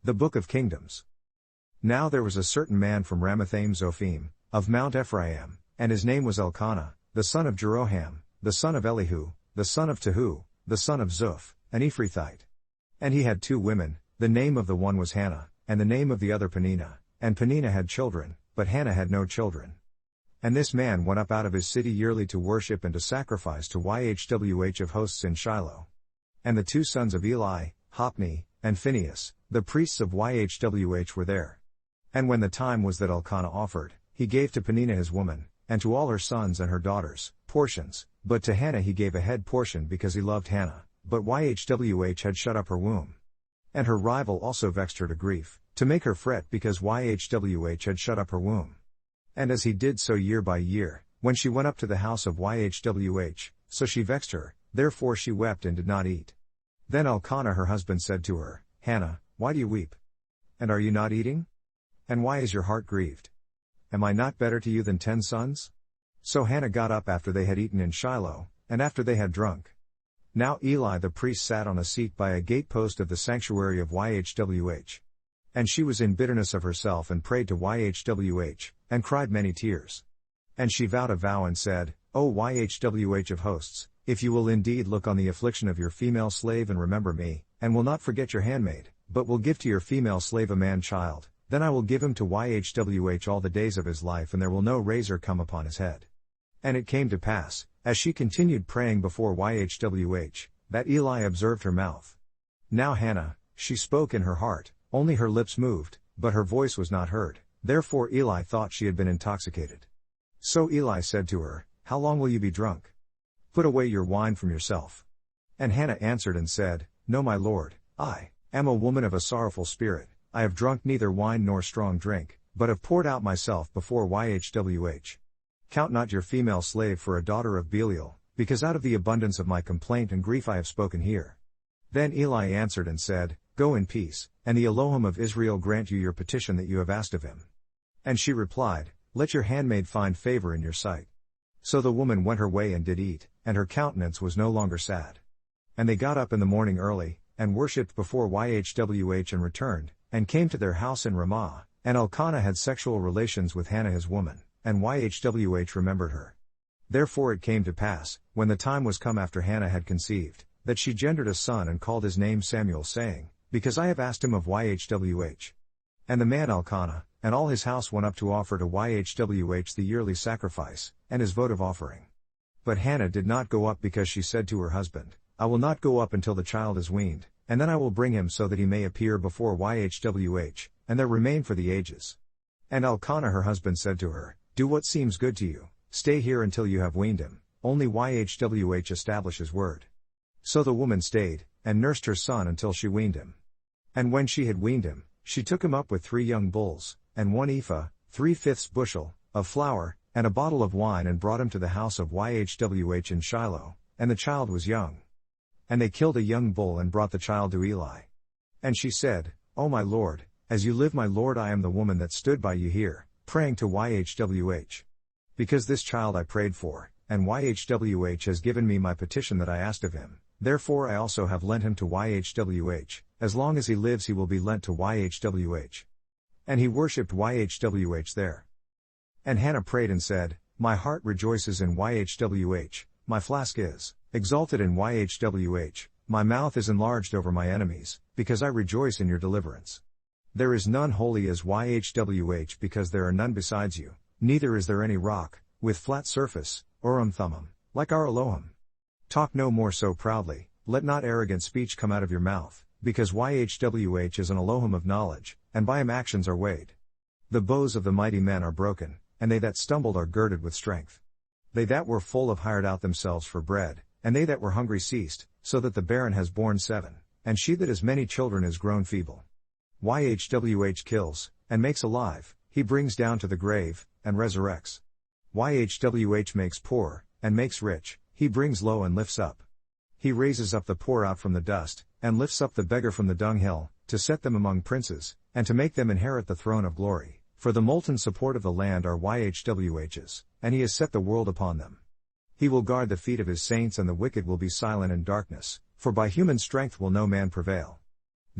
The Book of Kingdoms. Now there was a certain man from Ramathaim Zophim, of Mount Ephraim, and his name was Elkanah, the son of Jeroham, the son of Elihu, the son of Tohu, the son of Zuph, an Ephrathite. And he had 2 women, the name of the one was Hannah, and the name of the other Peninnah, and Peninnah had children, but Hannah had no children. And this man went up out of his city yearly to worship and to sacrifice to Yhwh of hosts in Shiloh. And the 2 sons of Eli, Hophni, and Phinehas, the priests of Yhwh were there. And when the time was that Elkanah offered, he gave to Peninnah his woman, and to all her sons and her daughters, portions, but to Hannah he gave a head portion because he loved Hannah, but Yhwh had shut up her womb. And her rival also vexed her to grief, to make her fret because Yhwh had shut up her womb. And as he did so year by year, when she went up to the house of Yhwh, so she vexed her, therefore she wept and did not eat. Then Elkanah her husband said to her, Hannah, why do you weep? And are you not eating? And why is your heart grieved? Am I not better to you than 10 sons? So Hannah got up after they had eaten in Shiloh, and after they had drunk. Now Eli the priest sat on a seat by a gatepost of the sanctuary of Yhwh. And she was in bitterness of herself and prayed to Yhwh, and cried many tears. And she vowed a vow and said, O Yhwh of hosts, if you will indeed look on the affliction of your female slave and remember me, and will not forget your handmaid, but will give to your female slave a man-child, then I will give him to Yhwh all the days of his life and there will no razor come upon his head. And it came to pass, as she continued praying before Yhwh, that Eli observed her mouth. Now Hannah, she spoke in her heart, only her lips moved, but her voice was not heard, therefore Eli thought she had been intoxicated. So Eli said to her, How long will you be drunk? Put away your wine from yourself. And Hannah answered and said, No my lord, I am a woman of a sorrowful spirit, I have drunk neither wine nor strong drink, but have poured out myself before Yhwh. Count not your female slave for a daughter of Belial, because out of the abundance of my complaint and grief I have spoken here. Then Eli answered and said, Go in peace, and the Elohim of Israel grant you your petition that you have asked of him. And she replied, Let your handmaid find favor in your sight. So the woman went her way and did eat, and her countenance was no longer sad. And they got up in the morning early, and worshipped before Yhwh and returned, and came to their house in Ramah, and Elkanah had sexual relations with Hannah his woman, and Yhwh remembered her. Therefore it came to pass, when the time was come after Hannah had conceived, that she gendered a son and called his name Samuel, saying, Because I have asked him of Yhwh. And the man Elkanah, and all his house went up to offer to Yhwh the yearly sacrifice, and his votive offering. But Hannah did not go up because she said to her husband, I will not go up until the child is weaned, and then I will bring him so that he may appear before Yhwh, and there remain for the ages. And Elkanah her husband said to her, Do what seems good to you, stay here until you have weaned him, only Yhwh establish his word. So the woman stayed, and nursed her son until she weaned him. And when she had weaned him, she took him up with 3 young bulls, and 1 ephah, 3/5 bushel, of flour, and a bottle of wine and brought him to the house of Yhwh in Shiloh, and the child was young. And they killed a young bull and brought the child to Eli. And she said, O my lord, as you live my lord, I am the woman that stood by you here, praying to Yhwh. Because this child I prayed for, and Yhwh has given me my petition that I asked of him, therefore I also have lent him to Yhwh, as long as he lives he will be lent to Yhwh. And he worshipped Yhwh there. And Hannah prayed and said, My heart rejoices in Yhwh, my flask is exalted in Yhwh, my mouth is enlarged over my enemies, because I rejoice in your deliverance. There is none holy as Yhwh because there are none besides you, neither is there any rock, with flat surface, Urim Thummim, like our Elohim. Talk no more so proudly, let not arrogant speech come out of your mouth, because Yhwh is an Elohim of knowledge, and by him actions are weighed. The bows of the mighty men are broken, and they that stumbled are girded with strength. They that were full have hired out themselves for bread, and they that were hungry ceased, so that the barren has borne 7, and she that has many children is grown feeble. Yhwh kills, and makes alive, he brings down to the grave, and resurrects. Yhwh makes poor, and makes rich, he brings low and lifts up. He raises up the poor out from the dust, and lifts up the beggar from the dunghill, to set them among princes, and to make them inherit the throne of glory. For the molten support of the land are Yhwh's, and he has set the world upon them. He will guard the feet of his saints, and the wicked will be silent in darkness, for by human strength will no man prevail.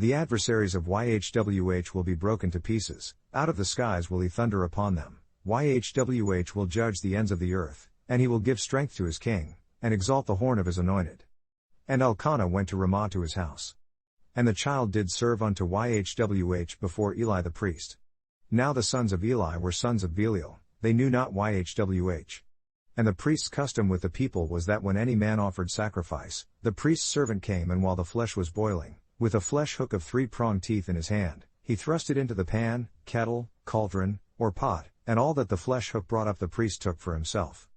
The adversaries of YHWH will be broken to pieces, out of the skies will he thunder upon them. YHWH will judge the ends of the earth, and he will give strength to his king, and exalt the horn of his anointed. And Elkanah went to Ramah to his house. And the child did serve unto YHWH before Eli the priest. Now the sons of Eli were sons of Belial, they knew not YHWH. And the priest's custom with the people was that when any man offered sacrifice, the priest's servant came, and while the flesh was boiling, with a flesh hook of 3-pronged teeth in his hand, he thrust it into the pan, kettle, cauldron, or pot, and all that the flesh hook brought up the priest took for himself.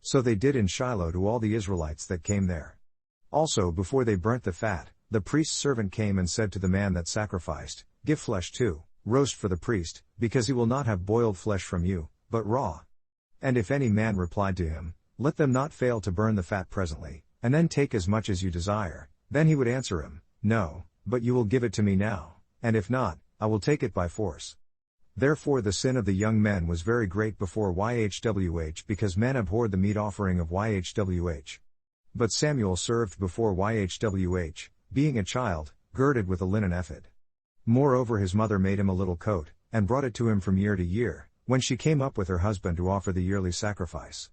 So they did in Shiloh to all the Israelites that came there. Also before they burnt the fat, the priest's servant came and said to the man that sacrificed, Give flesh too, roast for the priest, because he will not have boiled flesh from you, but raw. And if any man replied to him, Let them not fail to burn the fat presently, and then take as much as you desire, then he would answer him, No, but you will give it to me now, and if not, I will take it by force. Therefore the sin of the young men was very great before YHWH, because men abhorred the meat offering of YHWH. But Samuel served before YHWH, being a child, girded with a linen ephod. Moreover his mother made him a little coat, and brought it to him from year to year, when she came up with her husband to offer the yearly sacrifice.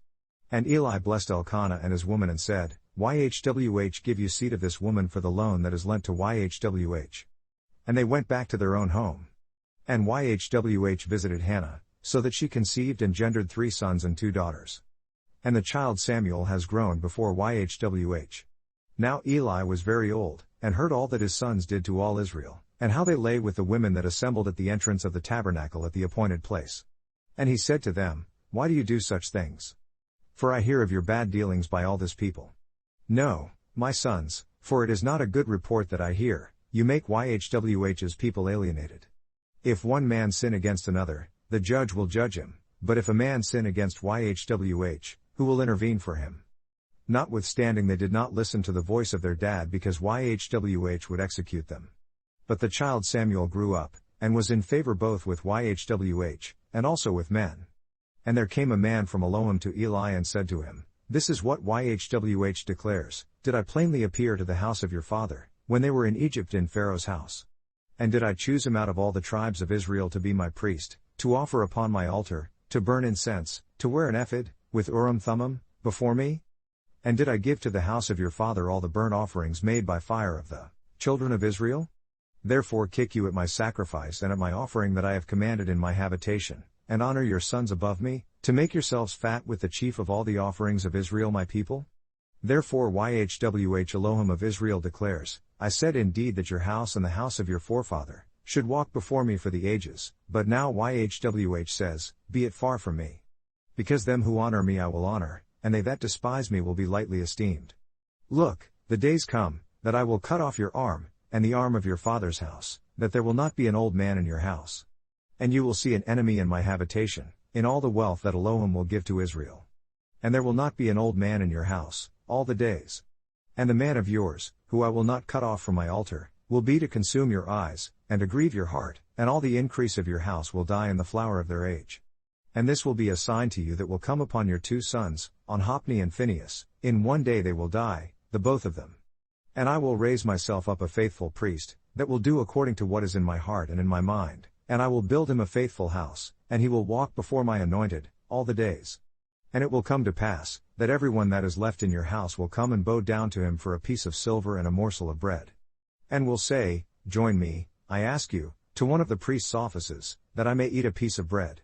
And Eli blessed Elkanah and his woman and said, YHWH give you seed of this woman for the loan that is lent to YHWH. And they went back to their own home. And YHWH visited Hannah, so that she conceived and gendered 3 sons and 2 daughters. And the child Samuel has grown before YHWH. Now Eli was very old, and heard all that his sons did to all Israel, and how they lay with the women that assembled at the entrance of the tabernacle at the appointed place. And he said to them, Why do you do such things? For I hear of your bad dealings by all this people. No, my sons, for it is not a good report that I hear, you make YHWH's people alienated. If one man sin against another, the judge will judge him, but if a man sin against YHWH, who will intervene for him? Notwithstanding they did not listen to the voice of their dad because YHWH would execute them. But the child Samuel grew up, and was in favor both with YHWH, and also with men. And there came a man from Elohim to Eli and said to him, This is what YHWH declares, Did I plainly appear to the house of your father, when they were in Egypt in Pharaoh's house? And did I choose him out of all the tribes of Israel to be my priest, to offer upon my altar, to burn incense, to wear an ephod, with Urim-Thummim, before me? And did I give to the house of your father all the burnt offerings made by fire of the children of Israel? Therefore kick you at my sacrifice and at my offering that I have commanded in my habitation, and honor your sons above me, to make yourselves fat with the chief of all the offerings of Israel my people? Therefore YHWH Elohim of Israel declares, I said indeed that your house and the house of your forefather should walk before me for the ages, but now YHWH says, Be it far from me. Because them who honor me I will honor, and they that despise me will be lightly esteemed. Look, the days come, that I will cut off your arm, and the arm of your father's house, that there will not be an old man in your house. And you will see an enemy in my habitation, in all the wealth that Elohim will give to Israel. And there will not be an old man in your house, all the days. And the man of yours, who I will not cut off from my altar, will be to consume your eyes, and to grieve your heart, and all the increase of your house will die in the flower of their age. And this will be a sign to you that will come upon your 2 sons, on Hophni and Phinehas, in one day they will die, the both of them. And I will raise myself up a faithful priest, that will do according to what is in my heart and in my mind, and I will build him a faithful house, and he will walk before my anointed, all the days. And it will come to pass, that everyone that is left in your house will come and bow down to him for a piece of silver and a morsel of bread. And will say, Join me, I ask you, to one of the priest's offices, that I may eat a piece of bread.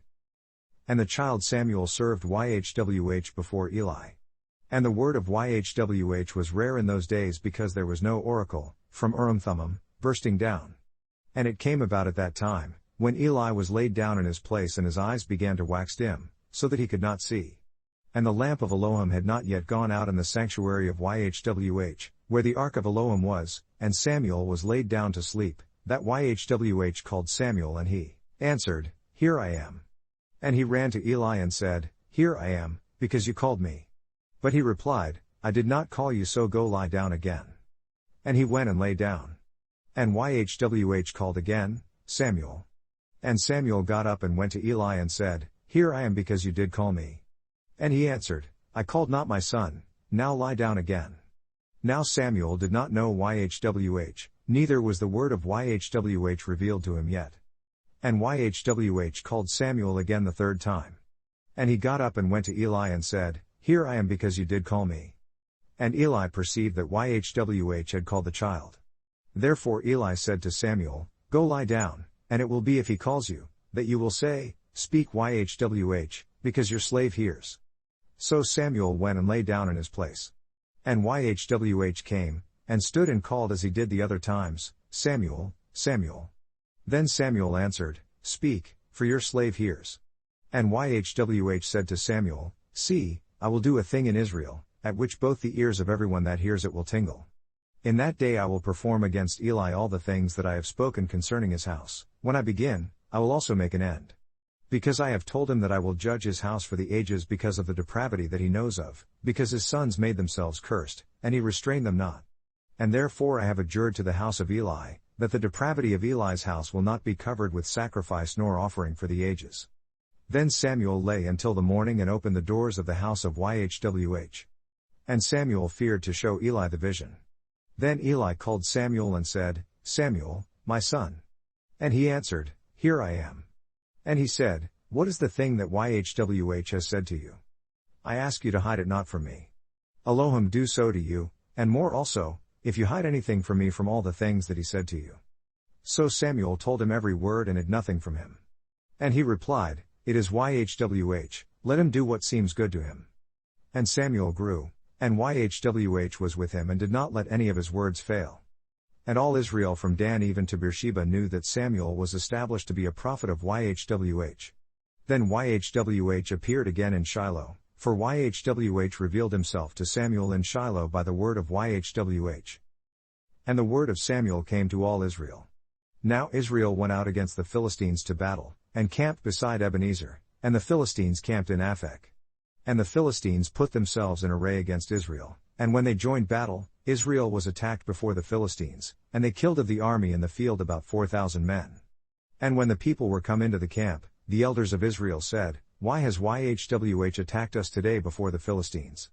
And the child Samuel served YHWH before Eli. And the word of YHWH was rare in those days because there was no oracle, from Urim-Thummim, bursting down. And it came about at that time, when Eli was laid down in his place and his eyes began to wax dim, so that he could not see. And the lamp of Elohim had not yet gone out in the sanctuary of YHWH, where the ark of Elohim was, and Samuel was laid down to sleep, that YHWH called Samuel and he answered, Here I am. And he ran to Eli and said, Here I am, because you called me. But he replied, I did not call you, so go lie down again. And he went and lay down. And YHWH called again, Samuel. And Samuel got up and went to Eli and said, Here I am, because you did call me. And he answered, I called not my son, now lie down again. Now Samuel did not know YHWH, Neither was the word of Yhwh revealed to him yet. And Yhwh called Samuel again the third time. And he got up and went to Eli and said, Here I am because you did call me. And Eli perceived that Yhwh had called the child. Therefore Eli said to Samuel, Go lie down, and it will be if he calls you, that you will say, Speak Yhwh, because your slave hears. So Samuel went and lay down in his place. And Yhwh came, and stood and called as he did the other times, Samuel, Samuel. Then Samuel answered, Speak, for your slave hears. And Yhwh said to Samuel, See, I will do a thing in Israel, at which both the ears of everyone that hears it will tingle. In that day I will perform against Eli all the things that I have spoken concerning his house. When I begin, I will also make an end. Because I have told him that I will judge his house for the ages because of the depravity that he knows of, because his sons made themselves cursed, and he restrained them not. And therefore I have adjured to the house of Eli, that the depravity of Eli's house will not be covered with sacrifice nor offering for the ages. Then Samuel lay until the morning and opened the doors of the house of Yhwh. And Samuel feared to show Eli the vision. Then Eli called Samuel and said, Samuel, my son. And he answered, Here I am. And he said, What is the thing that Yhwh has said to you? I ask you to hide it not from me. Elohim do so to you, and more also, if you hide anything from me from all the things that he said to you. So Samuel told him every word and hid nothing from him. And he replied, It is Yhwh, let him do what seems good to him. And Samuel grew, and Yhwh was with him and did not let any of his words fail. And all Israel from Dan even to Beersheba knew that Samuel was established to be a prophet of Yhwh. Then Yhwh appeared again in Shiloh, for Yhwh revealed himself to Samuel in Shiloh by the word of Yhwh. And the word of Samuel came to all Israel. Now Israel went out against the Philistines to battle, and camped beside Ebenezer, and the Philistines camped in Aphek. And the Philistines put themselves in array against Israel, and when they joined battle, Israel was attacked before the Philistines, and they killed of the army in the field about 4,000 men. And when the people were come into the camp, the elders of Israel said, Why has Yhwh attacked us today before the Philistines?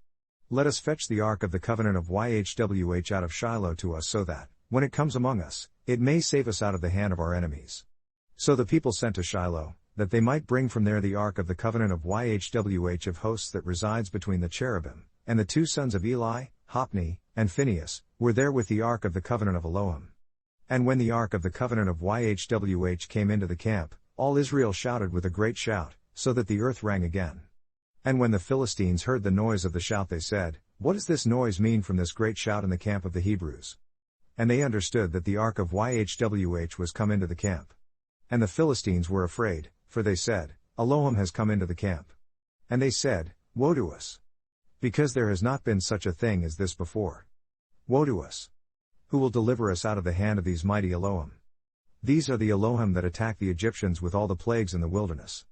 Let us fetch the ark of the covenant of Yhwh out of Shiloh to us so that, when it comes among us, it may save us out of the hand of our enemies. So the people sent to Shiloh, that they might bring from there the ark of the covenant of Yhwh of hosts that resides between the cherubim, and the two sons of Eli, Hophni, and Phinehas, were there with the ark of the covenant of Elohim. And when the ark of the covenant of Yhwh came into the camp, all Israel shouted with a great shout, so that the earth rang again. And when the Philistines heard the noise of the shout they said, What does this noise mean from this great shout in the camp of the Hebrews? And they understood that the ark of Yhwh was come into the camp. And the Philistines were afraid, for they said, Elohim has come into the camp. And they said, Woe to us! Because there has not been such a thing as this before. Woe to us! Who will deliver us out of the hand of these mighty Elohim? These are the Elohim that attack the Egyptians with all the plagues in the wilderness.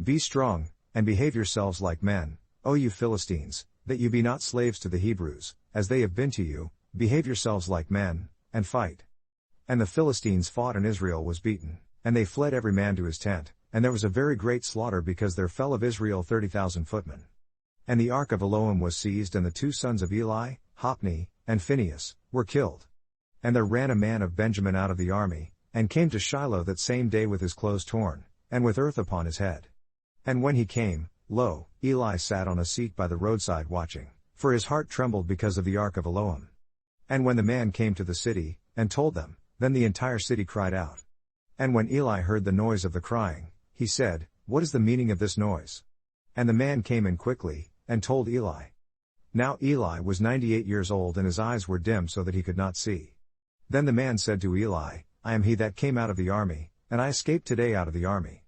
Be strong, and behave yourselves like men, O you Philistines, that you be not slaves to the Hebrews, as they have been to you, behave yourselves like men, and fight. And the Philistines fought and Israel was beaten, and they fled every man to his tent, and there was a very great slaughter because there fell of Israel 30,000 footmen. And the ark of Elohim was seized and the two sons of Eli, Hophni, and Phinehas, were killed. And there ran a man of Benjamin out of the army, and came to Shiloh that same day with his clothes torn, and with earth upon his head. And when he came, lo, Eli sat on a seat by the roadside watching, for his heart trembled because of the ark of Elohim. And when the man came to the city, and told them, then the entire city cried out. And when Eli heard the noise of the crying, he said, What is the meaning of this noise? And the man came in quickly, and told Eli. Now Eli was 98 years old and his eyes were dim so that he could not see. Then the man said to Eli, I am he that came out of the army, and I escaped today out of the army.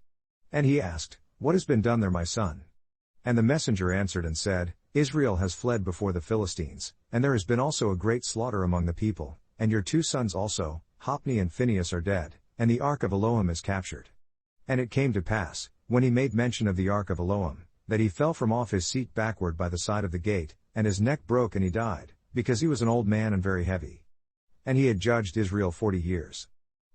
And he asked, What has been done there, my son? And the messenger answered and said, Israel has fled before the Philistines, and there has been also a great slaughter among the people, and your two sons also, Hophni and Phinehas, are dead, and the ark of Elohim is captured. And it came to pass, when he made mention of the ark of Elohim, that he fell from off his seat backward by the side of the gate, and his neck broke and he died, because he was an old man and very heavy. And he had judged Israel 40 years.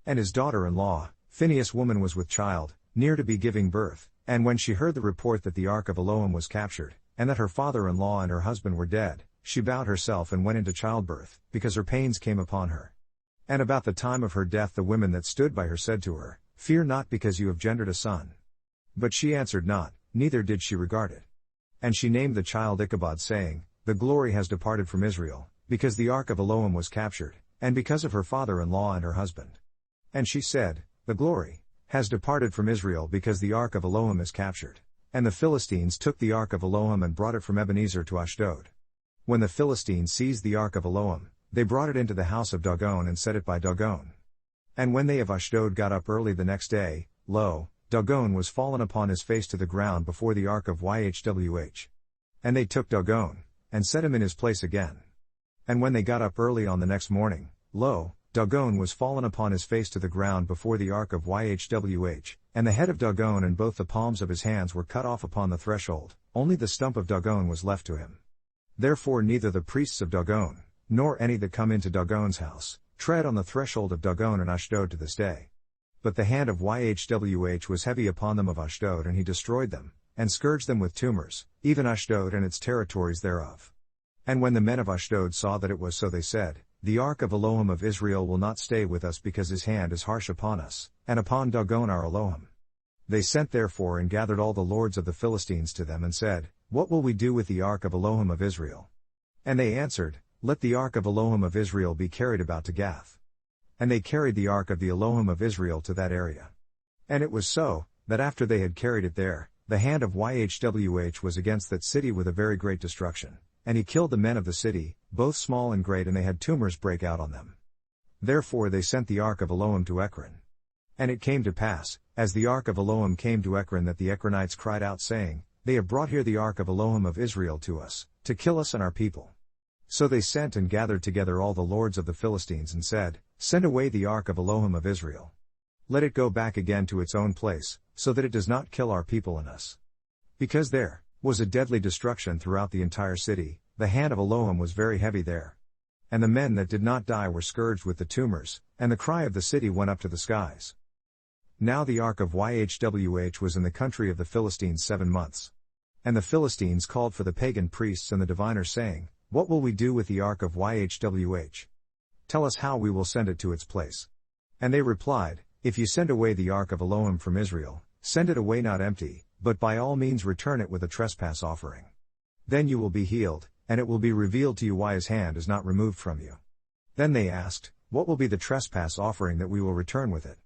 And his daughter-in-law, Phinehas' woman, was with child, near to be giving birth, and when she heard the report that the ark of Elohim was captured, and that her father-in-law and her husband were dead, she bowed herself and went into childbirth, because her pains came upon her. And about the time of her death the women that stood by her said to her, Fear not, because you have gendered a son. But she answered not, neither did she regard it. And she named the child Ichabod, saying, The glory has departed from Israel, because the ark of Elohim was captured, and because of her father-in-law and her husband. And she said, The glory has departed from Israel, because the ark of Elohim is captured. And the Philistines took the ark of Elohim and brought it from Ebenezer to Ashdod. When the Philistines seized the ark of Elohim, they brought it into the house of Dagon and set it by Dagon. And when they of Ashdod got up early the next day, lo, Dagon was fallen upon his face to the ground before the ark of Yhwh. And they took Dagon, and set him in his place again. And when they got up early on the next morning, lo, Dagon was fallen upon his face to the ground before the ark of Yhwh, and the head of Dagon and both the palms of his hands were cut off upon the threshold, only the stump of Dagon was left to him. Therefore neither the priests of Dagon, nor any that come into Dagon's house, tread on the threshold of Dagon and Ashdod to this day. But the hand of Yhwh was heavy upon them of Ashdod, and he destroyed them, and scourged them with tumors, even Ashdod and its territories thereof. And when the men of Ashdod saw that it was so, they said, The ark of Elohim of Israel will not stay with us, because his hand is harsh upon us, and upon Dagon our Elohim. They sent therefore and gathered all the lords of the Philistines to them, and said, What will we do with the ark of Elohim of Israel? And they answered, Let the ark of Elohim of Israel be carried about to Gath. And they carried the ark of the Elohim of Israel to that area. And it was so, that after they had carried it there, the hand of Yhwh was against that city with a very great destruction, and he killed the men of the city, both small and great, and they had tumors break out on them. Therefore they sent the ark of Elohim to Ekron. And it came to pass, as the ark of Elohim came to Ekron, that the Ekronites cried out, saying, They have brought here the ark of Elohim of Israel to us, to kill us and our people. So they sent and gathered together all the lords of the Philistines, and said, Send away the ark of Elohim of Israel. Let it go back again to its own place, so that it does not kill our people and us. Because there was a deadly destruction throughout the entire city, the hand of Elohim was very heavy there. And the men that did not die were scourged with the tumors, and the cry of the city went up to the skies. Now the ark of Yhwh was in the country of the Philistines 7 months. And the Philistines called for the pagan priests and the diviners, saying, What will we do with the ark of Yhwh? Tell us how we will send it to its place. And they replied, If you send away the ark of Elohim from Israel, send it away not empty, but by all means return it with a trespass offering. Then you will be healed, and it will be revealed to you why his hand is not removed from you. Then they asked, What will be the trespass offering that we will return with it?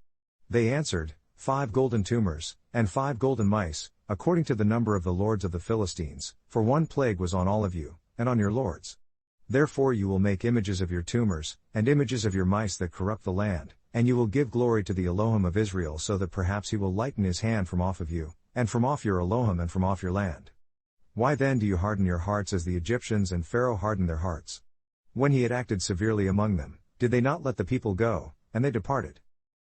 They answered, 5 golden tumors, and 5 golden mice, according to the number of the lords of the Philistines, for one plague was on all of you, and on your lords. Therefore you will make images of your tumors, and images of your mice that corrupt the land, and you will give glory to the Elohim of Israel, so that perhaps he will lighten his hand from off of you, and from off your Elohim and from off your land. Why then do you harden your hearts as the Egyptians and Pharaoh hardened their hearts? When he had acted severely among them, did they not let the people go, and they departed?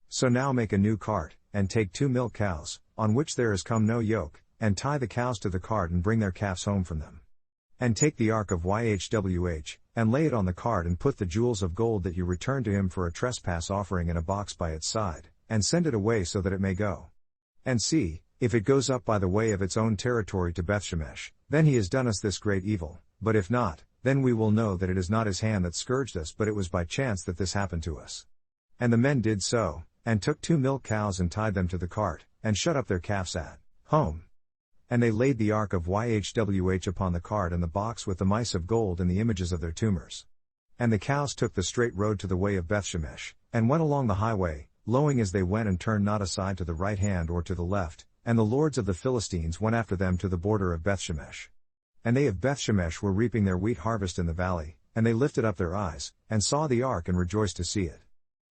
So now make a new cart, and take 2 milk cows, on which there has come no yoke, and tie the cows to the cart and bring their calves home from them. And take the ark of Yhwh, and lay it on the cart, and put the jewels of gold that you returned to him for a trespass offering in a box by its side, and send it away so that it may go. And see, if it goes up by the way of its own territory to Bethshemesh, then he has done us this great evil, but if not, then we will know that it is not his hand that scourged us, but it was by chance that this happened to us. And the men did so, and took 2 milk cows and tied them to the cart, and shut up their calves at home. And they laid the ark of Yhwh upon the cart and the box with the mice of gold and the images of their tumors. And the cows took the straight road to the way of Bethshemesh, and went along the highway, lowing as they went, and turned not aside to the right hand or to the left, and the lords of the Philistines went after them to the border of Bethshemesh. And they of Bethshemesh were reaping their wheat harvest in the valley, and they lifted up their eyes, and saw the ark, and rejoiced to see it.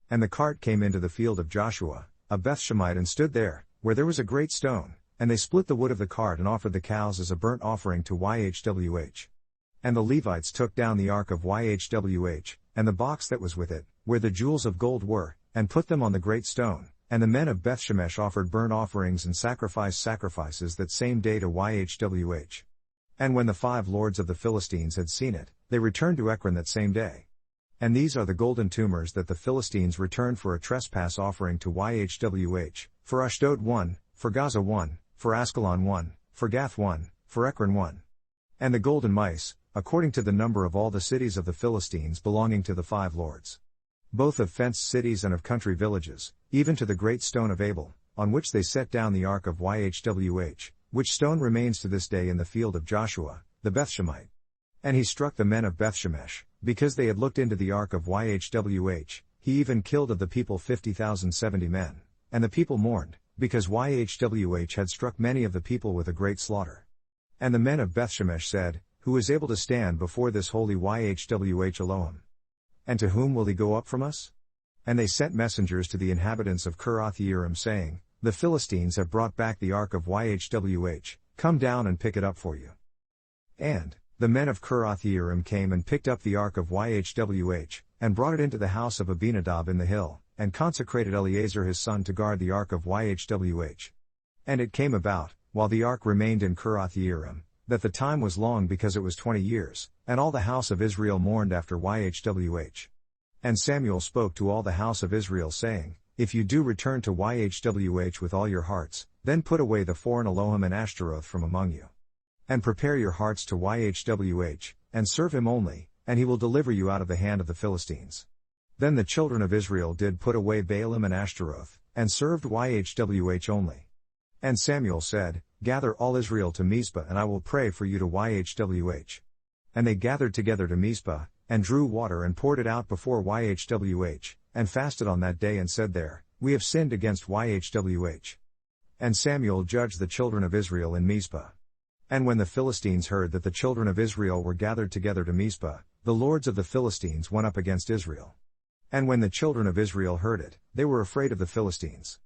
And the cart came into the field of Joshua, a Bethshemite, and stood there, where there was a great stone, and they split the wood of the cart and offered the cows as a burnt offering to Yhwh. And the Levites took down the ark of Yhwh, and the box that was with it, where the jewels of gold were, and put them on the great stone, and the men of Bethshemesh offered burnt offerings and sacrificed sacrifices that same day to Yhwh. And when the 5 lords of the Philistines had seen it, they returned to Ekron that same day. And these are the golden tumors that the Philistines returned for a trespass offering to Yhwh, for Ashdod 1, for Gaza 1, for Askelon 1, for Gath 1, for Ekron 1. And the golden mice, according to the number of all the cities of the Philistines belonging to the 5 lords. both of fenced cities and of country villages, even to the great stone of Abel, on which they set down the ark of Yhwh, which stone remains to this day in the field of Joshua, the Bethshemite. And he struck the men of Bethshemesh, because they had looked into the ark of Yhwh, he even killed of the people 50,070 men. And the people mourned, because Yhwh had struck many of the people with a great slaughter. And the men of Bethshemesh said, Who is able to stand before this holy Yhwh Elohim? And to whom will he go up from us? And they sent messengers to the inhabitants of Kiriath-Jearim saying, The Philistines have brought back the ark of Yhwh, come down and pick it up for you. And the men of Kiriath-Jearim came and picked up the ark of Yhwh, and brought it into the house of Abinadab in the hill, and consecrated Eleazar his son to guard the ark of Yhwh. And it came about, while the ark remained in Kiriath-Jearim, that the time was long because it was 20 years, and all the house of Israel mourned after Yhwh. And Samuel spoke to all the house of Israel saying, If you do return to Yhwh with all your hearts, then put away the foreign Elohim and Ashtaroth from among you. And prepare your hearts to Yhwh, and serve him only, and he will deliver you out of the hand of the Philistines. Then the children of Israel did put away Baalim and Ashtaroth, and served Yhwh only. And Samuel said, Gather all Israel to Mizpah and I will pray for you to Yhwh. And they gathered together to Mizpah, and drew water and poured it out before Yhwh, and fasted on that day and said there, We have sinned against Yhwh. And Samuel judged the children of Israel in Mizpah. And when the Philistines heard that the children of Israel were gathered together to Mizpah, the lords of the Philistines went up against Israel. And when the children of Israel heard it, they were afraid of the Philistines.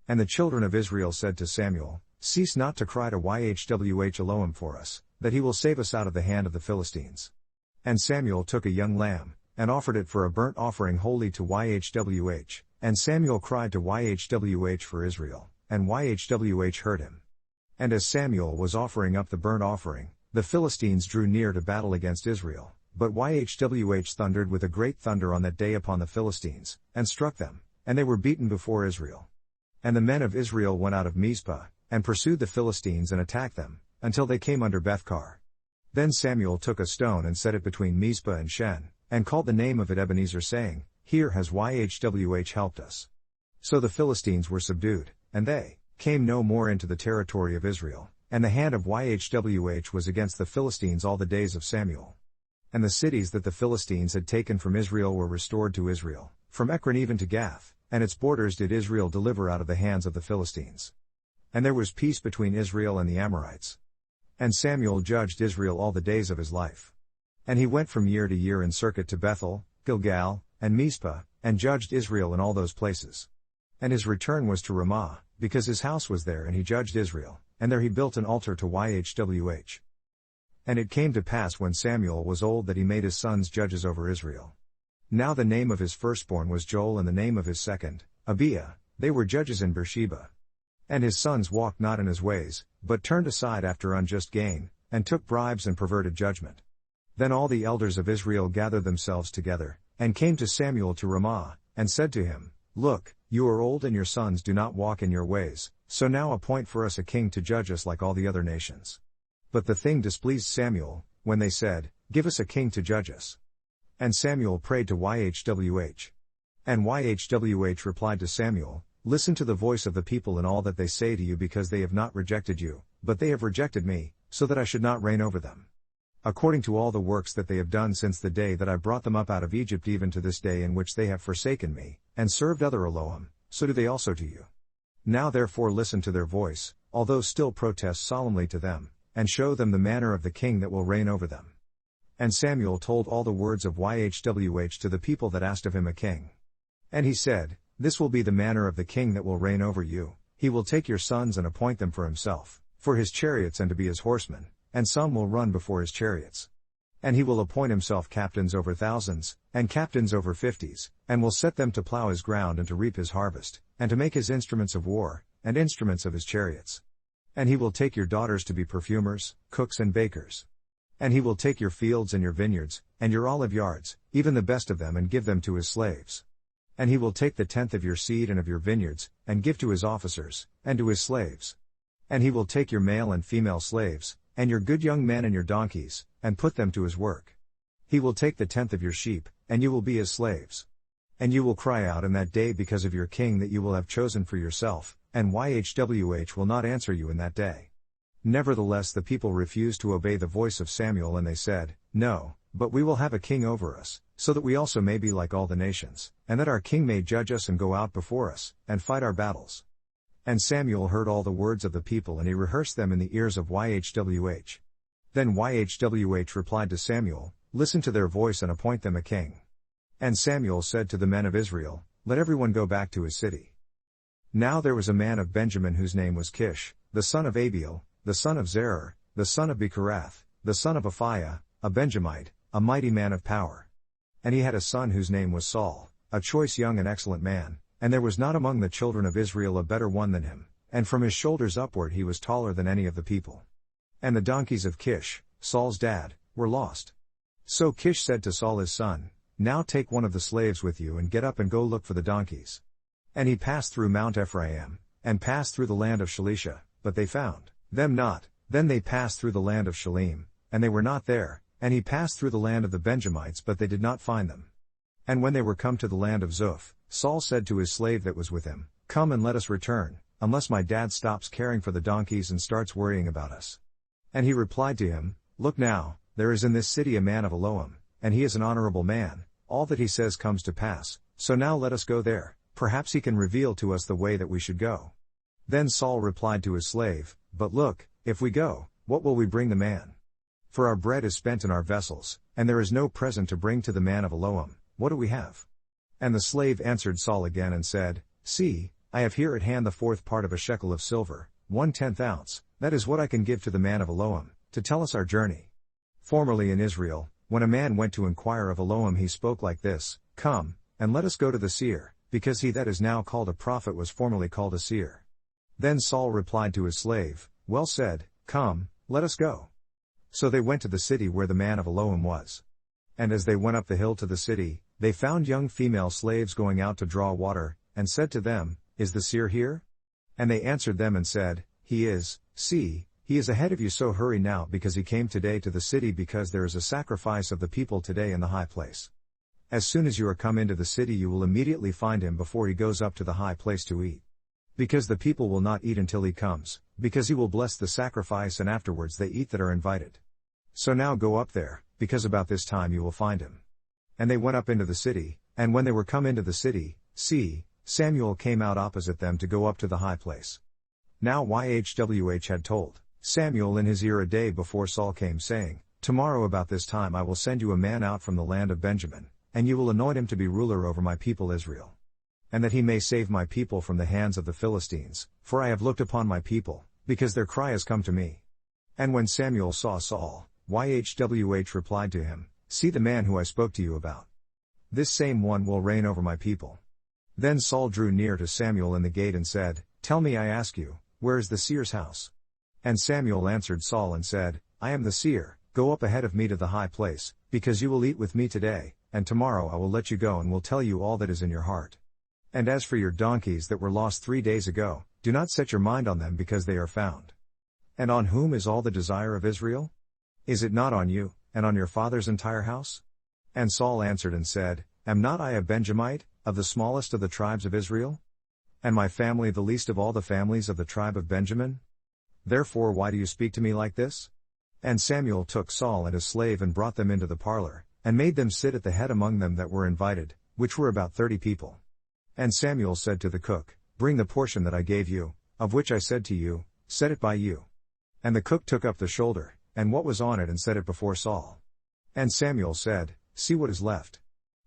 And the children of Israel said to Samuel, Cease not to cry to Yhwh Elohim for us, that he will save us out of the hand of the Philistines. And Samuel took a young lamb, and offered it for a burnt offering holy to Yhwh, and Samuel cried to Yhwh for Israel, and Yhwh heard him. And as Samuel was offering up the burnt offering, the Philistines drew near to battle against Israel, but Yhwh thundered with a great thunder on that day upon the Philistines, and struck them, and they were beaten before Israel. And the men of Israel went out of Mizpah, and pursued the Philistines and attacked them, until they came under Bethkar. Then Samuel took a stone and set it between Mizpah and Shen, and called the name of it Ebenezer saying, Here has Yhwh helped us. So the Philistines were subdued, and they came no more into the territory of Israel, and the hand of Yhwh was against the Philistines all the days of Samuel. And the cities that the Philistines had taken from Israel were restored to Israel, from Ekron even to Gath, and its borders did Israel deliver out of the hands of the Philistines. And there was peace between Israel and the Amorites. And Samuel judged Israel all the days of his life. And he went from year to year in circuit to Bethel, Gilgal, and Mizpah, and judged Israel in all those places. And his return was to Ramah, because his house was there, and he judged Israel, and there he built an altar to Yhwh. And it came to pass when Samuel was old that he made his sons judges over Israel. Now the name of his firstborn was Joel, and the name of his second, Abiah. They were judges in Beersheba. And his sons walked not in his ways, but turned aside after unjust gain, and took bribes and perverted judgment. Then all the elders of Israel gathered themselves together, and came to Samuel to Ramah, and said to him, Look, you are old and your sons do not walk in your ways, so now appoint for us a king to judge us like all the other nations. But the thing displeased Samuel, when they said, Give us a king to judge us. And Samuel prayed to Yhwh. And Yhwh replied to Samuel, Listen to the voice of the people in all that they say to you, because they have not rejected you, but they have rejected me, so that I should not reign over them. According to all the works that they have done since the day that I brought them up out of Egypt even to this day, in which they have forsaken me, and served other Elohim, so do they also to you. Now therefore listen to their voice, although still protest solemnly to them, and show them the manner of the king that will reign over them. And Samuel told all the words of Yhwh to the people that asked of him a king. And he said, This will be the manner of the king that will reign over you. He will take your sons and appoint them for himself, for his chariots and to be his horsemen, and some will run before his chariots. And he will appoint himself captains over thousands, and captains over 50s, and will set them to plow his ground and to reap his harvest, and to make his instruments of war, and instruments of his chariots. And he will take your daughters to be perfumers, cooks and bakers. And he will take your fields and your vineyards, and your olive yards, even the best of them, and give them to his slaves. And he will take the tenth of your seed and of your vineyards, and give to his officers, and to his slaves. And he will take your male and female slaves, and your good young men and your donkeys, and put them to his work. He will take the tenth of your sheep, and you will be his slaves. And you will cry out in that day because of your king that you will have chosen for yourself, and Yhwh will not answer you in that day. Nevertheless the people refused to obey the voice of Samuel, and they said, No, but we will have a king over us, so that we also may be like all the nations, and that our king may judge us and go out before us, and fight our battles. And Samuel heard all the words of the people, and he rehearsed them in the ears of Yhwh. Then Yhwh replied to Samuel, Listen to their voice and appoint them a king. And Samuel said to the men of Israel, Let everyone go back to his city. Now there was a man of Benjamin whose name was Kish, the son of Abiel, the son of Zerah, the son of Bechorath, the son of Aphiah, a Benjamite, a mighty man of power. And he had a son whose name was Saul, a choice young and excellent man, and there was not among the children of Israel a better one than him, and from his shoulders upward he was taller than any of the people. And the donkeys of Kish, Saul's dad, were lost. So Kish said to Saul his son, Now take one of the slaves with you and get up and go look for the donkeys. And he passed through Mount Ephraim, and passed through the land of Shalisha, but they found them not. Then they passed through the land of Shalim, and they were not there, and he passed through the land of the Benjamites, but they did not find them. And when they were come to the land of Zuph, Saul said to his slave that was with him, Come and let us return, unless my dad stops caring for the donkeys and starts worrying about us. And he replied to him, Look now, there is in this city a man of Elohim, and he is an honorable man, all that he says comes to pass, so now let us go there, perhaps he can reveal to us the way that we should go. Then Saul replied to his slave, But look, if we go, what will we bring the man? For our bread is spent in our vessels, and there is no present to bring to the man of Elohim. What do we have? And the slave answered Saul again and said, See, I have here at hand the fourth part of a shekel of silver, 1/10 ounce, that is what I can give to the man of Elohim, to tell us our journey. Formerly in Israel, when a man went to inquire of Elohim, he spoke like this, Come, and let us go to the seer, because he that is now called a prophet was formerly called a seer. Then Saul replied to his slave, Well said, Come, let us go. So they went to the city where the man of Elohim was. And as they went up the hill to the city, they found young female slaves going out to draw water, and said to them, Is the seer here? And they answered them and said, He is. See, he is ahead of you, so hurry now, because he came today to the city, because there is a sacrifice of the people today in the high place. As soon as you are come into the city you will immediately find him before he goes up to the high place to eat. Because the people will not eat until he comes, because he will bless the sacrifice, and afterwards they eat that are invited. So now go up there, because about this time you will find him. And they went up into the city, and when they were come into the city, see, Samuel came out opposite them to go up to the high place. Now Yhwh had told Samuel in his ear a day before Saul came, saying, Tomorrow about this time I will send you a man out from the land of Benjamin, and you will anoint him to be ruler over my people Israel. And that he may save my people from the hands of the Philistines, for I have looked upon my people, because their cry has come to me. And when Samuel saw Saul, Yhwh replied to him, See the man who I spoke to you about. This same one will reign over my people. Then Saul drew near to Samuel in the gate and said, Tell me, I ask you, where is the seer's house? And Samuel answered Saul and said, I am the seer, go up ahead of me to the high place, because you will eat with me today, and tomorrow I will let you go and will tell you all that is in your heart. And as for your donkeys that were lost 3 days ago, do not set your mind on them, because they are found. And on whom is all the desire of Israel? Is it not on you, and on your father's entire house? And Saul answered and said, Am not I a Benjamite, of the smallest of the tribes of Israel? And my family the least of all the families of the tribe of Benjamin? Therefore why do you speak to me like this? And Samuel took Saul and his slave and brought them into the parlor, and made them sit at the head among them that were invited, which were about 30 people. And Samuel said to the cook, Bring the portion that I gave you, of which I said to you, Set it by you. And the cook took up the shoulder, and what was on it, and set it before Saul. And Samuel said, See what is left.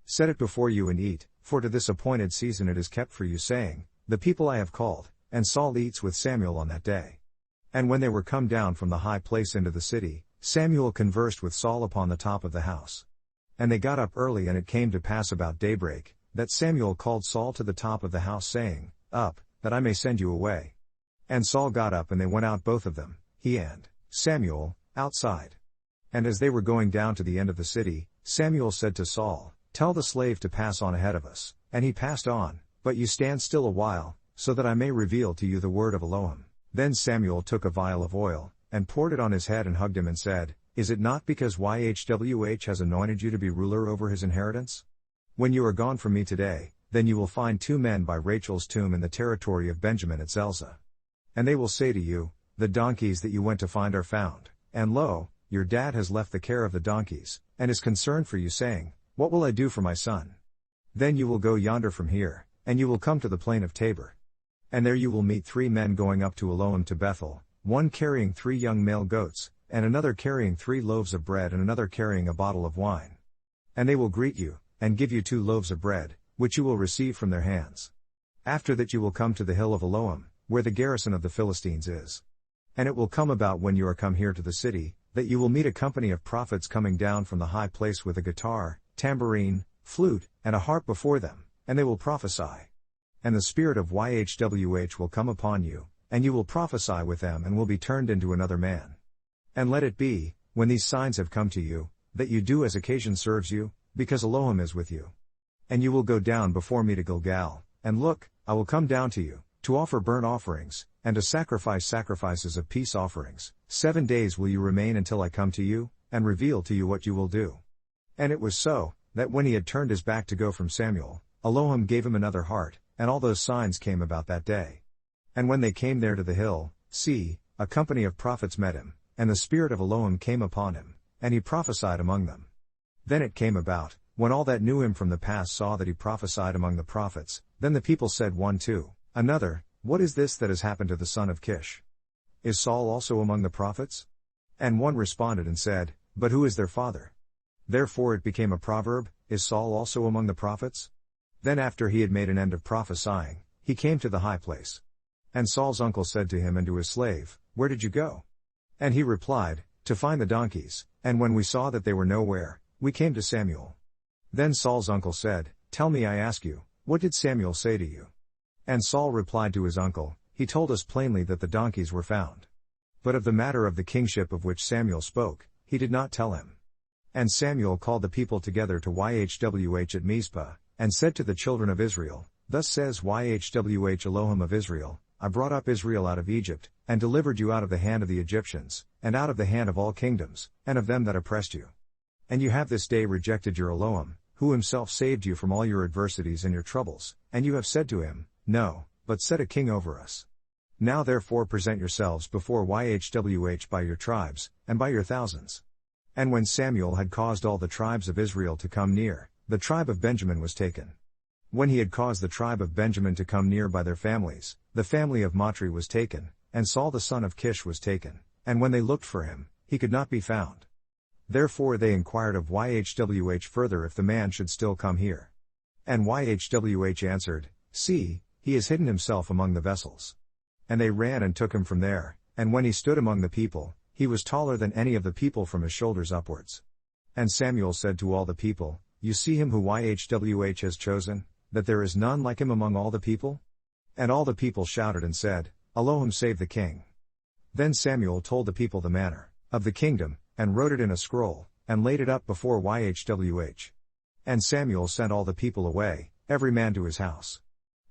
Set it before you and eat, for to this appointed season it is kept for you, saying, The people I have called. And Saul eats with Samuel on that day. And when they were come down from the high place into the city, Samuel conversed with Saul upon the top of the house. And they got up early, and it came to pass about daybreak, that Samuel called Saul to the top of the house, saying, Up, that I may send you away. And Saul got up, and they went out both of them, he and Samuel, outside. And as they were going down to the end of the city, Samuel said to Saul, Tell the slave to pass on ahead of us. And he passed on, but you stand still a while, so that I may reveal to you the word of Elohim. Then Samuel took a vial of oil, and poured it on his head, and hugged him, and said, Is it not because Yhwh has anointed you to be ruler over his inheritance? When you are gone from me today, then you will find 2 men by Rachel's tomb in the territory of Benjamin at Zelzah. And they will say to you, the donkeys that you went to find are found, and lo, your dad has left the care of the donkeys, and is concerned for you saying, what will I do for my son? Then you will go yonder from here, and you will come to the plain of Tabor. And there you will meet 3 men going up to Elohim to Bethel, one carrying 3 young male goats, and another carrying 3 loaves of bread and another carrying a bottle of wine. And they will greet you, and give you 2 loaves of bread, which you will receive from their hands. After that you will come to the hill of Elohim, where the garrison of the Philistines is. And it will come about when you are come here to the city, that you will meet a company of prophets coming down from the high place with a guitar, tambourine, flute, and a harp before them, and they will prophesy. And the spirit of YHWH will come upon you, and you will prophesy with them and will be turned into another man. And let it be, when these signs have come to you, that you do as occasion serves you, because Elohim is with you. And you will go down before me to Gilgal, and look, I will come down to you, to offer burnt offerings, and to sacrifice sacrifices of peace offerings. 7 days will you remain until I come to you, and reveal to you what you will do. And it was so, that when he had turned his back to go from Samuel, Elohim gave him another heart, and all those signs came about that day. And when they came there to the hill, see, a company of prophets met him, and the spirit of Elohim came upon him, and he prophesied among them. Then it came about, when all that knew him from the past saw that he prophesied among the prophets, then the people said one to another, what is this that has happened to the son of Kish? Is Saul also among the prophets? And one responded and said, but who is their father? Therefore it became a proverb, is Saul also among the prophets? Then after he had made an end of prophesying, he came to the high place. And Saul's uncle said to him and to his slave, where did you go? And he replied, to find the donkeys, and when we saw that they were nowhere, we came to Samuel. Then Saul's uncle said, tell me I ask you, what did Samuel say to you? And Saul replied to his uncle, he told us plainly that the donkeys were found. But of the matter of the kingship of which Samuel spoke, he did not tell him. And Samuel called the people together to YHWH at Mizpah, and said to the children of Israel, thus says YHWH Elohim of Israel, I brought up Israel out of Egypt, and delivered you out of the hand of the Egyptians, and out of the hand of all kingdoms, and of them that oppressed you. And you have this day rejected your Elohim, who himself saved you from all your adversities and your troubles, and you have said to him, no, but set a king over us. Now therefore present yourselves before YHWH by your tribes, and by your thousands. And when Samuel had caused all the tribes of Israel to come near, the tribe of Benjamin was taken. When he had caused the tribe of Benjamin to come near by their families, the family of Matri was taken, and Saul the son of Kish was taken, and when they looked for him, he could not be found. Therefore they inquired of YHWH further if the man should still come here. And YHWH answered, see, he has hidden himself among the vessels. And they ran and took him from there, and when he stood among the people, he was taller than any of the people from his shoulders upwards. And Samuel said to all the people, you see him who YHWH has chosen, that there is none like him among all the people? And all the people shouted and said, Elohim save the king. Then Samuel told the people the manner of the kingdom, and wrote it in a scroll, and laid it up before YHWH. And Samuel sent all the people away, every man to his house.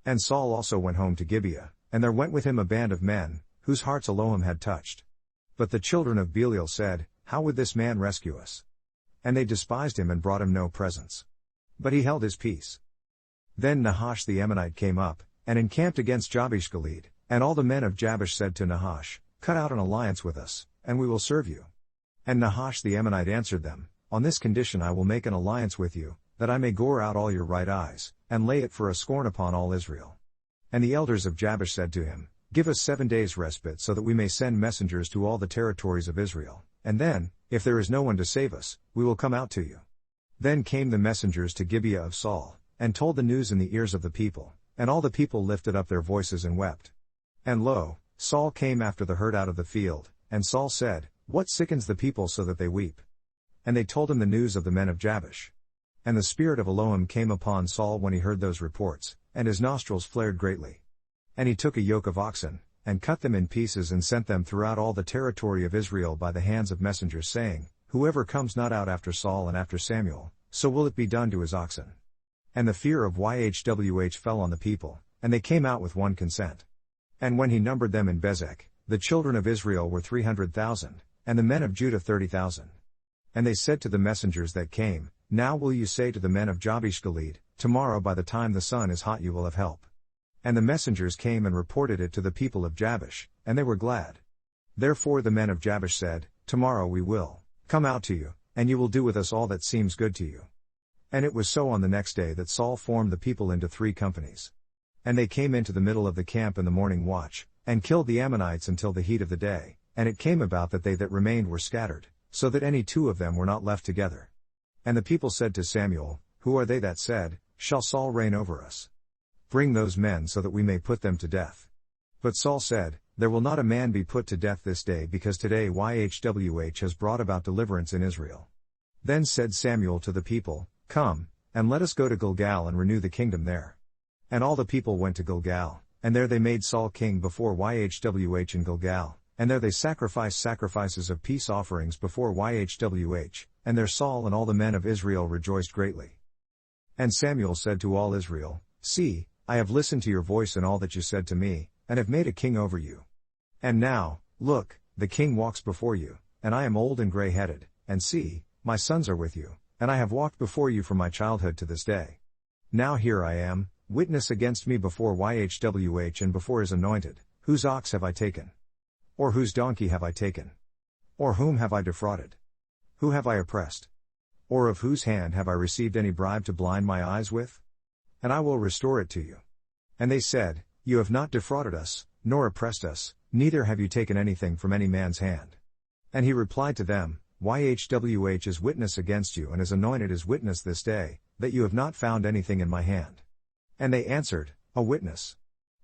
And Saul also went home to Gibeah, and there went with him a band of men, whose hearts Elohim had touched. But the children of Belial said, how would this man rescue us? And they despised him and brought him no presents. But he held his peace. Then Nahash the Ammonite came up, and encamped against Jabesh Gilead, and all the men of Jabesh said to Nahash, cut out an alliance with us, and we will serve you. And Nahash the Ammonite answered them, on this condition I will make an alliance with you, that I may gore out all your right eyes, and lay it for a scorn upon all Israel. And the elders of Jabesh said to him, give us 7 days respite so that we may send messengers to all the territories of Israel, and then, if there is no one to save us, we will come out to you. Then came the messengers to Gibeah of Saul, and told the news in the ears of the people, and all the people lifted up their voices and wept. And lo, Saul came after the herd out of the field, and Saul said, what sickens the people so that they weep? And they told him the news of the men of Jabesh. And the spirit of Elohim came upon Saul when he heard those reports, and his nostrils flared greatly. And he took a yoke of oxen, and cut them in pieces and sent them throughout all the territory of Israel by the hands of messengers saying, whoever comes not out after Saul and after Samuel, so will it be done to his oxen. And the fear of YHWH fell on the people, and they came out with one consent. And when he numbered them in Bezek, the children of Israel were 300,000, and the men of Judah 30,000. And they said to the messengers that came, Now will you say to the men of Jabesh Gilead, tomorrow by the time the sun is hot you will have help. And the messengers came and reported it to the people of Jabesh, and they were glad. Therefore the men of Jabesh said, tomorrow we will come out to you, and you will do with us all that seems good to you. And it was so on the next day that Saul formed the people into 3 companies. And they came into the middle of the camp in the morning watch, and killed the Ammonites until the heat of the day, and it came about that they that remained were scattered, so that any 2 of them were not left together. And the people said to Samuel, who are they that said, shall Saul reign over us? Bring those men so that we may put them to death. But Saul said, there will not a man be put to death this day because today Yhwh has brought about deliverance in Israel. Then said Samuel to the people, come, and let us go to Gilgal and renew the kingdom there. And all the people went to Gilgal, and there they made Saul king before Yhwh in Gilgal, and there they sacrificed sacrifices of peace offerings before Yhwh, and there Saul and all the men of Israel rejoiced greatly. And Samuel said to all Israel, see, I have listened to your voice in all that you said to me, and have made a king over you. And now, look, the king walks before you, and I am old and gray-headed, and see, my sons are with you, and I have walked before you from my childhood to this day. Now here I am, witness against me before Yhwh and before his anointed, whose ox have I taken? Or whose donkey have I taken? Or whom have I defrauded? Who have I oppressed? Or of whose hand have I received any bribe to blind my eyes with? And I will restore it to you. And they said, you have not defrauded us, nor oppressed us, neither have you taken anything from any man's hand. And he replied to them, Yhwh is witness against you and is anointed as witness this day, that you have not found anything in my hand. And they answered, a witness.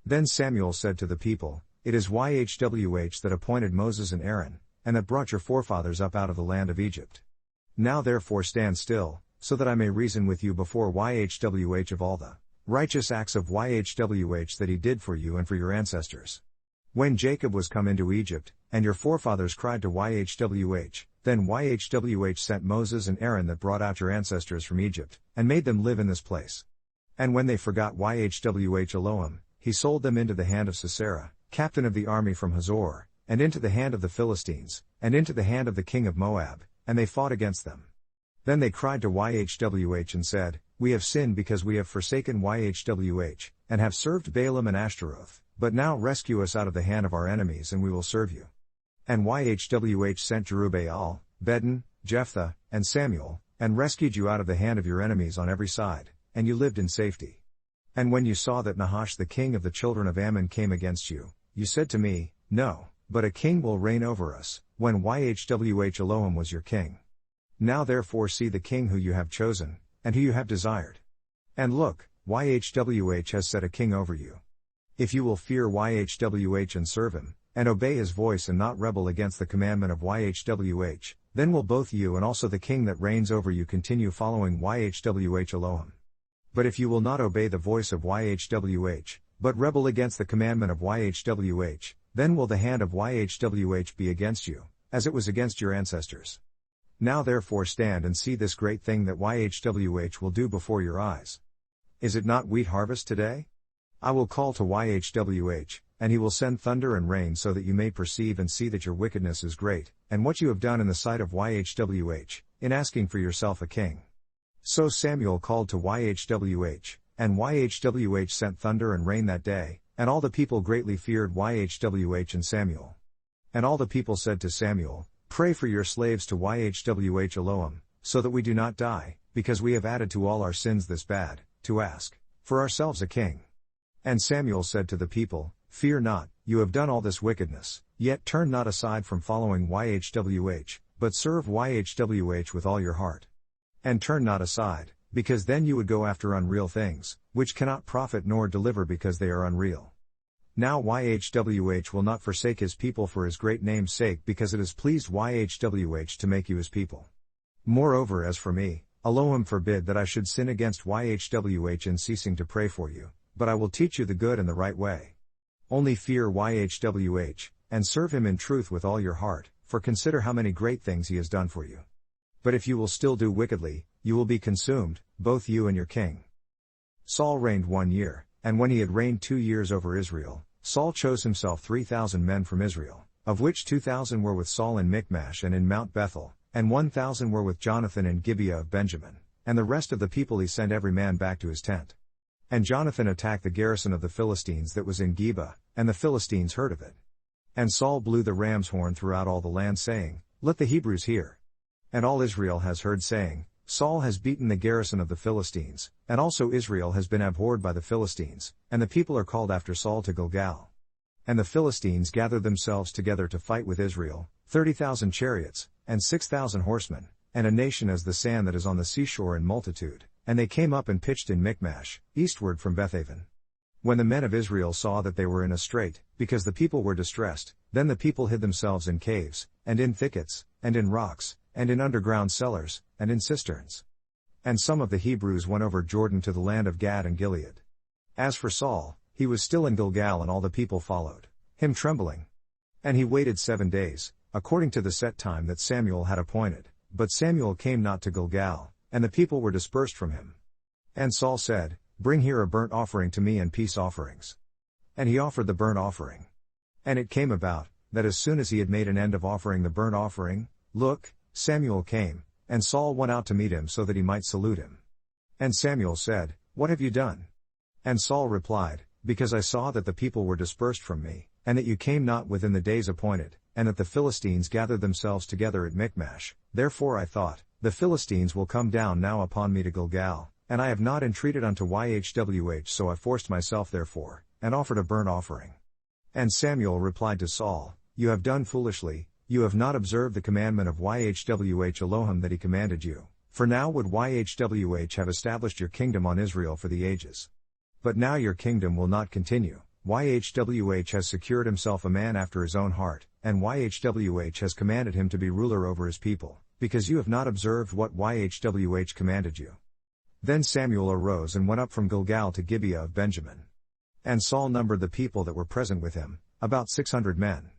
Then Samuel said to the people, it is Yhwh that appointed Moses and Aaron, and that brought your forefathers up out of the land of Egypt. Now therefore stand still, so that I may reason with you before Yhwh of all the righteous acts of Yhwh that he did for you and for your ancestors. When Jacob was come into Egypt, and your forefathers cried to Yhwh, then Yhwh sent Moses and Aaron that brought out your ancestors from Egypt, and made them live in this place. And when they forgot Yhwh Elohim, he sold them into the hand of Sisera, captain of the army from Hazor, and into the hand of the Philistines, and into the hand of the king of Moab, and they fought against them. Then they cried to Yhwh and said, we have sinned because we have forsaken Yhwh, and have served Baalim and Ashtaroth, but now rescue us out of the hand of our enemies and we will serve you. And Yhwh sent Jerubbaal, Bedin, Jephthah, and Samuel, and rescued you out of the hand of your enemies on every side, and you lived in safety. And when you saw that Nahash the king of the children of Ammon came against you, you said to me, no, but a king will reign over us, when Yhwh Elohim was your king. Now therefore see the king who you have chosen, and who you have desired. And look, Yhwh has set a king over you. If you will fear Yhwh and serve him, and obey his voice and not rebel against the commandment of Yhwh, then will both you and also the king that reigns over you continue following Yhwh Elohim. But if you will not obey the voice of Yhwh, but rebel against the commandment of Yhwh, then will the hand of Yhwh be against you, as it was against your ancestors. Now therefore stand and see this great thing that Yhwh will do before your eyes. Is it not wheat harvest today? I will call to Yhwh, and he will send thunder and rain so that you may perceive and see that your wickedness is great, and what you have done in the sight of Yhwh, in asking for yourself a king. So Samuel called to Yhwh, and Yhwh sent thunder and rain that day, and all the people greatly feared Yhwh and Samuel. And all the people said to Samuel, pray for your slaves to Yhwh Elohim, so that we do not die, because we have added to all our sins this bad, to ask for ourselves a king. And Samuel said to the people, fear not, you have done all this wickedness, yet turn not aside from following Yhwh, but serve Yhwh with all your heart. And turn not aside, because then you would go after unreal things, which cannot profit nor deliver because they are unreal. Now Yhwh will not forsake his people for his great name's sake because it has pleased Yhwh to make you his people. Moreover as for me, Elohim forbid that I should sin against Yhwh in ceasing to pray for you, but I will teach you the good and the right way. Only fear Yhwh, and serve him in truth with all your heart, for consider how many great things he has done for you. But if you will still do wickedly, you will be consumed, both you and your king. Saul reigned 1 year, and when he had reigned 2 years over Israel, Saul chose himself 3,000 men from Israel, of which 2,000 were with Saul in Michmash and in Mount Bethel, and 1,000 were with Jonathan in Gibeah of Benjamin, and the rest of the people he sent every man back to his tent. And Jonathan attacked the garrison of the Philistines that was in Geba, and the Philistines heard of it. And Saul blew the ram's horn throughout all the land, saying, Let the Hebrews hear. And all Israel has heard, saying, Saul has beaten the garrison of the Philistines, and also Israel has been abhorred by the Philistines, and the people are called after Saul to Gilgal. And the Philistines gathered themselves together to fight with Israel, 30,000 chariots, and 6,000 horsemen, and a nation as the sand that is on the seashore in multitude, and they came up and pitched in Michmash, eastward from Bethaven. When the men of Israel saw that they were in a strait, because the people were distressed, then the people hid themselves in caves, and in thickets, and in rocks, and in underground cellars, and in cisterns. And some of the Hebrews went over Jordan to the land of Gad and Gilead. As for Saul, he was still in Gilgal, and all the people followed him trembling. And he waited 7 days, according to the set time that Samuel had appointed, but Samuel came not to Gilgal, and the people were dispersed from him. And Saul said, Bring here a burnt offering to me and peace offerings. And he offered the burnt offering. And it came about, that as soon as he had made an end of offering the burnt offering, look, Samuel came, and Saul went out to meet him so that he might salute him. And Samuel said, What have you done? And Saul replied, Because I saw that the people were dispersed from me, and that you came not within the days appointed, and that the Philistines gathered themselves together at Michmash, therefore I thought, The Philistines will come down now upon me to Gilgal, and I have not entreated unto YHWH, so I forced myself therefore, and offered a burnt offering. And Samuel replied to Saul, You have done foolishly, you have not observed the commandment of YHWH Elohim that he commanded you, for now would YHWH have established your kingdom on Israel for the ages. But now your kingdom will not continue. YHWH has secured himself a man after his own heart, and YHWH has commanded him to be ruler over his people, because you have not observed what YHWH commanded you. Then Samuel arose and went up from Gilgal to Gibeah of Benjamin. And Saul numbered the people that were present with him, about 600 men.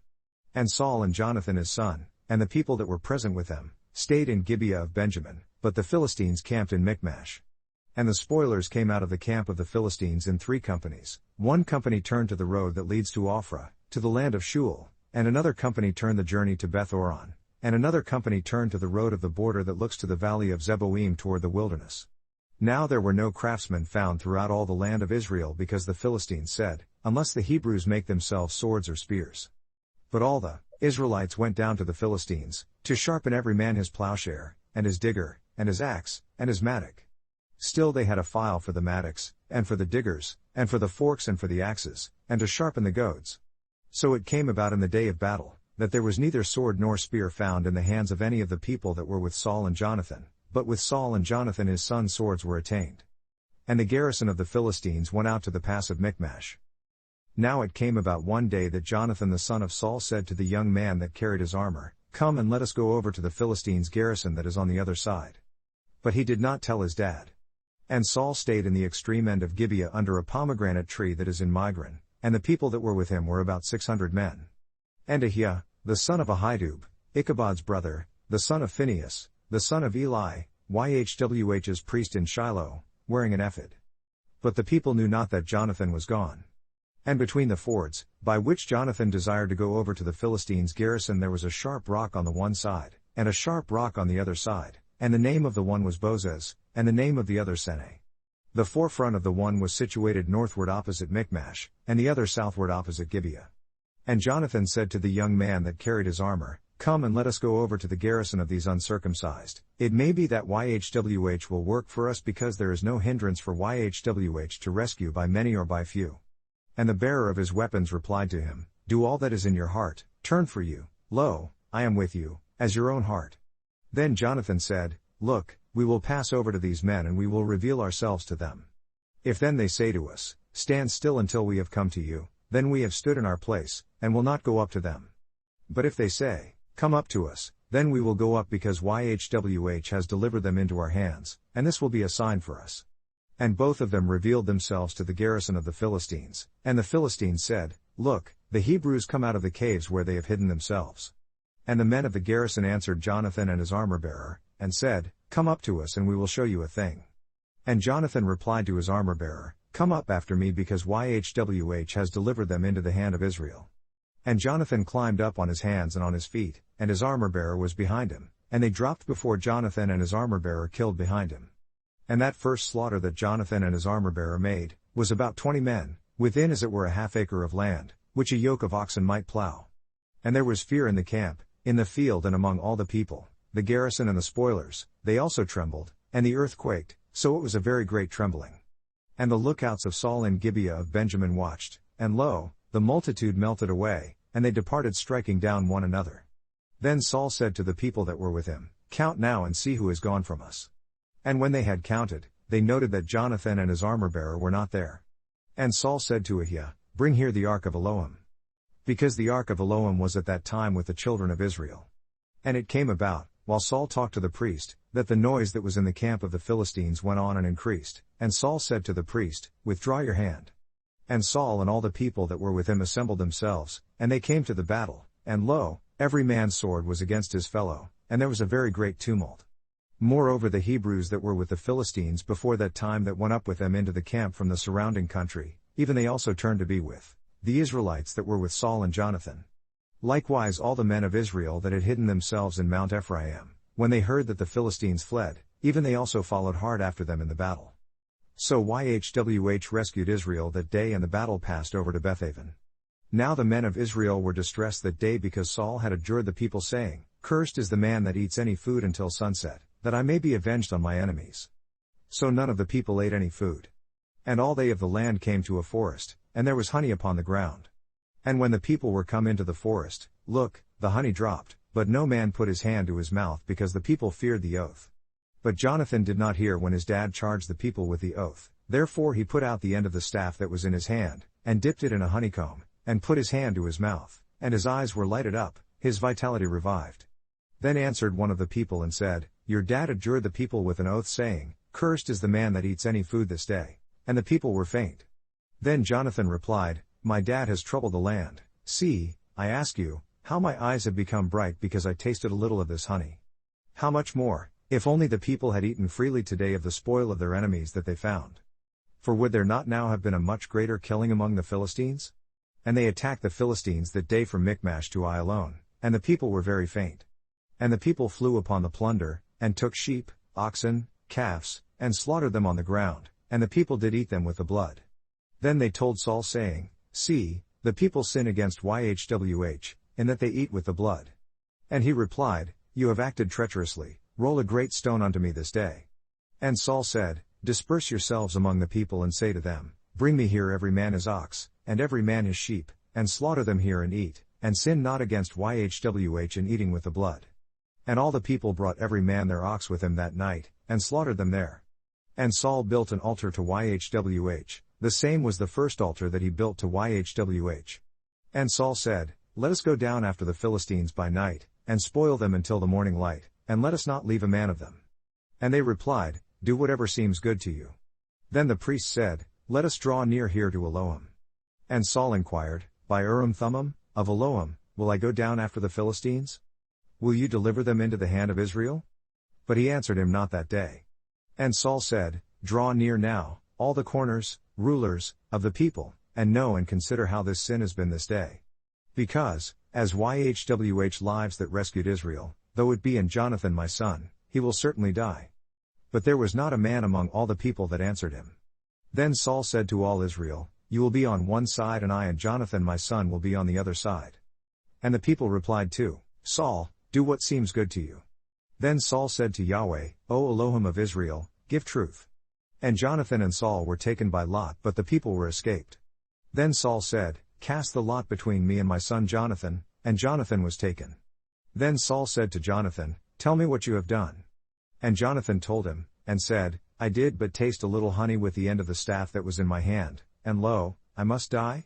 And Saul and Jonathan his son, and the people that were present with them, stayed in Gibeah of Benjamin, but the Philistines camped in Michmash. And the spoilers came out of the camp of the Philistines in 3 companies, one company turned to the road that leads to Ophrah, to the land of Shual, and another company turned the journey to Beth-oron, and another company turned to the road of the border that looks to the valley of Zeboim toward the wilderness. Now there were no craftsmen found throughout all the land of Israel, because the Philistines said, Unless the Hebrews make themselves swords or spears. But all the Israelites went down to the Philistines, to sharpen every man his plowshare, and his digger, and his axe, and his mattock. Still they had a file for the mattocks, and for the diggers, and for the forks and for the axes, and to sharpen the goads. So it came about in the day of battle, that there was neither sword nor spear found in the hands of any of the people that were with Saul and Jonathan, but with Saul and Jonathan his son swords were attained. And the garrison of the Philistines went out to the pass of Michmash. Now it came about one day that Jonathan the son of Saul said to the young man that carried his armor, Come and let us go over to the Philistines' garrison that is on the other side. But he did not tell his dad. And Saul stayed in the extreme end of Gibeah under a pomegranate tree that is in Migron, and the people that were with him were about 600 men. And Ahiah, the son of Ahitub, Ichabod's brother, the son of Phinehas, the son of Eli, YHWH's priest in Shiloh, wearing an ephod. But the people knew not that Jonathan was gone. And between the fords, by which Jonathan desired to go over to the Philistines' garrison, there was a sharp rock on the one side, and a sharp rock on the other side, and the name of the one was Bozez, and the name of the other Seneh. The forefront of the one was situated northward opposite Michmash, and the other southward opposite Gibeah. And Jonathan said to the young man that carried his armor, Come and let us go over to the garrison of these uncircumcised. It may be that YHWH will work for us, because there is no hindrance for YHWH to rescue by many or by few. And the bearer of his weapons replied to him, Do all that is in your heart, turn for you, lo, I am with you, as your own heart. Then Jonathan said, Look, we will pass over to these men and we will reveal ourselves to them. If then they say to us, Stand still until we have come to you, then we have stood in our place, and will not go up to them. But if they say, Come up to us, then we will go up, because YHWH has delivered them into our hands, and this will be a sign for us. And both of them revealed themselves to the garrison of the Philistines, and the Philistines said, Look, the Hebrews come out of the caves where they have hidden themselves. And the men of the garrison answered Jonathan and his armor-bearer, and said, Come up to us and we will show you a thing. And Jonathan replied to his armor-bearer, Come up after me, because YHWH has delivered them into the hand of Israel. And Jonathan climbed up on his hands and on his feet, and his armor-bearer was behind him, and they dropped before Jonathan, and his armor-bearer killed behind him. And that first slaughter that Jonathan and his armor-bearer made, was about 20 men, within as it were a half-acre of land, which a yoke of oxen might plow. And there was fear in the camp, in the field and among all the people, the garrison and the spoilers, they also trembled, and the earth quaked, so it was a very great trembling. And the lookouts of Saul in Gibeah of Benjamin watched, and lo, the multitude melted away, and they departed striking down one another. Then Saul said to the people that were with him, Count now and see who is gone from us. And when they had counted, they noted that Jonathan and his armor-bearer were not there. And Saul said to Ahiah, Bring here the ark of Elohim. Because the ark of Elohim was at that time with the children of Israel. And it came about, while Saul talked to the priest, that the noise that was in the camp of the Philistines went on and increased, and Saul said to the priest, Withdraw your hand. And Saul and all the people that were with him assembled themselves, and they came to the battle, and lo, every man's sword was against his fellow, and there was a very great tumult. Moreover the Hebrews that were with the Philistines before that time that went up with them into the camp from the surrounding country, even they also turned to be with the Israelites that were with Saul and Jonathan. Likewise all the men of Israel that had hidden themselves in Mount Ephraim, when they heard that the Philistines fled, even they also followed hard after them in the battle. So YHWH rescued Israel that day, and the battle passed over to Bethaven. Now the men of Israel were distressed that day because Saul had adjured the people saying, Cursed is the man that eats any food until sunset, that I may be avenged on my enemies. So none of the people ate any food. And all they of the land came to a forest, and there was honey upon the ground. And when the people were come into the forest, look, the honey dropped, but no man put his hand to his mouth because the people feared the oath. But Jonathan did not hear when his dad charged the people with the oath, therefore he put out the end of the staff that was in his hand, and dipped it in a honeycomb, and put his hand to his mouth, and his eyes were lighted up, his vitality revived. Then answered one of the people and said, Your dad adjured the people with an oath saying, Cursed is the man that eats any food this day. And the people were faint. Then Jonathan replied, My dad has troubled the land. See, I ask you, how my eyes have become bright because I tasted a little of this honey. How much more, if only the people had eaten freely today of the spoil of their enemies that they found. For would there not now have been a much greater killing among the Philistines? And they attacked the Philistines that day from Michmash to Ajalon, and the people were very faint. And the people flew upon the plunder, and took sheep, oxen, calves, and slaughtered them on the ground, and the people did eat them with the blood. Then they told Saul saying, See, the people sin against YHWH, in that they eat with the blood. And he replied, You have acted treacherously, roll a great stone unto me this day. And Saul said, Disperse yourselves among the people and say to them, Bring me here every man his ox, and every man his sheep, and slaughter them here and eat, and sin not against YHWH in eating with the blood. And all the people brought every man their ox with him that night, and slaughtered them there. And Saul built an altar to YHWH, the same was the first altar that he built to YHWH. And Saul said, Let us go down after the Philistines by night, and spoil them until the morning light, and let us not leave a man of them. And they replied, Do whatever seems good to you. Then the priest said, Let us draw near here to Elohim. And Saul inquired, By Urim Thummim, of Elohim, will I go down after the Philistines? Will you deliver them into the hand of Israel? But he answered him not that day. And Saul said, Draw near now, all the corners, rulers, of the people, and know and consider how this sin has been this day. Because, as YHWH lives that rescued Israel, though it be in Jonathan my son, he will certainly die. But there was not a man among all the people that answered him. Then Saul said to all Israel, You will be on one side and I and Jonathan my son will be on the other side. And the people replied to Saul, Do what seems good to you. Then Saul said to Yahweh, O Elohim of Israel, give truth. And Jonathan and Saul were taken by lot, but the people were escaped. Then Saul said, Cast the lot between me and my son Jonathan, and Jonathan was taken. Then Saul said to Jonathan, Tell me what you have done. And Jonathan told him, and said, I did but taste a little honey with the end of the staff that was in my hand, and lo, I must die?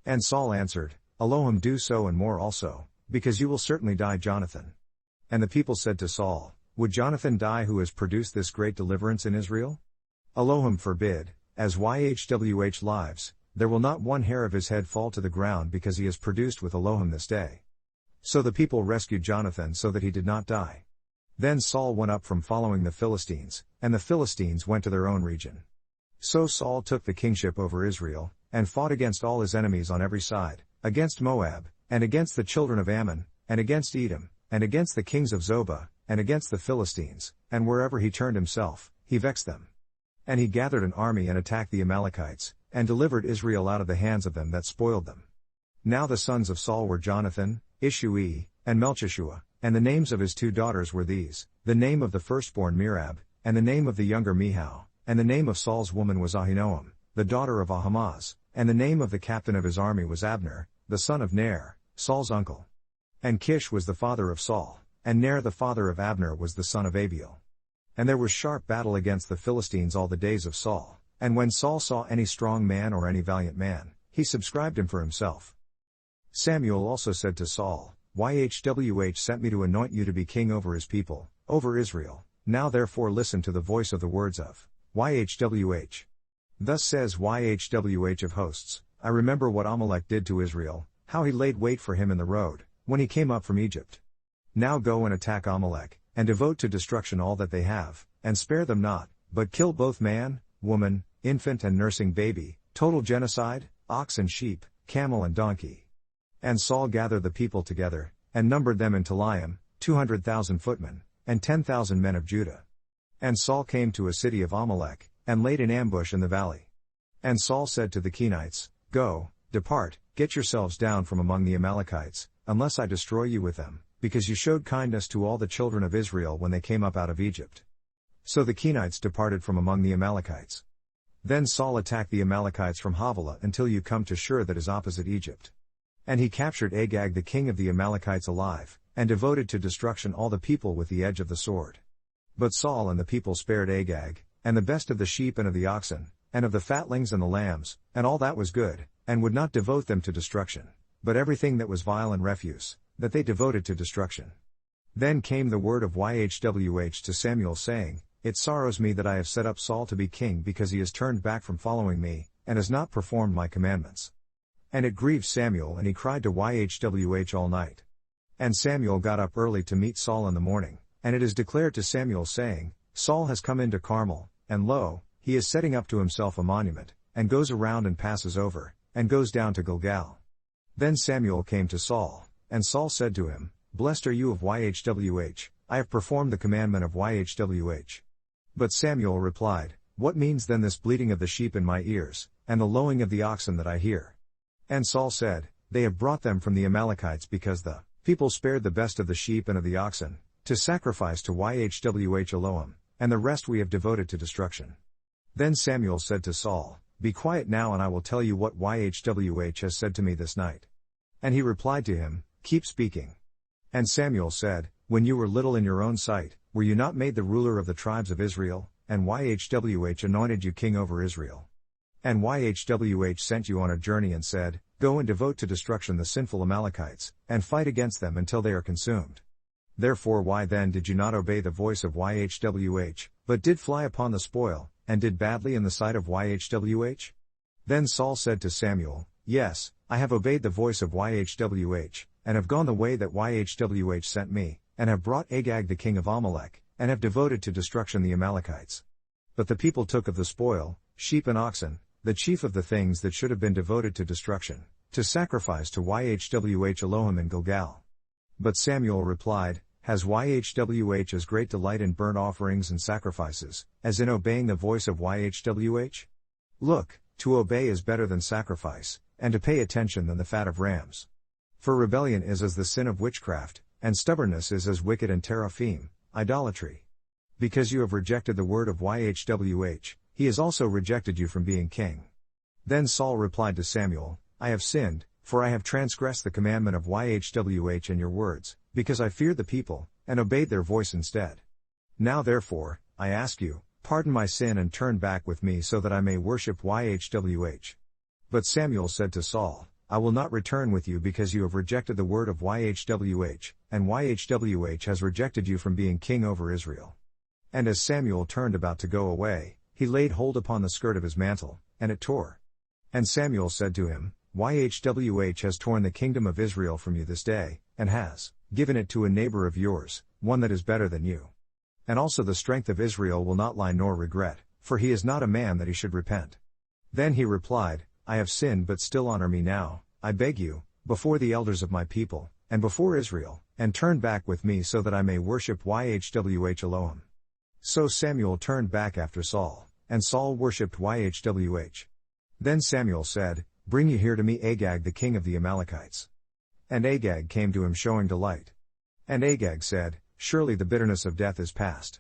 And Saul answered, Elohim do so and more also, because you will certainly die, Jonathan. And the people said to Saul, Would Jonathan die who has produced this great deliverance in Israel? Elohim forbid, as YHWH lives, there will not one hair of his head fall to the ground because he has produced with Elohim this day. So the people rescued Jonathan so that he did not die. Then Saul went up from following the Philistines, and the Philistines went to their own region. So Saul took the kingship over Israel, and fought against all his enemies on every side, against Moab, and against the children of Ammon, and against Edom, and against the kings of Zobah, and against the Philistines, and wherever he turned himself, he vexed them. And he gathered an army and attacked the Amalekites, and delivered Israel out of the hands of them that spoiled them. Now the sons of Saul were Jonathan, Ishui, and Melchishua, and the names of his 2 daughters were these, the name of the firstborn Merab, and the name of the younger Mihal, and the name of Saul's woman was Ahinoam, the daughter of Ahimaaz, and the name of the captain of his army was Abner, the son of Ner, Saul's uncle. And Kish was the father of Saul, and Ner the father of Abner was the son of Abiel. And there was sharp battle against the Philistines all the days of Saul, and when Saul saw any strong man or any valiant man, he subscribed him for himself. Samuel also said to Saul, YHWH sent me to anoint you to be king over his people, over Israel. Now therefore listen to the voice of the words of YHWH. Thus says YHWH of hosts, I remember what Amalek did to Israel, how he laid wait for him in the road, when he came up from Egypt. Now go and attack Amalek, and devote to destruction all that they have, and spare them not, but kill both man, woman, infant and nursing baby, total genocide, ox and sheep, camel and donkey. And Saul gathered the people together, and numbered them in Telaim, 200,000 footmen, and 10,000 men of Judah. And Saul came to a city of Amalek, and laid in ambush in the valley. And Saul said to the Kenites, Go, depart, get yourselves down from among the Amalekites, unless I destroy you with them, because you showed kindness to all the children of Israel when they came up out of Egypt. So the Kenites departed from among the Amalekites. Then Saul attacked the Amalekites from Havilah until you come to Shur that is opposite Egypt. And he captured Agag the king of the Amalekites alive, and devoted to destruction all the people with the edge of the sword. But Saul and the people spared Agag, and the best of the sheep and of the oxen, and of the fatlings and the lambs, and all that was good, and would not devote them to destruction, but everything that was vile and refuse, that they devoted to destruction. Then came the word of YHWH to Samuel saying, It sorrows me that I have set up Saul to be king because he has turned back from following me, and has not performed my commandments. And it grieved Samuel and he cried to YHWH all night. And Samuel got up early to meet Saul in the morning, and it is declared to Samuel saying, Saul has come into Carmel, and lo, he is setting up to himself a monument, and goes around and passes over, and goes down to Gilgal. Then Samuel came to Saul, and Saul said to him, Blessed are you of YHWH, I have performed the commandment of YHWH. But Samuel replied, What means then this bleating of the sheep in my ears, and the lowing of the oxen that I hear? And Saul said, They have brought them from the Amalekites because the people spared the best of the sheep and of the oxen, to sacrifice to YHWH Elohim, and the rest we have devoted to destruction. Then Samuel said to Saul, Be quiet now and I will tell you what YHWH has said to me this night. And he replied to him, Keep speaking. And Samuel said, When you were little in your own sight, were you not made the ruler of the tribes of Israel, and YHWH anointed you king over Israel? And YHWH sent you on a journey and said, Go and devote to destruction the sinful Amalekites, and fight against them until they are consumed. Therefore why then did you not obey the voice of YHWH, but did fly upon the spoil, and did badly in the sight of YHWH? Then Saul said to Samuel, Yes, I have obeyed the voice of YHWH, and have gone the way that YHWH sent me, and have brought Agag the king of Amalek, and have devoted to destruction the Amalekites. But the people took of the spoil, sheep and oxen, the chief of the things that should have been devoted to destruction, to sacrifice to YHWH Elohim in Gilgal. But Samuel replied, Has YHWH as great delight in burnt offerings and sacrifices, as in obeying the voice of YHWH? Look, to obey is better than sacrifice, and to pay attention than the fat of rams. For rebellion is as the sin of witchcraft, and stubbornness is as wicked and teraphim, idolatry. Because you have rejected the word of YHWH, he has also rejected you from being king. Then Saul replied to Samuel, I have sinned, for I have transgressed the commandment of YHWH and your words, because I feared the people, and obeyed their voice instead. Now therefore, I ask you, pardon my sin and turn back with me so that I may worship YHWH. But Samuel said to Saul, I will not return with you because you have rejected the word of YHWH, and YHWH has rejected you from being king over Israel. And as Samuel turned about to go away, he laid hold upon the skirt of his mantle, and it tore. And Samuel said to him, YHWH has torn the kingdom of Israel from you this day, and has given it to a neighbor of yours, one that is better than you. And also the strength of Israel will not lie nor regret, for he is not a man that he should repent. Then he replied, I have sinned but still honor me now, I beg you, before the elders of my people, and before Israel, and turn back with me so that I may worship YHWH Elohim. So Samuel turned back after Saul, and Saul worshipped Yhwh. Then Samuel said, Bring ye here to me Agag the king of the Amalekites. And Agag came to him showing delight. And Agag said, Surely the bitterness of death is past.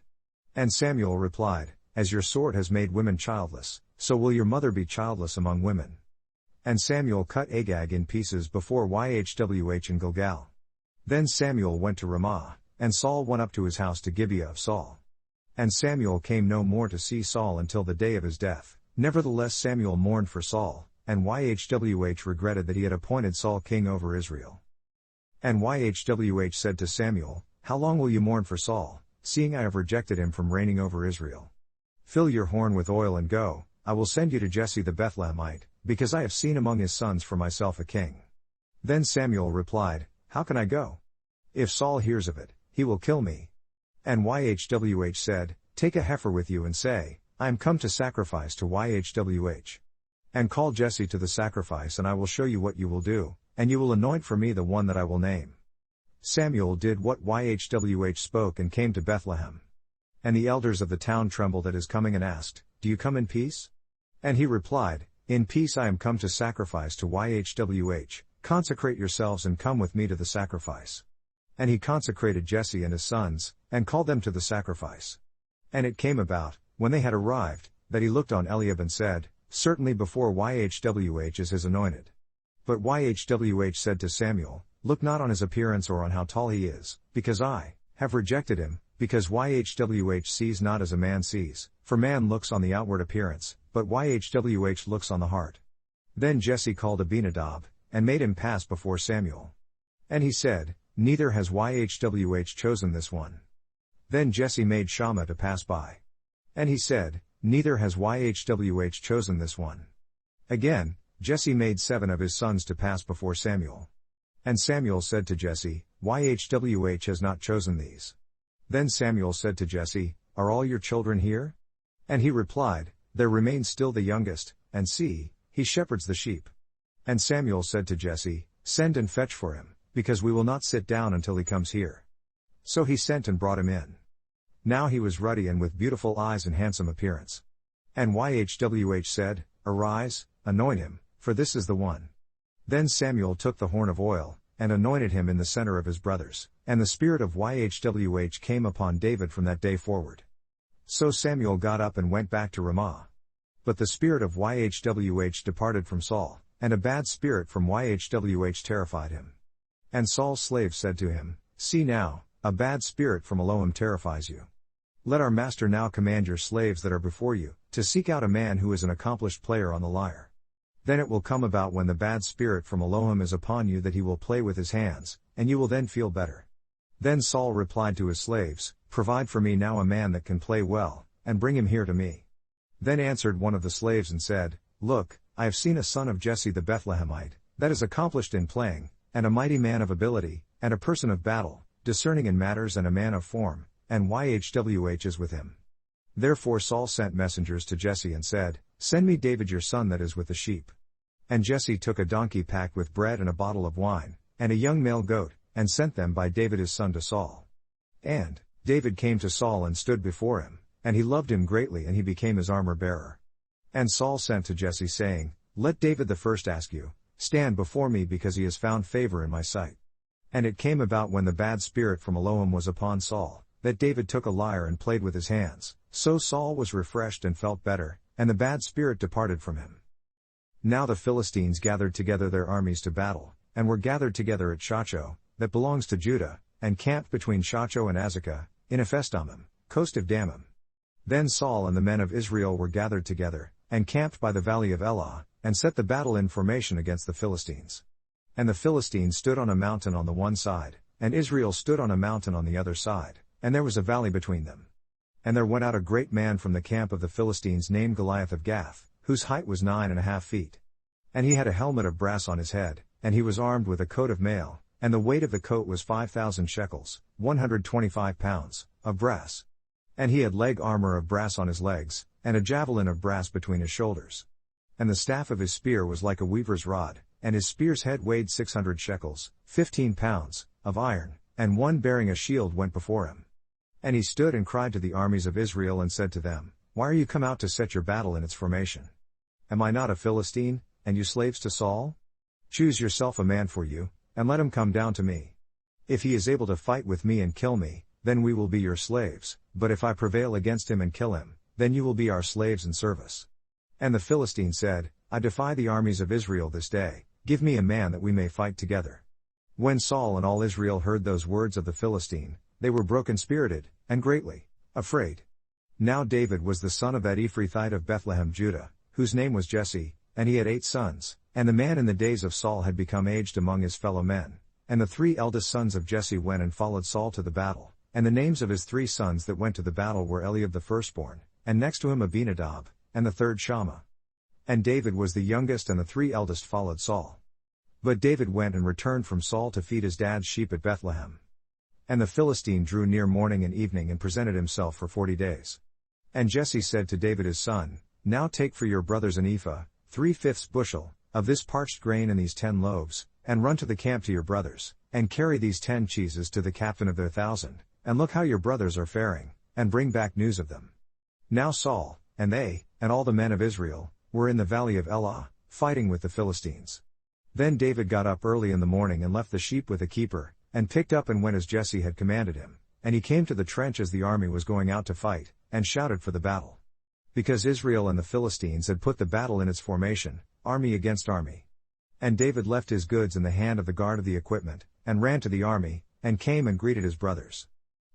And Samuel replied, As your sword has made women childless, so will your mother be childless among women. And Samuel cut Agag in pieces before Yhwh in Gilgal. Then Samuel went to Ramah, and Saul went up to his house to Gibeah of Saul. And Samuel came no more to see Saul until the day of his death. Nevertheless Samuel mourned for Saul, and Yhwh regretted that he had appointed Saul king over Israel. And Yhwh said to Samuel, How long will you mourn for Saul, seeing I have rejected him from reigning over Israel? Fill your horn with oil and go, I will send you to Jesse the Bethlehemite, because I have seen among his sons for myself a king. Then Samuel replied, How can I go? If Saul hears of it, he will kill me. And Yhwh said, Take a heifer with you and say, I am come to sacrifice to Yhwh. And call Jesse to the sacrifice and I will show you what you will do, and you will anoint for me the one that I will name. Samuel did what Yhwh spoke and came to Bethlehem. And the elders of the town trembled at his coming and asked, Do you come in peace? And he replied, In peace I am come to sacrifice to Yhwh, consecrate yourselves and come with me to the sacrifice. And he consecrated Jesse and his sons, and called them to the sacrifice. And it came about, when they had arrived, that he looked on Eliab and said, Certainly before Yhwh is his anointed. But Yhwh said to Samuel, Look not on his appearance or on how tall he is, because I have rejected him, because Yhwh sees not as a man sees, for man looks on the outward appearance, but Yhwh looks on the heart. Then Jesse called Abinadab, and made him pass before Samuel. And he said, Neither has Yhwh chosen this one. Then Jesse made Shammah to pass by. And he said, Neither has Yhwh chosen this one. Again, Jesse made 7 of his sons to pass before Samuel. And Samuel said to Jesse, Yhwh has not chosen these. Then Samuel said to Jesse, Are all your children here? And he replied, There remains still the youngest, and see, he shepherds the sheep. And Samuel said to Jesse, Send and fetch for him, because we will not sit down until he comes here. So he sent and brought him in. Now he was ruddy and with beautiful eyes and handsome appearance. And Yhwh said, Arise, anoint him, for this is the one. Then Samuel took the horn of oil, and anointed him in the center of his brothers, and the spirit of Yhwh came upon David from that day forward. So Samuel got up and went back to Ramah. But the spirit of Yhwh departed from Saul, and a bad spirit from Yhwh terrified him. And Saul's slaves said to him, See now, a bad spirit from Elohim terrifies you. Let our master now command your slaves that are before you, to seek out a man who is an accomplished player on the lyre. Then it will come about when the bad spirit from Elohim is upon you that he will play with his hands, and you will then feel better. Then Saul replied to his slaves, Provide for me now a man that can play well, and bring him here to me. Then answered one of the slaves and said, Look, I have seen a son of Jesse the Bethlehemite, that is accomplished in playing, and a mighty man of ability, and a person of battle, discerning in matters and a man of form, and Yhwh is with him. Therefore Saul sent messengers to Jesse and said, Send me David your son that is with the sheep. And Jesse took a donkey packed with bread and a bottle of wine, and a young male goat, and sent them by David his son to Saul. And David came to Saul and stood before him, and he loved him greatly and he became his armor-bearer. And Saul sent to Jesse saying, Let David the first ask you, Stand before me because he has found favor in my sight. And it came about when the bad spirit from Elohim was upon Saul, that David took a lyre and played with his hands, so Saul was refreshed and felt better, and the bad spirit departed from him. Now the Philistines gathered together their armies to battle, and were gathered together at Shacho, that belongs to Judah, and camped between Shacho and Azekah, in Ephesdammim, coast of Damim. Then Saul and the men of Israel were gathered together, and camped by the valley of Elah, and set the battle in formation against the Philistines. And the Philistines stood on a mountain on the one side, and Israel stood on a mountain on the other side, and there was a valley between them. And there went out a great man from the camp of the Philistines named Goliath of Gath, whose height was 9.5 feet. And he had a helmet of brass on his head, and he was armed with a coat of mail, and the weight of the coat was 5,000 shekels, 125 pounds, of brass. And he had leg armor of brass on his legs, and a javelin of brass between his shoulders. And the staff of his spear was like a weaver's rod, and his spear's head weighed 600 shekels, 15 pounds, of iron, and one bearing a shield went before him. And he stood and cried to the armies of Israel and said to them, why are you come out to set your battle in its formation? Am I not a Philistine, and you slaves to Saul? Choose yourself a man for you, and let him come down to me. If he is able to fight with me and kill me, then we will be your slaves, but if I prevail against him and kill him, then you will be our slaves in service. And the Philistine said, I defy the armies of Israel this day, give me a man that we may fight together. When Saul and all Israel heard those words of the Philistine, they were broken-spirited, and greatly afraid. Now David was the son of that Ephrathite of Bethlehem Judah, whose name was Jesse, and he had 8 sons, and the man in the days of Saul had become aged among his fellow men. And the 3 eldest sons of Jesse went and followed Saul to the battle, and the names of his 3 sons that went to the battle were Eliab the firstborn, and next to him Abinadab, and the third Shammah. And David was the youngest, and the 3 eldest followed Saul. But David went and returned from Saul to feed his dad's sheep at Bethlehem. And the Philistine drew near morning and evening and presented himself for 40 days. And Jesse said to David his son, Now take for your brothers an ephah, 3/5 bushel, of this parched grain and these 10 loaves, and run to the camp to your brothers, and carry these 10 cheeses to the captain of their 1,000, and look how your brothers are faring, and bring back news of them. Now Saul, and they, and all the men of Israel, were in the valley of Elah, fighting with the Philistines. Then David got up early in the morning and left the sheep with a keeper, and picked up and went as Jesse had commanded him, and he came to the trench as the army was going out to fight, and shouted for the battle. Because Israel and the Philistines had put the battle in its formation, army against army. And David left his goods in the hand of the guard of the equipment, and ran to the army, and came and greeted his brothers.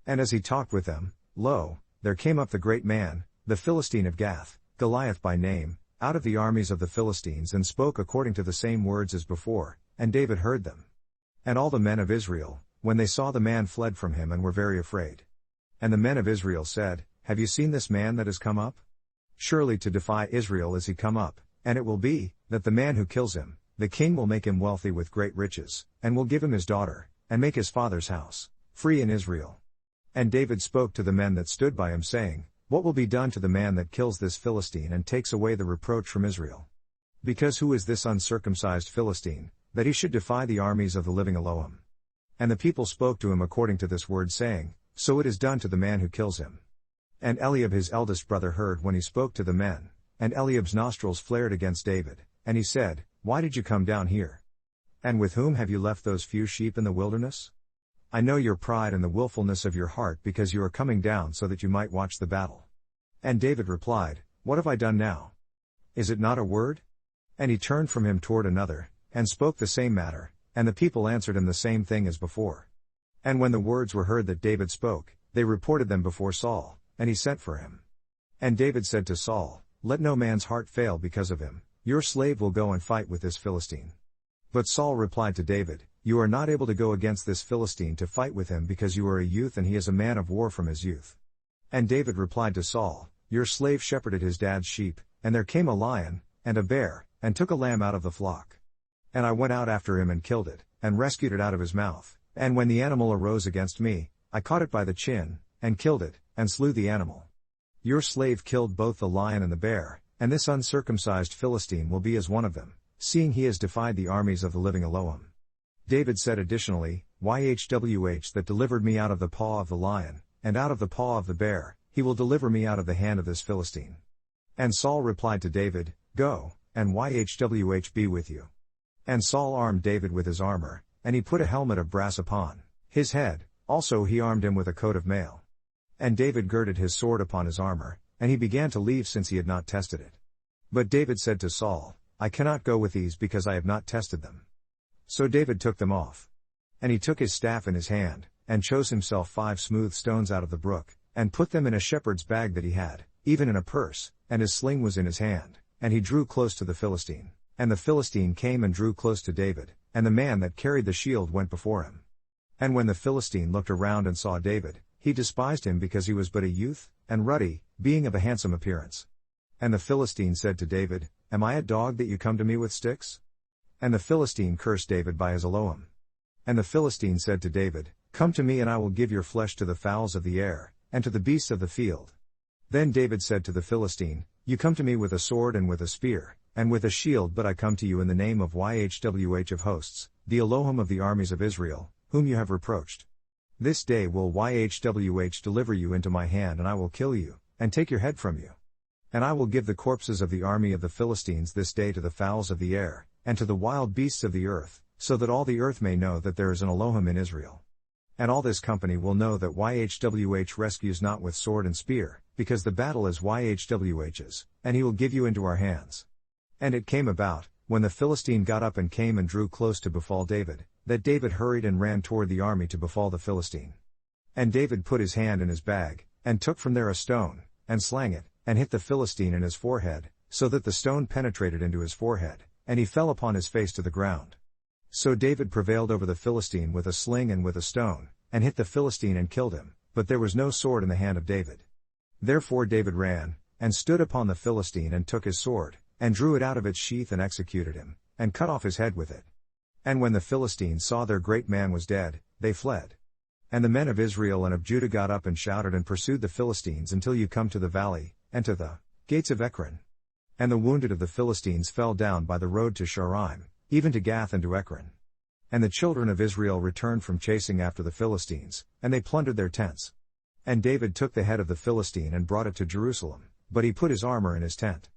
And as he talked with them, lo, there came up the great man, the Philistine of Gath, Goliath by name, out of the armies of the Philistines, and spoke according to the same words as before, and David heard them. And all the men of Israel, when they saw the man, fled from him and were very afraid. And the men of Israel said, Have you seen this man that has come up? Surely to defy Israel is he come up, and it will be, that the man who kills him, the king will make him wealthy with great riches, and will give him his daughter, and make his father's house free in Israel. And David spoke to the men that stood by him, saying, What will be done to the man that kills this Philistine and takes away the reproach from Israel? Because who is this uncircumcised Philistine, that he should defy the armies of the living Elohim? And the people spoke to him according to this word, saying, So it is done to the man who kills him. And Eliab his eldest brother heard when he spoke to the men, and Eliab's nostrils flared against David, and he said, Why did you come down here? And with whom have you left those few sheep in the wilderness? I know your pride and the willfulness of your heart, because you are coming down so that you might watch the battle. And David replied, What have I done now? Is it not a word? And he turned from him toward another, and spoke the same matter, and the people answered him the same thing as before. And when the words were heard that David spoke, they reported them before Saul, and he sent for him. And David said to Saul, Let no man's heart fail because of him, your slave will go and fight with this Philistine. But Saul replied to David, You are not able to go against this Philistine to fight with him, because you are a youth and he is a man of war from his youth. And David replied to Saul, Your slave shepherded his dad's sheep, and there came a lion, and a bear, and took a lamb out of the flock. And I went out after him and killed it, and rescued it out of his mouth, and when the animal arose against me, I caught it by the chin, and killed it, and slew the animal. Your slave killed both the lion and the bear, and this uncircumcised Philistine will be as one of them, seeing he has defied the armies of the living Elohim. David said additionally, YHWH that delivered me out of the paw of the lion, and out of the paw of the bear, he will deliver me out of the hand of this Philistine. And Saul replied to David, Go, and YHWH be with you. And Saul armed David with his armor, and he put a helmet of brass upon his head, also he armed him with a coat of mail. And David girded his sword upon his armor, and he began to leave, since he had not tested it. But David said to Saul, I cannot go with these, because I have not tested them. So David took them off. And he took his staff in his hand, and chose himself 5 smooth stones out of the brook, and put them in a shepherd's bag that he had, even in a purse, and his sling was in his hand, and he drew close to the Philistine. And the Philistine came and drew close to David, and the man that carried the shield went before him. And when the Philistine looked around and saw David, he despised him, because he was but a youth, and ruddy, being of a handsome appearance. And the Philistine said to David, Am I a dog that you come to me with sticks? And the Philistine cursed David by his Elohim. And the Philistine said to David, Come to me, and I will give your flesh to the fowls of the air, and to the beasts of the field. Then David said to the Philistine, You come to me with a sword and with a spear, and with a shield, but I come to you in the name of YHWH of hosts, the Elohim of the armies of Israel, whom you have reproached. This day will YHWH deliver you into my hand, and I will kill you, and take your head from you. And I will give the corpses of the army of the Philistines this day to the fowls of the air, and to the wild beasts of the earth, so that all the earth may know that there is an Elohim in Israel. And all this company will know that YHWH rescues not with sword and spear, because the battle is YHWH's, and he will give you into our hands. And it came about, when the Philistine got up and came and drew close to befall David, that David hurried and ran toward the army to befall the Philistine. And David put his hand in his bag, and took from there a stone, and slang it, and hit the Philistine in his forehead, so that the stone penetrated into his forehead, and he fell upon his face to the ground. So David prevailed over the Philistine with a sling and with a stone, and hit the Philistine and killed him, but there was no sword in the hand of David. Therefore David ran, and stood upon the Philistine and took his sword, and drew it out of its sheath and executed him, and cut off his head with it. And when the Philistines saw their great man was dead, they fled. And the men of Israel and of Judah got up and shouted and pursued the Philistines until you come to the valley, and to the gates of Ekron. And the wounded of the Philistines fell down by the road to Sharaim, even to Gath and to Ekron. And the children of Israel returned from chasing after the Philistines, and they plundered their tents. And David took the head of the Philistine and brought it to Jerusalem, but he put his armor in his tent.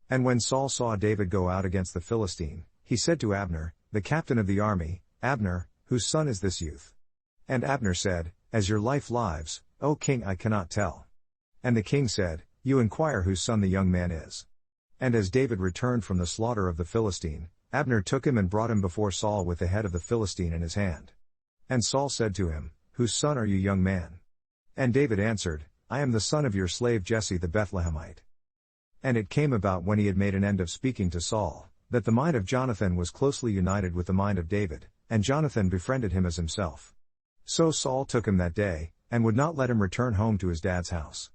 And when Saul saw David go out against the Philistine, he said to Abner, the captain of the army, Abner, whose son is this youth? And Abner said, As your life lives, O king, I cannot tell. And the king said, You inquire whose son the young man is. And as David returned from the slaughter of the Philistine, Abner took him and brought him before Saul with the head of the Philistine in his hand. And Saul said to him, Whose son are you, young man? And David answered, I am the son of your slave Jesse the Bethlehemite. And it came about when he had made an end of speaking to Saul, that the mind of Jonathan was closely united with the mind of David, and Jonathan befriended him as himself. So Saul took him that day, and would not let him return home to his dad's house.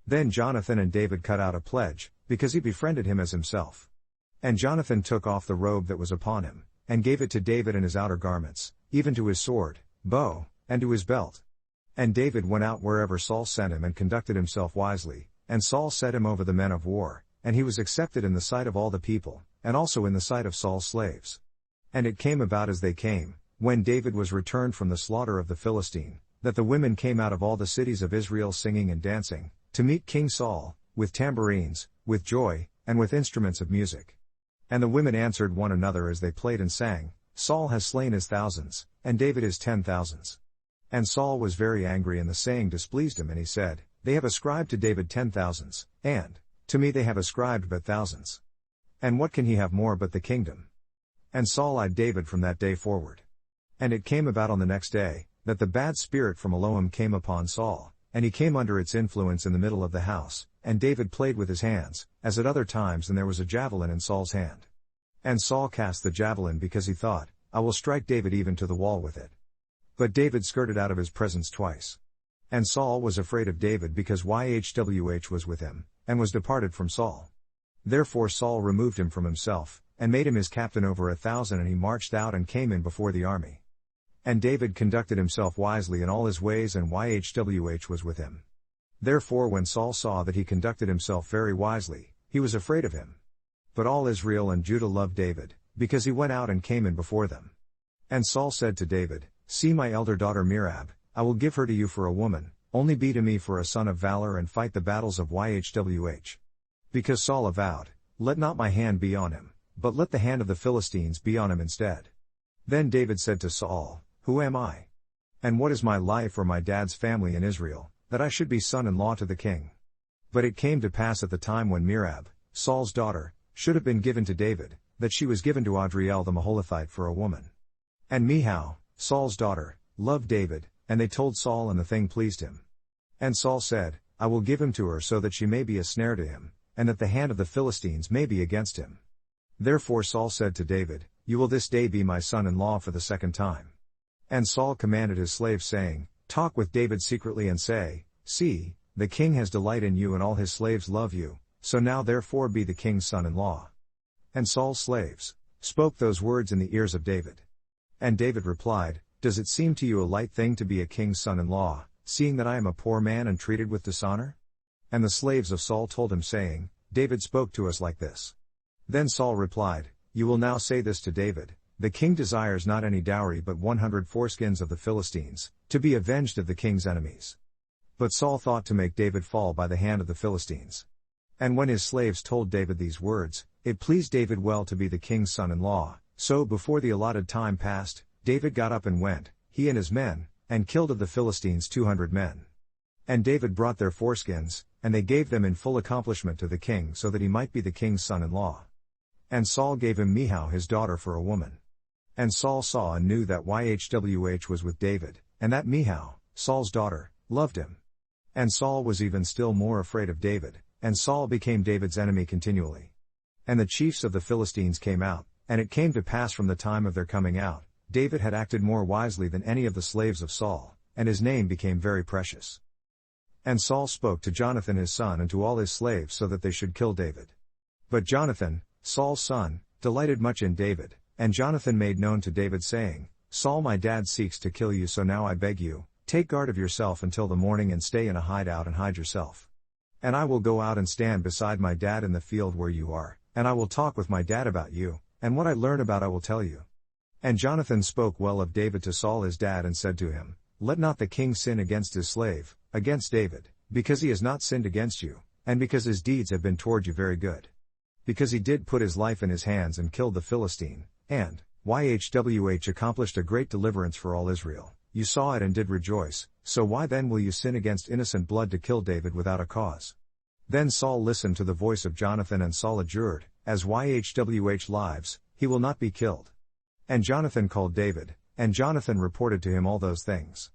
Then Jonathan and David cut out a pledge, because he befriended him as himself. And Jonathan took off the robe that was upon him, and gave it to David and his outer garments, even to his sword, bow, and to his belt. And David went out wherever Saul sent him and conducted himself wisely, and Saul set him over the men of war, and he was accepted in the sight of all the people, and also in the sight of Saul's slaves. And it came about as they came, when David was returned from the slaughter of the Philistine, that the women came out of all the cities of Israel singing and dancing, to meet King Saul, with tambourines, with joy, and with instruments of music. And the women answered one another as they played and sang, Saul has slain his thousands, and David his 10,000s. And Saul was very angry, and the saying displeased him, and he said, They have ascribed to David 10,000s, and to me they have ascribed but thousands. And what can he have more but the kingdom? And Saul eyed David from that day forward. And it came about on the next day, that the bad spirit from Elohim came upon Saul, and he came under its influence in the middle of the house, and David played with his hands, as at other times, and there was a javelin in Saul's hand. And Saul cast the javelin because he thought, I will strike David even to the wall with it. But David skirted out of his presence twice. And Saul was afraid of David because YHWH was with him, and was departed from Saul. Therefore Saul removed him from himself, and made him his captain over 1,000, and he marched out and came in before the army. And David conducted himself wisely in all his ways, and YHWH was with him. Therefore when Saul saw that he conducted himself very wisely, he was afraid of him. But all Israel and Judah loved David, because he went out and came in before them. And Saul said to David, See my elder daughter Merab, I will give her to you for a woman, only be to me for a son of valor and fight the battles of YHWH. Because Saul avowed, Let not my hand be on him, but let the hand of the Philistines be on him instead. Then David said to Saul, Who am I? And what is my life or my dad's family in Israel, that I should be son-in-law to the king? But it came to pass at the time when Merab, Saul's daughter, should have been given to David, that she was given to Adriel the Maholathite for a woman. And Michal, Saul's daughter, loved David, and they told Saul, and the thing pleased him. And Saul said, I will give him to her so that she may be a snare to him, and that the hand of the Philistines may be against him. Therefore Saul said to David, You will this day be my son-in-law for the second time. And Saul commanded his slaves, saying, Talk with David secretly and say, See, the king has delight in you and all his slaves love you, so now therefore be the king's son-in-law. And Saul's slaves spoke those words in the ears of David. And David replied, Does it seem to you a light thing to be a king's son-in-law, seeing that I am a poor man and treated with dishonor? And the slaves of Saul told him, saying, David spoke to us like this. Then Saul replied, You will now say this to David, The king desires not any dowry but 100 foreskins of the Philistines, to be avenged of the king's enemies. But Saul thought to make David fall by the hand of the Philistines. And when his slaves told David these words, it pleased David well to be the king's son-in-law. So before the allotted time passed, David got up and went, he and his men, and killed of the Philistines 200 men. And David brought their foreskins, and they gave them in full accomplishment to the king so that he might be the king's son-in-law. And Saul gave him Michal his daughter for a woman. And Saul saw and knew that Yhwh was with David, and that Michal, Saul's daughter, loved him. And Saul was even still more afraid of David, and Saul became David's enemy continually. And the chiefs of the Philistines came out, and it came to pass from the time of their coming out, David had acted more wisely than any of the slaves of Saul, and his name became very precious. And Saul spoke to Jonathan his son and to all his slaves so that they should kill David. But Jonathan, Saul's son, delighted much in David, and Jonathan made known to David saying, Saul my dad seeks to kill you, so now I beg you, take guard of yourself until the morning and stay in a hideout and hide yourself. And I will go out and stand beside my dad in the field where you are, and I will talk with my dad about you, and what I learn about I will tell you. And Jonathan spoke well of David to Saul his dad and said to him, Let not the king sin against his slave, against David, because he has not sinned against you, and because his deeds have been toward you very good. Because he did put his life in his hands and killed the Philistine, and Yhwh accomplished a great deliverance for all Israel. You saw it and did rejoice, so why then will you sin against innocent blood to kill David without a cause? Then Saul listened to the voice of Jonathan, and Saul adjured, As Yhwh lives, he will not be killed. And Jonathan called David, and Jonathan reported to him all those things.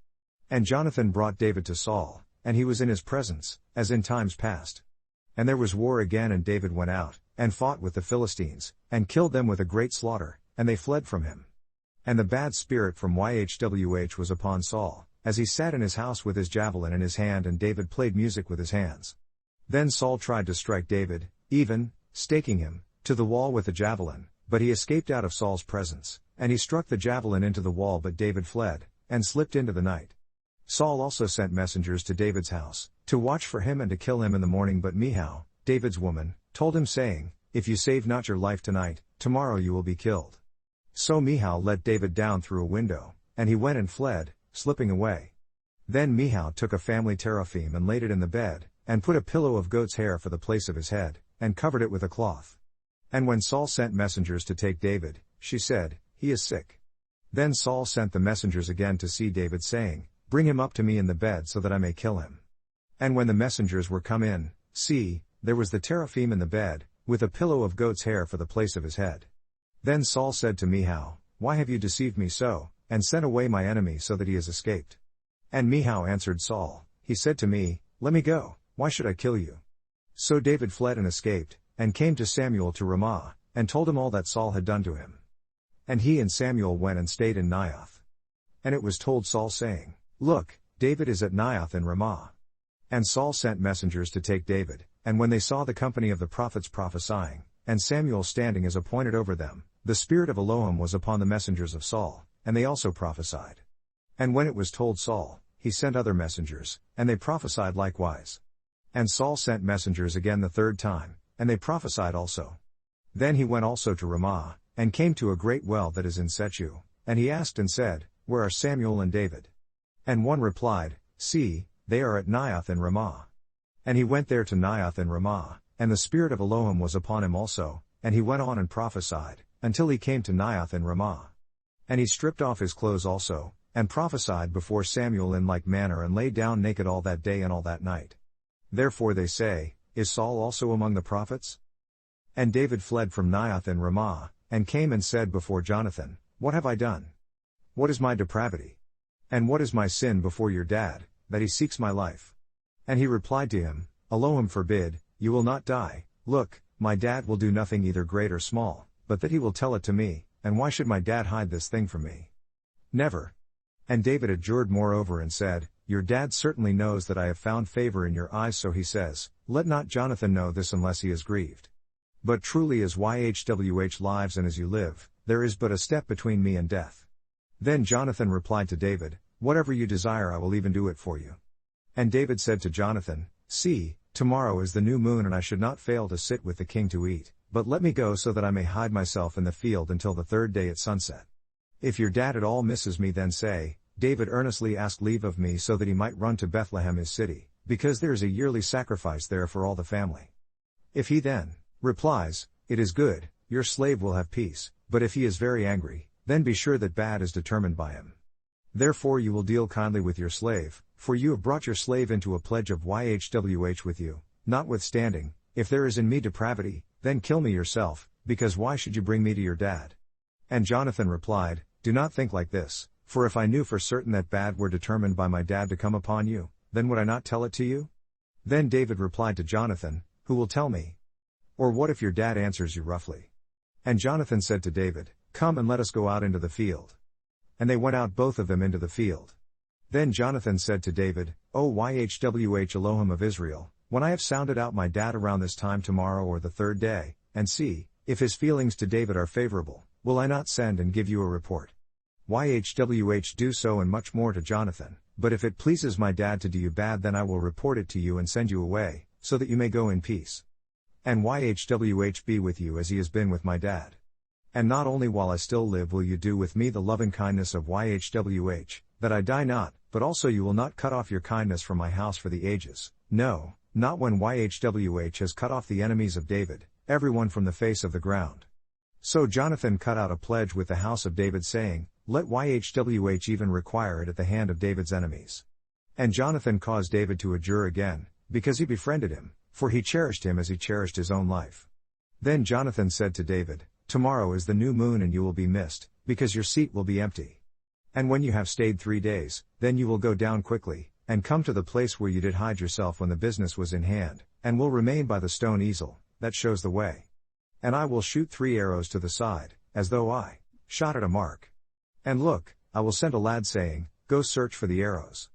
And Jonathan brought David to Saul, and he was in his presence, as in times past. And there was war again, and David went out, and fought with the Philistines, and killed them with a great slaughter, and they fled from him. And the bad spirit from Yhwh was upon Saul, as he sat in his house with his javelin in his hand, and David played music with his hands. Then Saul tried to strike David, even staking him to the wall with the javelin, but he escaped out of Saul's presence, and he struck the javelin into the wall, but David fled, and slipped into the night. Saul also sent messengers to David's house, to watch for him and to kill him in the morning, but Michal, David's woman, told him saying, If you save not your life tonight, tomorrow you will be killed. So Michal let David down through a window, and he went and fled, slipping away. Then Michal took a family teraphim and laid it in the bed, and put a pillow of goat's hair for the place of his head, and covered it with a cloth. And when Saul sent messengers to take David, she said, He is sick. Then Saul sent the messengers again to see David, saying, Bring him up to me in the bed so that I may kill him. And when the messengers were come in, see, there was the teraphim in the bed, with a pillow of goat's hair for the place of his head. Then Saul said to Michal, Why have you deceived me so, and sent away my enemy so that he has escaped? And Michal answered Saul, He said to me, Let me go, why should I kill you? So David fled and escaped, and came to Samuel to Ramah, and told him all that Saul had done to him. And he and Samuel went and stayed in Naioth. And it was told Saul, saying, Look, David is at Naioth in Ramah. And Saul sent messengers to take David, and when they saw the company of the prophets prophesying, and Samuel standing as appointed over them, the spirit of Elohim was upon the messengers of Saul, and they also prophesied. And when it was told Saul, he sent other messengers, and they prophesied likewise. And Saul sent messengers again the third time, and they prophesied also. Then he went also to Ramah, and came to a great well that is in Sechu, and he asked and said, Where are Samuel and David? And one replied, See, they are at Naioth in Ramah. And he went there to Naioth in Ramah, and the spirit of Elohim was upon him also, and he went on and prophesied, until he came to Naioth in Ramah. And he stripped off his clothes also, and prophesied before Samuel in like manner, and lay down naked all that day and all that night. Therefore they say, Is Saul also among the prophets? And David fled from Naioth in Ramah, and came and said before Jonathan, What have I done? What is my depravity? And what is my sin before your dad, that he seeks my life? And he replied to him, Elohim forbid, you will not die. Look, my dad will do nothing either great or small, but that he will tell it to me, and why should my dad hide this thing from me? Never. And David adjured moreover and said, Your dad certainly knows that I have found favor in your eyes, so he says, Let not Jonathan know this unless he is grieved. But truly as Yhwh lives and as you live, there is but a step between me and death. Then Jonathan replied to David, Whatever you desire I will even do it for you. And David said to Jonathan, See, tomorrow is the new moon, and I should not fail to sit with the king to eat, but let me go so that I may hide myself in the field until the third day at sunset. If your dad at all misses me, then say, David earnestly asked leave of me so that he might run to Bethlehem his city, because there is a yearly sacrifice there for all the family. If he then replies, "It is good," your slave will have peace, but if he is very angry, then be sure that bad is determined by him. Therefore you will deal kindly with your slave, for you have brought your slave into a pledge of YHWH with you. Notwithstanding, if there is in me depravity, then kill me yourself, because why should you bring me to your dad?" And Jonathan replied, "Do not think like this, for if I knew for certain that bad were determined by my dad to come upon you, then would I not tell it to you?" Then David replied to Jonathan, "Who will tell me? Or what if your dad answers you roughly?" And Jonathan said to David, "Come and let us go out into the field." And they went out both of them into the field. Then Jonathan said to David, "O YHWH Elohim of Israel, when I have sounded out my dad around this time tomorrow or the third day, and see, if his feelings to David are favorable, will I not send and give you a report? YHWH do so and much more to Jonathan, but if it pleases my dad to do you bad, then I will report it to you and send you away, so that you may go in peace. And YHWH be with you as he has been with my dad. And not only while I still live will you do with me the loving kindness of YHWH, that I die not, but also you will not cut off your kindness from my house for the ages, no, not when YHWH has cut off the enemies of David, everyone from the face of the ground." So Jonathan cut out a pledge with the house of David saying, "Let YHWH even require it at the hand of David's enemies." And Jonathan caused David to adjure again, because he befriended him, for he cherished him as he cherished his own life. Then Jonathan said to David, "Tomorrow is the new moon and you will be missed, because your seat will be empty. And when you have stayed 3 days, then you will go down quickly, and come to the place where you did hide yourself when the business was in hand, and will remain by the stone easel, that shows the way. And I will shoot 3 arrows to the side, as though I shot at a mark. And look, I will send a lad saying, Go search for the arrows.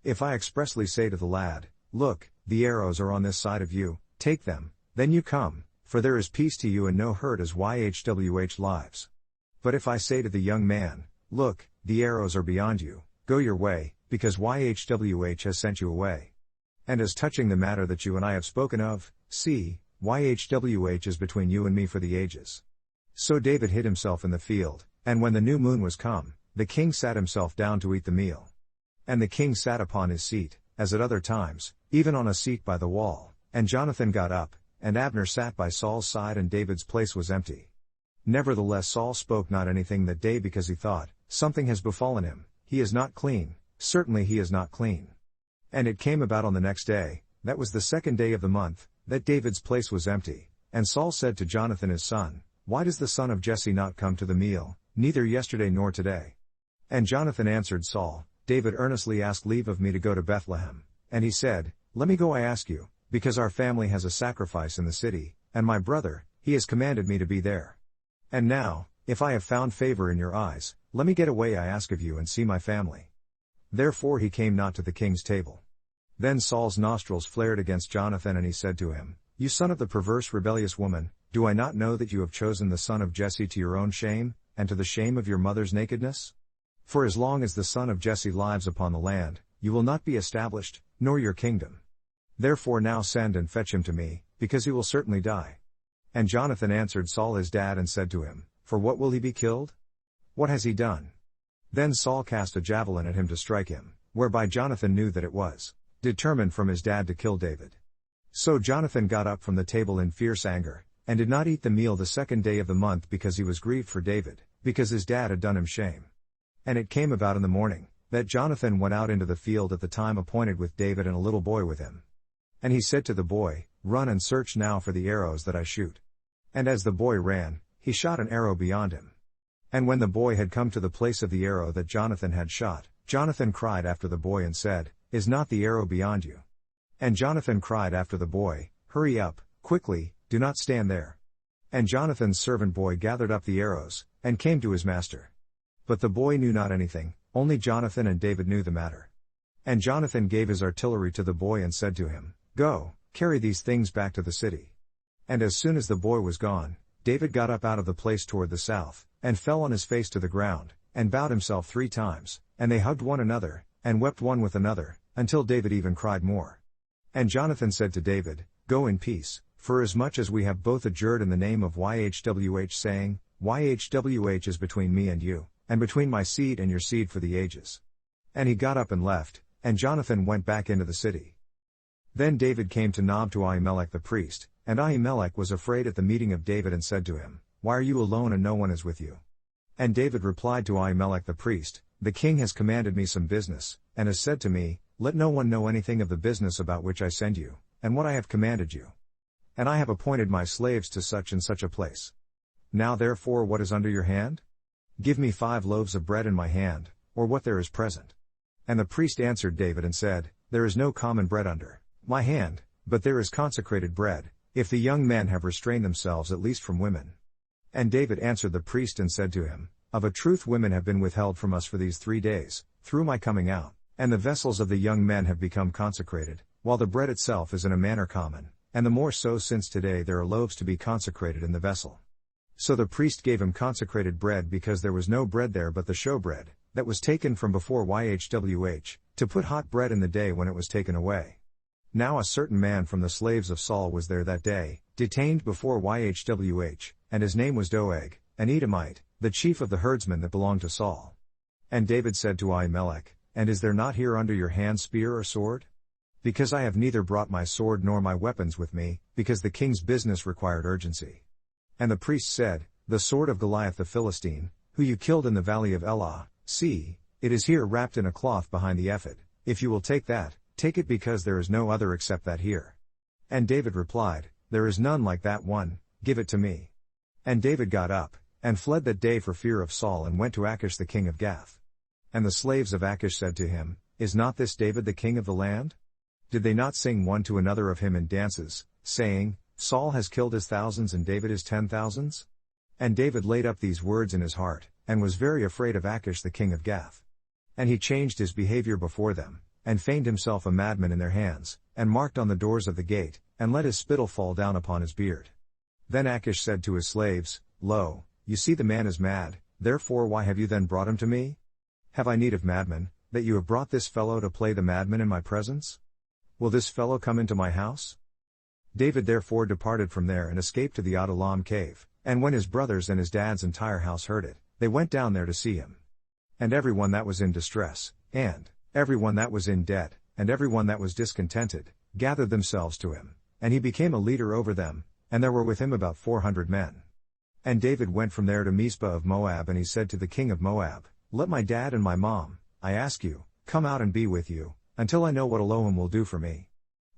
If I expressly say to the lad, Look, the arrows are on this side of you, take them, then you come, for there is peace to you and no hurt as YHWH lives. But if I say to the young man, Look, the arrows are beyond you, go your way, because YHWH has sent you away. And as touching the matter that you and I have spoken of, see, YHWH is between you and me for the ages." So David hid himself in the field, and when the new moon was come, the king sat himself down to eat the meal. And the king sat upon his seat, as at other times, even on a seat by the wall, and Jonathan got up, and Abner sat by Saul's side and David's place was empty. Nevertheless Saul spoke not anything that day because he thought, Something has befallen him, he is not clean, certainly he is not clean. And it came about on the next day, that was the 2nd day of the month, that David's place was empty, and Saul said to Jonathan his son, Why does the son of Jesse not come to the meal, neither yesterday nor today? And Jonathan answered Saul, David earnestly asked leave of me to go to Bethlehem, and he said, Let me go I ask you, because our family has a sacrifice in the city, and my brother, he has commanded me to be there. And now, if I have found favor in your eyes, let me get away I ask of you and see my family. Therefore he came not to the king's table. Then Saul's nostrils flared against Jonathan and he said to him, You son of the perverse rebellious woman, do I not know that you have chosen the son of Jesse to your own shame, and to the shame of your mother's nakedness? For as long as the son of Jesse lives upon the land, you will not be established, nor your kingdom. Therefore now send and fetch him to me, because he will certainly die. And Jonathan answered Saul his dad and said to him, For what will he be killed? What has he done? Then Saul cast a javelin at him to strike him, whereby Jonathan knew that it was determined from his dad to kill David. So Jonathan got up from the table in fierce anger, and did not eat the meal the 2nd day of the month because he was grieved for David, because his dad had done him shame. And it came about in the morning, that Jonathan went out into the field at the time appointed with David and a little boy with him. And he said to the boy, Run and search now for the arrows that I shoot. And as the boy ran, he shot an arrow beyond him. And when the boy had come to the place of the arrow that Jonathan had shot, Jonathan cried after the boy and said, Is not the arrow beyond you? And Jonathan cried after the boy, Hurry up, quickly, do not stand there. And Jonathan's servant boy gathered up the arrows, and came to his master. But the boy knew not anything, only Jonathan and David knew the matter. And Jonathan gave his artillery to the boy and said to him, Go, carry these things back to the city. And as soon as the boy was gone, David got up out of the place toward the south, and fell on his face to the ground, and bowed himself 3 times, and they hugged one another, and wept one with another, until David even cried more. And Jonathan said to David, Go in peace, for as much as we have both adjured in the name of YHWH saying, YHWH is between me and you, and between my seed and your seed for the ages. And he got up and left, and Jonathan went back into the city. Then David came to Nob to Ahimelech the priest, and Ahimelech was afraid at the meeting of David and said to him, "Why are you alone and no one is with you?" And David replied to Ahimelech the priest, "The king has commanded me some business, and has said to me, Let no one know anything of the business about which I send you, and what I have commanded you. And I have appointed my slaves to such and such a place. Now therefore what is under your hand? Give me 5 loaves of bread in my hand, or what there is present." And the priest answered David and said, "There is no common bread under my hand, but there is consecrated bread, if the young men have restrained themselves at least from women." And David answered the priest and said to him, "Of a truth women have been withheld from us for these 3 days, through my coming out, and the vessels of the young men have become consecrated, while the bread itself is in a manner common, and the more so since today there are loaves to be consecrated in the vessel." So the priest gave him consecrated bread because there was no bread there but the showbread, that was taken from before Yhwh, to put hot bread in the day when it was taken away. Now a certain man from the slaves of Saul was there that day, detained before Yhwh, and his name was Doeg, an Edomite, the chief of the herdsmen that belonged to Saul. And David said to Ahimelech, "And is there not here under your hand spear or sword? Because I have neither brought my sword nor my weapons with me, because the king's business required urgency." And the priest said, "The sword of Goliath the Philistine, who you killed in the valley of Elah, see, it is here wrapped in a cloth behind the ephod. If you will take that, take it because there is no other except that here." And David replied, "There is none like that one, give it to me." And David got up, and fled that day for fear of Saul and went to Achish the king of Gath. And the slaves of Achish said to him, "Is not this David the king of the land? Did they not sing one to another of him in dances, saying, Saul has killed his thousands and David his 10,000s? And David laid up these words in his heart, and was very afraid of Achish the king of Gath. And he changed his behavior before them, and feigned himself a madman in their hands, and marked on the doors of the gate, and let his spittle fall down upon his beard. Then Achish said to his slaves, "Lo, you see the man is mad, therefore why have you then brought him to me? Have I need of madmen, that you have brought this fellow to play the madman in my presence? Will this fellow come into my house?" David therefore departed from there and escaped to the Adullam cave, and when his brothers and his dad's entire house heard it, they went down there to see him. And everyone that was in distress, and everyone that was in debt, and everyone that was discontented, gathered themselves to him, and he became a leader over them, and there were with him about 400 men. And David went from there to Mizpah of Moab, and he said to the king of Moab, "Let my dad and my mom, I ask you, come out and be with you, until I know what Elohim will do for me."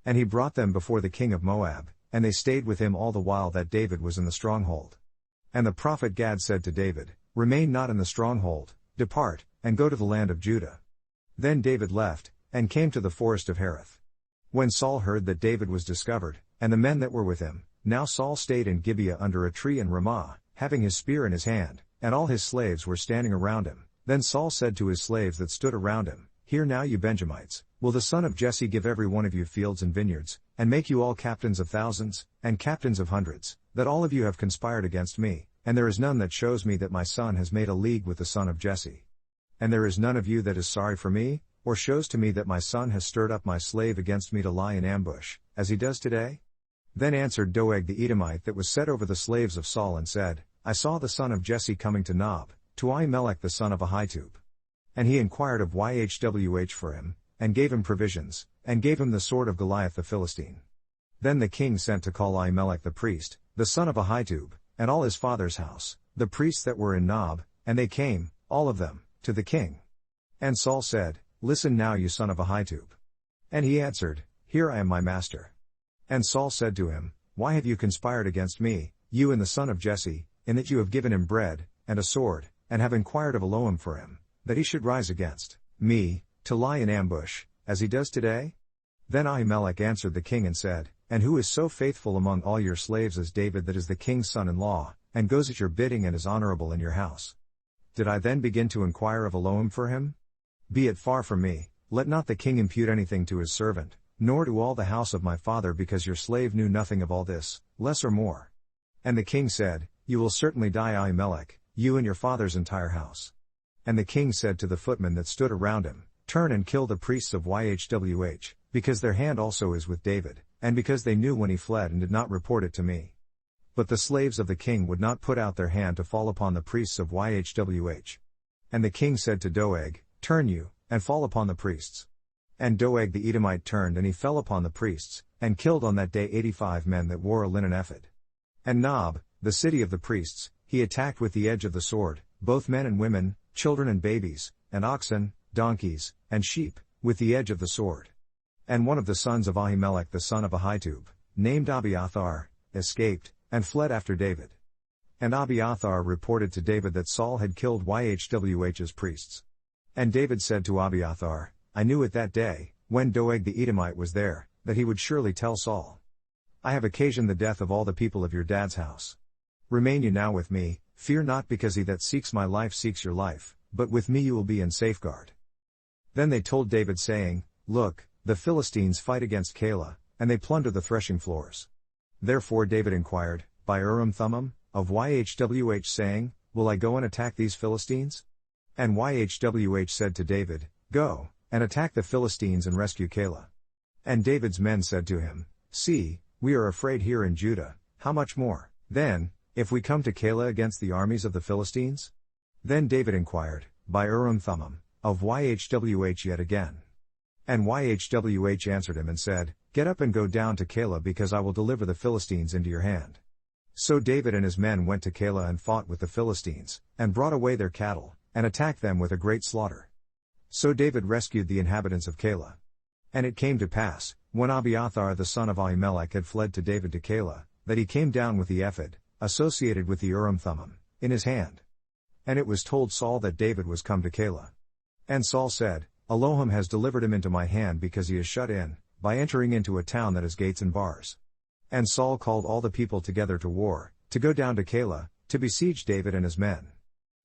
And he brought them before the king of Moab, and they stayed with him all the while that David was in the stronghold. And the prophet Gad said to David, "Remain not in the stronghold, depart, and go to the land of Judah." Then David left, and came to the forest of Hereth. When Saul heard that David was discovered, and the men that were with him, now Saul stayed in Gibeah under a tree in Ramah, having his spear in his hand, and all his slaves were standing around him. Then Saul said to his slaves that stood around him, "Hear now you Benjamites, will the son of Jesse give every one of you fields and vineyards, and make you all captains of thousands, and captains of hundreds, that all of you have conspired against me, and there is none that shows me that my son has made a league with the son of Jesse? And there is none of you that is sorry for me, or shows to me that my son has stirred up my slave against me to lie in ambush, as he does today?" Then answered Doeg the Edomite that was set over the slaves of Saul and said, "I saw the son of Jesse coming to Nob, to Ahimelech the son of Ahitub. And he inquired of Yhwh for him, and gave him provisions, and gave him the sword of Goliath the Philistine." Then the king sent to call Ahimelech the priest, the son of Ahitub, and all his father's house, the priests that were in Nob, and they came, all of them, to the king. And Saul said, "Listen now you son of Ahitub." And he answered, "Here I am my master." And Saul said to him, "Why have you conspired against me, you and the son of Jesse, in that you have given him bread, and a sword, and have inquired of Elohim for him, that he should rise against me, to lie in ambush, as he does today?" Then Ahimelech answered the king and said, "And who is so faithful among all your slaves as David that is the king's son-in-law, and goes at your bidding and is honorable in your house? Did I then begin to inquire of Elohim for him? Be it far from me, let not the king impute anything to his servant, nor to all the house of my father, because your slave knew nothing of all this, less or more." And the king said, "You will certainly die, Ahimelech, you and your father's entire house." And the king said to the footmen that stood around him, "Turn and kill the priests of Yhwh, because their hand also is with David, and because they knew when he fled and did not report it to me." But the slaves of the king would not put out their hand to fall upon the priests of Yhwh. And the king said to Doeg, "Turn you, and fall upon the priests." And Doeg the Edomite turned and he fell upon the priests, and killed on that day 85 men that wore a linen ephod. And Nob, the city of the priests, he attacked with the edge of the sword, both men and women, children and babies, and oxen, donkeys, and sheep, with the edge of the sword. And one of the sons of Ahimelech the son of Ahitub, named Abiathar, escaped, and fled after David. And Abiathar reported to David that Saul had killed YHWH's priests. And David said to Abiathar, I knew it that day, when Doeg the Edomite was there, that he would surely tell Saul. I have occasioned the death of all the people of your dad's house. Remain you now with me, fear not, because he that seeks my life seeks your life, but with me you will be in safeguard. Then they told David, saying, Look, the Philistines fight against Keilah, and they plunder the threshing floors. Therefore David inquired, by Urim-Thummim, of YHWH, saying, Will I go and attack these Philistines? And YHWH said to David, Go, and attack the Philistines and rescue Keilah. And David's men said to him, See, we are afraid here in Judah, how much more, then, if we come to Keilah against the armies of the Philistines? Then David inquired, by Urim-Thummim, of YHWH yet again. And YHWH answered him and said, Get up and go down to Keilah, because I will deliver the Philistines into your hand. So David and his men went to Keilah and fought with the Philistines, and brought away their cattle, and attacked them with a great slaughter. So David rescued the inhabitants of Keilah. And it came to pass, when Abiathar the son of Ahimelech had fled to David to Keilah, that he came down with the ephod, associated with the Urim-Thummim, in his hand. And it was told Saul that David was come to Keilah. And Saul said, Elohim has delivered him into my hand, because he is shut in, by entering into a town that has gates and bars. And Saul called all the people together to war, to go down to Keilah, to besiege David and his men.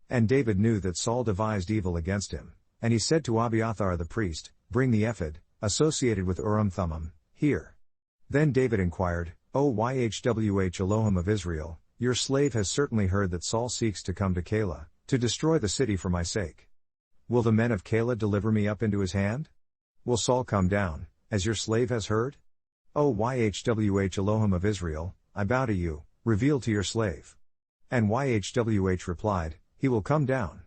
And David knew that Saul devised evil against him, and he said to Abiathar the priest, Bring the ephod, associated with Urim-Thummim, here. Then David inquired, O YHWH Elohim of Israel, your slave has certainly heard that Saul seeks to come to Keilah, to destroy the city for my sake. Will the men of Keilah deliver me up into his hand? Will Saul come down, as your slave has heard? O YHWH Elohim of Israel, I bow to you, reveal to your slave. And YHWH replied, He will come down.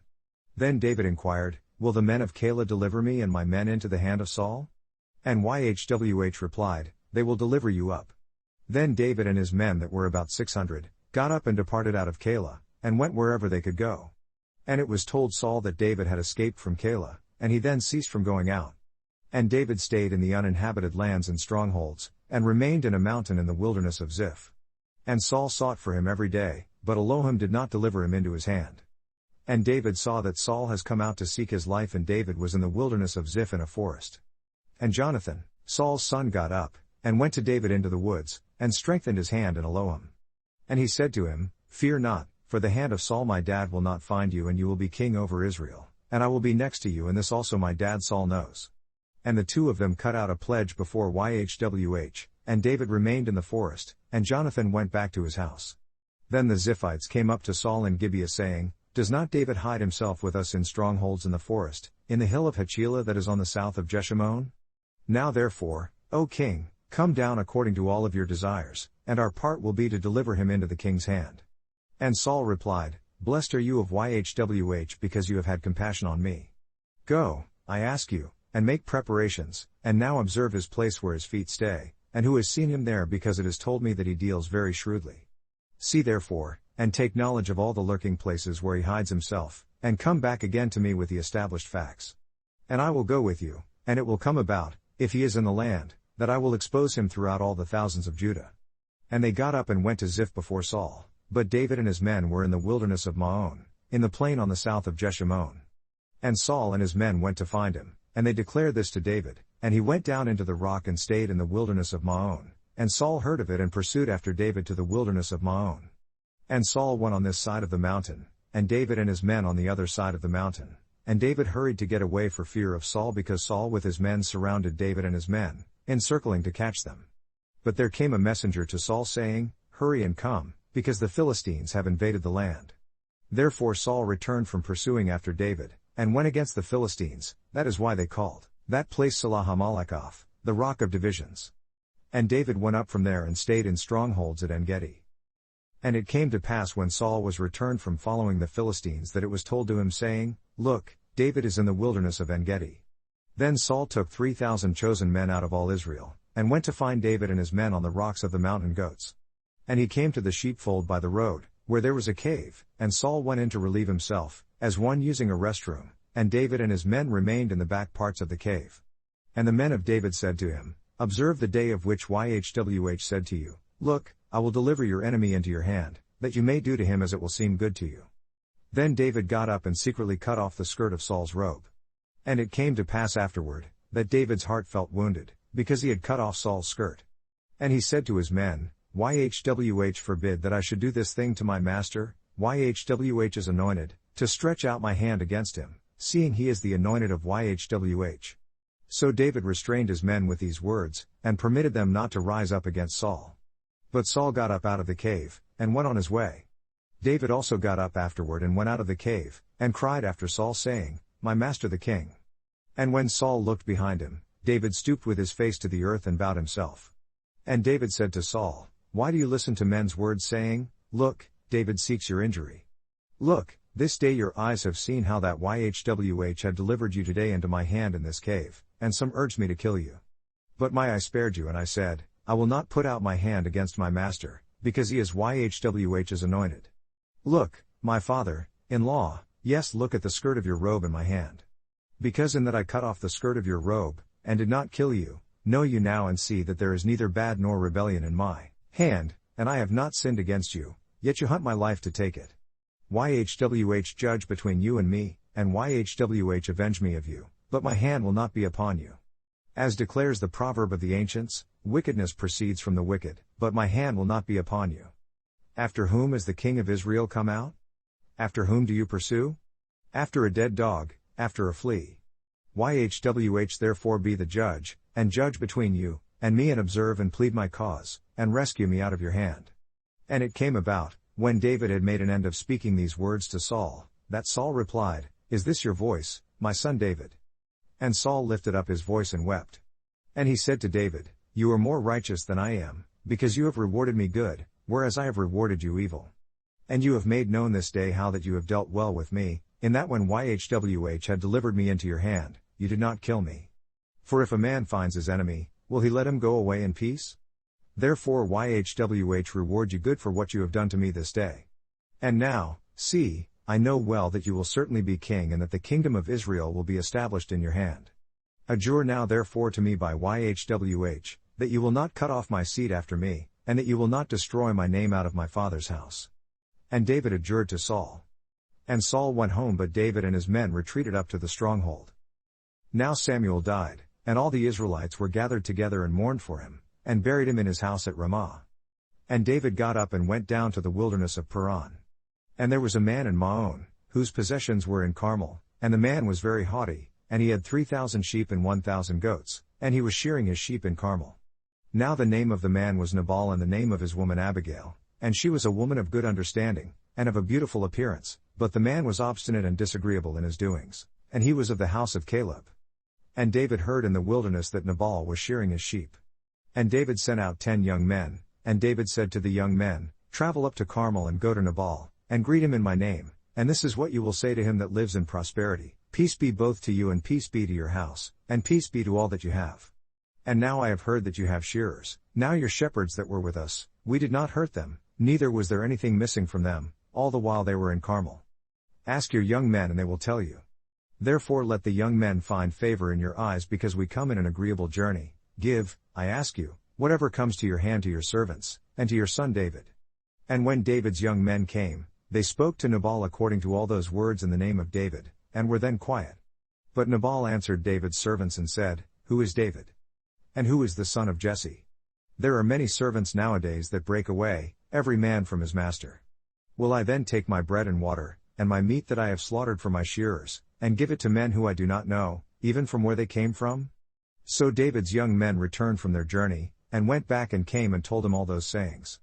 Then David inquired, Will the men of Keilah deliver me and my men into the hand of Saul? And YHWH replied, They will deliver you up. Then David and his men, that were about 600, got up and departed out of Keilah, and went wherever they could go. And it was told Saul that David had escaped from Keilah, and he then ceased from going out. And David stayed in the uninhabited lands and strongholds, and remained in a mountain in the wilderness of Ziph. And Saul sought for him every day, but Elohim did not deliver him into his hand. And David saw that Saul has come out to seek his life, and David was in the wilderness of Ziph in a forest. And Jonathan, Saul's son, got up, and went to David into the woods, and strengthened his hand in Elohim. And he said to him, Fear not, for the hand of Saul my dad will not find you, and you will be king over Israel, and I will be next to you, and this also my dad Saul knows. And the two of them cut out a pledge before YHWH, and David remained in the forest, and Jonathan went back to his house. Then the Ziphites came up to Saul in Gibeah, saying, Does not David hide himself with us in strongholds in the forest, in the hill of Hachilah that is on the south of Jeshimon? Now therefore, O king, come down according to all of your desires, and our part will be to deliver him into the king's hand. And Saul replied, Blessed are you of YHWH, because you have had compassion on me. Go, I ask you, and make preparations, and now observe his place where his feet stay, and who has seen him there, because it is told me that he deals very shrewdly. See therefore, and take knowledge of all the lurking places where he hides himself, and come back again to me with the established facts. And I will go with you, and it will come about, if he is in the land, that I will expose him throughout all the thousands of Judah. And they got up and went to Ziph before Saul, but David and his men were in the wilderness of Maon, in the plain on the south of Jeshimon. And Saul and his men went to find him, and they declared this to David, and he went down into the rock and stayed in the wilderness of Maon, and Saul heard of it and pursued after David to the wilderness of Maon. And Saul went on this side of the mountain, and David and his men on the other side of the mountain, and David hurried to get away for fear of Saul, because Saul with his men surrounded David and his men, encircling to catch them. But there came a messenger to Saul saying, Hurry and come, because the Philistines have invaded the land. Therefore Saul returned from pursuing after David, and went against the Philistines. That is why they called that place Salah Hamalekov, the rock of divisions. And David went up from there and stayed in strongholds at En-Gedi. And it came to pass when Saul was returned from following the Philistines, that it was told to him, saying, Look, David is in the wilderness of En-Gedi. Then Saul took 3,000 chosen men out of all Israel, and went to find David and his men on the rocks of the mountain goats. And he came to the sheepfold by the road, where there was a cave, and Saul went in to relieve himself, as one using a restroom, and David and his men remained in the back parts of the cave. And the men of David said to him, Observe the day of which YHWH said to you, Look, I will deliver your enemy into your hand, that you may do to him as it will seem good to you. Then David got up and secretly cut off the skirt of Saul's robe. And it came to pass afterward, that David's heart felt wounded, because he had cut off Saul's skirt. And he said to his men, YHWH forbid that I should do this thing to my master, YHWH is anointed, to stretch out my hand against him, seeing he is the anointed of YHWH. So David restrained his men with these words, and permitted them not to rise up against Saul. But Saul got up out of the cave, and went on his way. David also got up afterward and went out of the cave, and cried after Saul saying, My master the king. And when Saul looked behind him, David stooped with his face to the earth and bowed himself. And David said to Saul, Why do you listen to men's words saying, Look, David seeks your injury? Look, this day your eyes have seen how that YHWH had delivered you today into my hand in this cave, and some urged me to kill you. But my eye spared you, and I said, I will not put out my hand against my master, because he is YHWH's anointed. Look, my father-in-law, yes, look at the skirt of your robe in my hand. Because in that I cut off the skirt of your robe, and did not kill you, know you now and see that there is neither bad nor rebellion in my hand, and I have not sinned against you, yet you hunt my life to take it. YHWH judge between you and me, and YHWH avenge me of you, but my hand will not be upon you. As declares the proverb of the ancients, wickedness proceeds from the wicked, but my hand will not be upon you. After whom is the king of Israel come out? After whom do you pursue? After a dead dog, after a flea. YHWH therefore be the judge, and judge between you, and me, and observe and plead my cause, and rescue me out of your hand. And it came about, when David had made an end of speaking these words to Saul, that Saul replied, Is this your voice, my son David? And Saul lifted up his voice and wept. And he said to David, You are more righteous than I am, because you have rewarded me good, whereas I have rewarded you evil. And you have made known this day how that you have dealt well with me, in that when YHWH had delivered me into your hand, you did not kill me. For if a man finds his enemy, will he let him go away in peace? Therefore YHWH reward you good for what you have done to me this day. And now, see, I know well that you will certainly be king, and that the kingdom of Israel will be established in your hand. Adjure now therefore to me by YHWH, that you will not cut off my seed after me, and that you will not destroy my name out of my father's house. And David adjured to Saul. And Saul went home, but David and his men retreated up to the stronghold. Now Samuel died, and all the Israelites were gathered together and mourned for him, and buried him in his house at Ramah. And David got up and went down to the wilderness of Paran. And there was a man in Maon, whose possessions were in Carmel, and the man was very haughty, and he had 3,000 sheep and 1,000 goats, and he was shearing his sheep in Carmel. Now the name of the man was Nabal, and the name of his woman Abigail, and she was a woman of good understanding, and of a beautiful appearance, but the man was obstinate and disagreeable in his doings, and he was of the house of Caleb. And David heard in the wilderness that Nabal was shearing his sheep. And David sent out 10 young men, and David said to the young men, Travel up to Carmel and go to Nabal, and greet him in my name, and this is what you will say to him that lives in prosperity, Peace be both to you, and peace be to your house, and peace be to all that you have. And now I have heard that you have shearers, now your shepherds that were with us, we did not hurt them, neither was there anything missing from them, all the while they were in Carmel. Ask your young men and they will tell you. Therefore let the young men find favor in your eyes, because we come in an agreeable journey. Give, I ask you, whatever comes to your hand to your servants, and to your son David. And when David's young men came, they spoke to Nabal according to all those words in the name of David, and were then quiet. But Nabal answered David's servants and said, Who is David? And who is the son of Jesse? There are many servants nowadays that break away, every man from his master. Will I then take my bread and water, and my meat that I have slaughtered for my shearers, and give it to men who I do not know, even from where they came from? So David's young men returned from their journey, and went back and came and told him all those sayings.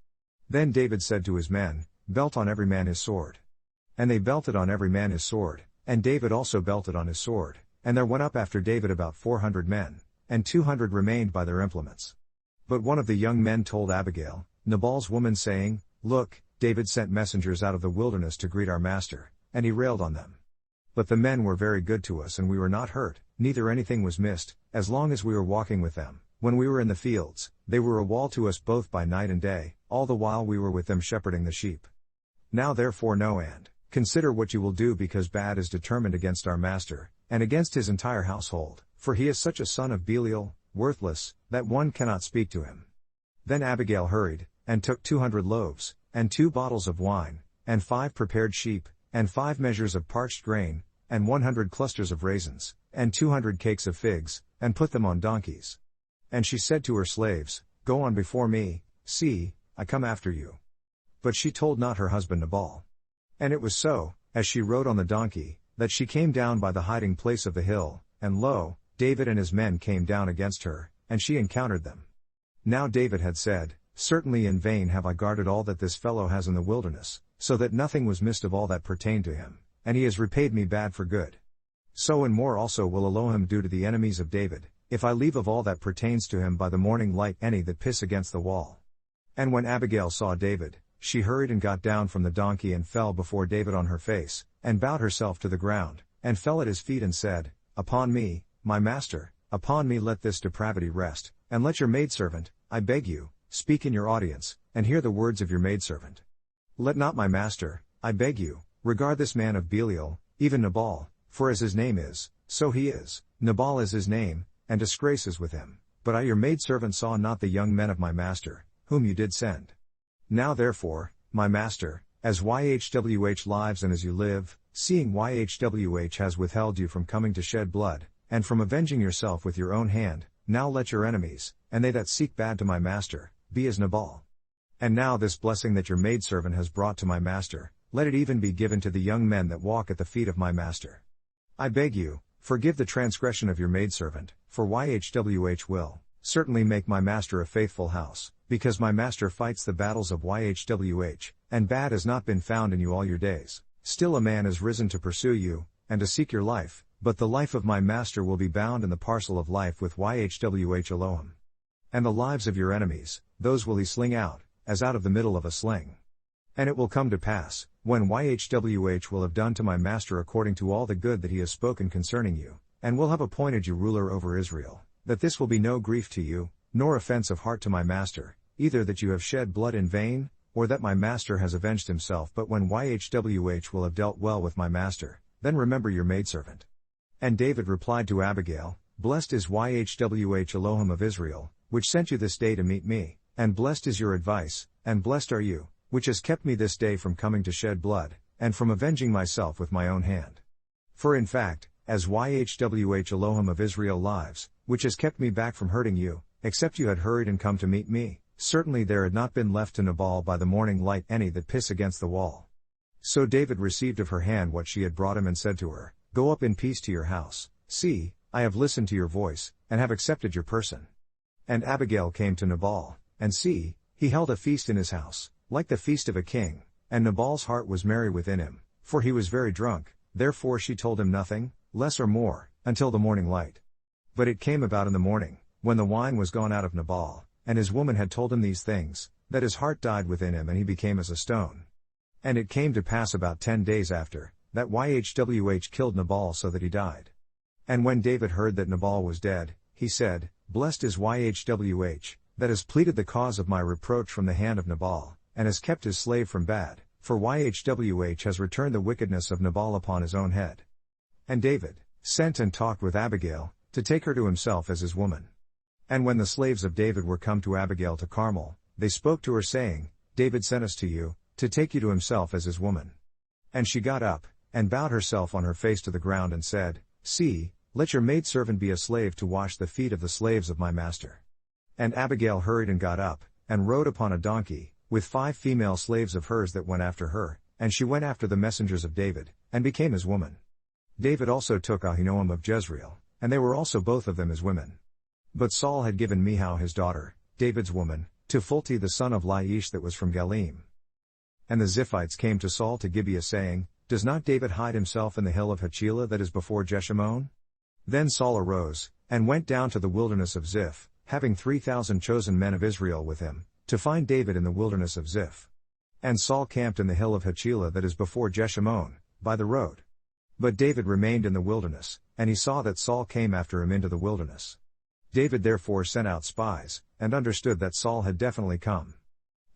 Then David said to his men, Belt on every man his sword. And they belted on every man his sword, and David also belted on his sword, and there went up after David about 400 men, and 200 remained by their implements. But one of the young men told Abigail, Nabal's woman, saying, Look, David sent messengers out of the wilderness to greet our master, and he railed on them. But the men were very good to us and we were not hurt, neither anything was missed, as long as we were walking with them. When we were in the fields, they were a wall to us both by night and day, all the while we were with them shepherding the sheep. Now therefore know and consider what you will do, because bad is determined against our master, and against his entire household, for he is such a son of Belial, worthless, that one cannot speak to him. Then Abigail hurried, and took 200 loaves, and 2 bottles of wine, and 5 prepared sheep, and 5 measures of parched grain, and 100 clusters of raisins, and 200 cakes of figs, and put them on donkeys. And she said to her slaves, Go on before me, see, I come after you. But she told not her husband Nabal. And it was so, as she rode on the donkey, that she came down by the hiding place of the hill, and lo, David and his men came down against her, and she encountered them. Now David had said, Certainly in vain have I guarded all that this fellow has in the wilderness, so that nothing was missed of all that pertained to him, and he has repaid me bad for good. So and more also will Elohim do to the enemies of David, if I leave of all that pertains to him by the morning light any that piss against the wall. And when Abigail saw David, she hurried and got down from the donkey and fell before David on her face, and bowed herself to the ground, and fell at his feet and said, Upon me, my master, upon me let this depravity rest, and let your maidservant, I beg you, speak in your audience, and hear the words of your maidservant. Let not my master, I beg you, regard this man of Belial, even Nabal, for as his name is, so he is, Nabal is his name, and disgrace is with him. But I your maidservant saw not the young men of my master, whom you did send. Now therefore, my master, as YHWH lives and as you live, seeing YHWH has withheld you from coming to shed blood, and from avenging yourself with your own hand, now let your enemies, and they that seek bad to my master, be as Nabal. And now this blessing that your maidservant has brought to my master, let it even be given to the young men that walk at the feet of my master. I beg you, forgive the transgression of your maidservant, for YHWH will certainly make my master a faithful house, because my master fights the battles of YHWH, and bad has not been found in you all your days. Still a man is risen to pursue you, and to seek your life, but the life of my master will be bound in the parcel of life with YHWH Elohim. And the lives of your enemies, those will he sling out, as out of the middle of a sling. And it will come to pass, when YHWH will have done to my master according to all the good that he has spoken concerning you, and will have appointed you ruler over Israel, that this will be no grief to you, nor offense of heart to my master, either that you have shed blood in vain, or that my master has avenged himself. But when YHWH will have dealt well with my master, then remember your maidservant. And David replied to Abigail, Blessed is YHWH Elohim of Israel, which sent you this day to meet me, and blessed is your advice, and blessed are you, which has kept me this day from coming to shed blood, and from avenging myself with my own hand. For in fact, as YHWH Elohim of Israel lives, which has kept me back from hurting you, except you had hurried and come to meet me, certainly there had not been left to Nabal by the morning light any that piss against the wall. So David received of her hand what she had brought him and said to her, Go up in peace to your house, see, I have listened to your voice, and have accepted your person. And Abigail came to Nabal, and see, he held a feast in his house, like the feast of a king, and Nabal's heart was merry within him, for he was very drunk, therefore she told him nothing, less or more, until the morning light. But it came about in the morning, when the wine was gone out of Nabal, and his woman had told him these things, that his heart died within him and he became as a stone. And it came to pass about 10 days after, that YHWH killed Nabal so that he died. And when David heard that Nabal was dead, he said, Blessed is YHWH, that has pleaded the cause of my reproach from the hand of Nabal, and has kept his slave from bad, for YHWH has returned the wickedness of Nabal upon his own head. And David sent and talked with Abigail, to take her to himself as his woman. And when the slaves of David were come to Abigail to Carmel, they spoke to her saying, David sent us to you, to take you to himself as his woman. And she got up, and bowed herself on her face to the ground and said, See, let your maidservant be a slave to wash the feet of the slaves of my master. And Abigail hurried and got up, and rode upon a donkey, with 5 female slaves of hers that went after her, and she went after the messengers of David, and became his woman. David also took Ahinoam of Jezreel, and they were also both of them his women. But Saul had given Michal his daughter, David's woman, to Phulte the son of Laish that was from Galim. And the Ziphites came to Saul to Gibeah saying, Does not David hide himself in the hill of Hachilah that is before Jeshimon? Then Saul arose, and went down to the wilderness of Ziph, having 3,000 chosen men of Israel with him, to find David in the wilderness of Ziph. And Saul camped in the hill of Hachilah that is before Jeshimon, by the road. But David remained in the wilderness, and he saw that Saul came after him into the wilderness. David therefore sent out spies, and understood that Saul had definitely come.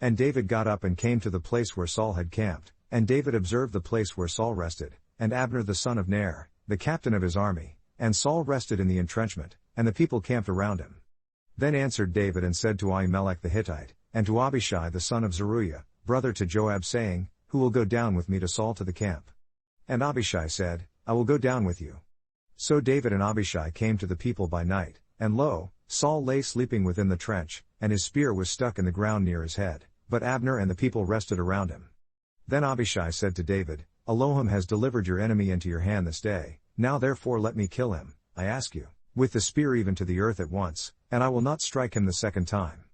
And David got up and came to the place where Saul had camped, and David observed the place where Saul rested, and Abner the son of Ner, the captain of his army, and Saul rested in the entrenchment, and the people camped around him. Then answered David and said to Ahimelech the Hittite, and to Abishai the son of Zeruiah, brother to Joab, saying, Who will go down with me to Saul to the camp? And Abishai said, I will go down with you. So David and Abishai came to the people by night, and lo, Saul lay sleeping within the trench, and his spear was stuck in the ground near his head, but Abner and the people rested around him. Then Abishai said to David, Elohim has delivered your enemy into your hand this day, now therefore let me kill him, I ask you, with the spear even to the earth at once, and I will not strike him the second time.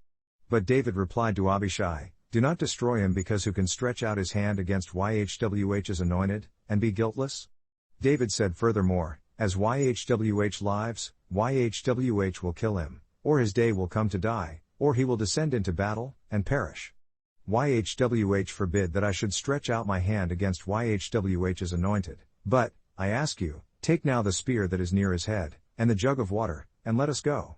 But David replied to Abishai, Do not destroy him, because who can stretch out his hand against YHWH's anointed, and be guiltless? David said furthermore, As YHWH lives, YHWH will kill him, or his day will come to die, or he will descend into battle, and perish. YHWH forbid that I should stretch out my hand against YHWH's anointed, but, I ask you, take now the spear that is near his head, and the jug of water, and let us go.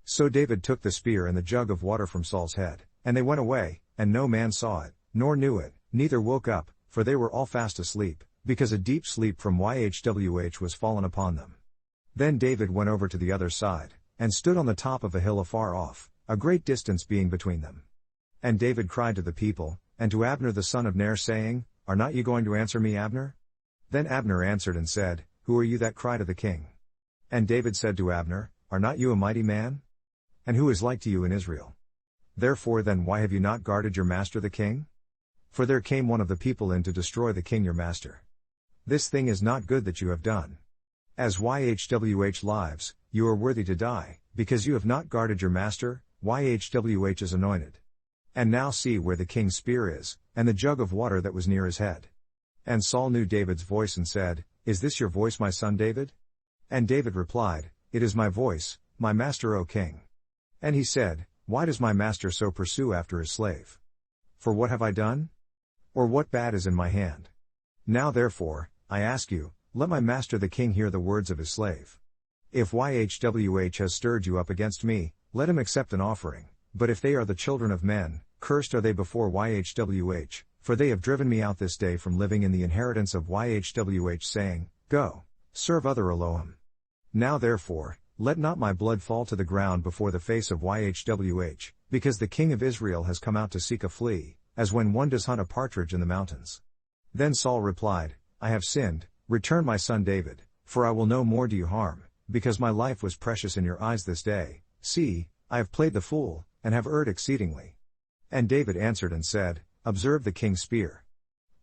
So David took the spear and the jug of water from Saul's head, and they went away, and no man saw it, nor knew it, neither woke up, for they were all fast asleep, because a deep sleep from YHWH was fallen upon them. Then David went over to the other side, and stood on the top of a hill afar off, a great distance being between them. And David cried to the people, and to Abner the son of Ner, saying, Are not you going to answer me, Abner? Then Abner answered and said, Who are you that cry to the king? And David said to Abner, Are not you a mighty man? And who is like to you in Israel? Therefore then why have you not guarded your master the king? For there came one of the people in to destroy the king your master. This thing is not good that you have done. As YHWH lives, you are worthy to die, because you have not guarded your master, YHWH is anointed. And now see where the king's spear is, and the jug of water that was near his head. And Saul knew David's voice and said, Is this your voice, my son David? And David replied, It is my voice, my master, O king. And he said, Why does my master so pursue after his slave? For what have I done? Or what bad is in my hand? Now therefore, I ask you, let my master the king hear the words of his slave. If YHWH has stirred you up against me, let him accept an offering, but if they are the children of men, cursed are they before YHWH, for they have driven me out this day from living in the inheritance of YHWH, saying, Go, serve other Elohim. Now therefore, let not my blood fall to the ground before the face of YHWH, because the king of Israel has come out to seek a flea, as when one does hunt a partridge in the mountains. Then Saul replied, I have sinned, return my son David, for I will no more do you harm, because my life was precious in your eyes this day. See, I have played the fool, and have erred exceedingly. And David answered and said, Observe the king's spear.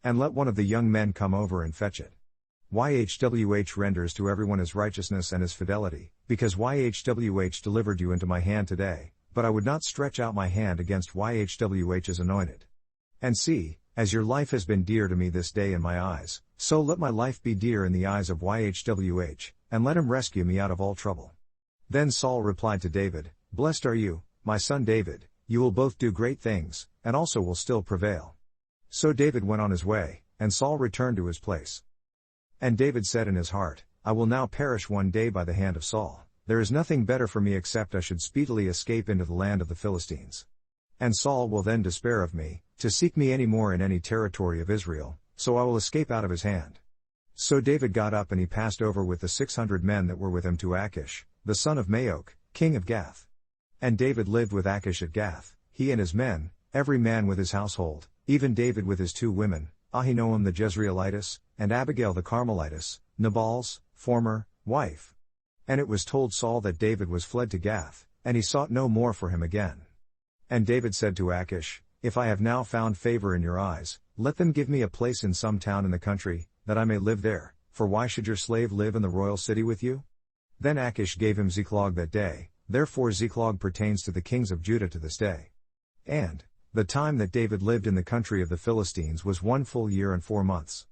And let one of the young men come over and fetch it. YHWH renders to everyone his righteousness and his fidelity, because YHWH delivered you into my hand today, but I would not stretch out my hand against YHWH's anointed. And see, as your life has been dear to me this day in my eyes, so let my life be dear in the eyes of YHWH, and let him rescue me out of all trouble. Then Saul replied to David, Blessed are you, my son David, you will both do great things, and also will still prevail. So David went on his way, and Saul returned to his place. And David said in his heart, I will now perish one day by the hand of Saul. There is nothing better for me except I should speedily escape into the land of the Philistines. And Saul will then despair of me, to seek me any more in any territory of Israel, so I will escape out of his hand. So David got up and he passed over with the 600 men that were with him to Achish, the son of Maok, king of Gath. And David lived with Achish at Gath, he and his men, every man with his household, even David with his 2 women, Ahinoam the Jezreelitess, and Abigail the Carmelitess, Nabal's former wife. And it was told Saul that David was fled to Gath, and he sought no more for him again. And David said to Achish, If I have now found favor in your eyes, let them give me a place in some town in the country, that I may live there, for why should your slave live in the royal city with you? Then Achish gave him Ziklag that day, therefore Ziklag pertains to the kings of Judah to this day. And the time that David lived in the country of the Philistines was 1 full year and 4 months.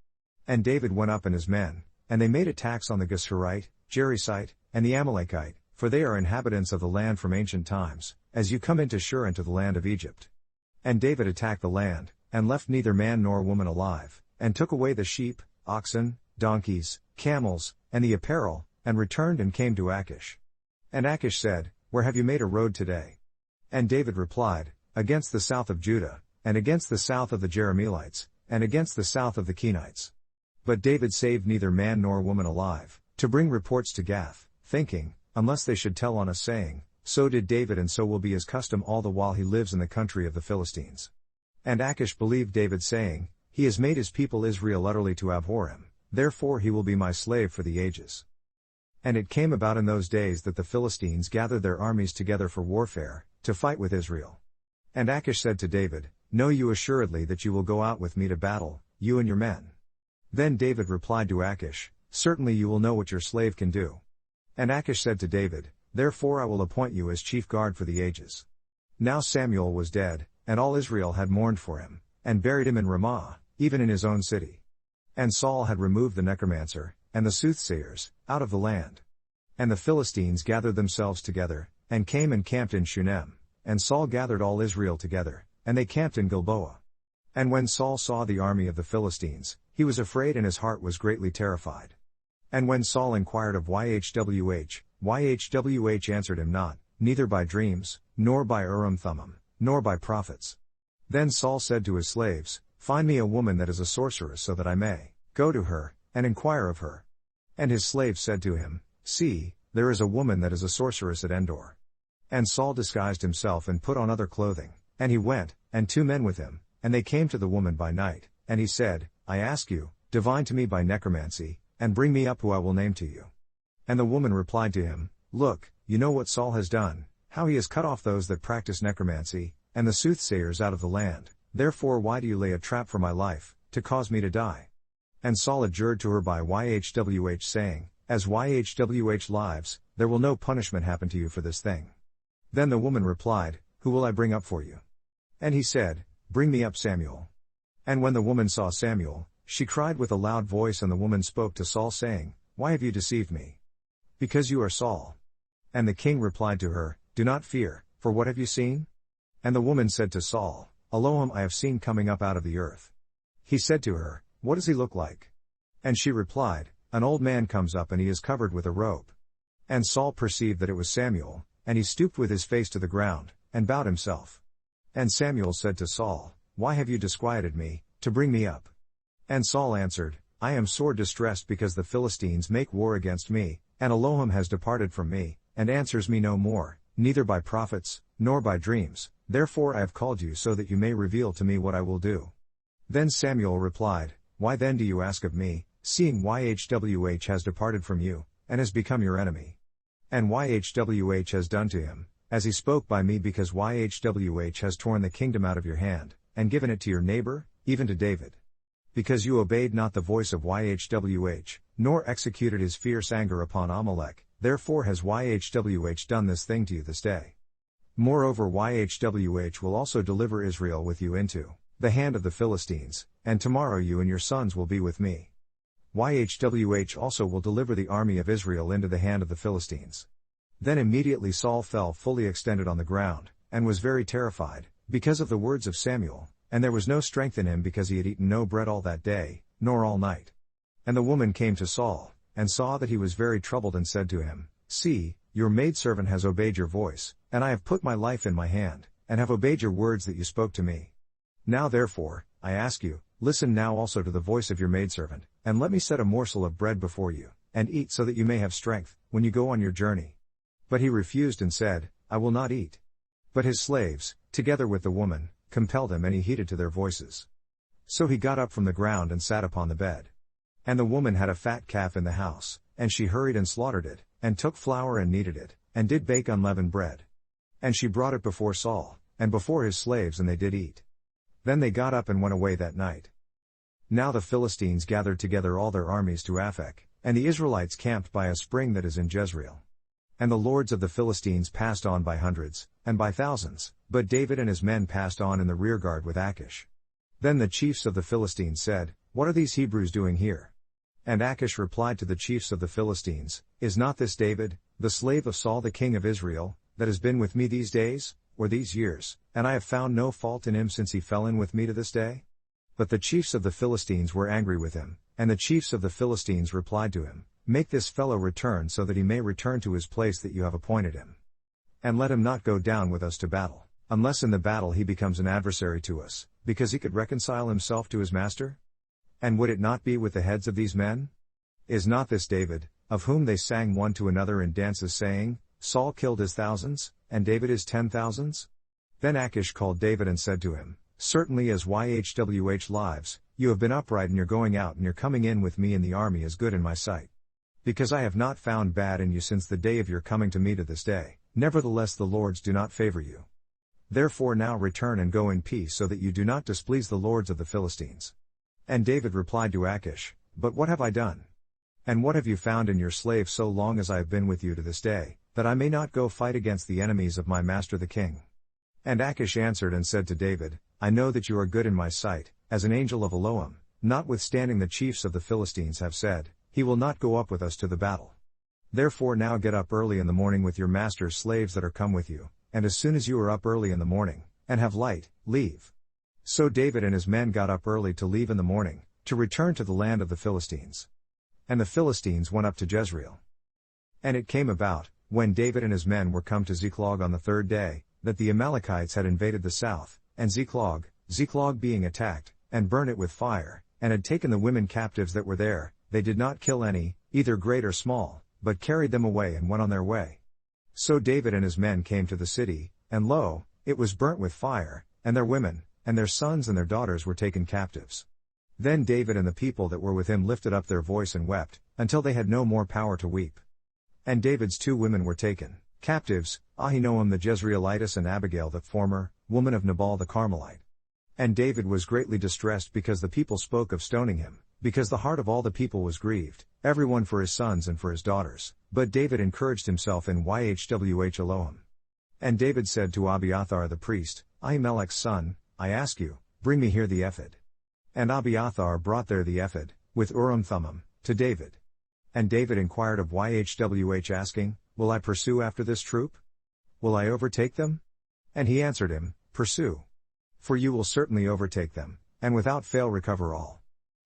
And David went up and his men, and they made attacks on the Geshurite, Jerichite, and the Amalekite, for they are inhabitants of the land from ancient times, as you come into Shur into the land of Egypt. And David attacked the land, and left neither man nor woman alive, and took away the sheep, oxen, donkeys, camels, and the apparel, and returned and came to Achish. And Achish said, Where have you made a road today? And David replied, Against the south of Judah, and against the south of the Jerahmeelites, and against the south of the Kenites. But David saved neither man nor woman alive, to bring reports to Gath, thinking, Unless they should tell on us saying, So did David, and so will be his custom all the while he lives in the country of the Philistines. And Achish believed David, saying, He has made his people Israel utterly to abhor him, therefore he will be my slave for the ages. And it came about in those days that the Philistines gathered their armies together for warfare, to fight with Israel. And Achish said to David, Know you assuredly that you will go out with me to battle, you and your men. Then David replied to Achish, Certainly you will know what your slave can do. And Achish said to David, Therefore I will appoint you as chief guard for the ages. Now Samuel was dead, and all Israel had mourned for him, and buried him in Ramah, even in his own city. And Saul had removed the necromancer, and the soothsayers, out of the land. And the Philistines gathered themselves together, and came and camped in Shunem, and Saul gathered all Israel together, and they camped in Gilboa. And when Saul saw the army of the Philistines, he was afraid and his heart was greatly terrified. And when Saul inquired of YHWH answered him not, neither by dreams, nor by Urim-Thummim, nor by prophets. Then Saul said to his slaves, Find me a woman that is a sorceress so that I may go to her, and inquire of her. And his slaves said to him, See, there is a woman that is a sorceress at Endor. And Saul disguised himself and put on other clothing, and he went, and 2 men with him, and they came to the woman by night, and he said, I ask you, divine to me by necromancy, and bring me up who I will name to you. And the woman replied to him, Look, you know what Saul has done, how he has cut off those that practice necromancy, and the soothsayers out of the land, therefore why do you lay a trap for my life, to cause me to die? And Saul adjured to her by YHWH saying, As YHWH lives, there will no punishment happen to you for this thing. Then the woman replied, Who will I bring up for you? And he said, Bring me up Samuel. And when the woman saw Samuel, she cried with a loud voice, and the woman spoke to Saul saying, Why have you deceived me? Because you are Saul. And the king replied to her, Do not fear, for what have you seen? And the woman said to Saul, Elohim I have seen coming up out of the earth. He said to her, What does he look like? And she replied, An old man comes up, and he is covered with a robe. And Saul perceived that it was Samuel, and he stooped with his face to the ground, and bowed himself. And Samuel said to Saul, Why have you disquieted me, to bring me up? And Saul answered, I am sore distressed because the Philistines make war against me, and Elohim has departed from me, and answers me no more, neither by prophets, nor by dreams, therefore I have called you so that you may reveal to me what I will do. Then Samuel replied, Why then do you ask of me, seeing YHWH has departed from you, and has become your enemy? And YHWH has done to him, as he spoke by me, because YHWH has torn the kingdom out of your hand, and given it to your neighbor, even to David. Because you obeyed not the voice of YHWH, nor executed his fierce anger upon Amalek, therefore has YHWH done this thing to you this day. Moreover YHWH will also deliver Israel with you into the hand of the Philistines, and tomorrow you and your sons will be with me. YHWH also will deliver the army of Israel into the hand of the Philistines. Then immediately Saul fell fully extended on the ground, and was very terrified, because of the words of Samuel, and there was no strength in him because he had eaten no bread all that day, nor all night. And the woman came to Saul, and saw that he was very troubled, and said to him, See, your maidservant has obeyed your voice, and I have put my life in my hand, and have obeyed your words that you spoke to me. Now therefore, I ask you, listen now also to the voice of your maidservant, and let me set a morsel of bread before you, and eat so that you may have strength, when you go on your journey. But he refused and said, I will not eat. But his slaves, together with the woman, compelled him, and he heeded to their voices. So he got up from the ground and sat upon the bed. And the woman had a fat calf in the house, and she hurried and slaughtered it, and took flour and kneaded it, and did bake unleavened bread. And she brought it before Saul, and before his slaves, and they did eat. Then they got up and went away that night. Now the Philistines gathered together all their armies to Aphek, and the Israelites camped by a spring that is in Jezreel. And the lords of the Philistines passed on by hundreds, and by thousands, but David and his men passed on in the rearguard with Achish. Then the chiefs of the Philistines said, What are these Hebrews doing here? And Achish replied to the chiefs of the Philistines, Is not this David, the slave of Saul the king of Israel, that has been with me these days, or these years, and I have found no fault in him since he fell in with me to this day? But the chiefs of the Philistines were angry with him, And the chiefs of the Philistines replied to him, Make this fellow return so that he may return to his place that you have appointed him. And let him not go down with us to battle, unless in the battle he becomes an adversary to us, because he could reconcile himself to his master? And would it not be with the heads of these men? Is not this David, of whom they sang one to another in dances saying, Saul killed his thousands, and David his 10,000s? Then Achish called David and said to him, Certainly as YHWH lives, you have been upright in your going out and your coming in with me in the army is good in my sight. Because I have not found bad in you since the day of your coming to me to this day, nevertheless the lords do not favor you. Therefore now return and go in peace so that you do not displease the lords of the Philistines. And David replied to Achish, But what have I done? And what have you found in your slave so long as I have been with you to this day, that I may not go fight against the enemies of my master the king? And Achish answered and said to David, I know that you are good in my sight, as an angel of Elohim, notwithstanding the chiefs of the Philistines have said, He will not go up with us to the battle. Therefore now get up early in the morning with your master's slaves that are come with you, and as soon as you are up early in the morning, and have light, leave. So David and his men got up early to leave in the morning, to return to the land of the Philistines. And the Philistines went up to Jezreel. And it came about, when David and his men were come to Ziklag on the third day, that the Amalekites had invaded the south, and Ziklag being attacked, and burnt it with fire, and had taken the women captives that were there, they did not kill any, either great or small, but carried them away and went on their way. So David and his men came to the city, and lo, it was burnt with fire, and their women, and their sons and their daughters were taken captives. Then David and the people that were with him lifted up their voice and wept, until they had no more power to weep. And David's 2 women were taken captives, Ahinoam the Jezreelitess and Abigail the former, woman of Nabal the Carmelite. And David was greatly distressed because the people spoke of stoning him, because the heart of all the people was grieved, everyone for his sons and for his daughters, but David encouraged himself in YHWH Elohim. And David said to Abiathar the priest, Ahimelech's son, I ask you, bring me here the ephod. And Abiathar brought there the ephod, with Urim-Thummim, to David. And David inquired of YHWH asking, Will I pursue after this troop? Will I overtake them? And he answered him, Pursue. For you will certainly overtake them, and without fail recover all.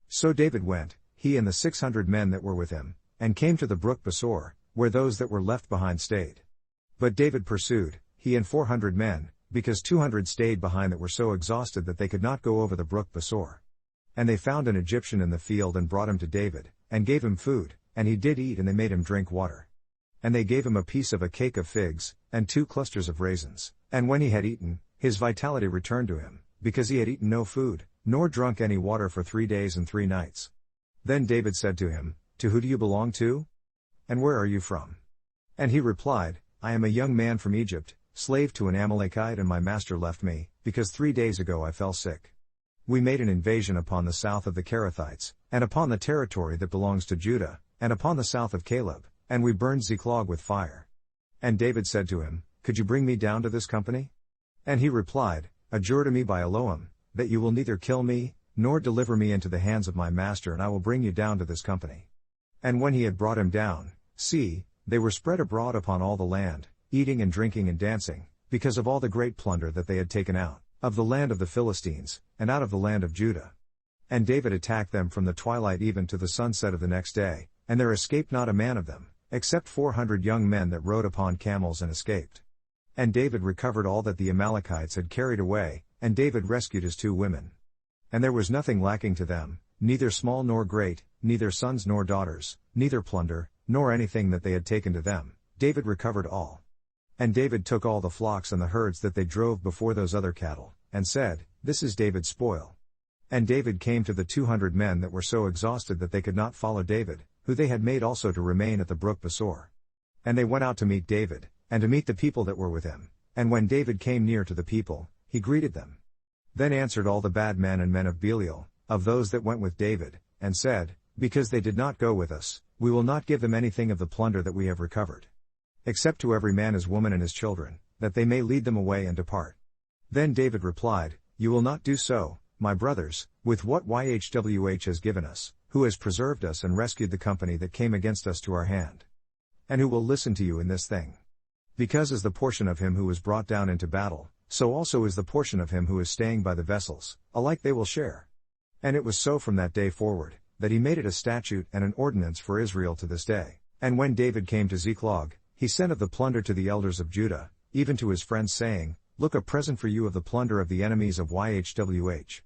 So David went, he and the 600 men that were with him, and came to the brook Besor, where those that were left behind stayed. But David pursued, he and 400 men, because 200 stayed behind that were so exhausted that they could not go over the brook Besor. And they found an Egyptian in the field and brought him to David, and gave him food, and he did eat and they made him drink water. And they gave him a piece of a cake of figs, and 2 clusters of raisins, and when he had eaten, his vitality returned to him, because he had eaten no food, nor drunk any water for 3 days and 3 nights. Then David said to him, To who do you belong to? And where are you from? And he replied, I am a young man from Egypt, slave to an Amalekite, and my master left me, because 3 days ago I fell sick. We made an invasion upon the south of the Kerethites, and upon the territory that belongs to Judah, and upon the south of Caleb, and we burned Ziklag with fire. And David said to him, Could you bring me down to this company? And he replied, Adjure to me by Elohim, that you will neither kill me, nor deliver me into the hands of my master, and I will bring you down to this company. And when he had brought him down, see, they were spread abroad upon all the land, eating and drinking and dancing, because of all the great plunder that they had taken out of the land of the Philistines, and out of the land of Judah. And David attacked them from the twilight even to the sunset of the next day, and there escaped not a man of them, except 400 young men that rode upon camels and escaped. And David recovered all that the Amalekites had carried away, and David rescued his 2 women. And there was nothing lacking to them, neither small nor great, neither sons nor daughters, neither plunder, nor anything that they had taken to them, David recovered all. And David took all the flocks and the herds that they drove before those other cattle, and said, This is David's spoil. And David came to the 200 men that were so exhausted that they could not follow David, who they had made also to remain at the brook Besor. And they went out to meet David, and to meet the people that were with him, and when David came near to the people, he greeted them. Then answered all the bad men and men of Belial, of those that went with David, and said, Because they did not go with us, we will not give them anything of the plunder that we have recovered. Except to every man his woman and his children, that they may lead them away and depart. Then David replied, You will not do so, my brothers, with what YHWH has given us, who has preserved us and rescued the company that came against us to our hand. And who will listen to you in this thing? Because as the portion of him who was brought down into battle, so also is the portion of him who is staying by the vessels, alike they will share. And it was so from that day forward, that he made it a statute and an ordinance for Israel to this day. And when David came to Ziklag, he sent of the plunder to the elders of Judah, even to his friends saying, Look, a present for you of the plunder of the enemies of YHWH.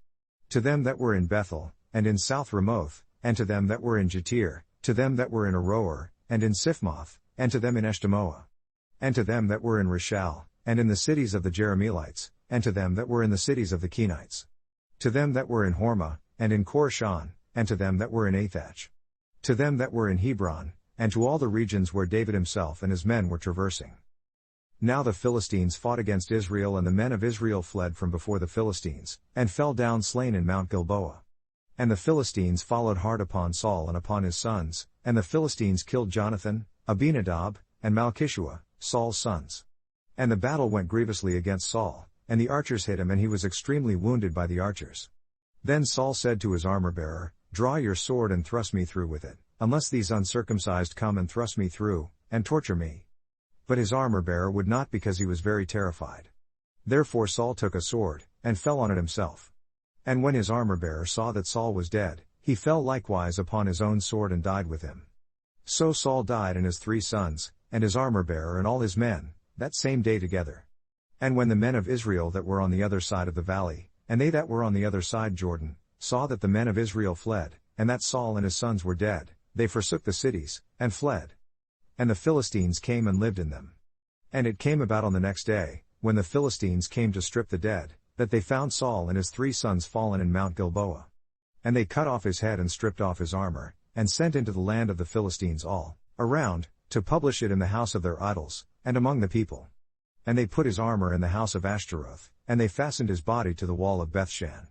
To them that were in Bethel, and in South Ramoth, and to them that were in Jatir, to them that were in Aroer, and in Siphmoth, and to them in Eshtemoa. And to them that were in Rishal, and in the cities of the Jerahmeelites, and to them that were in the cities of the Kenites. To them that were in Hormah, and in Korashan, and to them that were in Athach. To them that were in Hebron, and to all the regions where David himself and his men were traversing. Now the Philistines fought against Israel, and the men of Israel fled from before the Philistines, and fell down slain in Mount Gilboa. And the Philistines followed hard upon Saul and upon his sons, and the Philistines killed Jonathan, Abinadab, and Malchishua, Saul's sons. And the battle went grievously against Saul, and the archers hit him, and he was extremely wounded by the archers. Then Saul said to his armor-bearer, Draw your sword and thrust me through with it, unless these uncircumcised come and thrust me through, and torture me. But his armor-bearer would not, because he was very terrified. Therefore Saul took a sword, and fell on it himself. And when his armor-bearer saw that Saul was dead, he fell likewise upon his own sword and died with him. So Saul died, and his 3 sons, and his armor-bearer and all his men, that same day together. And when the men of Israel that were on the other side of the valley, and they that were on the other side Jordan, saw that the men of Israel fled, and that Saul and his sons were dead, they forsook the cities, and fled. And the Philistines came and lived in them. And it came about on the next day, when the Philistines came to strip the dead, that they found Saul and his 3 sons fallen in Mount Gilboa. And they cut off his head and stripped off his armor, and sent into the land of the Philistines all around, to publish it in the house of their idols, and among the people. And they put his armor in the house of Ashtaroth, and they fastened his body to the wall of Bethshan.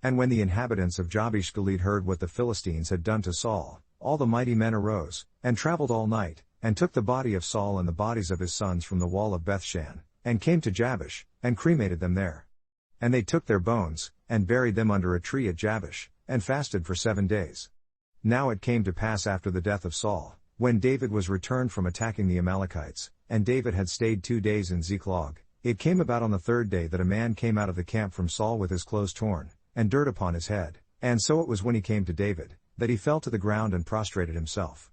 And when the inhabitants of Jabesh Gilead heard what the Philistines had done to Saul, all the mighty men arose, and traveled all night, and took the body of Saul and the bodies of his sons from the wall of Bethshan, and came to Jabesh, and cremated them there. And they took their bones, and buried them under a tree at Jabesh, and fasted for 7 days. Now it came to pass after the death of Saul, when David was returned from attacking the Amalekites, and David had stayed 2 days in Ziklag, it came about on the 3rd day that a man came out of the camp from Saul with his clothes torn, and dirt upon his head, and so it was when he came to David, that he fell to the ground and prostrated himself.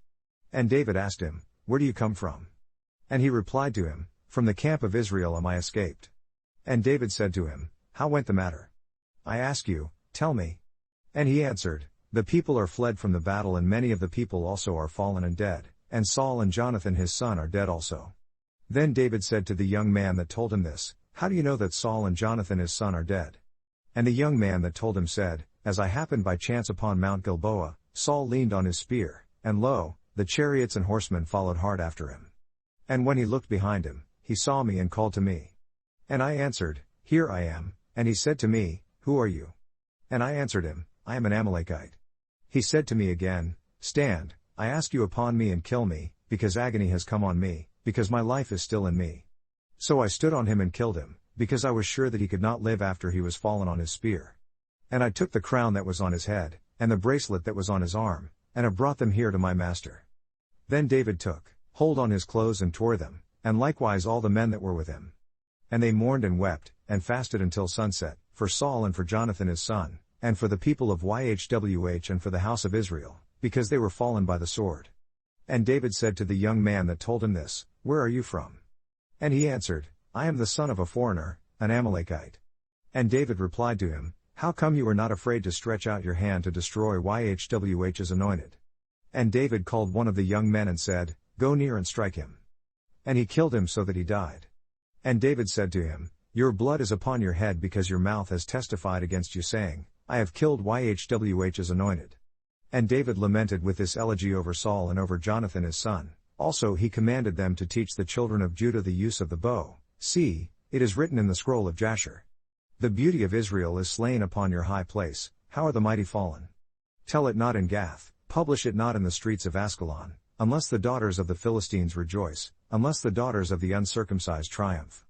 And David asked him, Where do you come from? And he replied to him, From the camp of Israel am I escaped. And David said to him, How went the matter? I ask you, tell me. And he answered, The people are fled from the battle, and many of the people also are fallen and dead, and Saul and Jonathan his son are dead also. Then David said to the young man that told him this, How do you know that Saul and Jonathan his son are dead? And the young man that told him said, As I happened by chance upon Mount Gilboa, Saul leaned on his spear, and lo, the chariots and horsemen followed hard after him. And when he looked behind him, he saw me and called to me. And I answered, Here I am, and he said to me, Who are you? And I answered him, I am an Amalekite. He said to me again, Stand, I ask you upon me and kill me, because agony has come on me, because my life is still in me. So I stood on him and killed him, because I was sure that he could not live after he was fallen on his spear. And I took the crown that was on his head, and the bracelet that was on his arm, and have brought them here to my master. Then David took hold on his clothes and tore them, and likewise all the men that were with him. And they mourned and wept, and fasted until sunset, for Saul and for Jonathan his son, and for the people of YHWH and for the house of Israel, because they were fallen by the sword. And David said to the young man that told him this, Where are you from? And he answered, I am the son of a foreigner, an Amalekite. And David replied to him, How come you are not afraid to stretch out your hand to destroy YHWH's anointed? And David called one of the young men and said, Go near and strike him. And he killed him so that he died. And David said to him, Your blood is upon your head, because your mouth has testified against you, saying, I have killed YHWH's anointed. And David lamented with this elegy over Saul and over Jonathan his son. Also he commanded them to teach the children of Judah the use of the bow. See, it is written in the scroll of Jasher. The beauty of Israel is slain upon your high place, how are the mighty fallen? Tell it not in Gath, publish it not in the streets of Ascalon, unless the daughters of the Philistines rejoice, unless the daughters of the uncircumcised triumph.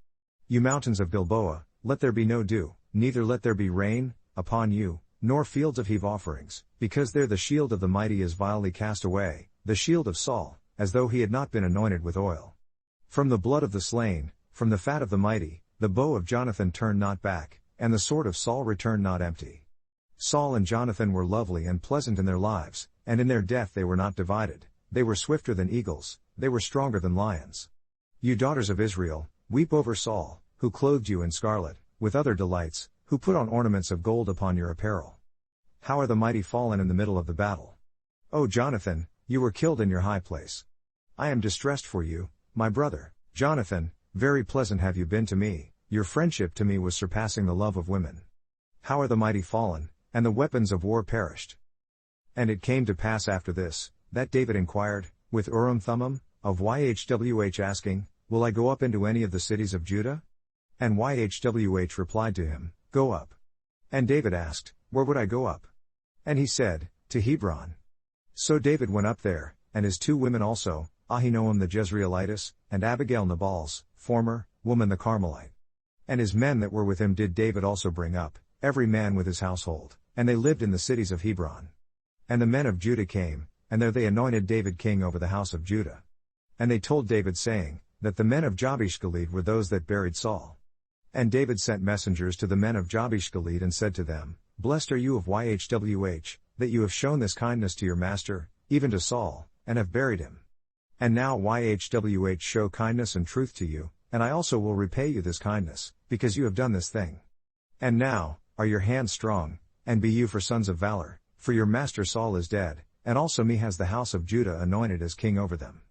You mountains of Gilboa, let there be no dew, neither let there be rain, upon you, nor fields of heave offerings, because there the shield of the mighty is vilely cast away, the shield of Saul, as though he had not been anointed with oil. From the blood of the slain, from the fat of the mighty, the bow of Jonathan turned not back, and the sword of Saul returned not empty. Saul and Jonathan were lovely and pleasant in their lives, and in their death they were not divided. They were swifter than eagles, they were stronger than lions. You daughters of Israel, weep over Saul, who clothed you in scarlet, with other delights, who put on ornaments of gold upon your apparel. How are the mighty fallen in the middle of the battle! O Jonathan, you were killed in your high place. I am distressed for you, my brother, Jonathan, very pleasant have you been to me, your friendship to me was surpassing the love of women. How are the mighty fallen, and the weapons of war perished! And it came to pass after this, that David inquired, with Urim-Thummim, of Yhwh asking, Will I go up into any of the cities of Judah? And Yhwh replied to him, Go up. And David asked, Where would I go up? And he said, To Hebron. So David went up there, and his 2 women also, Ahinoam the Jezreelitess, and Abigail Nabal's former woman the Carmelite. And his men that were with him did David also bring up, every man with his household, and they lived in the cities of Hebron. And the men of Judah came, and there they anointed David king over the house of Judah. And they told David saying, that the men of Jabesh Gilead were those that buried Saul. And David sent messengers to the men of Jabesh Gilead and said to them, Blessed are you of Yhwh, that you have shown this kindness to your master, even to Saul, and have buried him. And now Yhwh show kindness and truth to you, and I also will repay you this kindness, because you have done this thing. And now, are your hands strong, and be you for sons of valor, for your master Saul is dead, and also me has the house of Judah anointed as king over them.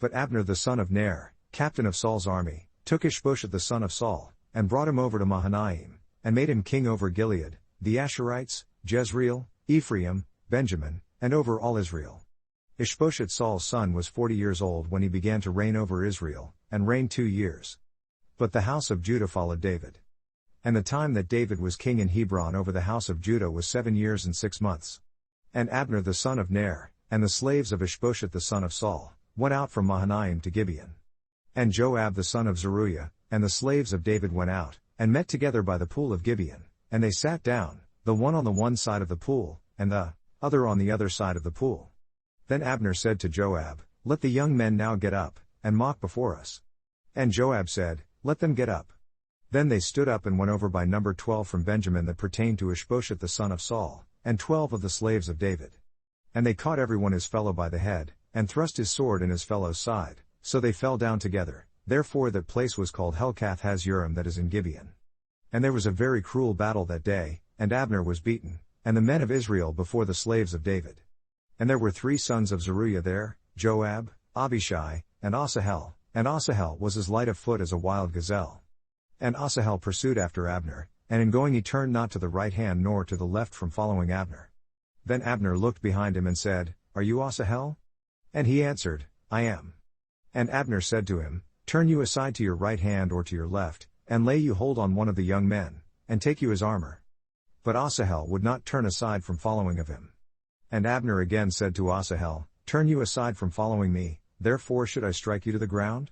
But Abner the son of Ner, captain of Saul's army, took Ishbosheth the son of Saul, and brought him over to Mahanaim, and made him king over Gilead, the Asherites, Jezreel, Ephraim, Benjamin, and over all Israel. Ishbosheth Saul's son was 40 years old when he began to reign over Israel, and reigned 2 years. But the house of Judah followed David. And the time that David was king in Hebron over the house of Judah was 7 years and 6 months. And Abner the son of Ner, and the slaves of Ishbosheth the son of Saul, went out from Mahanaim to Gibeon. And Joab the son of Zeruiah, and the slaves of David went out, and met together by the pool of Gibeon, and they sat down, the one on the one side of the pool, and the other on the other side of the pool. Then Abner said to Joab, Let the young men now get up, and mock before us. And Joab said, Let them get up. Then they stood up and went over by number 12 from Benjamin that pertained to Ishbosheth the son of Saul, and 12 of the slaves of David. And they caught everyone his fellow by the head, and thrust his sword in his fellow's side, so they fell down together, therefore that place was called Helkath Hazurim that is in Gibeon. And there was a very cruel battle that day, and Abner was beaten, and the men of Israel before the slaves of David. And there were 3 sons of Zeruiah there, Joab, Abishai, and Asahel, and Asahel was as light of foot as a wild gazelle. And Asahel pursued after Abner, and in going he turned not to the right hand nor to the left from following Abner. Then Abner looked behind him and said, Are you Asahel? And he answered, I am. And Abner said to him, Turn you aside to your right hand or to your left, and lay you hold on one of the young men, and take you his armor. But Asahel would not turn aside from following of him. And Abner again said to Asahel, Turn you aside from following me, therefore should I strike you to the ground?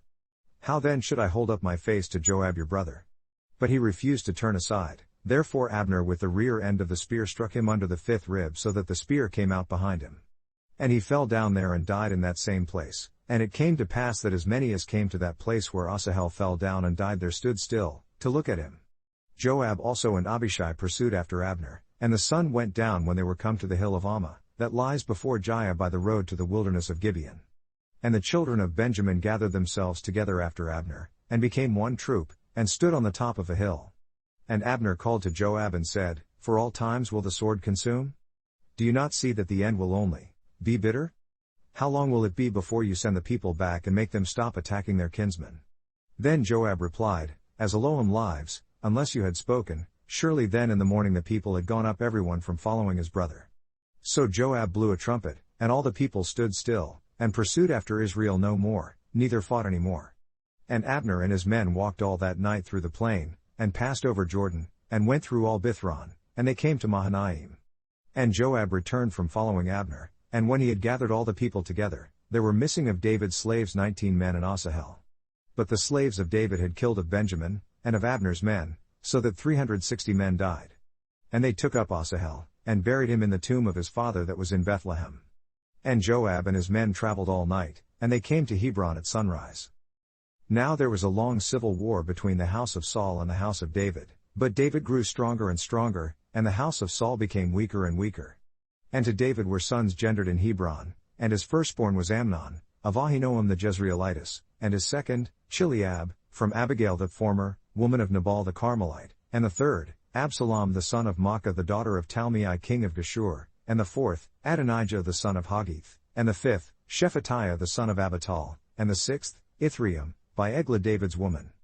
How then should I hold up my face to Joab your brother? But he refused to turn aside, therefore Abner with the rear end of the spear struck him under the 5th rib so that the spear came out behind him. And he fell down there and died in that same place, and it came to pass that as many as came to that place where Asahel fell down and died there stood still, to look at him. Joab also and Abishai pursued after Abner, and the sun went down when they were come to the hill of Ammah, that lies before Giah by the road to the wilderness of Gibeon. And the children of Benjamin gathered themselves together after Abner, and became one troop, and stood on the top of a hill. And Abner called to Joab and said, For all times will the sword consume? Do you not see that the end will only be bitter? How long will it be before you send the people back and make them stop attacking their kinsmen? Then Joab replied, As Elohim lives, unless you had spoken, surely then in the morning the people had gone up everyone from following his brother. So Joab blew a trumpet, and all the people stood still, and pursued after Israel no more, neither fought any more. And Abner and his men walked all that night through the plain, and passed over Jordan, and went through all Bithron, and they came to Mahanaim. And Joab returned from following Abner, and when he had gathered all the people together, there were missing of David's slaves 19 men and Asahel. But the slaves of David had killed of Benjamin, and of Abner's men, so that 360 men died. And they took up Asahel, and buried him in the tomb of his father that was in Bethlehem. And Joab and his men traveled all night, and they came to Hebron at sunrise. Now there was a long civil war between the house of Saul and the house of David, but David grew stronger and stronger, and the house of Saul became weaker and weaker. And to David were sons gendered in Hebron, and his firstborn was Amnon, of Ahinoam the Jezreelitess, and his second, Chileab, from Abigail the former, woman of Nabal the Carmelite, and the third, Absalom the son of Maacah the daughter of Talmai king of Geshur, and the fourth, Adonijah the son of Haggith, and the fifth, Shephatiah the son of Abital, and the sixth, Ithream, by Eglah David's woman.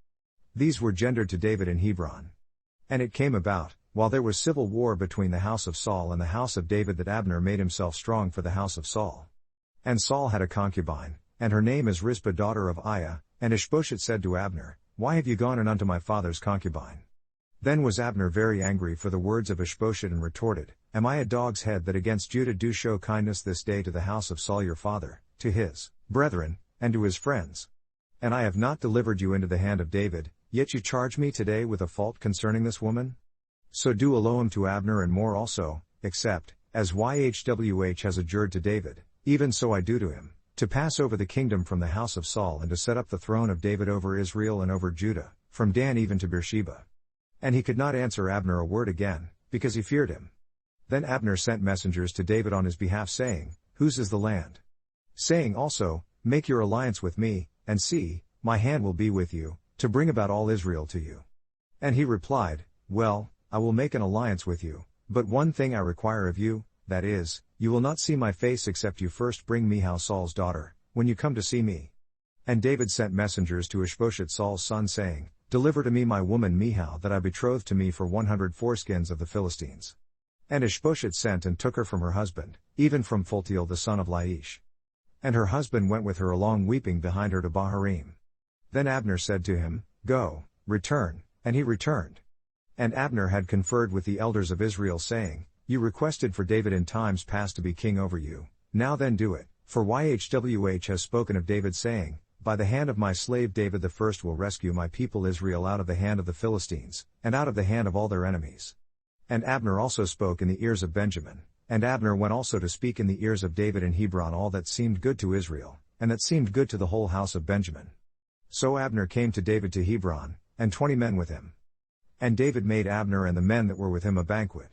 These were gendered to David in Hebron. And it came about, while there was civil war between the house of Saul and the house of David, that Abner made himself strong for the house of Saul. And Saul had a concubine, and her name is Rizpah daughter of Aiah, and Ishbosheth said to Abner, Why have you gone in unto my father's concubine? Then was Abner very angry for the words of Ishbosheth, and retorted, Am I a dog's head that against Judah do show kindness this day to the house of Saul your father, to his brethren, and to his friends? And I have not delivered you into the hand of David, yet you charge me today with a fault concerning this woman? So do Elohim to Abner and more also, except, as Yhwh has adjured to David, even so I do to him, to pass over the kingdom from the house of Saul and to set up the throne of David over Israel and over Judah, from Dan even to Beersheba. And he could not answer Abner a word again, because he feared him. Then Abner sent messengers to David on his behalf saying, Whose is the land? Saying also, Make your alliance with me, and see, my hand will be with you, to bring about all Israel to you. And he replied, Well, I will make an alliance with you, but one thing I require of you, that is, you will not see my face except you first bring Michal Saul's daughter, when you come to see me. And David sent messengers to Ishbosheth Saul's son saying, Deliver to me my woman Michal that I betrothed to me for 100 foreskins of the Philistines. And Ishbosheth sent and took her from her husband, even from Phultiel the son of Laish. And her husband went with her along weeping behind her to Bahurim. Then Abner said to him, Go, return, and he returned. And Abner had conferred with the elders of Israel saying, You requested for David in times past to be king over you, now then do it, for Yhwh has spoken of David saying, By the hand of my slave David the first will rescue my people Israel out of the hand of the Philistines, and out of the hand of all their enemies. And Abner also spoke in the ears of Benjamin, and Abner went also to speak in the ears of David in Hebron all that seemed good to Israel, and that seemed good to the whole house of Benjamin. So Abner came to David to Hebron, and 20 men with him. And David made Abner and the men that were with him a banquet.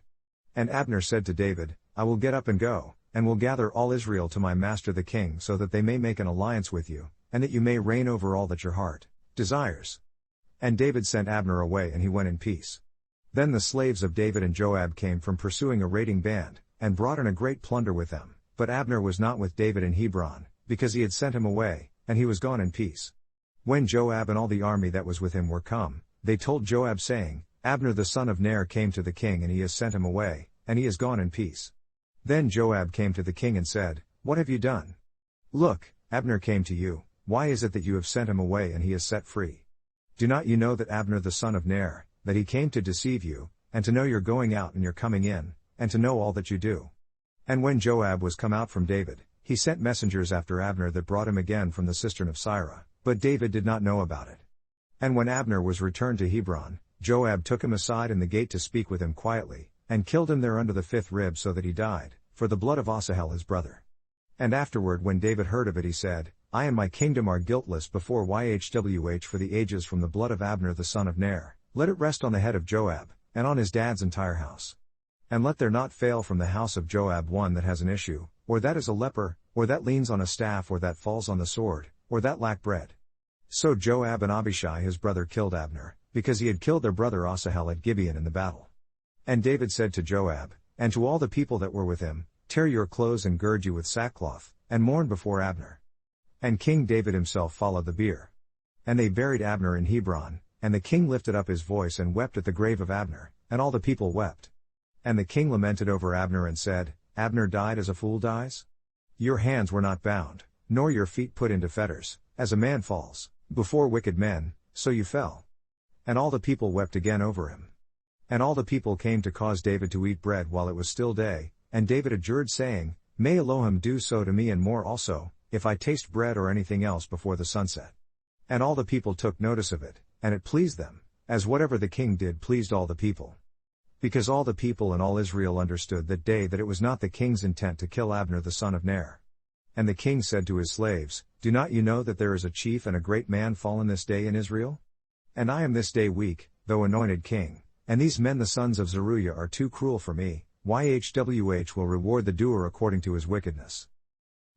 And Abner said to David, I will get up and go, and will gather all Israel to my master the king so that they may make an alliance with you, and that you may reign over all that your heart desires. And David sent Abner away and he went in peace. Then the slaves of David and Joab came from pursuing a raiding band, and brought in a great plunder with them, but Abner was not with David in Hebron, because he had sent him away, and he was gone in peace. When Joab and all the army that was with him were come, they told Joab saying, Abner the son of Ner came to the king and he has sent him away, and he is gone in peace. Then Joab came to the king and said, What have you done? Look, Abner came to you, why is it that you have sent him away and he is set free? Do not you know that Abner the son of Ner, that he came to deceive you, and to know your going out and your coming in, and to know all that you do? And when Joab was come out from David, he sent messengers after Abner that brought him again from the cistern of Sirah, but David did not know about it. And when Abner was returned to Hebron, Joab took him aside in the gate to speak with him quietly, and killed him there under the 5th rib so that he died, for the blood of Asahel his brother. And afterward when David heard of it he said, I and my kingdom are guiltless before Yhwh for the ages from the blood of Abner the son of Ner, let it rest on the head of Joab, and on his dad's entire house. And let there not fail from the house of Joab one that has an issue, or that is a leper, or that leans on a staff, or that falls on the sword, or that lack bread. So Joab and Abishai his brother killed Abner, because he had killed their brother Asahel at Gibeon in the battle. And David said to Joab, and to all the people that were with him, Tear your clothes and gird you with sackcloth, and mourn before Abner. And King David himself followed the bier. And they buried Abner in Hebron, and the king lifted up his voice and wept at the grave of Abner, and all the people wept. And the king lamented over Abner and said, Abner died as a fool dies? Your hands were not bound, nor your feet put into fetters, as a man falls before wicked men, so you fell. And all the people wept again over him. And all the people came to cause David to eat bread while it was still day, and David adjured saying, May Elohim do so to me and more also, if I taste bread or anything else before the sunset. And all the people took notice of it, and it pleased them, as whatever the king did pleased all the people. Because all the people and all Israel understood that day that it was not the king's intent to kill Abner the son of Ner. And the king said to his slaves, Do not you know that there is a chief and a great man fallen this day in Israel? And I am this day weak, though anointed king, And these men the sons of Zeruiah are too cruel for me, YHWH will reward the doer according to his wickedness.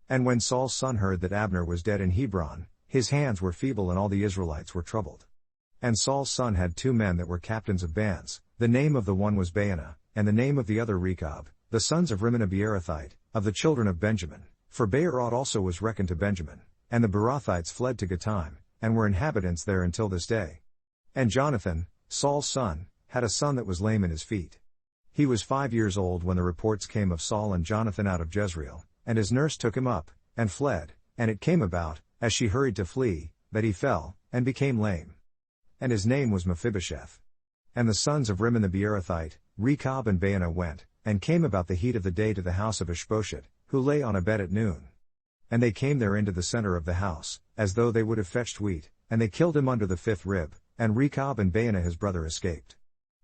And when Saul's son heard that Abner was dead in Hebron, his hands were feeble and all the Israelites were troubled. And Saul's son had 2 men that were captains of bands, the name of the one was Baanah, and the name of the other Rechab, the sons of Rimmon a Beerothite, of the children of Benjamin, for Beeroth also was reckoned to Benjamin, and the Beerothites fled to Gataim, and were inhabitants there until this day. And Jonathan, Saul's son, had a son that was lame in his feet. He was 5 years old when the reports came of Saul and Jonathan out of Jezreel, and his nurse took him up, and fled, and it came about, as she hurried to flee, that he fell, and became lame. And his name was Mephibosheth. And the sons of Rimmon the Beerothite, Rechab and Baanah went, and came about the heat of the day to the house of Ishbosheth, who lay on a bed at noon. And they came there into the center of the house, as though they would have fetched wheat, and they killed him under the 5th rib, and Rechab and Baanah his brother escaped.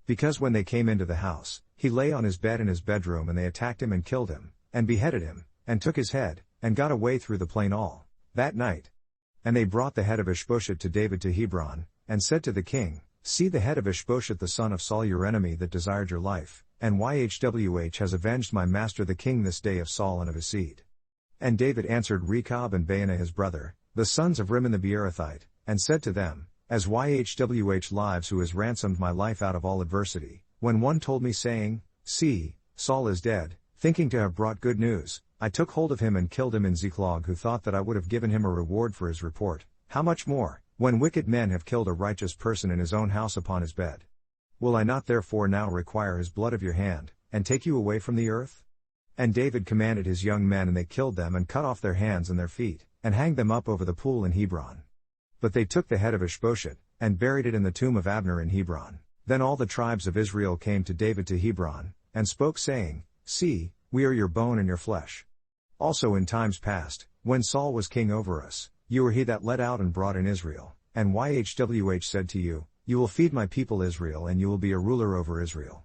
Because when they came into the house, he lay on his bed in his bedroom and they attacked him and killed him, and beheaded him, and took his head, and got away through the plain all that night. And they brought the head of Ishbosheth to David to Hebron, and said to the king, See the head of Ishbosheth the son of Saul your enemy that desired your life, and YHWH has avenged my master the king this day of Saul and of his seed. And David answered Rechab and Baanah his brother, the sons of Rimmon the Beerothite, and said to them, As YHWH lives who has ransomed my life out of all adversity, when one told me saying, See, Saul is dead, thinking to have brought good news, I took hold of him and killed him in Ziklag who thought that I would have given him a reward for his report, how much more, when wicked men have killed a righteous person in his own house upon his bed? Will I not therefore now require his blood of your hand, and take you away from the earth? And David commanded his young men and they killed them and cut off their hands and their feet, and hanged them up over the pool in Hebron. But they took the head of Ishbosheth, and buried it in the tomb of Abner in Hebron. Then all the tribes of Israel came to David to Hebron, and spoke saying, See, we are your bone and your flesh. Also in times past, when Saul was king over us, you were he that led out and brought in Israel, and YHWH said to you, You will feed my people Israel and you will be a ruler over Israel.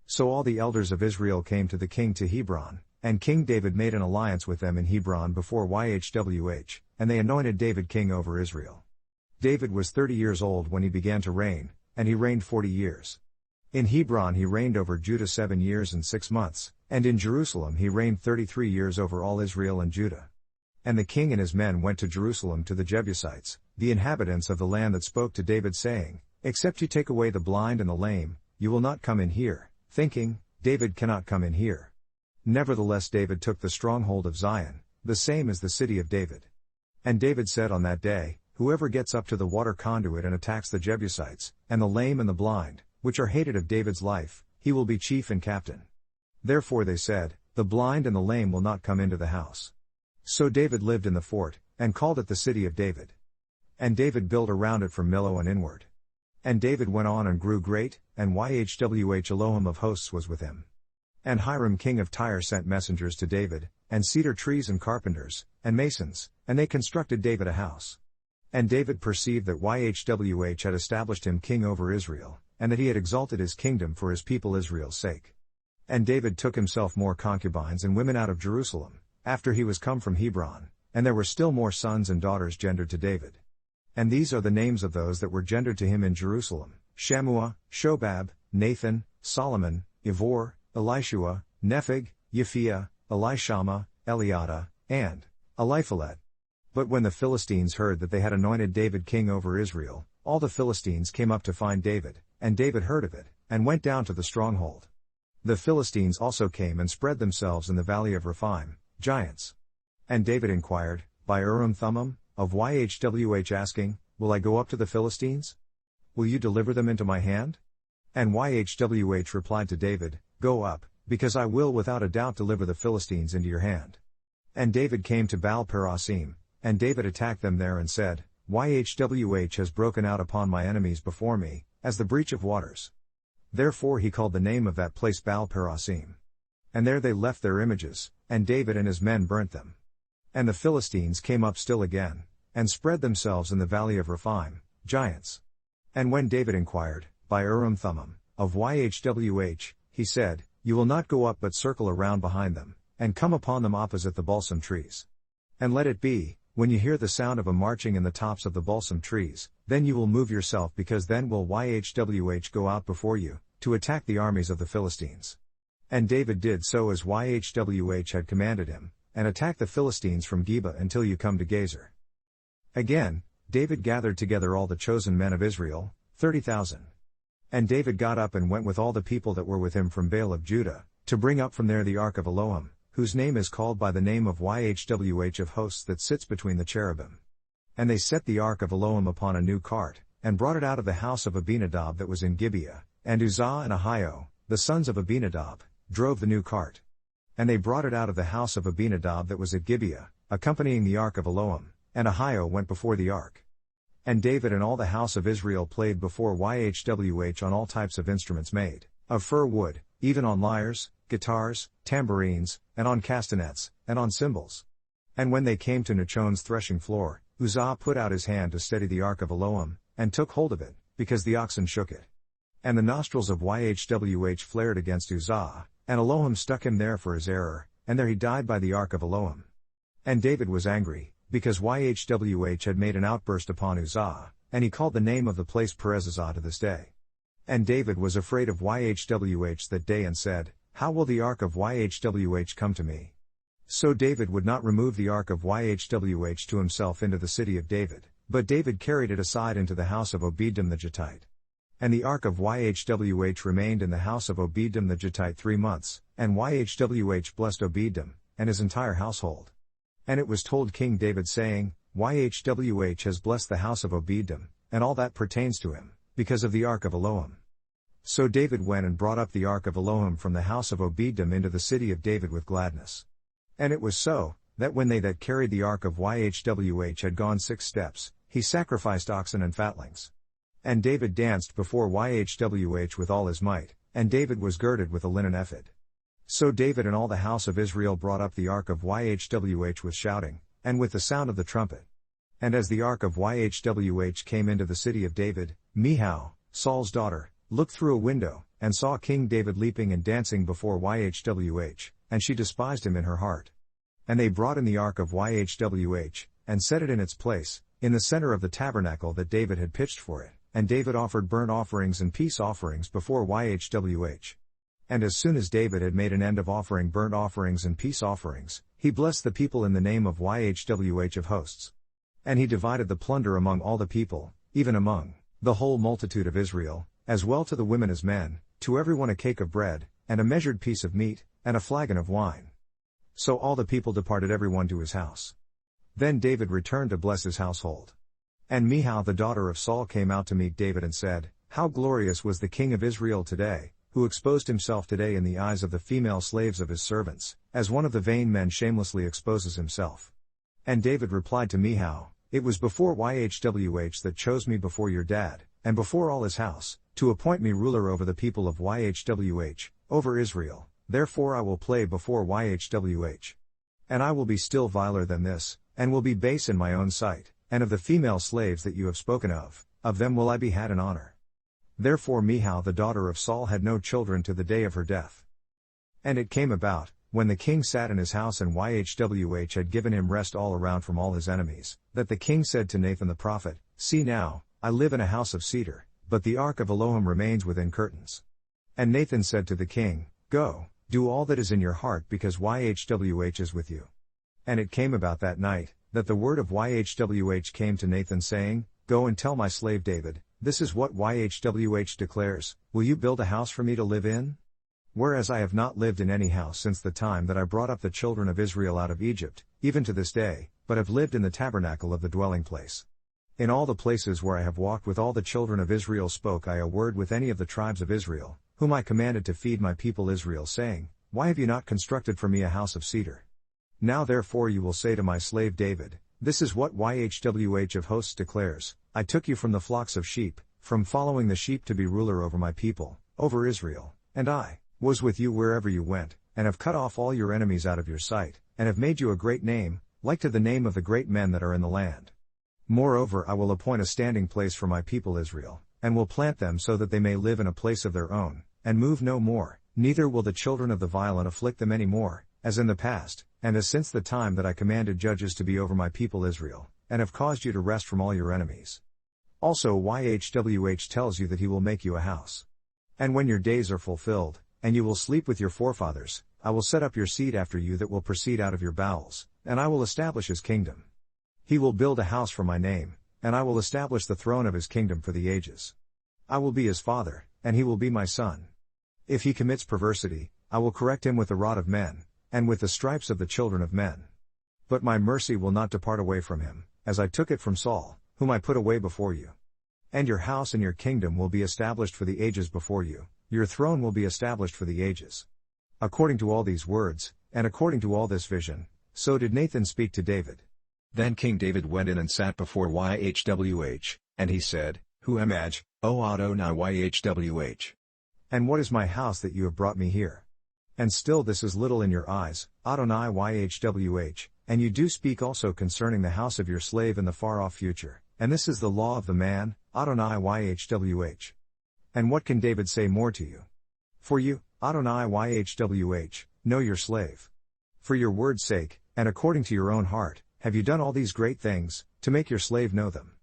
So all the elders of Israel came to the king to Hebron, and King David made an alliance with them in Hebron before YHWH, and they anointed David king over Israel. David was 30 years old when he began to reign, and he reigned 40 years. In Hebron he reigned over Judah 7 years and 6 months, and in Jerusalem he reigned 33 years over all Israel and Judah. And the king and his men went to Jerusalem to the Jebusites, the inhabitants of the land that spoke to David saying, Except you take away the blind and the lame, you will not come in here, thinking, David cannot come in here. Nevertheless David took the stronghold of Zion, the same as the city of David. And David said on that day, Whoever gets up to the water conduit and attacks the Jebusites, and the lame and the blind, which are hated of David's life, he will be chief and captain. Therefore they said, The blind and the lame will not come into the house. So David lived in the fort, and called it the city of David. And David built around it from Millo and inward. And David went on and grew great, and YHWH Elohim of hosts was with him. And Hiram king of Tyre sent messengers to David, and cedar trees and carpenters, and masons, and they constructed David a house. And David perceived that YHWH had established him king over Israel, and that he had exalted his kingdom for his people Israel's sake. And David took himself more concubines and women out of Jerusalem, after he was come from Hebron, and there were still more sons and daughters gendered to David. And these are the names of those that were gendered to him in Jerusalem: Shammua, Shobab, Nathan, Solomon, Ivor, Elishua, Nepheg, Yephiah, Elishama, Eliada, and Eliphalet. But when the Philistines heard that they had anointed David king over Israel, all the Philistines came up to find David, and David heard of it, and went down to the stronghold. The Philistines also came and spread themselves in the valley of Rephaim, giants. And David inquired, by Urim-Thummim, of YHWH asking, Will I go up to the Philistines? Will you deliver them into my hand? And YHWH replied to David, Go up, because I will without a doubt deliver the Philistines into your hand. And David came to Baal-Perasim, and David attacked them there and said, YHWH has broken out upon my enemies before me, as the breach of waters. Therefore he called the name of that place Baal-Perasim. And there they left their images, and David and his men burnt them. And the Philistines came up still again, and spread themselves in the valley of Rephaim, giants. And when David inquired, by Urim-Thummim, of YHWH, he said, You will not go up but circle around behind them, and come upon them opposite the balsam trees. And let it be, when you hear the sound of a marching in the tops of the balsam trees, then you will move yourself because then will YHWH go out before you, to attack the armies of the Philistines. And David did so as Yhwh had commanded him, and attacked the Philistines from Geba until you come to Gezer. Again, David gathered together all the chosen men of Israel, 30,000. And David got up and went with all the people that were with him from Baal of Judah, to bring up from there the ark of Elohim, whose name is called by the name of Yhwh of hosts that sits between the cherubim. And they set the ark of Elohim upon a new cart, and brought it out of the house of Abinadab that was in Gibeah, and Uzzah and Ahio, the sons of Abinadab, drove the new cart. And they brought it out of the house of Abinadab that was at Gibeah, accompanying the ark of Elohim, and Ahio went before the ark. And David and all the house of Israel played before Yhwh on all types of instruments made of fir wood, even on lyres, guitars, tambourines, and on castanets, and on cymbals. And when they came to Nachon's threshing floor, Uzzah put out his hand to steady the ark of Elohim, and took hold of it, because the oxen shook it. And the nostrils of Yhwh flared against Uzzah, and Elohim stuck him there for his error, and there he died by the ark of Elohim. And David was angry, because Yhwh had made an outburst upon Uzzah, and he called the name of the place Perez-Uzzah to this day. And David was afraid of Yhwh that day and said, How will the ark of Yhwh come to me? So David would not remove the ark of Yhwh to himself into the city of David, but David carried it aside into the house of Obededom the Gittite. And the ark of Yhwh remained in the house of Obededom the Gittite 3 months, and Yhwh blessed Obededom, and his entire household. And it was told King David saying, Yhwh has blessed the house of Obededom, and all that pertains to him, because of the ark of Elohim. So David went and brought up the ark of Elohim from the house of Obededom into the city of David with gladness. And it was so, that when they that carried the ark of Yhwh had gone 6 steps, he sacrificed oxen and fatlings. And David danced before Yhwh with all his might, and David was girded with a linen ephod. So David and all the house of Israel brought up the ark of Yhwh with shouting, and with the sound of the trumpet. And as the ark of Yhwh came into the city of David, Michal, Saul's daughter, looked through a window, and saw King David leaping and dancing before Yhwh, and she despised him in her heart. And they brought in the ark of Yhwh, and set it in its place, in the center of the tabernacle that David had pitched for it, and David offered burnt offerings and peace offerings before Yhwh. And as soon as David had made an end of offering burnt offerings and peace offerings, he blessed the people in the name of Yhwh of hosts. And he divided the plunder among all the people, even among the whole multitude of Israel, as well to the women as men, to everyone a cake of bread, and a measured piece of meat, and a flagon of wine. So all the people departed everyone to his house. Then David returned to bless his household. And Michal the daughter of Saul came out to meet David and said, How glorious was the king of Israel today, who exposed himself today in the eyes of the female slaves of his servants, as one of the vain men shamelessly exposes himself. And David replied to Michal, It was before Yhwh that chose me before your dad, and before all his house, to appoint me ruler over the people of Yhwh, over Israel, therefore I will play before Yhwh. And I will be still viler than this, and will be base in my own sight, and of the female slaves that you have spoken of them will I be had in honor. Therefore Michal the daughter of Saul had no children to the day of her death. And it came about, when the king sat in his house and Yhwh had given him rest all around from all his enemies, that the king said to Nathan the prophet, See now, I live in a house of cedar, but the ark of Elohim remains within curtains. And Nathan said to the king, Go, do all that is in your heart because Yhwh is with you. And it came about that night, that the word of Yhwh came to Nathan saying, Go and tell my slave David, This is what Yhwh declares, Will you build a house for me to live in? Whereas I have not lived in any house since the time that I brought up the children of Israel out of Egypt, even to this day, but have lived in the tabernacle of the dwelling place. In all the places where I have walked with all the children of Israel spoke I a word with any of the tribes of Israel, whom I commanded to feed my people Israel, saying, Why have you not constructed for me a house of cedar? Now therefore you will say to my slave David, This is what Yhwh of hosts declares, I took you from the flocks of sheep, from following the sheep to be ruler over my people, over Israel, and I was with you wherever you went, and have cut off all your enemies out of your sight, and have made you a great name, like to the name of the great men that are in the land. Moreover I will appoint a standing place for my people Israel, and will plant them so that they may live in a place of their own, and move no more, neither will the children of the violent afflict them any more, as in the past, and as since the time that I commanded judges to be over my people Israel, and have caused you to rest from all your enemies. Also Yhwh tells you that he will make you a house. And when your days are fulfilled, and you will sleep with your forefathers, I will set up your seed after you that will proceed out of your bowels, and I will establish his kingdom. He will build a house for my name, and I will establish the throne of his kingdom for the ages. I will be his father, and he will be my son. If he commits perversity, I will correct him with the rod of men, and with the stripes of the children of men. But my mercy will not depart away from him, as I took it from Saul, whom I put away before you. And your house and your kingdom will be established for the ages before you, your throne will be established for the ages. According to all these words, and according to all this vision, so did Nathan speak to David. Then King David went in and sat before YHWH, and he said, Who am I, O Adonai YHWH? And what is my house that you have brought me here? And still this is little in your eyes, Adonai YHWH, and you do speak also concerning the house of your slave in the far-off future, and this is the law of the man, Adonai YHWH. And what can David say more to you? For you, Adonai YHWH, know your slave. For your word's sake, and according to your own heart, have you done all these great things, to make your slave know them.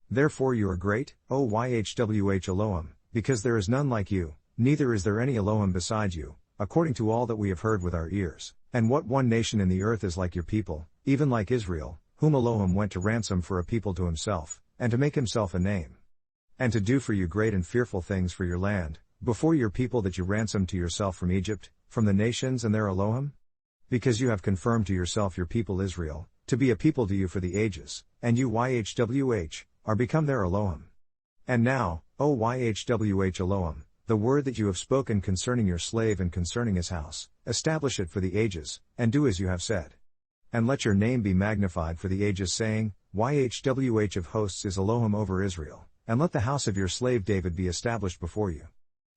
Therefore you are great, O YHWH Elohim, because there is none like you, neither is there any Elohim beside you, according to all that we have heard with our ears. And what one nation in the earth is like your people, even like Israel, whom Elohim went to ransom for a people to himself, and to make himself a name. And to do for you great and fearful things for your land, before your people that you ransomed to yourself from Egypt, from the nations and their Elohim? Because you have confirmed to yourself your people Israel, to be a people to you for the ages, and you YHWH, are become their Elohim. And now, O YHWH Elohim, the word that you have spoken concerning your slave and concerning his house, establish it for the ages, and do as you have said. And let your name be magnified for the ages, saying, YHWH of hosts is Elohim over Israel, and let the house of your slave David be established before you.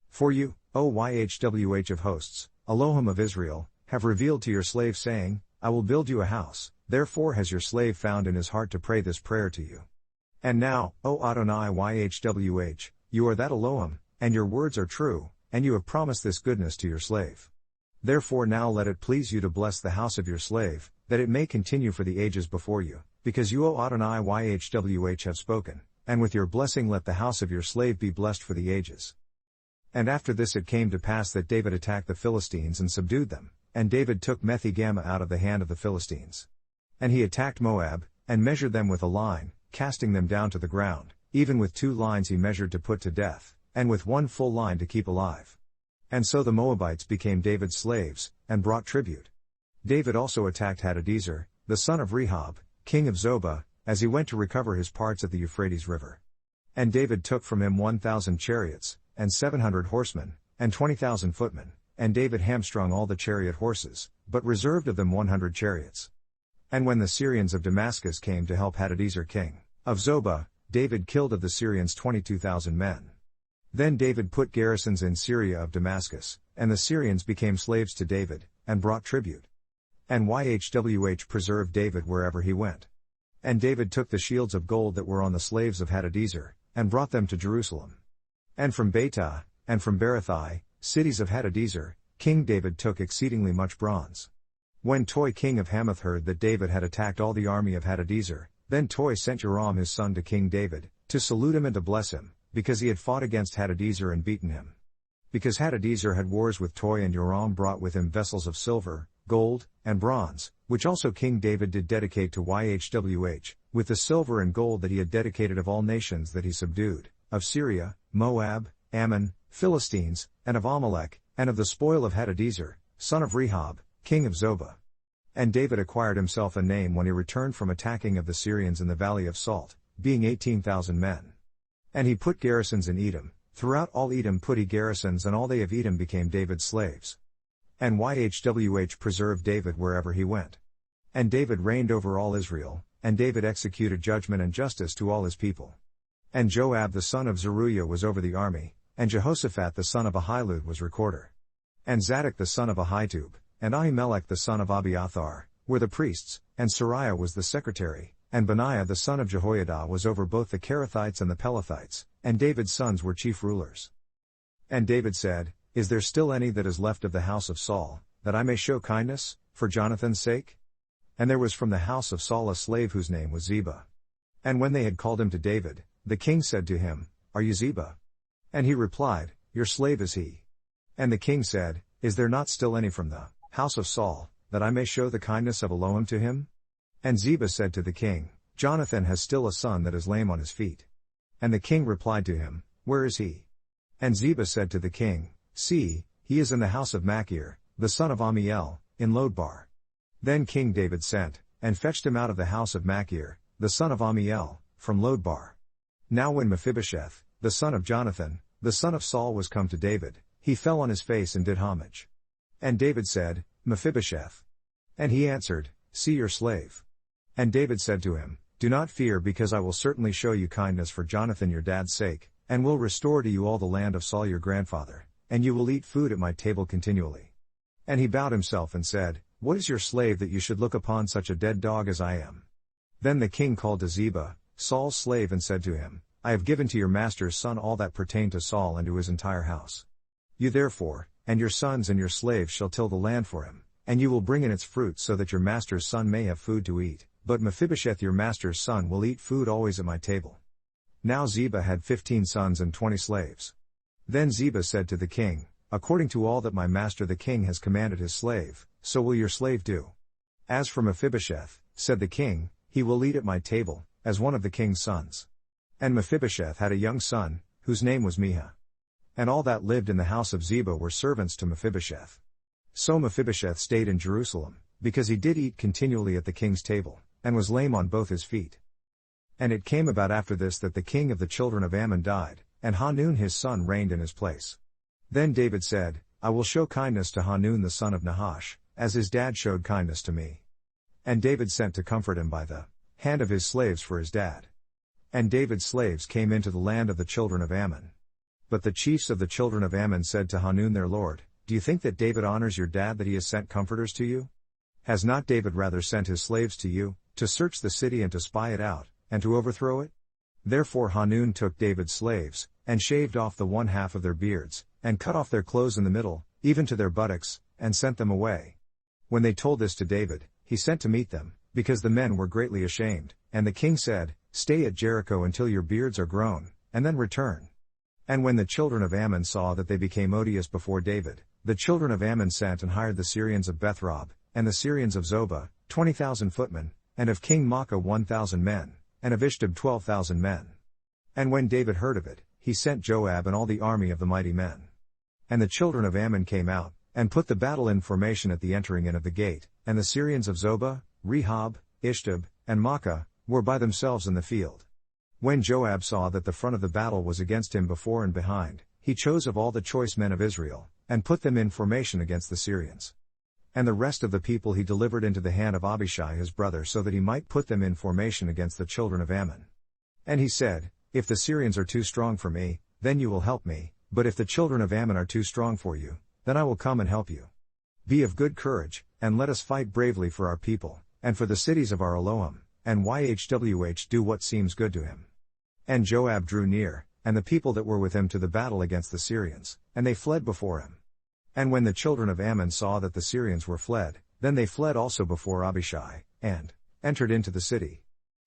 For you, O YHWH of hosts, Elohim of Israel, have revealed to your slave saying, I will build you a house, therefore has your slave found in his heart to pray this prayer to you. And now, O Adonai YHWH, you are that Elohim, and your words are true, and you have promised this goodness to your slave. Therefore now let it please you to bless the house of your slave, that it may continue for the ages before you, because you O Adonai YHWH have spoken, and with your blessing let the house of your slave be blessed for the ages. And after this it came to pass that David attacked the Philistines and subdued them, and David took Methi-Gamma out of the hand of the Philistines. And he attacked Moab, and measured them with a line, casting them down to the ground, even with 2 lines he measured to put to death, and with 1 full line to keep alive. And so the Moabites became David's slaves, and brought tribute. David also attacked Hadadezer, the son of Rehob, king of Zobah, as he went to recover his parts at the Euphrates River. And David took from him 1,000 chariots, and 700 horsemen, and 20,000 footmen, and David hamstrung all the chariot horses, but reserved of them 100 chariots. And when the Syrians of Damascus came to help Hadadezer king of Zobah, David killed of the Syrians 22,000 men. Then David put garrisons in Syria of Damascus, and the Syrians became slaves to David, and brought tribute. And YHWH preserved David wherever he went. And David took the shields of gold that were on the slaves of Hadadezer, and brought them to Jerusalem. And from Betah, and from Berothai, cities of Hadadezer, King David took exceedingly much bronze. When Toi king of Hamath heard that David had attacked all the army of Hadadezer, then Toi sent Joram his son to King David, to salute him and to bless him, because he had fought against Hadadezer and beaten him. Because Hadadezer had wars with Toi, and Joram brought with him vessels of silver, gold, and bronze, which also King David did dedicate to YHWH, with the silver and gold that he had dedicated of all nations that he subdued, of Syria, Moab, Ammon, Philistines, and of Amalek, and of the spoil of Hadadezer, son of Rehob, king of Zobah. And David acquired himself a name when he returned from attacking of the Syrians in the valley of Salt, being 18,000 men. And he put garrisons in Edom, throughout all Edom put he garrisons, and all they of Edom became David's slaves. And YHWH preserved David wherever he went. And David reigned over all Israel, and David executed judgment and justice to all his people. And Joab the son of Zeruiah was over the army, and Jehoshaphat the son of Ahilud was recorder. And Zadok the son of Ahitub, and Ahimelech the son of Abiathar, were the priests, and Sariah was the secretary, and Benaiah the son of Jehoiada was over both the Kerethites and the Pelethites, and David's sons were chief rulers. And David said, Is there still any that is left of the house of Saul, that I may show kindness, for Jonathan's sake? And there was from the house of Saul a slave whose name was Ziba. And when they had called him to David, the king said to him, Are you Ziba? And he replied, your slave is he. And the king said, Is there not still any from the house of Saul, that I may show the kindness of Elohim to him? And Ziba said to the king, Jonathan has still a son that is lame on his feet. And the king replied to him, Where is he? And Ziba said to the king, See, he is in the house of Machir, the son of Ammiel, in Lodebar. Then King David sent, and fetched him out of the house of Machir, the son of Ammiel, from Lodebar. Now when Mephibosheth, the son of Jonathan, the son of Saul was come to David, he fell on his face and did homage. And David said, Mephibosheth. And he answered, See your slave. And David said to him, Do not fear, because I will certainly show you kindness for Jonathan your dad's sake, and will restore to you all the land of Saul your grandfather, and you will eat food at my table continually. And he bowed himself and said, What is your slave that you should look upon such a dead dog as I am? Then the king called to Ziba, Saul's slave, and said to him, I have given to your master's son all that pertained to Saul and to his entire house. You therefore, and your sons and your slaves shall till the land for him, and you will bring in its fruit so that your master's son may have food to eat, but Mephibosheth your master's son will eat food always at my table. Now Ziba had 15 sons and 20 slaves. Then Ziba said to the king, According to all that my master the king has commanded his slave, so will your slave do. As for Mephibosheth, said the king, he will eat at my table, as one of the king's sons. And Mephibosheth had a young son, whose name was Miha. And all that lived in the house of Ziba were servants to Mephibosheth. So Mephibosheth stayed in Jerusalem, because he did eat continually at the king's table, and was lame on both his feet. And it came about after this that the king of the children of Ammon died, and Hanun his son reigned in his place. Then David said, I will show kindness to Hanun the son of Nahash, as his dad showed kindness to me. And David sent to comfort him by the hand of his slaves for his dad. And David's slaves came into the land of the children of Ammon. But the chiefs of the children of Ammon said to Hanun their lord, Do you think that David honors your dad, that he has sent comforters to you? Has not David rather sent his slaves to you, to search the city and to spy it out, and to overthrow it? Therefore Hanun took David's slaves, and shaved off the one half of their beards, and cut off their clothes in the middle, even to their buttocks, and sent them away. When they told this to David, he sent to meet them, because the men were greatly ashamed, and the king said, Stay at Jericho until your beards are grown, and then return. And when the children of Ammon saw that they became odious before David, the children of Ammon sent and hired the Syrians of Bethrob, and the Syrians of Zobah, 20,000 footmen, and of King Maacah 1,000 men, and of Ishtub 12,000 men. And when David heard of it, he sent Joab and all the army of the mighty men. And the children of Ammon came out, and put the battle in formation at the entering in of the gate, and the Syrians of Zobah, Rehob, Ishtub, and Maacah, were by themselves in the field. When Joab saw that the front of the battle was against him before and behind, he chose of all the choice men of Israel, and put them in formation against the Syrians. And the rest of the people he delivered into the hand of Abishai his brother, so that he might put them in formation against the children of Ammon. And he said, If the Syrians are too strong for me, then you will help me, but if the children of Ammon are too strong for you, then I will come and help you. Be of good courage, and let us fight bravely for our people, and for the cities of our Elohim, and YHWH do what seems good to him. And Joab drew near, and the people that were with him, to the battle against the Syrians, and they fled before him. And when the children of Ammon saw that the Syrians were fled, then they fled also before Abishai, and entered into the city.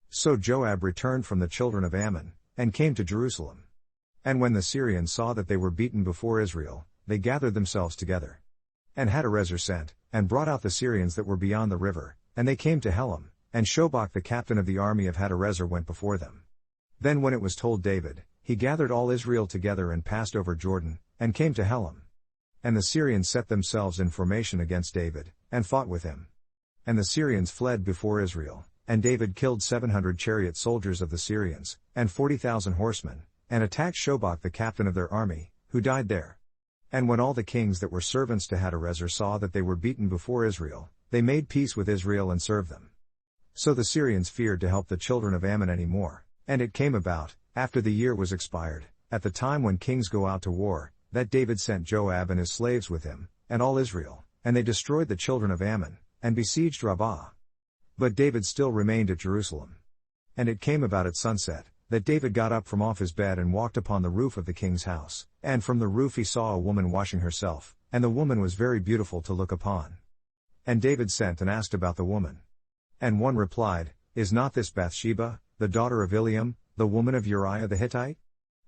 So Joab returned from the children of Ammon, and came to Jerusalem. And when the Syrians saw that they were beaten before Israel, they gathered themselves together. And Hadarezer sent, and brought out the Syrians that were beyond the river, and they came to Helam, and Shobach the captain of the army of Hadarezer went before them. Then when it was told David, he gathered all Israel together and passed over Jordan, and came to Helam. And the Syrians set themselves in formation against David, and fought with him. And the Syrians fled before Israel, and David killed 700 chariot soldiers of the Syrians, and 40,000 horsemen, and attacked Shobach the captain of their army, who died there. And when all the kings that were servants to Hadarezer saw that they were beaten before Israel, they made peace with Israel and served them. So the Syrians feared to help the children of Ammon any more. And it came about, after the year was expired, at the time when kings go out to war, that David sent Joab and his slaves with him, and all Israel, and they destroyed the children of Ammon, and besieged Rabbah. But David still remained at Jerusalem. And it came about at sunset, that David got up from off his bed and walked upon the roof of the king's house, and from the roof he saw a woman washing herself, and the woman was very beautiful to look upon. And David sent and asked about the woman. And one replied, Is not this Bathsheba, the daughter of Eliam, the woman of Uriah the Hittite?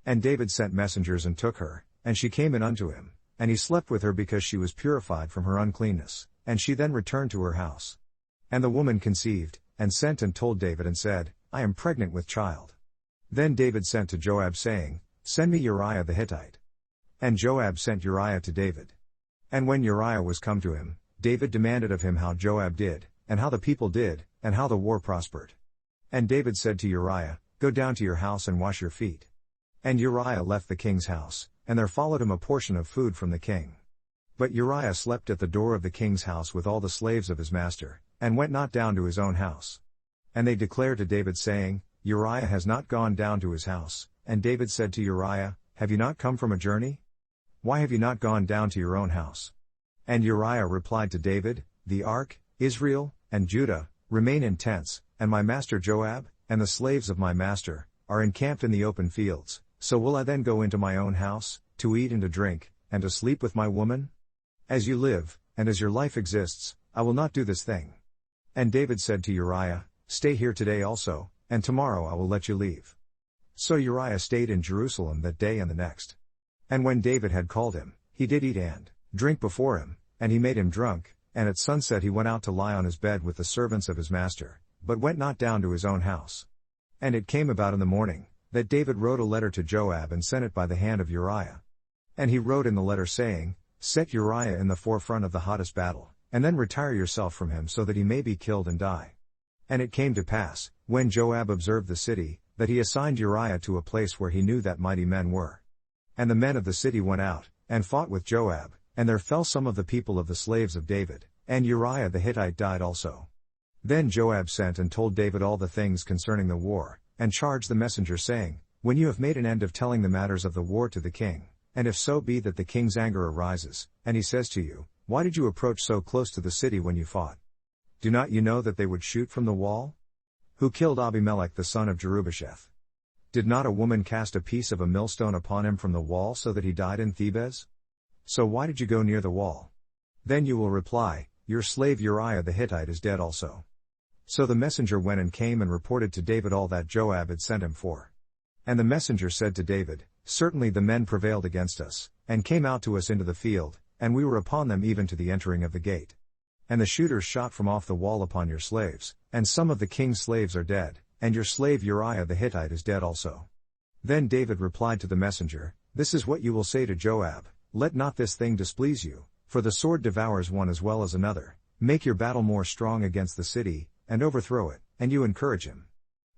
And David sent messengers and took her, and she came in unto him, and he slept with her because she was purified from her uncleanness, and she then returned to her house. And the woman conceived, and sent and told David and said, I am pregnant with child. Then David sent to Joab saying, Send me Uriah the Hittite. And Joab sent Uriah to David. And when Uriah was come to him, David demanded of him how Joab did, and how the people did, and how the war prospered. And David said to Uriah, Go down to your house and wash your feet. And Uriah left the king's house, and there followed him a portion of food from the king. But Uriah slept at the door of the king's house with all the slaves of his master, and went not down to his own house. And they declared to David saying, Uriah has not gone down to his house. And David said to Uriah, Have you not come from a journey? Why have you not gone down to your own house? And Uriah replied to David, The ark, Israel, and Judah, remain in tents, and my master Joab, and the slaves of my master, are encamped in the open fields, so will I then go into my own house, to eat and to drink, and to sleep with my woman? As you live, and as your life exists, I will not do this thing. And David said to Uriah, Stay here today also, and tomorrow I will let you leave. So Uriah stayed in Jerusalem that day and the next. And when David had called him, he did eat and drink before him, and he made him drunk, and at sunset he went out to lie on his bed with the servants of his master, but went not down to his own house. And it came about in the morning, that David wrote a letter to Joab and sent it by the hand of Uriah. And he wrote in the letter saying, Set Uriah in the forefront of the hottest battle, and then retire yourself from him so that he may be killed and die. And it came to pass, when Joab observed the city, that he assigned Uriah to a place where he knew that mighty men were. And the men of the city went out, and fought with Joab, and there fell some of the people of the slaves of David, and Uriah the Hittite died also. Then Joab sent and told David all the things concerning the war, and charged the messenger saying, When you have made an end of telling the matters of the war to the king, and if so be that the king's anger arises, and he says to you, Why did you approach so close to the city when you fought? Do not you know that they would shoot from the wall? Who killed Abimelech the son of Jerubbesheth? Did not a woman cast a piece of a millstone upon him from the wall so that he died in Thebez? So why did you go near the wall? Then you will reply, Your slave Uriah the Hittite is dead also. So the messenger went and came and reported to David all that Joab had sent him for. And the messenger said to David, Certainly the men prevailed against us, and came out to us into the field, and we were upon them even to the entering of the gate. And the shooters shot from off the wall upon your slaves, and some of the king's slaves are dead, and your slave Uriah the Hittite is dead also. Then David replied to the messenger, This is what you will say to Joab, Let not this thing displease you, for the sword devours one as well as another. Make your battle more strong against the city, and overthrow it, and you encourage him.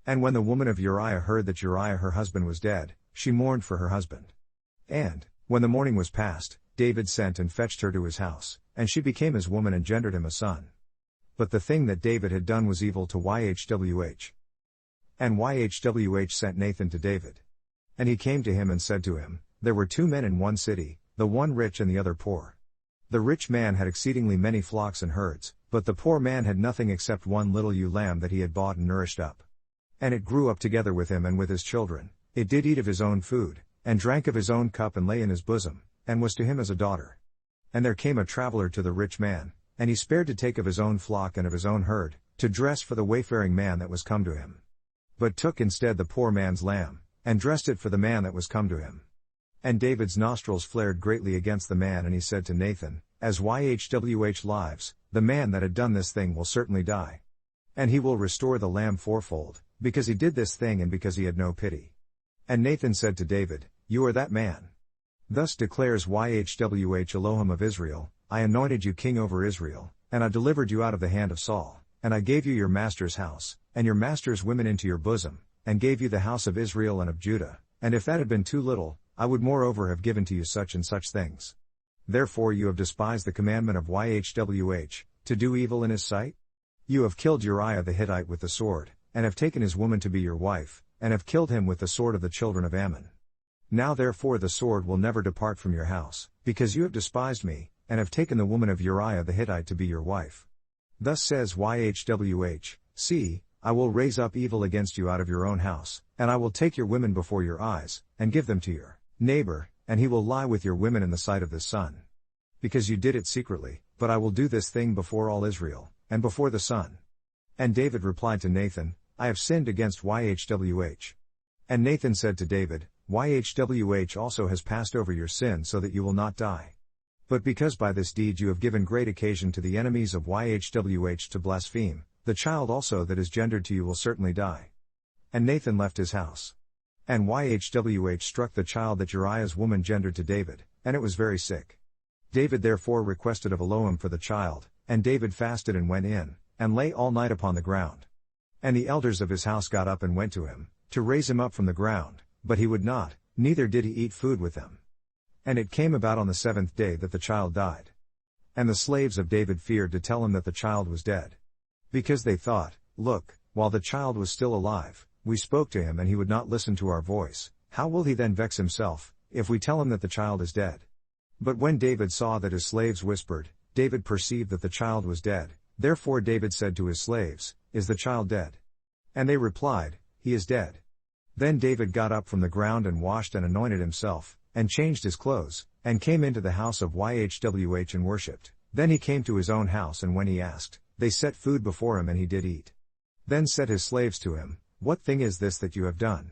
And when the woman of Uriah heard that Uriah her husband was dead, she mourned for her husband. And, when the morning was past, David sent and fetched her to his house, and she became his woman and gendered him a son. But the thing that David had done was evil to YHWH. And YHWH sent Nathan to David. And he came to him and said to him, There were 2 men in one city, the one rich and the other poor. The rich man had exceedingly many flocks and herds, but the poor man had nothing except one little ewe lamb that he had bought and nourished up. And it grew up together with him and with his children, it did eat of his own food, and drank of his own cup and lay in his bosom, and was to him as a daughter. And there came a traveler to the rich man, and he spared to take of his own flock and of his own herd, to dress for the wayfaring man that was come to him. But took instead the poor man's lamb, and dressed it for the man that was come to him. And David's nostrils flared greatly against the man, and he said to Nathan, As YHWH lives, the man that had done this thing will certainly die. And he will restore the lamb fourfold, because he did this thing and because he had no pity. And Nathan said to David, You are that man. Thus declares YHWH Elohim of Israel, I anointed you king over Israel, and I delivered you out of the hand of Saul, and I gave you your master's house, and your master's women into your bosom, and gave you the house of Israel and of Judah, and if that had been too little, I would moreover have given to you such and such things. Therefore you have despised the commandment of YHWH, to do evil in his sight? You have killed Uriah the Hittite with the sword, and have taken his woman to be your wife, and have killed him with the sword of the children of Ammon. Now therefore the sword will never depart from your house, because you have despised me, and have taken the woman of Uriah the Hittite to be your wife. Thus says YHWH, See, I will raise up evil against you out of your own house, and I will take your women before your eyes, and give them to your neighbor, and he will lie with your women in the sight of the sun. Because you did it secretly, but I will do this thing before all Israel, and before the sun. And David replied to Nathan, I have sinned against YHWH. And Nathan said to David, YHWH also has passed over your sin so that you will not die. But because by this deed you have given great occasion to the enemies of YHWH to blaspheme, the child also that is gendered to you will certainly die. And Nathan left his house. And YHWH struck the child that Uriah's woman gendered to David, and it was very sick. David therefore requested of Elohim for the child, and David fasted and went in, and lay all night upon the ground. And the elders of his house got up and went to him, to raise him up from the ground, but he would not, neither did he eat food with them. And it came about on the 7th day that the child died. And the slaves of David feared to tell him that the child was dead. Because they thought, look, while the child was still alive, we spoke to him and he would not listen to our voice, how will he then vex himself, if we tell him that the child is dead? But when David saw that his slaves whispered, David perceived that the child was dead, therefore David said to his slaves, Is the child dead? And they replied, He is dead. Then David got up from the ground and washed and anointed himself, and changed his clothes, and came into the house of YHWH and worshipped. Then he came to his own house, and when he asked, they set food before him and he did eat. Then said his slaves to him, What thing is this that you have done?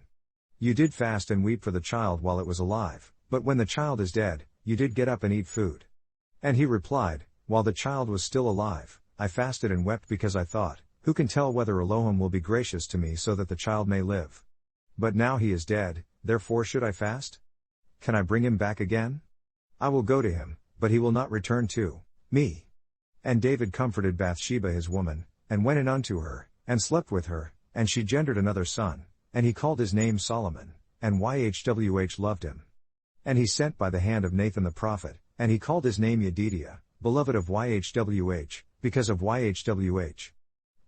You did fast and weep for the child while it was alive, but when the child is dead, you did get up and eat food. And he replied, While the child was still alive, I fasted and wept because I thought, Who can tell whether Elohim will be gracious to me so that the child may live? But now he is dead, therefore should I fast? Can I bring him back again? I will go to him, but he will not return to me. And David comforted Bathsheba his woman, and went in unto her, and slept with her, and she gendered another son, and he called his name Solomon, and YHWH loved him. And he sent by the hand of Nathan the prophet, and he called his name Yedidiah, beloved of YHWH, because of YHWH.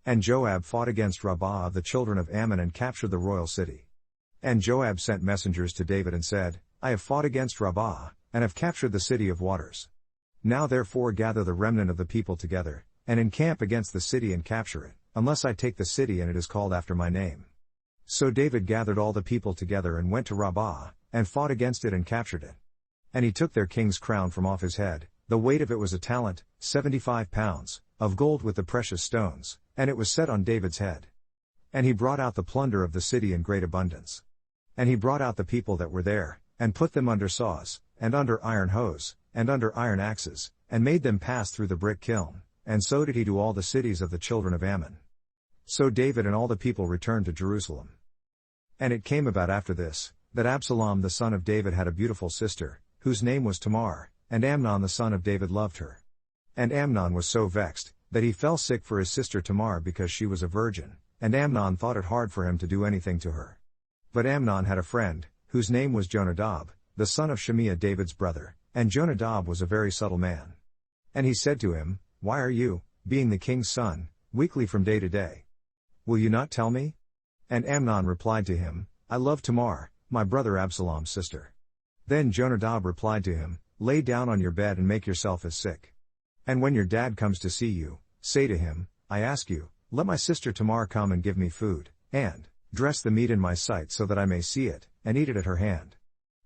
And Joab fought against Rabbah of the children of Ammon and captured the royal city. And Joab sent messengers to David and said, I have fought against Rabbah, and have captured the city of waters. Now therefore gather the remnant of the people together, and encamp against the city and capture it, unless I take the city and it is called after my name. So David gathered all the people together and went to Rabbah, and fought against it and captured it. And he took their king's crown from off his head, the weight of it was a talent, 75 pounds, of gold with the precious stones, and it was set on David's head. And he brought out the plunder of the city in great abundance. And he brought out the people that were there, and put them under saws, and under iron hoes, and under iron axes, and made them pass through the brick kiln, and so did he to all the cities of the children of Ammon. So David and all the people returned to Jerusalem. And it came about after this, that Absalom the son of David had a beautiful sister, whose name was Tamar, and Amnon the son of David loved her. And Amnon was so vexed, that he fell sick for his sister Tamar because she was a virgin, and Amnon thought it hard for him to do anything to her. But Amnon had a friend, whose name was Jonadab, the son of Shimea David's brother, and Jonadab was a very subtle man. And he said to him, Why are you, being the king's son, weakly from day to day? Will you not tell me? And Amnon replied to him, I love Tamar, my brother Absalom's sister. Then Jonadab replied to him, Lay down on your bed and make yourself as sick. And when your dad comes to see you, say to him, I ask you, let my sister Tamar come and give me food, and dress the meat in my sight so that I may see it, and eat it at her hand.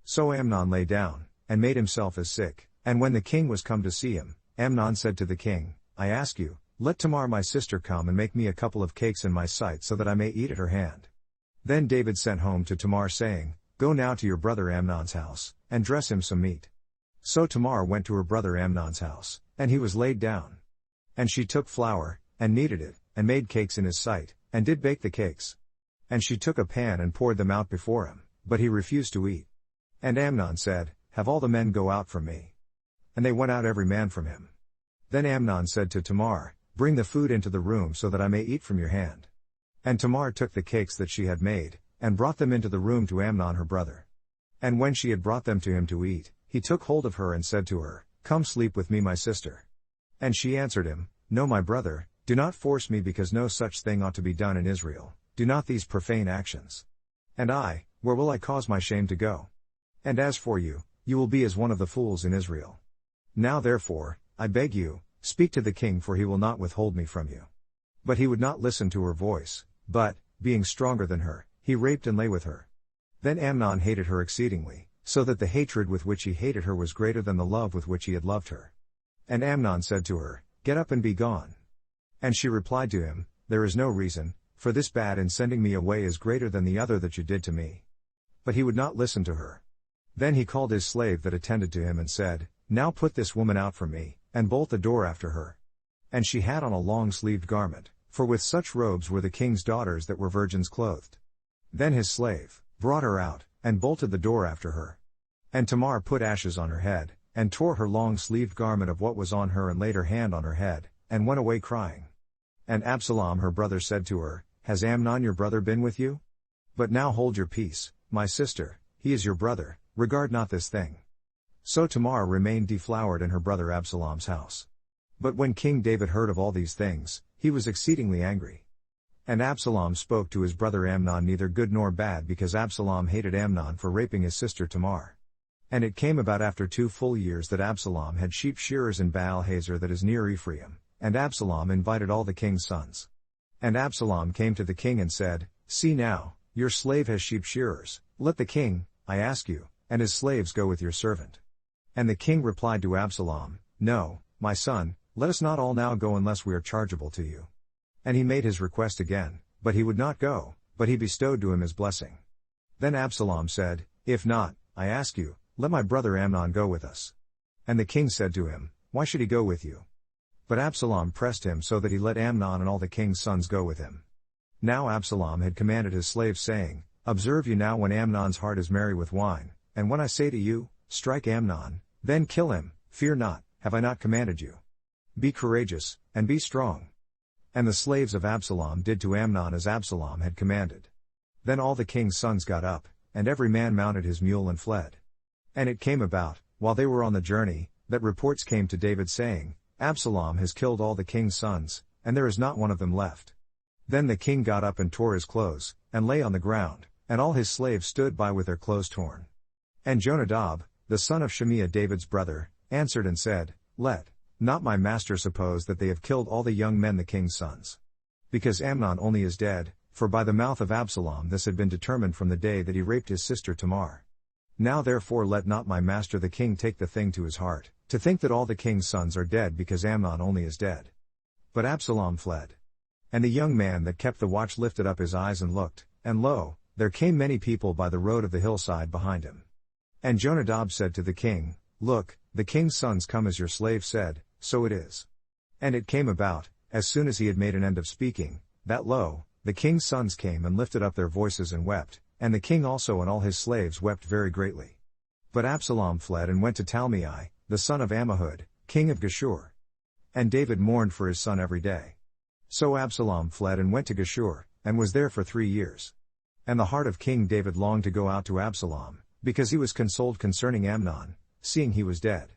So Amnon lay down, and made himself as sick, and when the king was come to see him, Amnon said to the king, I ask you, let Tamar my sister come and make me a couple of cakes in my sight so that I may eat at her hand. Then David sent home to Tamar saying, Go now to your brother Amnon's house, and dress him some meat. So Tamar went to her brother Amnon's house, and he was laid down. And she took flour, and kneaded it, and made cakes in his sight, and did bake the cakes. And she took a pan and poured them out before him, but he refused to eat. And Amnon said, Have all the men go out from me. And they went out every man from him. Then Amnon said to Tamar, Bring the food into the room so that I may eat from your hand. And Tamar took the cakes that she had made, and brought them into the room to Amnon her brother. And when she had brought them to him to eat, he took hold of her and said to her, Come sleep with me my sister. And she answered him, No my brother, do not force me because no such thing ought to be done in Israel, do not these profane actions. And I, where will I cause my shame to go? And as for you, you will be as one of the fools in Israel. Now therefore, I beg you, speak to the king for he will not withhold me from you. But he would not listen to her voice, but, being stronger than her, he raped and lay with her. Then Amnon hated her exceedingly, so that the hatred with which he hated her was greater than the love with which he had loved her. And Amnon said to her, Get up and be gone. And she replied to him, There is no reason, for this bad in sending me away is greater than the other that you did to me. But he would not listen to her. Then he called his slave that attended to him and said, "Now put this woman out from me, and bolt the door after her." And she had on a long-sleeved garment, for with such robes were the king's daughters that were virgins clothed. Then his slave brought her out, and bolted the door after her. And Tamar put ashes on her head, and tore her long-sleeved garment of what was on her and laid her hand on her head, and went away crying. And Absalom her brother said to her, "Has Amnon your brother been with you? But now hold your peace, my sister, he is your brother, regard not this thing." So Tamar remained deflowered in her brother Absalom's house. But when King David heard of all these things, he was exceedingly angry. And Absalom spoke to his brother Amnon neither good nor bad, because Absalom hated Amnon for raping his sister Tamar. And it came about after 2 full years that Absalom had sheep shearers in Baal-Hazor that is near Ephraim, and Absalom invited all the king's sons. And Absalom came to the king and said, "See now, your slave has sheep shearers, let the king, I ask you, and his slaves go with your servant." And the king replied to Absalom, "No, my son, let us not all now go unless we are chargeable to you." And he made his request again, but he would not go, but he bestowed to him his blessing. Then Absalom said, "If not, I ask you, let my brother Amnon go with us." And the king said to him, "Why should he go with you?" But Absalom pressed him so that he let Amnon and all the king's sons go with him. Now Absalom had commanded his slaves, saying, "Observe you now when Amnon's heart is merry with wine, and when I say to you, strike Amnon, then kill him, fear not, have I not commanded you? Be courageous, and be strong." And the slaves of Absalom did to Amnon as Absalom had commanded. Then all the king's sons got up, and every man mounted his mule and fled. And it came about, while they were on the journey, that reports came to David saying, "Absalom has killed all the king's sons, and there is not one of them left." Then the king got up and tore his clothes, and lay on the ground, and all his slaves stood by with their clothes torn. And Jonadab, the son of Shimea David's brother, answered and said, "Let not my master suppose that they have killed all the young men the king's sons. Because Amnon only is dead, for by the mouth of Absalom this had been determined from the day that he raped his sister Tamar. Now therefore let not my master the king take the thing to his heart, to think that all the king's sons are dead because Amnon only is dead." But Absalom fled. And the young man that kept the watch lifted up his eyes and looked, and lo, there came many people by the road of the hillside behind him. And Jonadab said to the king, "Look, the king's sons come as your slave said, so it is." And it came about, as soon as he had made an end of speaking, that lo, the king's sons came and lifted up their voices and wept, and the king also and all his slaves wept very greatly. But Absalom fled and went to Talmai, the son of Ammihud, king of Geshur. And David mourned for his son every day. So Absalom fled and went to Geshur, and was there for 3 years. And the heart of King David longed to go out to Absalom, because he was consoled concerning Amnon, seeing he was dead.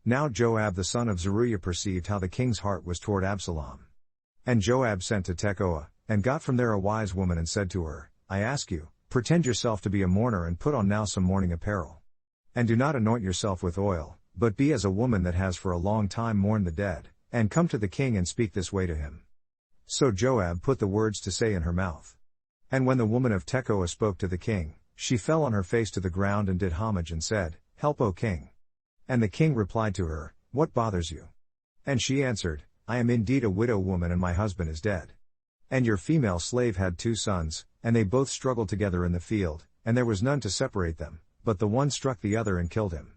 Now Joab the son of Zeruiah perceived how the king's heart was toward Absalom. And Joab sent to Tekoa, and got from there a wise woman and said to her, "I ask you, pretend yourself to be a mourner and put on now some mourning apparel. And do not anoint yourself with oil, but be as a woman that has for a long time mourned the dead, and come to the king and speak this way to him." So Joab put the words to say in her mouth. And when the woman of Tekoa spoke to the king, she fell on her face to the ground and did homage and said, "Help, O king." And the king replied to her, "What bothers you?" And she answered, "I am indeed a widow woman and my husband is dead. And your female slave had 2 sons, and they both struggled together in the field, and there was none to separate them, but the one struck the other and killed him.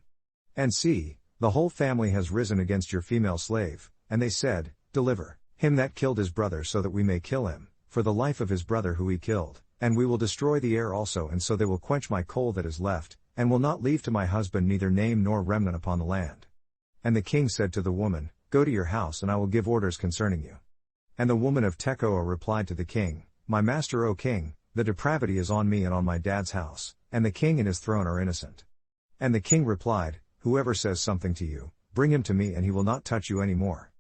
And see, the whole family has risen against your female slave, and they said, 'Deliver him that killed his brother so that we may kill him, for the life of his brother who he killed, and we will destroy the heir also, and so they will quench my coal that is left, and will not leave to my husband neither name nor remnant upon the land.' And the king said to the woman, 'Go to your house and I will give orders concerning you.' And the woman of Tekoa replied to the king, 'My master, O king, the depravity is on me and on my dad's house, and the king and his throne are innocent.' And the king replied, 'Whoever says something to you, bring him to me and he will not touch you any more.'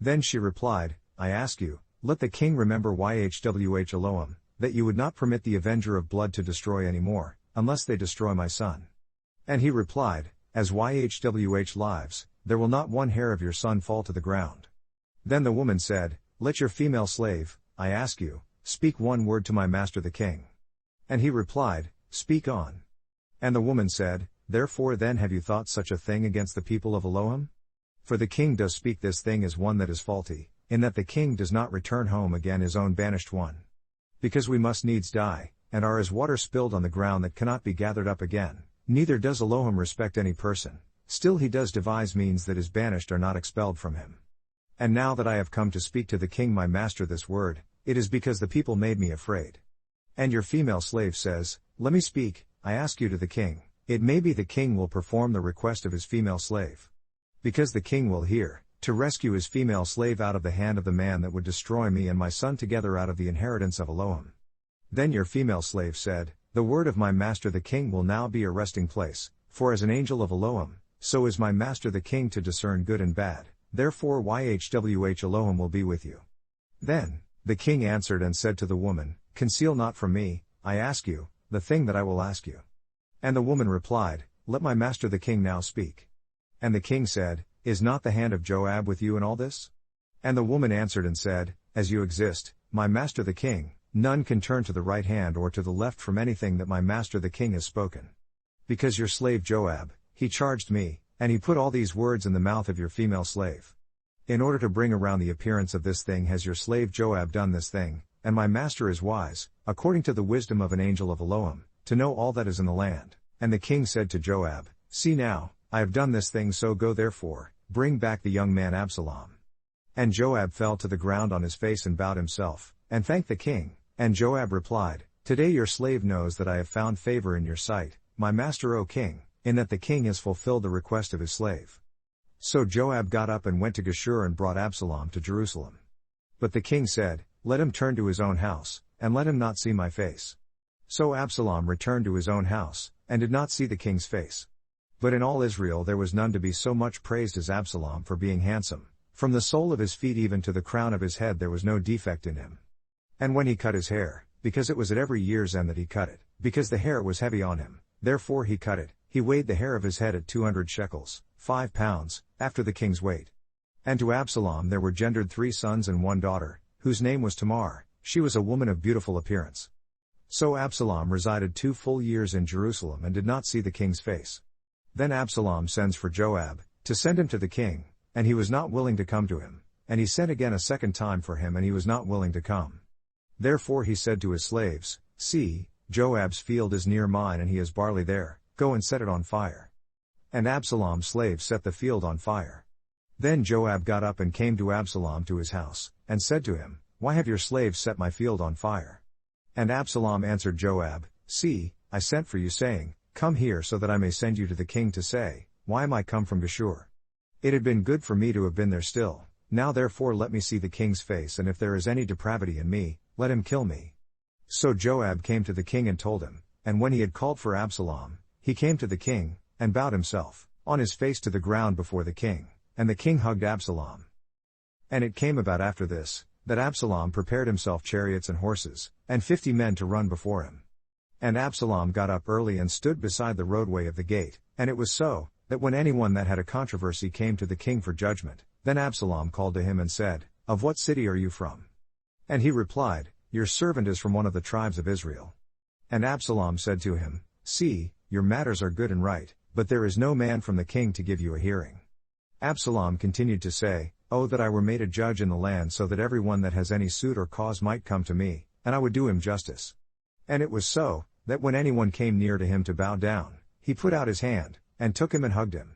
Then she replied, 'I ask you, let the king remember YHWH Elohim, that you would not permit the avenger of blood to destroy any more, unless they destroy my son.' And he replied, 'As YHWH lives, there will not one hair of your son fall to the ground.' Then the woman said, 'Let your female slave, I ask you, speak one word to my master the king.' And he replied, 'Speak on.' And the woman said, 'Therefore then have you thought such a thing against the people of Elohim? For the king does speak this thing as one that is faulty, in that the king does not return home again his own banished one. Because we must needs die, and are as water spilled on the ground that cannot be gathered up again. Neither does Elohim respect any person, still he does devise means that his banished are not expelled from him. And now that I have come to speak to the king my master this word, it is because the people made me afraid. And your female slave says, let me speak, I ask you to the king. It may be the king will perform the request of his female slave. Because the king will hear, to rescue his female slave out of the hand of the man that would destroy me and my son together out of the inheritance of Elohim. Then your female slave said, the word of my master the king will now be a resting place, for as an angel of Elohim, so is my master the king to discern good and bad, therefore YHWH Elohim will be with you. Then, the king answered and said to the woman, conceal not from me, I ask you, the thing that I will ask you. And the woman replied, let my master the king now speak. And the king said, is not the hand of Joab with you in all this? And the woman answered and said, as you exist, my master the king, none can turn to the right hand or to the left from anything that my master the king has spoken. Because your slave Joab, he charged me, and he put all these words in the mouth of your female slave. In order to bring around the appearance of this thing has your slave Joab done this thing, and my master is wise, according to the wisdom of an angel of Elohim, to know all that is in the land. And the king said to Joab, see now, I have done this thing, so go therefore, bring back the young man Absalom. And Joab fell to the ground on his face and bowed himself, and thanked the king. And Joab replied, today your slave knows that I have found favor in your sight, my master O king, in that the king has fulfilled the request of his slave. So Joab got up and went to Geshur and brought Absalom to Jerusalem. But the king said, let him turn to his own house, and let him not see my face. So Absalom returned to his own house, and did not see the king's face. But in all Israel there was none to be so much praised as Absalom for being handsome. From the sole of his feet even to the crown of his head there was no defect in him. And when he cut his hair, because it was at every year's end that he cut it, because the hair was heavy on him, therefore he cut it, he weighed the hair of his head at 200 shekels, 5 pounds, after the king's weight. And to Absalom there were gendered 3 sons and 1 daughter, whose name was Tamar, she was a woman of beautiful appearance. So Absalom resided 2 full years in Jerusalem and did not see the king's face. Then Absalom sends for Joab, to send him to the king, and he was not willing to come to him, and he sent again a second time for him and he was not willing to come. Therefore he said to his slaves, see, Joab's field is near mine and he has barley there, go and set it on fire. And Absalom's slaves set the field on fire. Then Joab got up and came to Absalom to his house, and said to him, why have your slaves set my field on fire? And Absalom answered Joab, see, I sent for you saying, come here so that I may send you to the king to say, why am I come from Geshur? It had been good for me to have been there still, now therefore let me see the king's face, and if there is any depravity in me, let him kill me. So Joab came to the king and told him, and when he had called for Absalom, he came to the king, and bowed himself, on his face to the ground before the king, and the king hugged Absalom. And it came about after this, that Absalom prepared himself chariots and horses, and 50 men to run before him. And Absalom got up early and stood beside the roadway of the gate, and it was so, that when anyone that had a controversy came to the king for judgment, then Absalom called to him and said, of what city are you from? And he replied, your servant is from one of the tribes of Israel. And Absalom said to him, see, your matters are good and right, but there is no man from the king to give you a hearing. Absalom continued to say, oh that I were made a judge in the land so that every one that has any suit or cause might come to me, and I would do him justice. And it was so, that when anyone came near to him to bow down, he put out his hand, and took him and hugged him.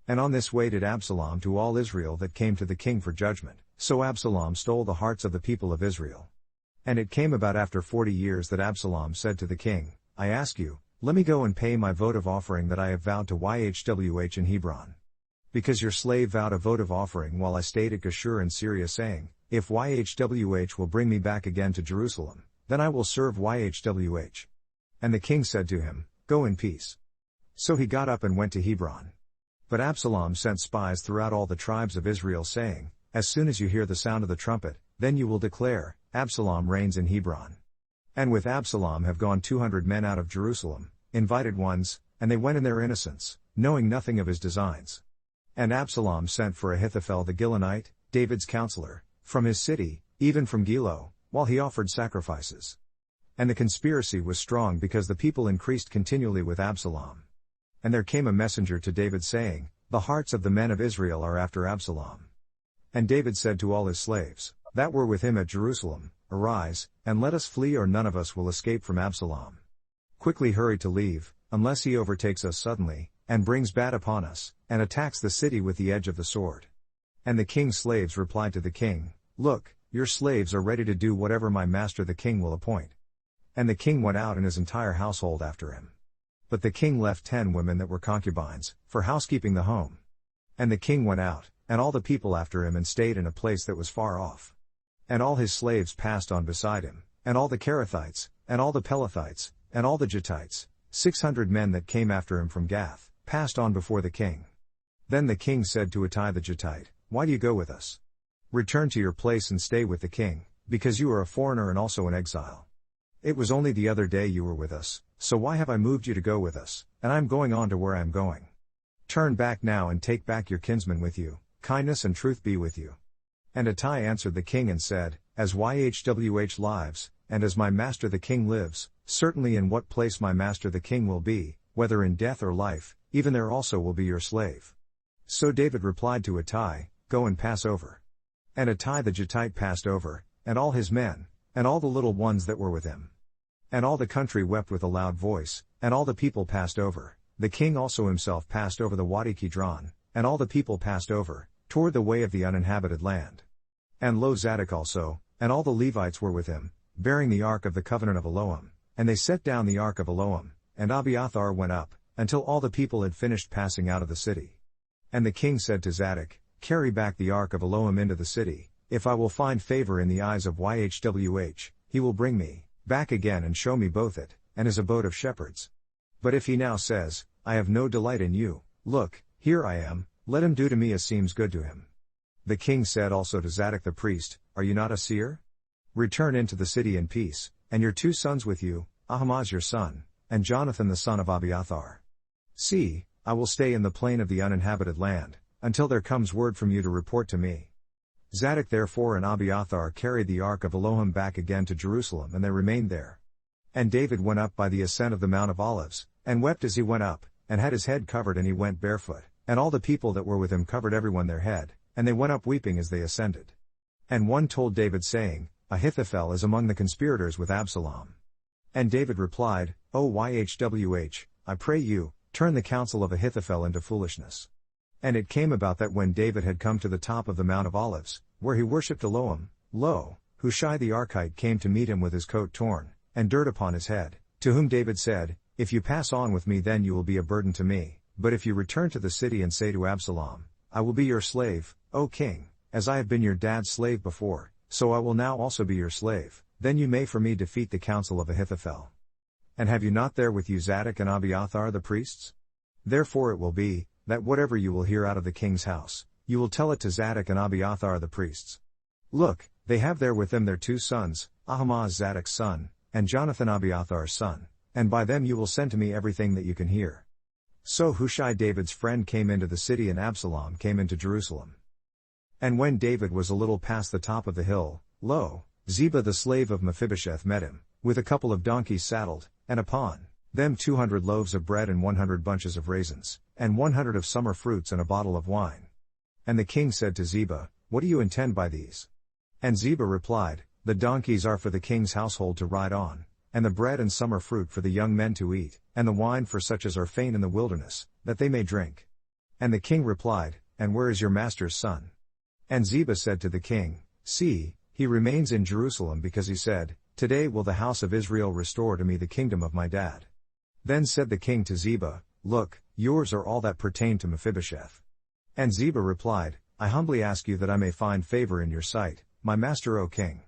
And on this way did Absalom to all Israel that came to the king for judgment, so Absalom stole the hearts of the people of Israel. And it came about after 40 years that Absalom said to the king, I ask you, let me go and pay my votive offering that I have vowed to YHWH in Hebron. Because your slave vowed a votive offering while I stayed at Geshur in Syria saying, if YHWH will bring me back again to Jerusalem, then I will serve YHWH. And the king said to him, go in peace. So he got up and went to Hebron. But Absalom sent spies throughout all the tribes of Israel saying, as soon as you hear the sound of the trumpet, then you will declare, Absalom reigns in Hebron. And with Absalom have gone 200 men out of Jerusalem, invited ones, and they went in their innocence, knowing nothing of his designs. And Absalom sent for Ahithophel the Gilonite, David's counselor, from his city, even from Gilo, while he offered sacrifices. And the conspiracy was strong because the people increased continually with Absalom. And there came a messenger to David saying, the hearts of the men of Israel are after Absalom. And David said to all his slaves, that were with him at Jerusalem, Arise, and let us flee, or none of us will escape from Absalom. Quickly hurry to leave, unless he overtakes us suddenly, and brings bad upon us, and attacks the city with the edge of the sword." And the king's slaves replied to the king, "Look, your slaves are ready to do whatever my master the king will appoint." And the king went out and his entire household after him. But the king left 10 women that were concubines, for housekeeping the home. And the king went out, and all the people after him, and stayed in a place that was far off. And all his slaves passed on beside him, and all the Kerethites, and all the Pelethites, and all the Jattites, 600 men that came after him from Gath, passed on before the king. Then the king said to Ittai the Gittite, "Why do you go with us? Return to your place and stay with the king, because you are a foreigner and also an exile. It was only the other day you were with us, so why have I moved you to go with us, and I am going on to where I am going? Turn back now and take back your kinsmen with you, kindness and truth be with you." And Ittai answered the king and said, "As YHWH lives, and as my master the king lives, certainly in what place my master the king will be, whether in death or life, even there also will be your slave." So David replied to Ittai, "Go and pass over." And Ittai the Gittite passed over, and all his men, and all the little ones that were with him. And all the country wept with a loud voice, and all the people passed over. The king also himself passed over the Wadi Kidron, and all the people passed over, toward the way of the uninhabited land. And lo, Zadok also, and all the Levites were with him, bearing the ark of the covenant of Elohim, and they set down the ark of Elohim, and Abiathar went up, until all the people had finished passing out of the city. And the king said to Zadok, "Carry back the ark of Elohim into the city. If I will find favor in the eyes of YHWH, he will bring me back again and show me both it, and his abode of shepherds. But if he now says, I have no delight in you, look, here I am, let him do to me as seems good to him." The king said also to Zadok the priest, "Are you not a seer? Return into the city in peace, and your 2 sons with you, Ahimaaz your son, and Jonathan the son of Abiathar. See, I will stay in the plain of the uninhabited land, until there comes word from you to report to me." Zadok therefore and Abiathar carried the ark of Elohim back again to Jerusalem, and they remained there. And David went up by the ascent of the Mount of Olives, and wept as he went up, and had his head covered, and he went barefoot, and all the people that were with him covered everyone their head, and they went up weeping as they ascended. And one told David saying, "Ahithophel is among the conspirators with Absalom." And David replied, "O YHWH, I pray you, turn the counsel of Ahithophel into foolishness." And it came about that when David had come to the top of the Mount of Olives, where he worshipped Elohim, lo, Hushai the Archite came to meet him with his coat torn, and dirt upon his head, to whom David said, "If you pass on with me, then you will be a burden to me, but if you return to the city and say to Absalom, I will be your slave, O king, as I have been your dad's slave before, so I will now also be your slave, then you may for me defeat the counsel of Ahithophel. And have you not there with you Zadok and Abiathar the priests? Therefore it will be, that whatever you will hear out of the king's house, you will tell it to Zadok and Abiathar the priests. Look, they have there with them their 2 sons, Ahimaaz Zadok's son, and Jonathan Abiathar's son, and by them you will send to me everything that you can hear." So Hushai David's friend came into the city, and Absalom came into Jerusalem. And when David was a little past the top of the hill, lo, Ziba the slave of Mephibosheth met him, with a couple of donkeys saddled, and upon them 200 loaves of bread and 100 bunches of raisins, and 100 of summer fruits and a bottle of wine. And the king said to Ziba, "What do you intend by these?" And Ziba replied, "The donkeys are for the king's household to ride on, and the bread and summer fruit for the young men to eat, and the wine for such as are faint in the wilderness, that they may drink." And the king replied, "And where is your master's son?" And Ziba said to the king, "See, he remains in Jerusalem, because he said, Today will the house of Israel restore to me the kingdom of my dad." Then said the king to Ziba, "Look, yours are all that pertain to Mephibosheth." And Ziba replied, "I humbly ask you that I may find favor in your sight, my master O king."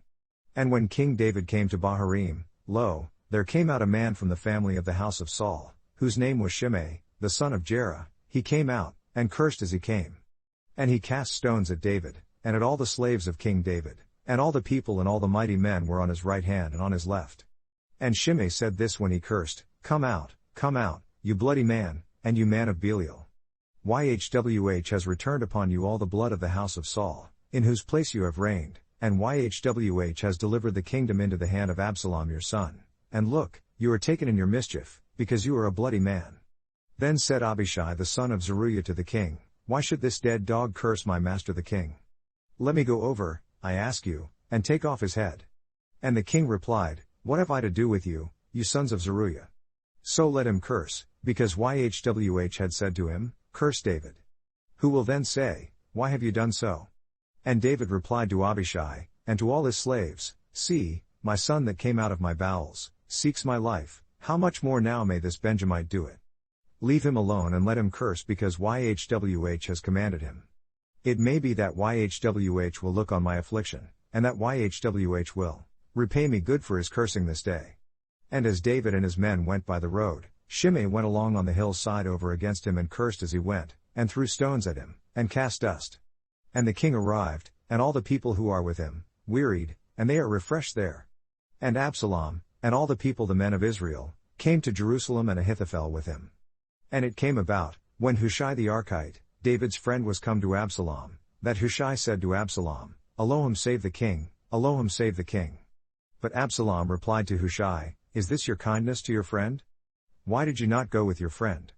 And when King David came to Bahurim, lo, there came out a man from the family of the house of Saul, whose name was Shimei, the son of Jerah. He came out, and cursed as he came. And he cast stones at David, and at all the slaves of King David, and all the people and all the mighty men were on his right hand and on his left. And Shimei said this when he cursed, come out, you bloody man, and you man of Belial. YHWH has returned upon you all the blood of the house of Saul, in whose place you have reigned, and YHWH has delivered the kingdom into the hand of Absalom your son. And look, you are taken in your mischief, because you are a bloody man. Then said Abishai the son of Zeruiah to the king, Why should this dead dog curse my master the king? Let me go over, I ask you, and take off his head. And the king replied, What have I to do with you, you sons of Zeruiah? So let him curse, because YHWH had said to him, Curse David. Who will then say, Why have you done so? And David replied to Abishai, and to all his slaves, See, my son that came out of my bowels, seeks my life, how much more now may this Benjamite do it? Leave him alone and let him curse because YHWH has commanded him. It may be that YHWH will look on my affliction, and that YHWH will repay me good for his cursing this day. And as David and his men went by the road, Shimei went along on the hillside over against him and cursed as he went, and threw stones at him, and cast dust. And the king arrived, and all the people who are with him, wearied, and they are refreshed there. And Absalom, and all the people the men of Israel, came to Jerusalem and Ahithophel with him. And it came about, when Hushai the Archite, David's friend was come to Absalom, that Hushai said to Absalom, Elohim save the king, Elohim save the king. But Absalom replied to Hushai, Is this your kindness to your friend? Why did you not go with your friend?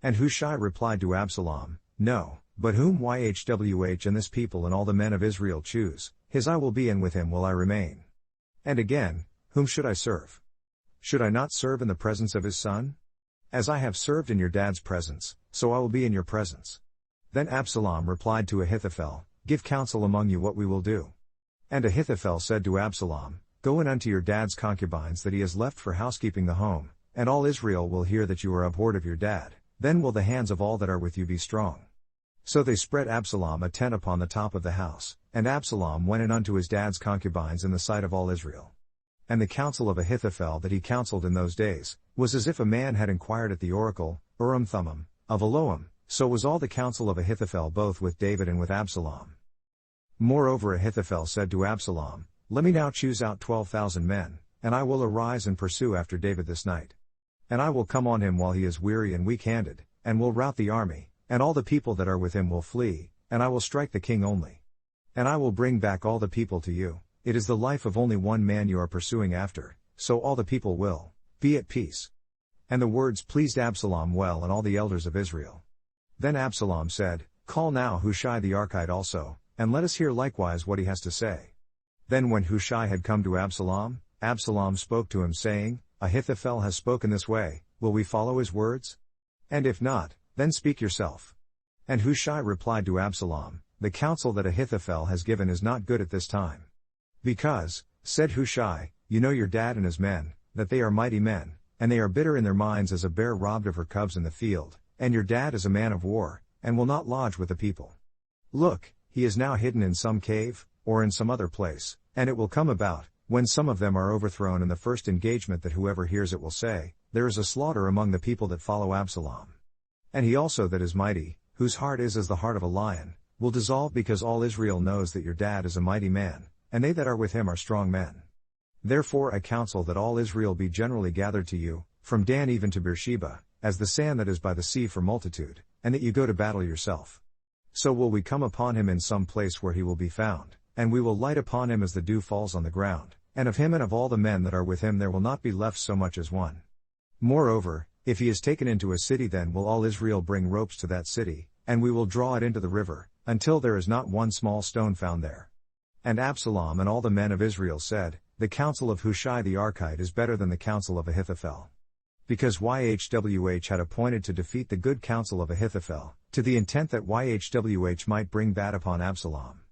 And Hushai replied to Absalom, No, but whom YHWH and this people and all the men of Israel choose, his I will be and with him will I remain. And again, whom should I serve? Should I not serve in the presence of his son? As I have served in your dad's presence, so I will be in your presence. Then Absalom replied to Ahithophel, Give counsel among you what we will do. And Ahithophel said to Absalom, Go in unto your dad's concubines that he has left for housekeeping the home, and all Israel will hear that you are abhorred of your dad, then will the hands of all that are with you be strong. So they spread Absalom a tent upon the top of the house, and Absalom went in unto his dad's concubines in the sight of all Israel. And the counsel of Ahithophel that he counseled in those days, was as if a man had inquired at the oracle, Urim-Thummim, of Elohim, so was all the counsel of Ahithophel both with David and with Absalom. Moreover Ahithophel said to Absalom, Let me now choose out 12,000 men, and I will arise and pursue after David this night. And I will come on him while he is weary and weak-handed, and will rout the army, and all the people that are with him will flee, and I will strike the king only. And I will bring back all the people to you, it is the life of only one man you are pursuing after, so all the people will be at peace. And the words pleased Absalom well and all the elders of Israel. Then Absalom said, Call now Hushai the Archite also, and let us hear likewise what he has to say. Then when Hushai had come to Absalom, Absalom spoke to him saying, Ahithophel has spoken this way, will we follow his words? And if not, then speak yourself. And Hushai replied to Absalom, The counsel that Ahithophel has given is not good at this time. Because, said Hushai, you know your dad and his men, that they are mighty men, and they are bitter in their minds as a bear robbed of her cubs in the field, and your dad is a man of war, and will not lodge with the people. Look, he is now hidden in some cave, or in some other place, and it will come about, when some of them are overthrown in the first engagement that whoever hears it will say, There is a slaughter among the people that follow Absalom. And he also that is mighty, whose heart is as the heart of a lion, will dissolve because all Israel knows that your dad is a mighty man, and they that are with him are strong men. Therefore I counsel that all Israel be generally gathered to you, from Dan even to Beersheba, as the sand that is by the sea for multitude, and that you go to battle yourself. So will we come upon him in some place where he will be found, and we will light upon him as the dew falls on the ground, and of him and of all the men that are with him there will not be left so much as one. Moreover, if he is taken into a city then will all Israel bring ropes to that city, and we will draw it into the river, until there is not one small stone found there. And Absalom and all the men of Israel said, The counsel of Hushai the Archite is better than the counsel of Ahithophel. Because YHWH had appointed to defeat the good counsel of Ahithophel, to the intent that YHWH might bring bad upon Absalom.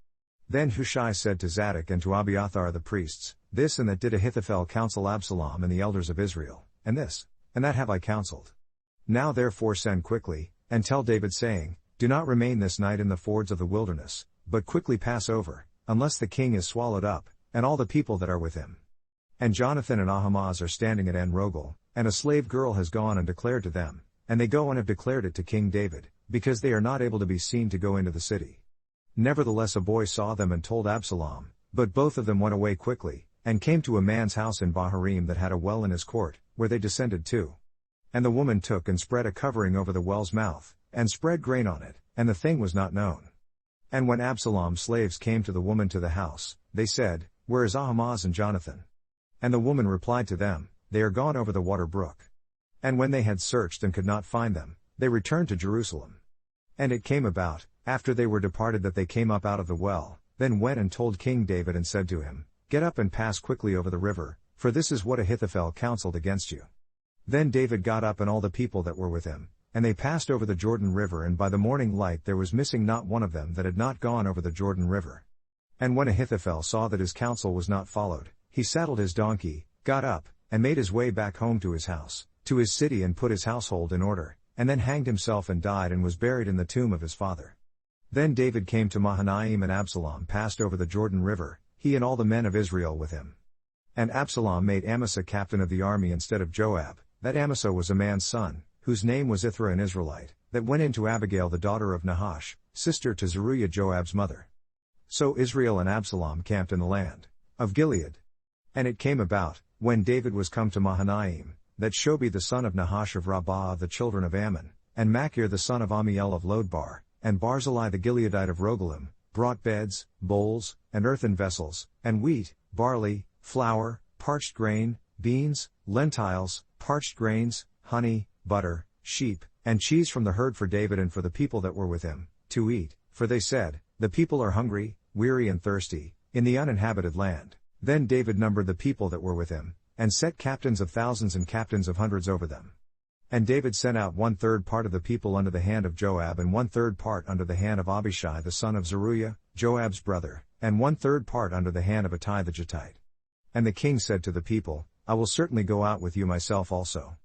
Then Hushai said to Zadok and to Abiathar the priests, This and that did Ahithophel counsel Absalom and the elders of Israel, and this, and that have I counseled. Now therefore send quickly, and tell David saying, Do not remain this night in the fords of the wilderness, but quickly pass over, unless the king is swallowed up, and all the people that are with him. And Jonathan and Ahimaaz are standing at En Rogel, and a slave girl has gone and declared to them, and they go and have declared it to King David, because they are not able to be seen to go into the city. Nevertheless a boy saw them and told Absalom, but both of them went away quickly, and came to a man's house in Bahurim that had a well in his court, where they descended to. And the woman took and spread a covering over the well's mouth, and spread grain on it, and the thing was not known. And when Absalom's slaves came to the woman to the house, they said, Where is Ahimaaz and Jonathan? And the woman replied to them, They are gone over the water brook. And when they had searched and could not find them, they returned to Jerusalem. And it came about, after they were departed that they came up out of the well, then went and told King David and said to him, "Get up and pass quickly over the river, for this is what Ahithophel counseled against you." Then David got up and all the people that were with him, and they passed over the Jordan River, and by the morning light there was missing not one of them that had not gone over the Jordan River. And when Ahithophel saw that his counsel was not followed, he saddled his donkey, got up, and made his way back home to his house, to his city, and put his household in order, and then hanged himself and died and was buried in the tomb of his father. Then David came to Mahanaim, and Absalom passed over the Jordan River, he and all the men of Israel with him. And Absalom made Amasa captain of the army instead of Joab. That Amasa was a man's son, whose name was Ithra, an Israelite, that went in to Abigail the daughter of Nahash, sister to Zeruiah Joab's mother. So Israel and Absalom camped in the land of Gilead. And it came about, when David was come to Mahanaim, that Shobi the son of Nahash of Rabbah of the children of Ammon, and Machir the son of Amiel of Lodbar, and Barzillai the Gileadite of Rogelim, brought beds, bowls, and earthen vessels, and wheat, barley, flour, parched grain, beans, lentils, parched grains, honey, butter, sheep, and cheese from the herd for David and for the people that were with him, to eat, for they said, "The people are hungry, weary and thirsty, in the uninhabited land." Then David numbered the people that were with him, and set captains of thousands and captains of hundreds over them. And David sent out 1/3 part of the people under the hand of Joab, and 1/3 part under the hand of Abishai the son of Zeruiah, Joab's brother, and 1/3 part under the hand of Ittai the Gittite. And the king said to the people, "I will certainly go out with you myself also."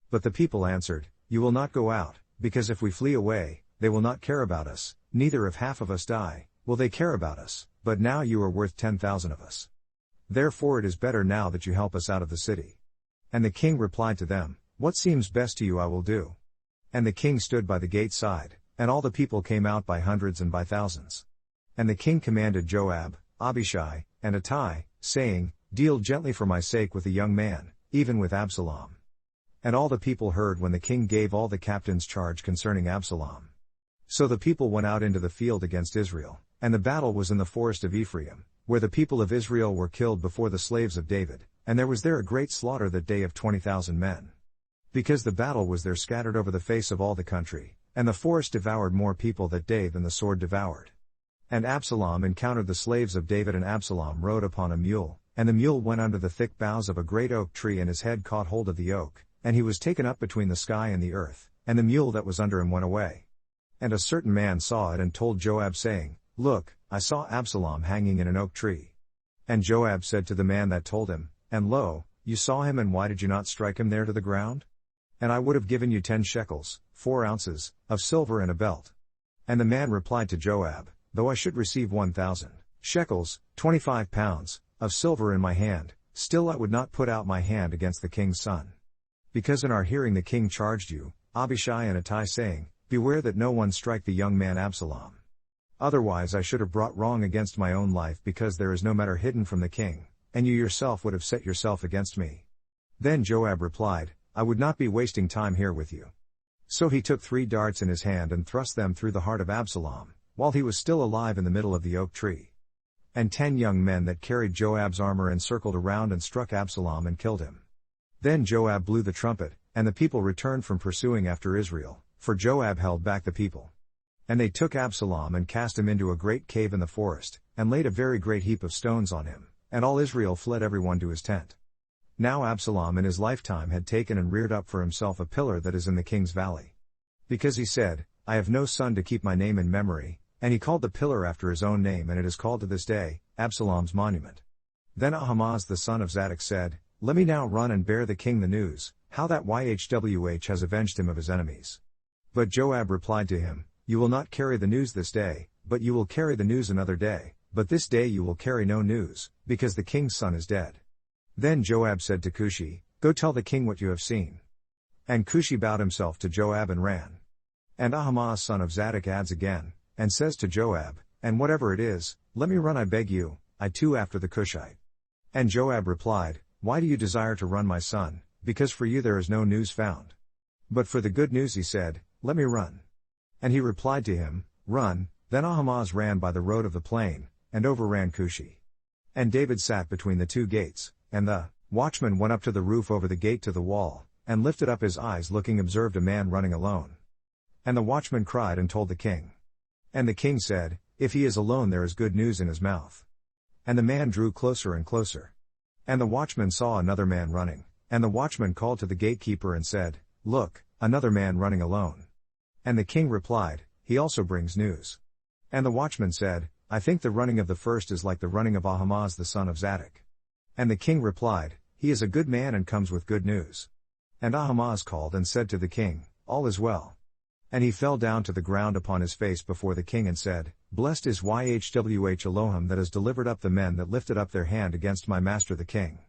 But the people answered, "You will not go out, because if we flee away, they will not care about us, neither if half of us die, will they care about us, but now you are worth 10,000 of us. Therefore it is better now that you help us out of the city." And the king replied to them, "What seems best to you I will do." And the king stood by the gate side, and all the people came out by hundreds and by thousands. And the king commanded Joab, Abishai, and Ittai, saying, "Deal gently for my sake with the young man, even with Absalom." And all the people heard when the king gave all the captains charge concerning Absalom. So the people went out into the field against Israel, and the battle was in the forest of Ephraim, where the people of Israel were killed before the slaves of David, and there was there a great slaughter that day of 20,000 men. Because the battle was there scattered over the face of all the country, and the forest devoured more people that day than the sword devoured. And Absalom encountered the slaves of David, and Absalom rode upon a mule, and the mule went under the thick boughs of a great oak tree, and his head caught hold of the oak, and he was taken up between the sky and the earth, and the mule that was under him went away. And a certain man saw it and told Joab, saying, "Look, I saw Absalom hanging in an oak tree." And Joab said to the man that told him, "And lo, you saw him, and why did you not strike him there to the ground? And I would have given you 10 shekels, 4 ounces, of silver and a belt." And the man replied to Joab, "Though I should receive 1,000 shekels, 25 pounds, of silver in my hand, still I would not put out my hand against the king's son. Because in our hearing the king charged you, Abishai and Ittai, saying, Beware that no one strike the young man Absalom. Otherwise I should have brought wrong against my own life, because there is no matter hidden from the king, and you yourself would have set yourself against me." Then Joab replied, "I would not be wasting time here with you." So he took 3 darts in his hand and thrust them through the heart of Absalom, while he was still alive in the middle of the oak tree. And 10 young men that carried Joab's armor encircled around and struck Absalom and killed him. Then Joab blew the trumpet, and the people returned from pursuing after Israel, for Joab held back the people. And they took Absalom and cast him into a great cave in the forest, and laid a very great heap of stones on him, and all Israel fled every one to his tent. Now Absalom in his lifetime had taken and reared up for himself a pillar that is in the king's valley. Because he said, "I have no son to keep my name in memory," and he called the pillar after his own name, and it is called to this day, Absalom's monument. Then Ahimaaz the son of Zadok said, "Let me now run and bear the king the news, how that Yhwh has avenged him of his enemies." But Joab replied to him, "You will not carry the news this day, but you will carry the news another day, but this day you will carry no news, because the king's son is dead." Then Joab said to Cushi, "Go tell the king what you have seen." And Cushi bowed himself to Joab and ran. And Ahimaaz son of Zadok adds again, and says to Joab, "And whatever it is, let me run I beg you, I too after the Cushite." And Joab replied, "Why do you desire to run, my son? Because for you there is no news found. But for the good news he said, Let me run." And he replied to him, "Run." Then Ahimaaz ran by the road of the plain, and overran Cushi. And David sat between the 2 gates, and the watchman went up to the roof over the gate to the wall, and lifted up his eyes looking observed a man running alone. And the watchman cried and told the king. And the king said, "If he is alone there is good news in his mouth." And the man drew closer and closer. And the watchman saw another man running, and the watchman called to the gatekeeper and said, "Look, another man running alone." And the king replied, "He also brings news." And the watchman said, "I think the running of the first is like the running of Ahimaaz the son of Zadok." And the king replied, "He is a good man and comes with good news." And Ahimaaz called and said to the king, "All is well." And he fell down to the ground upon his face before the king and said, "Blessed is Yhwh Elohim that has delivered up the men that lifted up their hand against my master the king."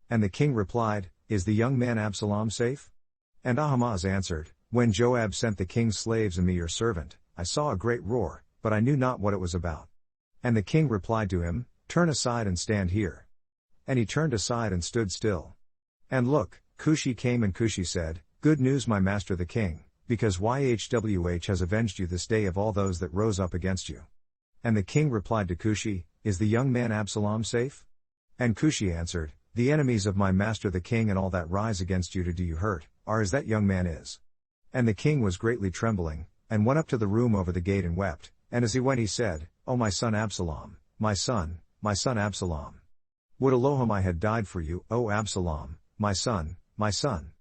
And the king replied, "Is the young man Absalom safe?" And Ahimaaz answered, "When Joab sent the king's slaves and me your servant, I saw a great roar, but I knew not what it was about." And the king replied to him, "Turn aside and stand here." And he turned aside and stood still. And look, Cushi came, and Cushi said, "Good news, my master the king, because Yhwh has avenged you this day of all those that rose up against you." And the king replied to Cushi, "Is the young man Absalom safe?" And Cushi answered, "The enemies of my master the king and all that rise against you to do you hurt, are as that young man is." And the king was greatly trembling, and went up to the room over the gate and wept, and as he went he said, "O my son Absalom, my son Absalom. Would Elohim I had died for you, O Absalom, my son, my son."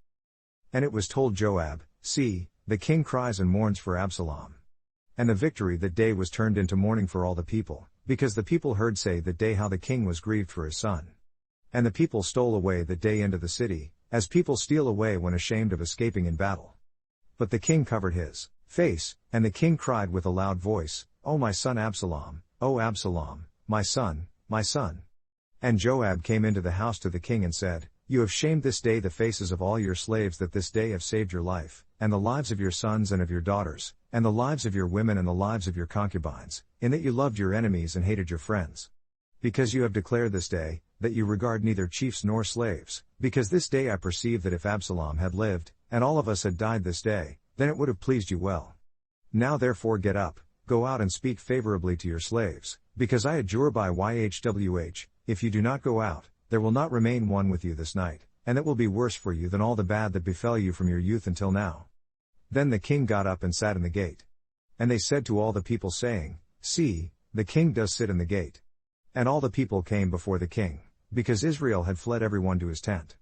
And it was told Joab, "See, the king cries and mourns for Absalom." And the victory that day was turned into mourning for all the people, because the people heard say that day how the king was grieved for his son. And the people stole away that day into the city, as people steal away when ashamed of escaping in battle. But the king covered his face, and the king cried with a loud voice, "O my son Absalom, O Absalom, my son, my son." And Joab came into the house to the king and said, "You have shamed this day the faces of all your slaves that this day have saved your life, and the lives of your sons and of your daughters, and the lives of your women and the lives of your concubines, in that you loved your enemies and hated your friends. Because you have declared this day, that you regard neither chiefs nor slaves, because this day I perceive that if Absalom had lived, and all of us had died this day, then it would have pleased you well. Now therefore get up, go out and speak favorably to your slaves, because I adjure by Yhwh, if you do not go out, there will not remain one with you this night, and it will be worse for you than all the bad that befell you from your youth until now." Then the king got up and sat in the gate. And they said to all the people saying, "See, the king does sit in the gate." And all the people came before the king, because Israel had fled everyone to his tent.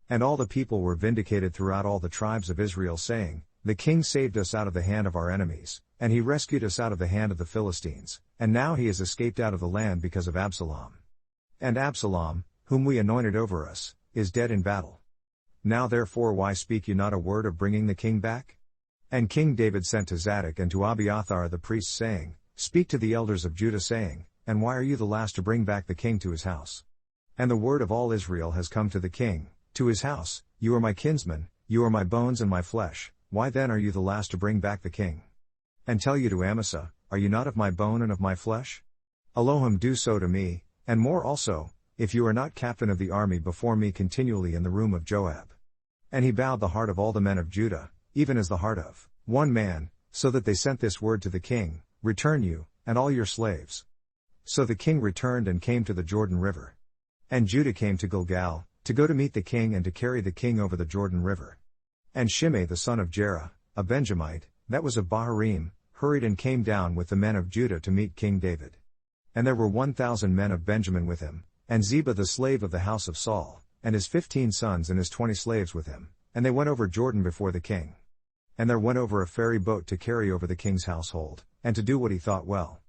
And all the people were vindicated throughout all the tribes of Israel, saying, "The king saved us out of the hand of our enemies, and he rescued us out of the hand of the Philistines, and now he has escaped out of the land because of Absalom. And Absalom, whom we anointed over us, is dead in battle. Now therefore why speak you not a word of bringing the king back?" And King David sent to Zadok and to Abiathar the priests, saying, "Speak to the elders of Judah, saying, And why are you the last to bring back the king to his house? And the word of all Israel has come to the king, to his house, You are my kinsman, you are my bones and my flesh, why then are you the last to bring back the king? And tell you to Amasa, Are you not of my bone and of my flesh? Elohim do so to me, and more also, if you are not captain of the army before me continually in the room of Joab." And he bowed the heart of all the men of Judah, even as the heart of one man, so that they sent this word to the king, "Return you, and all your slaves." So the king returned and came to the Jordan River. And Judah came to Gilgal, to go to meet the king and to carry the king over the Jordan River. And Shimei the son of Jerah, a Benjamite, that was of Bahurim, hurried and came down with the men of Judah to meet King David. And there were 1,000 men of Benjamin with him, and Ziba the slave of the house of Saul, and his 15 sons and his 20 slaves with him, and they went over Jordan before the king. And there went over a ferry boat to carry over the king's household, and to do what he thought well.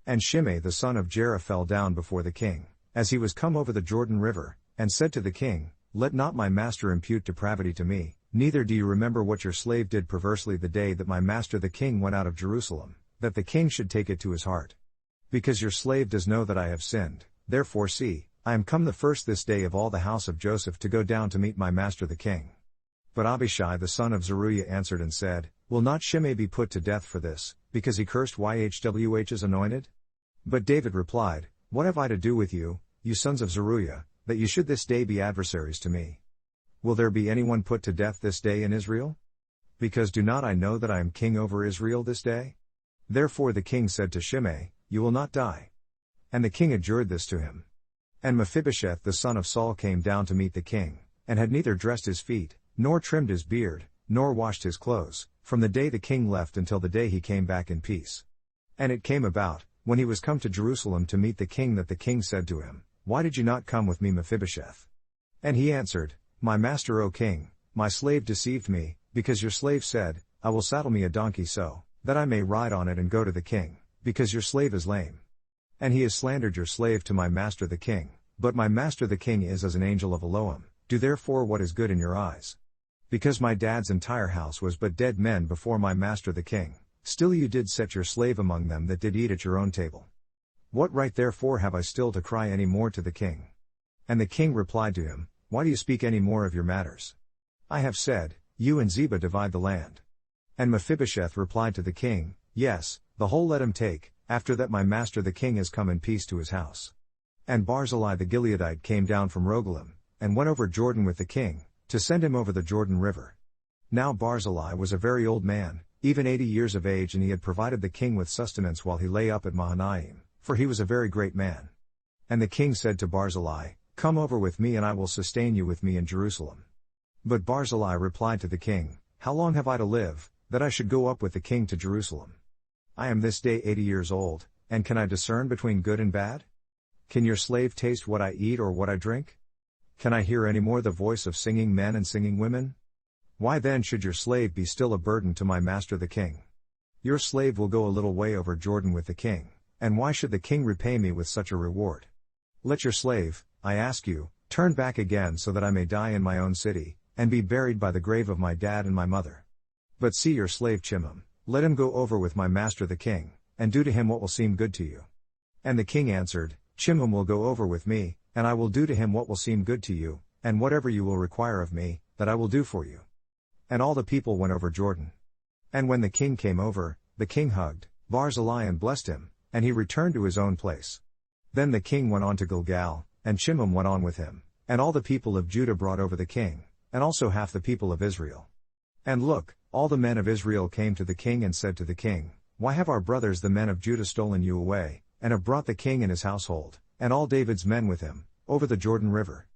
And Shimei the son of Jerah fell down before the king, as he was come over the Jordan River, and said to the king, "Let not my master impute depravity to me, neither do you remember what your slave did perversely the day that my master the king went out of Jerusalem, that the king should take it to his heart. Because your slave does know that I have sinned, therefore see, I am come the first this day of all the house of Joseph to go down to meet my master the king." But Abishai the son of Zeruiah answered and said, "Will not Shimei be put to death for this, because he cursed Yhwh's anointed?" But David replied, "What have I to do with you, you sons of Zeruiah, that you should this day be adversaries to me? Will there be anyone put to death this day in Israel? Because do not I know that I am king over Israel this day?" Therefore the king said to Shimei, "You will not die." And the king adjured this to him. And Mephibosheth the son of Saul came down to meet the king, and had neither dressed his feet, nor trimmed his beard, nor washed his clothes, from the day the king left until the day he came back in peace. And it came about, when he was come to Jerusalem to meet the king, that the king said to him, Why did you not come with me, Mephibosheth? And he answered, My master, O king, my slave deceived me, because your slave said, I will saddle me a donkey so, that I may ride on it and go to the king, because your slave is lame. And he has slandered your slave to my master the king, but my master the king is as an angel of Elohim. Do therefore what is good in your eyes. Because my dad's entire house was but dead men before my master the king, still you did set your slave among them that did eat at your own table. What right therefore have I still to cry any more to the king? And the king replied to him, Why do you speak any more of your matters? I have said, You and Ziba divide the land. And Mephibosheth replied to the king, Yes, the whole let him take, after that my master the king has come in peace to his house. And Barzillai the Gileadite came down from Rogelim, and went over Jordan with the king, to send him over the Jordan River. Now Barzillai was a very old man, even 80 years of age, and he had provided the king with sustenance while he lay up at Mahanaim, for he was a very great man. And the king said to Barzillai, Come over with me and I will sustain you with me in Jerusalem. But Barzillai replied to the king, How long have I to live, that I should go up with the king to Jerusalem? I am this day 80 years old, and can I discern between good and bad? Can your slave taste what I eat or what I drink? Can I hear any more the voice of singing men and singing women? Why then should your slave be still a burden to my master the king? Your slave will go a little way over Jordan with the king, and why should the king repay me with such a reward? Let your slave, I ask you, turn back again so that I may die in my own city, and be buried by the grave of my dad and my mother. But see your slave Chimham, let him go over with my master the king, and do to him what will seem good to you. And the king answered, Chimham will go over with me, and I will do to him what will seem good to you, and whatever you will require of me, that I will do for you. And all the people went over Jordan. And when the king came over, the king hugged Barzillai and blessed him, and he returned to his own place. Then the king went on to Gilgal, and Chimham went on with him, and all the people of Judah brought over the king, and also half the people of Israel. And look, all the men of Israel came to the king and said to the king, Why have our brothers the men of Judah stolen you away, and have brought the king and his household, and all David's men with him, over the Jordan River?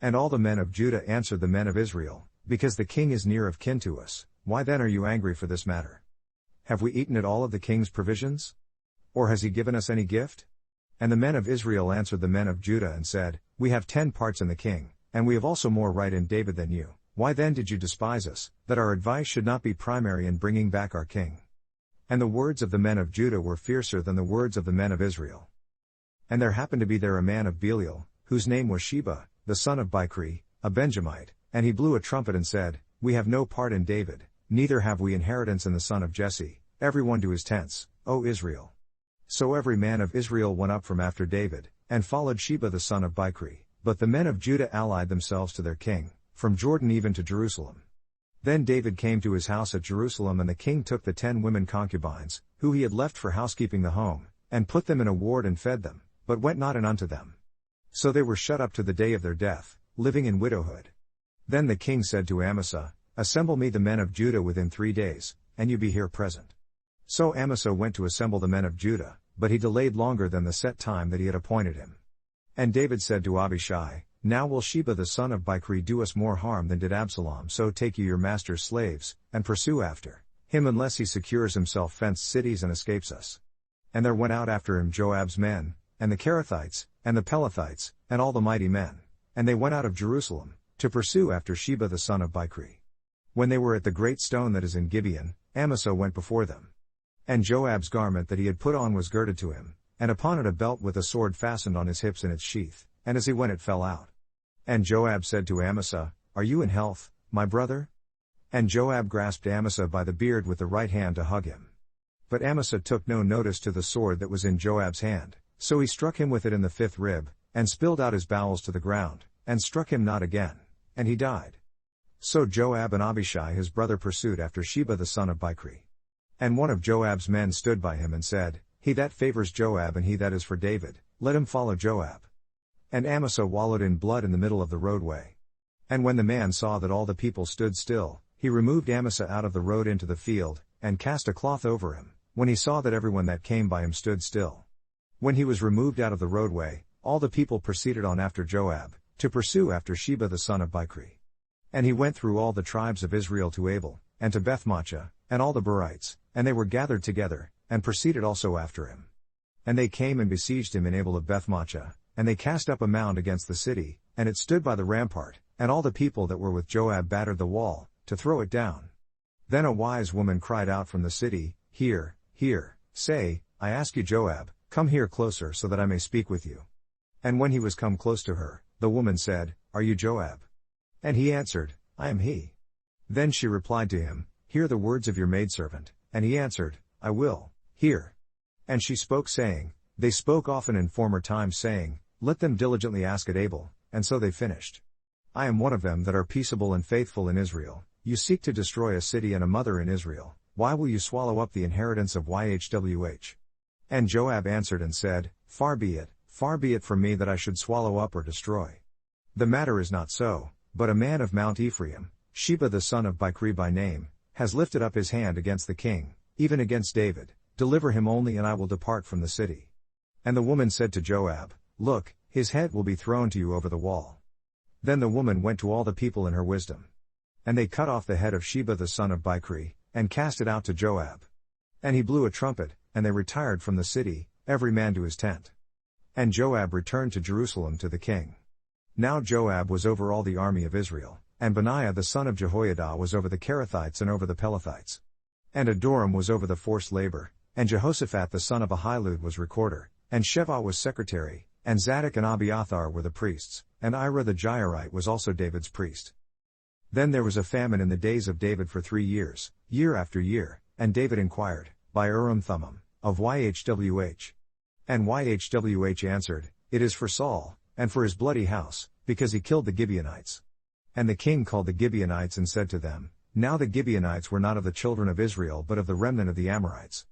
And all the men of Judah answered the men of Israel, Because the king is near of kin to us, why then are you angry for this matter? Have we eaten at all of the king's provisions? Or has he given us any gift? And the men of Israel answered the men of Judah and said, We have 10 parts in the king, and we have also more right in David than you. Why then did you despise us, that our advice should not be primary in bringing back our king? And the words of the men of Judah were fiercer than the words of the men of Israel. And there happened to be there a man of Belial, whose name was Sheba, the son of Bichri, a Benjamite, and he blew a trumpet and said, We have no part in David, neither have we inheritance in the son of Jesse, everyone to his tents, O Israel. So every man of Israel went up from after David, and followed Sheba the son of Bichri, but the men of Judah allied themselves to their king, from Jordan even to Jerusalem. Then David came to his house at Jerusalem, and the king took the 10 women concubines, who he had left for housekeeping the home, and put them in a ward and fed them, but went not in unto them. So they were shut up to the day of their death, living in widowhood. Then the king said to Amasa, Assemble me the men of Judah within 3 days, and you be here present. So Amasa went to assemble the men of Judah, but he delayed longer than the set time that he had appointed him. And David said to Abishai, Now will Sheba the son of Bichri do us more harm than did Absalom, so take you your master's slaves, and pursue after him unless he secures himself fenced cities and escapes us. And there went out after him Joab's men, and the Kerethites, and the Pelethites, and all the mighty men. And they went out of Jerusalem, to pursue after Sheba the son of Bichri. When they were at the great stone that is in Gibeon, Amasa went before them. And Joab's garment that he had put on was girded to him, and upon it a belt with a sword fastened on his hips in its sheath, and as he went it fell out. And Joab said to Amasa, Are you in health, my brother? And Joab grasped Amasa by the beard with the right hand to hug him. But Amasa took no notice to the sword that was in Joab's hand, so he struck him with it in the 5th rib, and spilled out his bowels to the ground, and struck him not again, and he died. So Joab and Abishai his brother pursued after Sheba the son of Bichri. And one of Joab's men stood by him and said, He that favors Joab and he that is for David, let him follow Joab. And Amasa wallowed in blood in the middle of the roadway. And when the man saw that all the people stood still, he removed Amasa out of the road into the field, and cast a cloth over him, when he saw that everyone that came by him stood still. When he was removed out of the roadway, all the people proceeded on after Joab, to pursue after Sheba the son of Bichri. And he went through all the tribes of Israel to Abel, and to Bethmaachah, and all the Berites, and they were gathered together, and proceeded also after him. And they came and besieged him in Abel of Bethmaachah, and they cast up a mound against the city, and it stood by the rampart, and all the people that were with Joab battered the wall, to throw it down. Then a wise woman cried out from the city, Hear, hear, say, I ask you Joab, come here closer so that I may speak with you. And when he was come close to her, the woman said, Are you Joab? And he answered, I am he. Then she replied to him, Hear the words of your maidservant, and he answered, I will, hear. And she spoke saying, They spoke often in former times saying, Let them diligently ask at Abel, and so they finished. I am one of them that are peaceable and faithful in Israel. You seek to destroy a city and a mother in Israel. Why will you swallow up the inheritance of YHWH? And Joab answered and said, Far be it from me that I should swallow up or destroy. The matter is not so, but a man of Mount Ephraim, Sheba the son of Bichri by name, has lifted up his hand against the king, even against David. Deliver him only and I will depart from the city. And the woman said to Joab, Look, his head will be thrown to you over the wall. Then the woman went to all the people in her wisdom. And they cut off the head of Sheba the son of Bichri, and cast it out to Joab. And he blew a trumpet, and they retired from the city, every man to his tent. And Joab returned to Jerusalem to the king. Now Joab was over all the army of Israel, and Benaiah the son of Jehoiada was over the Kerethites and over the Pelethites. And Adoram was over the forced labor, and Jehoshaphat the son of Ahilud was recorder, and Sheva was secretary, and Zadok and Abiathar were the priests, and Ira the Jairite was also David's priest. Then there was a famine in the days of David for 3 years, year after year, and David inquired, by Urim-Thummim, of YHWH. And YHWH answered, It is for Saul, and for his bloody house, because he killed the Gibeonites. And the king called the Gibeonites and said to them, Now the Gibeonites were not of the children of Israel but of the remnant of the Amorites.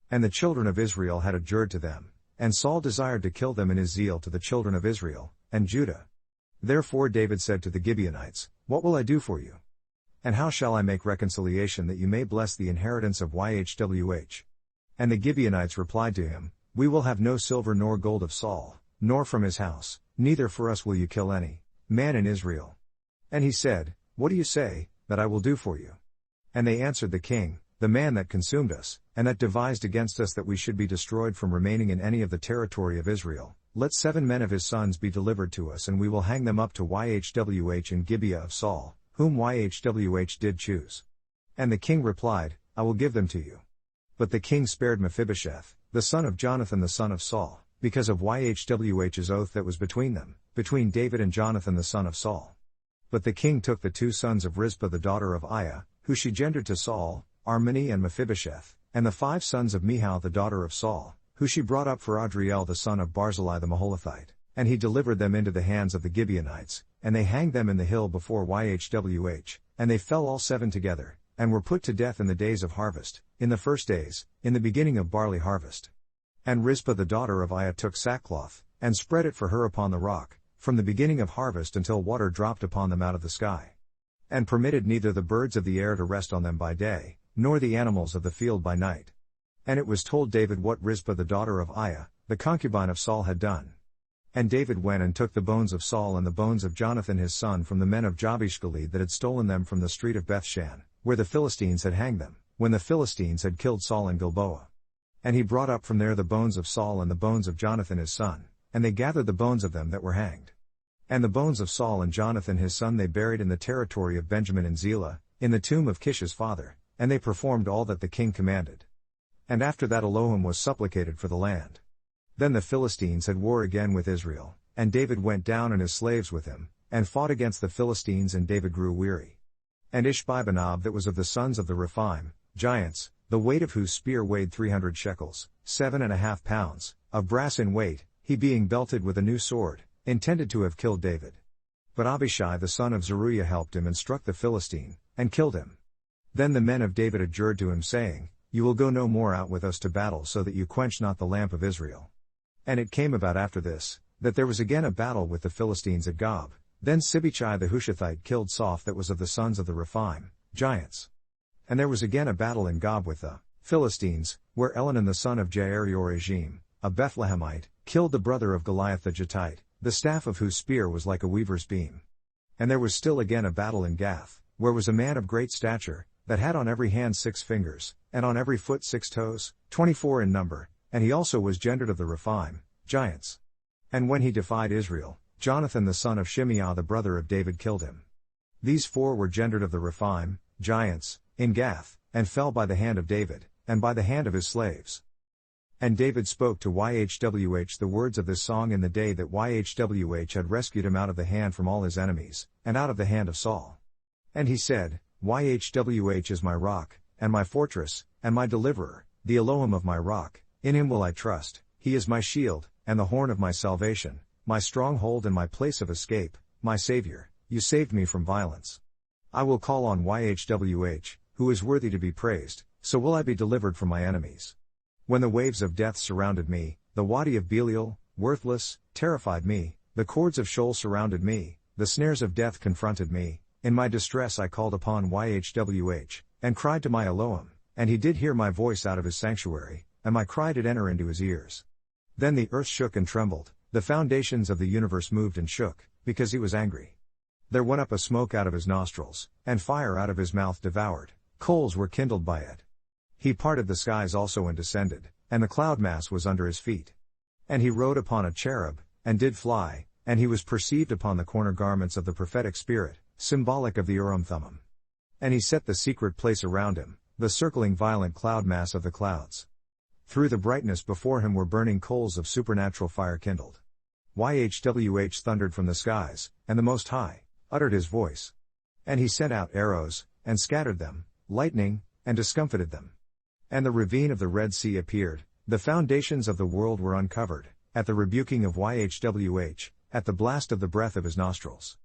And the children of Israel had adjured to them, and Saul desired to kill them in his zeal to the children of Israel, and Judah. Therefore David said to the Gibeonites, What will I do for you? And how shall I make reconciliation that you may bless the inheritance of YHWH? And the Gibeonites replied to him, We will have no silver nor gold of Saul, nor from his house, neither for us will you kill any man in Israel. And he said, What do you say, that I will do for you? And they answered the king, The man that consumed us, and that devised against us that we should be destroyed from remaining in any of the territory of Israel, let 7 men of his sons be delivered to us and we will hang them up to YHWH in Gibeah of Saul, whom YHWH did choose. And the king replied, I will give them to you. But the king spared Mephibosheth, the son of Jonathan the son of Saul, because of YHWH's oath that was between them, between David and Jonathan the son of Saul. But the king took the 2 sons of Rizpah the daughter of Aiah, who she gendered to Saul, Armoni and Mephibosheth, and the 5 sons of Michal the daughter of Saul, who she brought up for Adriel the son of Barzillai the Maholathite, and he delivered them into the hands of the Gibeonites, and they hanged them in the hill before YHWH, and they fell all 7 together, and were put to death in the days of harvest, in the first days, in the beginning of barley harvest. And Rizpah the daughter of Aiah took sackcloth, and spread it for her upon the rock, from the beginning of harvest until water dropped upon them out of the sky. And permitted neither the birds of the air to rest on them by day, nor the animals of the field by night. And it was told David what Rizpah the daughter of Aiah, the concubine of Saul had done. And David went and took the bones of Saul and the bones of Jonathan his son from the men of Jabesh-Gilead that had stolen them from the street of Bethshan, where the Philistines had hanged them, when the Philistines had killed Saul in Gilboa. And he brought up from there the bones of Saul and the bones of Jonathan his son, and they gathered the bones of them that were hanged. And the bones of Saul and Jonathan his son they buried in the territory of Benjamin and Zelah, in the tomb of Kish his father, and they performed all that the king commanded. And after that Elohim was supplicated for the land. Then the Philistines had war again with Israel, and David went down and his slaves with him, and fought against the Philistines and David grew weary. And Ishbi-Benob that was of the sons of the Rephaim, giants, the weight of whose spear weighed 300 shekels, 7.5 pounds, of brass in weight, he being belted with a new sword, intended to have killed David. But Abishai the son of Zeruiah helped him and struck the Philistine, and killed him. Then the men of David adjured to him saying, You will go no more out with us to battle so that you quench not the lamp of Israel. And it came about after this, that there was again a battle with the Philistines at Gob. Then Sibbechai the Hushathite killed Soph that was of the sons of the Rephaim, giants. And there was again a battle in Gob with the Philistines, where Elhanan the son of Jair-Yorajim, a Bethlehemite, killed the brother of Goliath the Gittite, the staff of whose spear was like a weaver's beam. And there was still again a battle in Gath, where was a man of great stature, that had on every hand 6 fingers, and on every foot 6 toes, 24 in number, and he also was gendered of the Rephaim, giants. And when he defied Israel, Jonathan the son of Shimeah the brother of David killed him. These four were gendered of the Rephaim, giants, in Gath, and fell by the hand of David, and by the hand of his slaves. And David spoke to YHWH the words of this song in the day that YHWH had rescued him out of the hand from all his enemies, and out of the hand of Saul. And he said, YHWH is my rock, and my fortress, and my deliverer, the Elohim of my rock, in him will I trust, he is my shield, and the horn of my salvation, my stronghold and my place of escape, my Savior, you saved me from violence. I will call on YHWH, who is worthy to be praised, so will I be delivered from my enemies. When the waves of death surrounded me, the wadi of Belial, worthless, terrified me, the cords of Sheol surrounded me, the snares of death confronted me, in my distress I called upon YHWH, and cried to my Elohim, and he did hear my voice out of his sanctuary, and my cry did enter into his ears. Then the earth shook and trembled, the foundations of the universe moved and shook, because he was angry. There went up a smoke out of his nostrils, and fire out of his mouth devoured, coals were kindled by it. He parted the skies also and descended, and the cloud mass was under his feet. And he rode upon a cherub, and did fly, and he was perceived upon the corner garments of the prophetic spirit, symbolic of the Urim-Thummim. And he set the secret place around him, the circling violent cloud mass of the clouds. Through the brightness before him were burning coals of supernatural fire kindled. YHWH thundered from the skies, and the Most High uttered his voice. And he sent out arrows, and scattered them, lightning, and discomfited them. And the ravine of the Red Sea appeared, the foundations of the world were uncovered, at the rebuking of YHWH, at the blast of the breath of his nostrils.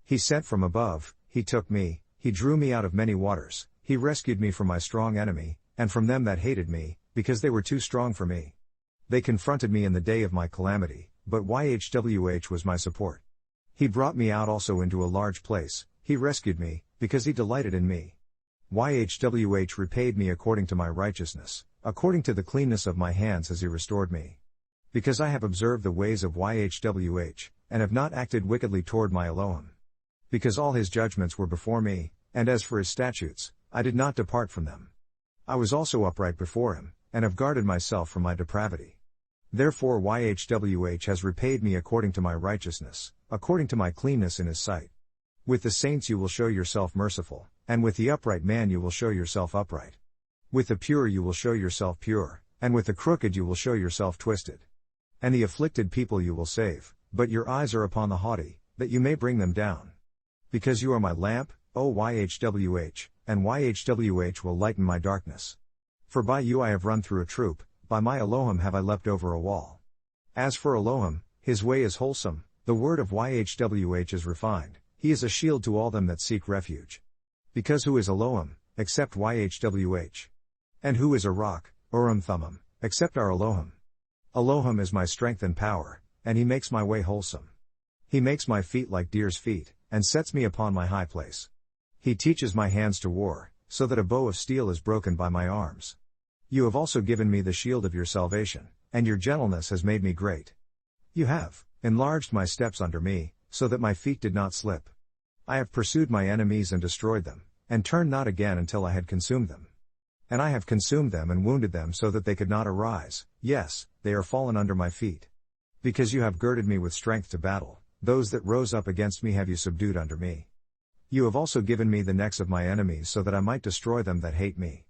He sent from above, he took me, he drew me out of many waters, he rescued me from my strong enemy, and from them that hated me, because they were too strong for me. They confronted me in the day of my calamity, but YHWH was my support. He brought me out also into a large place, he rescued me, because he delighted in me. YHWH repaid me according to my righteousness, according to the cleanness of my hands has he restored me. Because I have observed the ways of YHWH, and have not acted wickedly toward my Elohim. Because all his judgments were before me, and as for his statutes, I did not depart from them. I was also upright before him, and have guarded myself from my depravity. Therefore YHWH has repaid me according to my righteousness, according to my cleanness in his sight. With the saints you will show yourself merciful, and with the upright man you will show yourself upright. With the pure you will show yourself pure, and with the crooked you will show yourself twisted. And the afflicted people you will save, but your eyes are upon the haughty, that you may bring them down. Because you are my lamp, O YHWH, and YHWH will lighten my darkness. For by you I have run through a troop, by my Elohim have I leapt over a wall. As for Elohim, his way is wholesome, the word of YHWH is refined, he is a shield to all them that seek refuge. Because who is Elohim, except YHWH? And who is a rock, Urim-Thummim, except our Elohim? Elohim is my strength and power, and he makes my way wholesome. He makes my feet like deer's feet, and sets me upon my high place. He teaches my hands to war, so that a bow of steel is broken by my arms. You have also given me the shield of your salvation, and your gentleness has made me great. You have enlarged my steps under me, so that my feet did not slip. I have pursued my enemies and destroyed them, and turned not again until I had consumed them. And I have consumed them and wounded them so that they could not arise, yes, they are fallen under my feet. Because you have girded me with strength to battle, those that rose up against me have you subdued under me. You have also given me the necks of my enemies so that I might destroy them that hate me.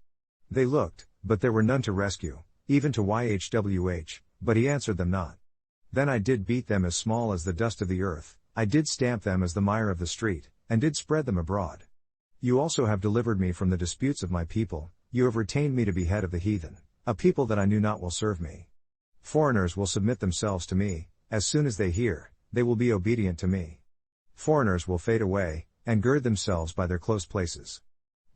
They looked, but there were none to rescue, even to YHWH, but he answered them not. Then I did beat them as small as the dust of the earth, I did stamp them as the mire of the street, and did spread them abroad. You also have delivered me from the disputes of my people, you have retained me to be head of the heathen, a people that I knew not will serve me. Foreigners will submit themselves to me, as soon as they hear, they will be obedient to me. Foreigners will fade away, and gird themselves by their close places.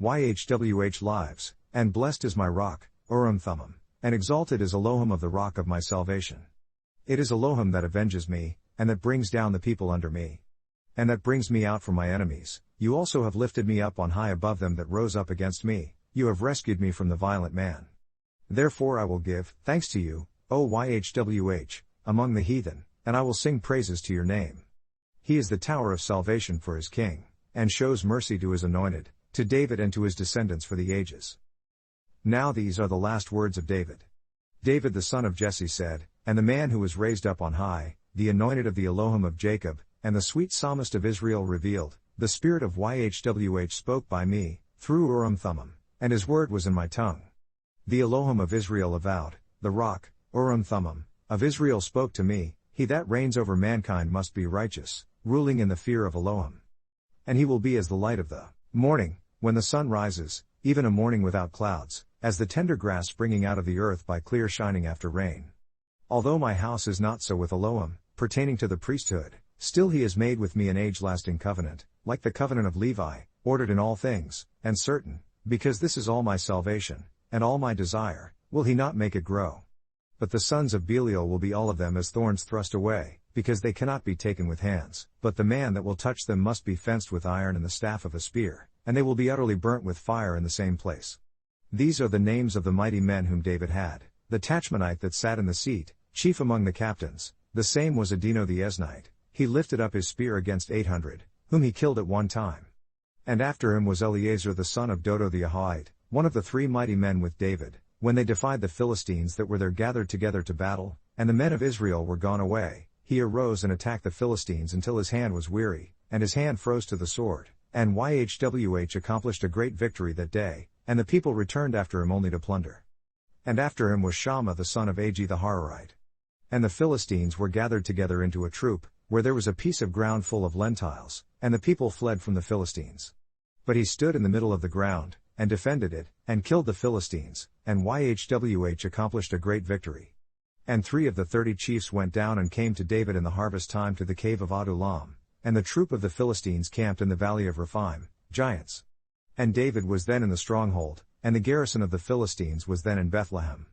YHWH lives, and blessed is my rock, Urim-Thummim, and exalted is Elohim of the rock of my salvation. It is Elohim that avenges me, and that brings down the people under me. And that brings me out from my enemies, you also have lifted me up on high above them that rose up against me, you have rescued me from the violent man. Therefore I will give thanks to you, O YHWH, among the heathen, and I will sing praises to your name. He is the tower of salvation for his king, and shows mercy to his anointed, to David and to his descendants for the ages. Now these are the last words of David. David the son of Jesse said, and the man who was raised up on high, the anointed of the Elohim of Jacob, and the sweet psalmist of Israel revealed, the spirit of YHWH spoke by me, through Urim-Thummim, and his word was in my tongue. The Elohim of Israel avowed, the rock, Urim-Thummim, of Israel spoke to me, he that reigns over mankind must be righteous, ruling in the fear of Elohim. And he will be as the light of the morning, when the sun rises, even a morning without clouds, as the tender grass springing out of the earth by clear shining after rain. Although my house is not so with Elohim, pertaining to the priesthood, still he has made with me an age-lasting covenant, like the covenant of Levi, ordered in all things, and certain, because this is all my salvation, and all my desire, will he not make it grow. But the sons of Belial will be all of them as thorns thrust away, because they cannot be taken with hands, but the man that will touch them must be fenced with iron and the staff of a spear, and they will be utterly burnt with fire in the same place. These are the names of the mighty men whom David had: the Tachmonite that sat in the seat, chief among the captains, the same was Adino the Eznite, he lifted up his spear against 800, whom he killed at one time. And after him was Eleazar the son of Dodo the Ahohite, one of the 3 mighty men with David, when they defied the Philistines that were there gathered together to battle, and the men of Israel were gone away, he arose and attacked the Philistines until his hand was weary, and his hand froze to the sword, and YHWH accomplished a great victory that day, and the people returned after him only to plunder. And after him was Shammah the son of Agi the Hararite. And the Philistines were gathered together into a troop, where there was a piece of ground full of lentiles, and the people fled from the Philistines. But he stood in the middle of the ground, and defended it, and killed the Philistines, and YHWH accomplished a great victory. And 3 of the 30 chiefs went down and came to David in the harvest time to the cave of Adullam, and the troop of the Philistines camped in the valley of Rephaim, giants. And David was then in the stronghold, and the garrison of the Philistines was then in Bethlehem.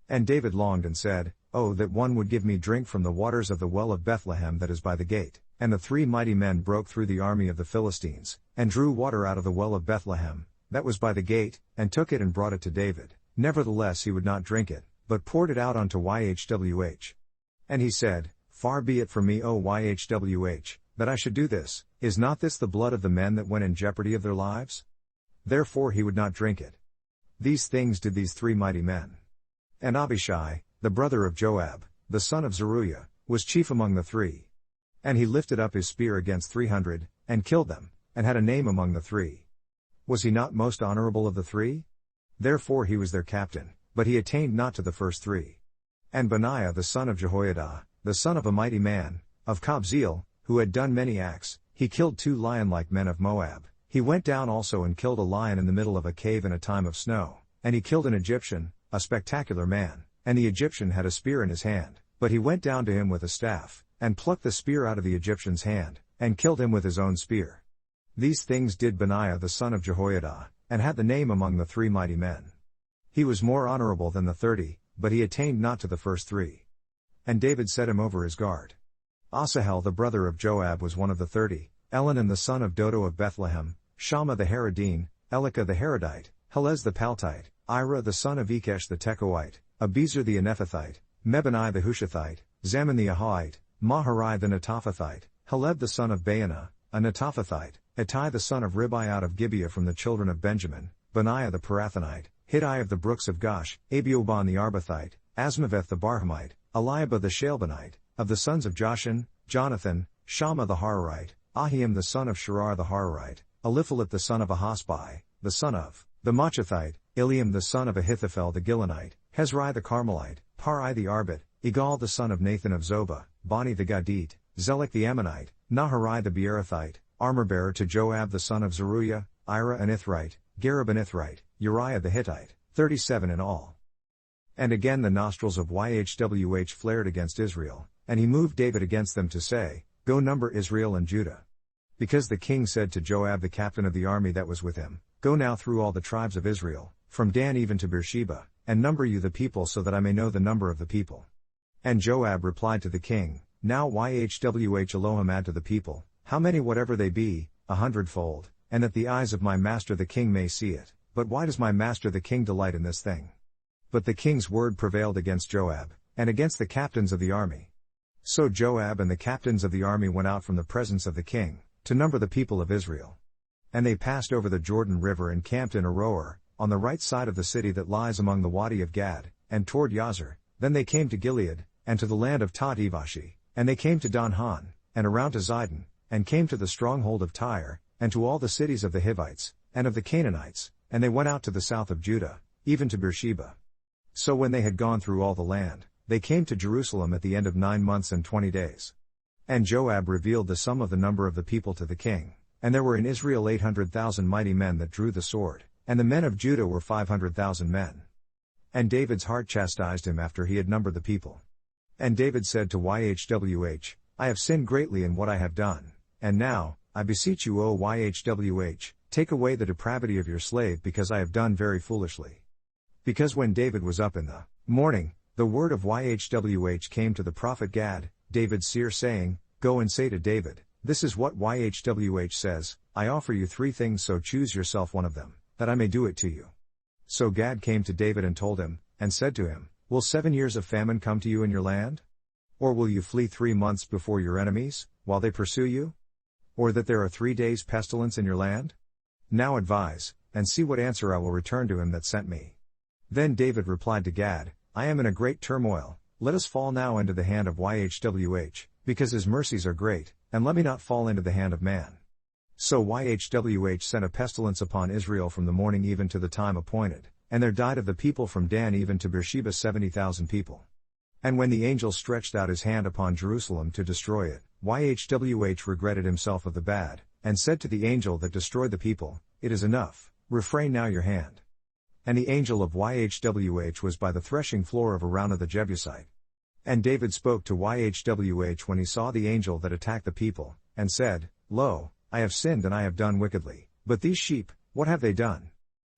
And David longed and said, Oh, that one would give me drink from the waters of the well of Bethlehem that is by the gate. And the 3 mighty men broke through the army of the Philistines, and drew water out of the well of Bethlehem, that was by the gate, and took it and brought it to David. Nevertheless he would not drink it, but poured it out unto YHWH. And he said, Far be it from me, O YHWH, that I should do this. Is not this the blood of the men that went in jeopardy of their lives? Therefore he would not drink it. These things did these 3 mighty men. And Abishai, the brother of Joab, the son of Zeruiah, was chief among the 3. And he lifted up his spear against 300, and killed them, and had a name among the 3. Was he not most honorable of the 3? Therefore he was their captain, but he attained not to the first 3. And Benaiah the son of Jehoiada, the son of a mighty man, of Kabzeel, who had done many acts, he killed 2 lion-like men of Moab. He went down also and killed a lion in the middle of a cave in a time of snow, and he killed an Egyptian, a spectacular man, and the Egyptian had a spear in his hand, but he went down to him with a staff, and plucked the spear out of the Egyptian's hand, and killed him with his own spear. These things did Benaiah the son of Jehoiada, and had the name among the 3 mighty men. He was more honorable than the 30, but he attained not to the first 3. And David set him over his guard. Asahel the brother of Joab was one of the 30, Elhanan the son of Dodo of Bethlehem, Shammah the Haradine, Elika the Haradite, Helez the Paltite, Ira the son of Ikesh the Tekoite, Abiezer the Anethathite, Mebani the Hushathite, Zaman the Ahite, Maharai the Netophathite, Heleb the son of Baanah, a Netophathite, Ittai the son of Ribai out of Gibeah from the children of Benjamin, Benaiah the Pirathonite, Hiddai of the brooks of Gosh, Abioban the Arbathite, Asmaveth the Barhamite, Eliabah the Shalbanite, of the sons of Joshan, Jonathan, Shammah the Hararite, Ahiam the son of Sharar the Hararite, Eliphalet the son of Ahasbai, the son of the Machathite, Eliam the son of Ahithophel the Gilonite, Hezrai the Carmelite, Parai the Arbit, Igal the son of Nathan of Zobah, Bani the Gadite, Zelek the Ammonite, Naharai the Beerothite, armor-bearer to Joab the son of Zeruiah, Ira an Ithrite, Gareb an Ithrite, Uriah the Hittite, 37 in all. And again the nostrils of YHWH flared against Israel, and he moved David against them to say, Go number Israel and Judah. Because the king said to Joab the captain of the army that was with him, Go now through all the tribes of Israel, from Dan even to Beersheba, and number you the people so that I may know the number of the people. And Joab replied to the king, Now YHWH Elohim add to the people, how many whatever they be, 100-fold, and that the eyes of my master the king may see it. But why does my master the king delight in this thing? But the king's word prevailed against Joab, and against the captains of the army. So Joab and the captains of the army went out from the presence of the king, to number the people of Israel. And they passed over the Jordan River and camped in Aroer, on the right side of the city that lies among the Wadi of Gad, and toward Yazir. Then they came to Gilead, and to the land of Tat-Evashi, and they came to Dan-Han, and around to Zidon, and came to the stronghold of Tyre, and to all the cities of the Hivites, and of the Canaanites, and they went out to the south of Judah, even to Beersheba. So when they had gone through all the land, they came to Jerusalem at the end of 9 months and 20 days. And Joab revealed the sum of the number of the people to the king, and there were in Israel 800,000 mighty men that drew the sword, and the men of Judah were 500,000 men. And David's heart chastised him after he had numbered the people. And David said to YHWH, I have sinned greatly in what I have done, and now, I beseech you O YHWH, take away the depravity of your slave because I have done very foolishly. Because when David was up in the morning, the word of YHWH came to the prophet Gad, David's seer saying, Go and say to David, This is what YHWH says, I offer you 3 things so choose yourself one of them, that I may do it to you. So Gad came to David and told him, and said to him, Will 7 years of famine come to you in your land? Or will you flee 3 months before your enemies, while they pursue you? Or that there are 3 days pestilence in your land? Now advise, and see what answer I will return to him that sent me. Then David replied to Gad, I am in a great turmoil, let us fall now into the hand of YHWH, because his mercies are great, and let me not fall into the hand of man. So YHWH sent a pestilence upon Israel from the morning even to the time appointed, and there died of the people from Dan even to Beersheba 70,000 people. And when the angel stretched out his hand upon Jerusalem to destroy it, YHWH regretted himself of the bad, and said to the angel that destroyed the people, It is enough, refrain now your hand. And the angel of YHWH was by the threshing floor of Araunah the Jebusite. And David spoke to YHWH when he saw the angel that attacked the people, and said, Lo, I have sinned and I have done wickedly, but these sheep, what have they done?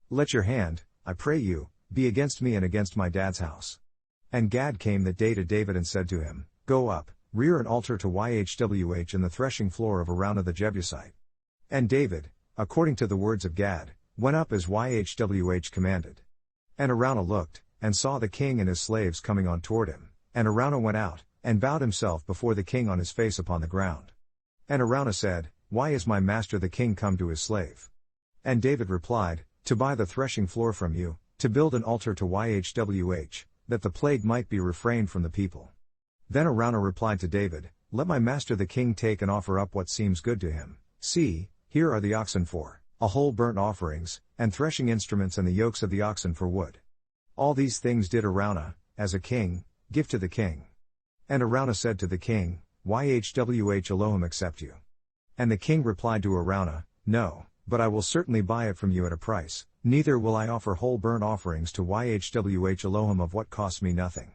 Let your hand, I pray you, be against me and against my dad's house. And Gad came that day to David and said to him, Go up, rear an altar to YHWH in the threshing floor of Araunah the Jebusite. And David, according to the words of Gad, went up as YHWH commanded. And Araunah looked, and saw the king and his slaves coming on toward him, and Araunah went out, and bowed himself before the king on his face upon the ground. And Araunah said, Why is my master the king come to his slave? And David replied, To buy the threshing floor from you, to build an altar to YHWH, that the plague might be refrained from the people. Then Araunah replied to David, Let my master the king take and offer up what seems good to him. See, here are the oxen for a whole burnt offerings, and threshing instruments and the yokes of the oxen for wood. All these things did Araunah, as a king, give to the king. And Araunah said to the king, YHWH Elohim accept you. And the king replied to Araunah, No, but I will certainly buy it from you at a price, neither will I offer whole burnt offerings to YHWH Elohim of what costs me nothing.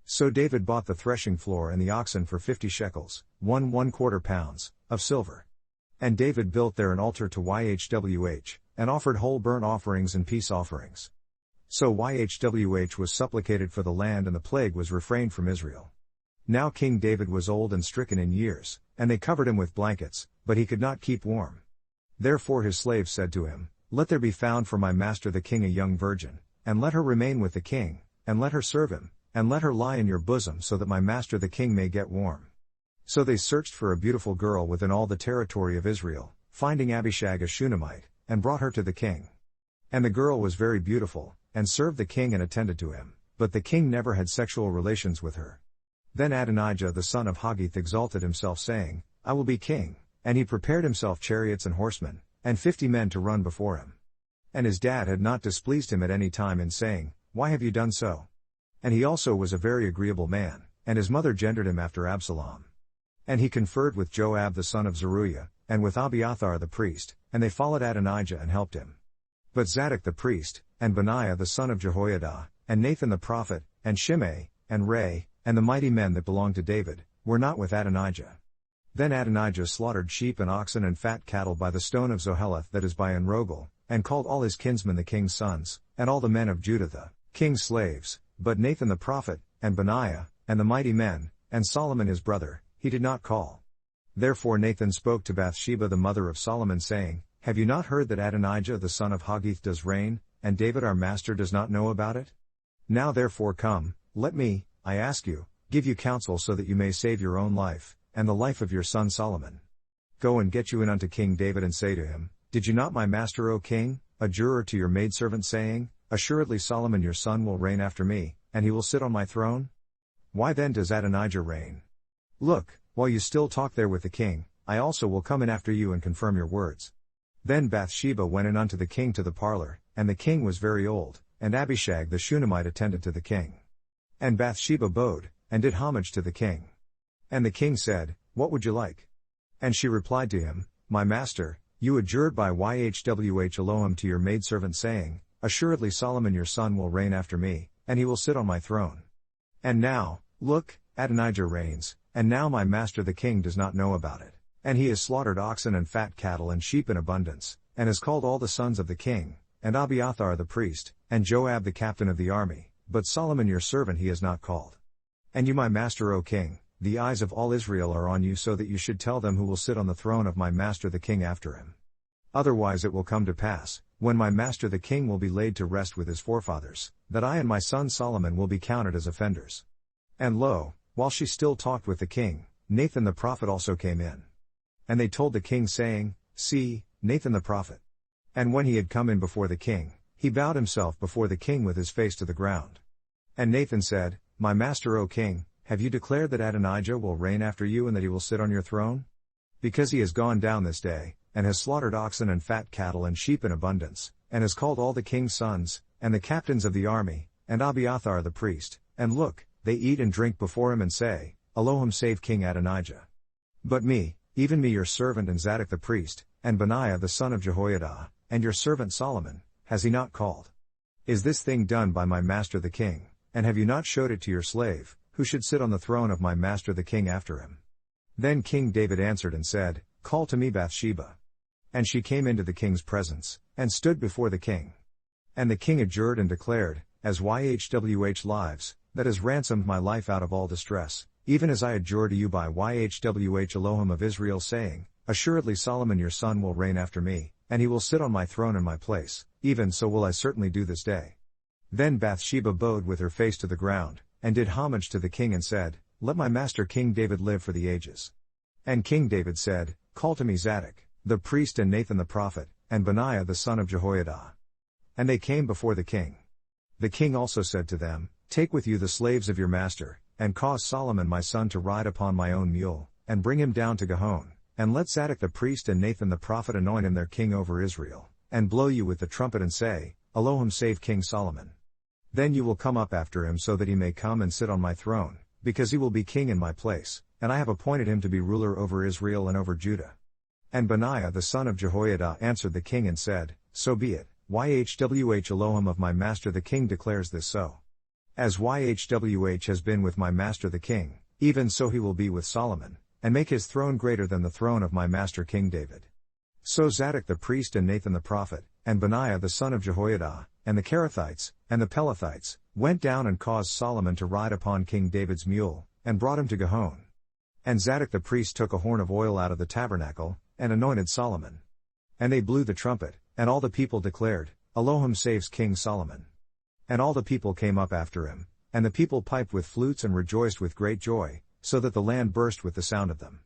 So David bought the threshing floor and the oxen for 50 shekels, 1¼ pounds, of silver. And David built there an altar to YHWH, and offered whole burnt offerings and peace offerings. So YHWH was supplicated for the land and the plague was refrained from Israel. Now King David was old and stricken in years, and they covered him with blankets, but he could not keep warm. Therefore his slaves said to him, Let there be found for my master the king a young virgin, and let her remain with the king, and let her serve him, and let her lie in your bosom so that my master the king may get warm. So they searched for a beautiful girl within all the territory of Israel, finding Abishag a Shunammite, and brought her to the king. And the girl was very beautiful, and served the king and attended to him, but the king never had sexual relations with her. Then Adonijah the son of Haggith exalted himself saying, I will be king, and he prepared himself chariots and horsemen, and 50 men to run before him. And his dad had not displeased him at any time in saying, Why have you done so? And he also was a very agreeable man, and his mother gendered him after Absalom. And he conferred with Joab the son of Zeruiah, and with Abiathar the priest, and they followed Adonijah and helped him. But Zadok the priest, and Benaiah the son of Jehoiada, and Nathan the prophet, and Shimei, and Ray, and the mighty men that belonged to David, were not with Adonijah. Then Adonijah slaughtered sheep and oxen and fat cattle by the stone of Zoheleth that is by Enrogel, and called all his kinsmen the king's sons, and all the men of Judah the king's slaves, but Nathan the prophet, and Benaiah, and the mighty men, and Solomon his brother, he did not call. Therefore Nathan spoke to Bathsheba the mother of Solomon saying, Have you not heard that Adonijah the son of Haggith does reign, and David our master does not know about it? Now therefore come, let me, I ask you, give you counsel so that you may save your own life, and the life of your son Solomon. Go and get you in unto King David and say to him, Did you not my master O king, adjure to your maidservant saying, Assuredly Solomon your son will reign after me, and he will sit on my throne? Why then does Adonijah reign? Look, while you still talk there with the king, I also will come in after you and confirm your words. Then Bathsheba went in unto the king to the parlor, and the king was very old, and Abishag the Shunammite attended to the king. And Bathsheba bowed, and did homage to the king. And the king said, What would you like? And she replied to him, My master, you adjured by Yhwh Elohim to your maidservant saying, Assuredly Solomon your son will reign after me, and he will sit on my throne. And now, look, Adonijah reigns, and now my master the king does not know about it. And he has slaughtered oxen and fat cattle and sheep in abundance, and has called all the sons of the king, and Abiathar the priest, and Joab the captain of the army, but Solomon your servant he has not called. And you my master O king, the eyes of all Israel are on you so that you should tell them who will sit on the throne of my master the king after him. Otherwise it will come to pass, when my master the king will be laid to rest with his forefathers, that I and my son Solomon will be counted as offenders. And lo, while she still talked with the king, Nathan the prophet also came in. And they told the king saying, See, Nathan the prophet. And when he had come in before the king, he bowed himself before the king with his face to the ground. And Nathan said, My master O king, have you declared that Adonijah will reign after you and that he will sit on your throne? Because he has gone down this day, and has slaughtered oxen and fat cattle and sheep in abundance, and has called all the king's sons, and the captains of the army, and Abiathar the priest, and look, they eat and drink before him and say, Elohim save King Adonijah. But me, even me your servant and Zadok the priest, and Benaiah the son of Jehoiada, and your servant Solomon, has he not called? Is this thing done by my master the king, and have you not showed it to your slave, who should sit on the throne of my master the king after him? Then King David answered and said, Call to me Bathsheba. And she came into the king's presence, and stood before the king. And the king adjured and declared, As Yhwh lives, that has ransomed my life out of all distress, even as I adjure to you by Yhwh Elohim of Israel saying, Assuredly Solomon your son will reign after me, and he will sit on my throne in my place, even so will I certainly do this day. Then Bathsheba bowed with her face to the ground, and did homage to the king and said, Let my master King David live for the ages. And King David said, Call to me Zadok, the priest and Nathan the prophet, and Benaiah the son of Jehoiada. And they came before the king. The king also said to them, Take with you the slaves of your master, and cause Solomon my son to ride upon my own mule, and bring him down to Gihon, and let Zadok the priest and Nathan the prophet anoint him their king over Israel, and blow you with the trumpet and say, Elohim save King Solomon. Then you will come up after him so that he may come and sit on my throne, because he will be king in my place, and I have appointed him to be ruler over Israel and over Judah. And Benaiah the son of Jehoiada answered the king and said, So be it, Yhwh Elohim of my master the king declares this so. As Yhwh has been with my master the king, even so he will be with Solomon, and make his throne greater than the throne of my master King David. So Zadok the priest and Nathan the prophet, and Benaiah the son of Jehoiada, and the Kerethites, and the Pelethites, went down and caused Solomon to ride upon King David's mule, and brought him to Gihon. And Zadok the priest took a horn of oil out of the tabernacle, and anointed Solomon. And they blew the trumpet, and all the people declared, Elohim saves King Solomon. And all the people came up after him, and the people piped with flutes and rejoiced with great joy, so that the land burst with the sound of them.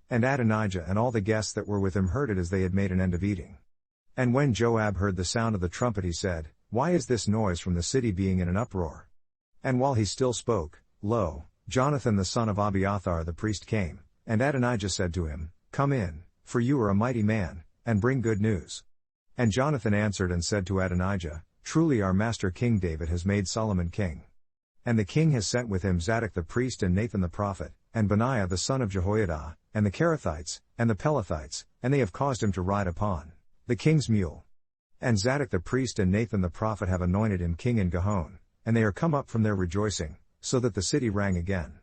And Adonijah and all the guests that were with him heard it as they had made an end of eating. And when Joab heard the sound of the trumpet he said, Why is this noise from the city being in an uproar? And while he still spoke, lo, Jonathan the son of Abiathar the priest came, and Adonijah said to him, Come in, for you are a mighty man, and bring good news. And Jonathan answered and said to Adonijah, Truly our master King David has made Solomon king. And the king has sent with him Zadok the priest and Nathan the prophet, and Benaiah the son of Jehoiada, and the Kerethites, and the Pelethites, and they have caused him to ride upon the king's mule. And Zadok the priest and Nathan the prophet have anointed him king in Gihon, and they are come up from their rejoicing, so that the city rang again.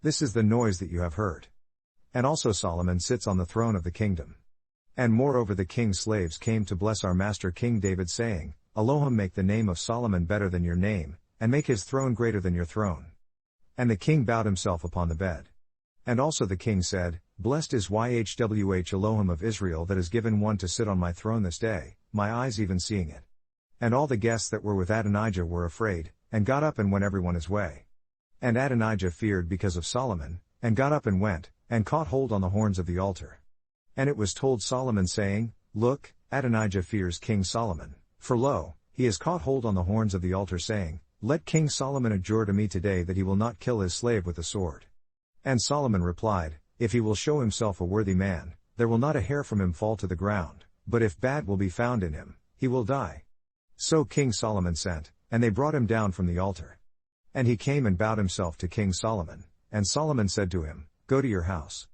This is the noise that you have heard. And also Solomon sits on the throne of the kingdom. And moreover the king's slaves came to bless our master King David saying, Elohim make the name of Solomon better than your name, and make his throne greater than your throne. And the king bowed himself upon the bed. And also the king said, Blessed is Yhwh Elohim of Israel that has given one to sit on my throne this day, my eyes even seeing it. And all the guests that were with Adonijah were afraid, and got up and went everyone his way. And Adonijah feared because of Solomon, and got up and went, and caught hold on the horns of the altar. And it was told Solomon saying, Look, Adonijah fears King Solomon, for lo, he has caught hold on the horns of the altar saying, Let King Solomon adjure to me today that he will not kill his slave with the sword. And Solomon replied, If he will show himself a worthy man, there will not a hair from him fall to the ground, but if bad will be found in him, he will die. So King Solomon sent, and they brought him down from the altar. And he came and bowed himself to King Solomon, and Solomon said to him, Go to your house.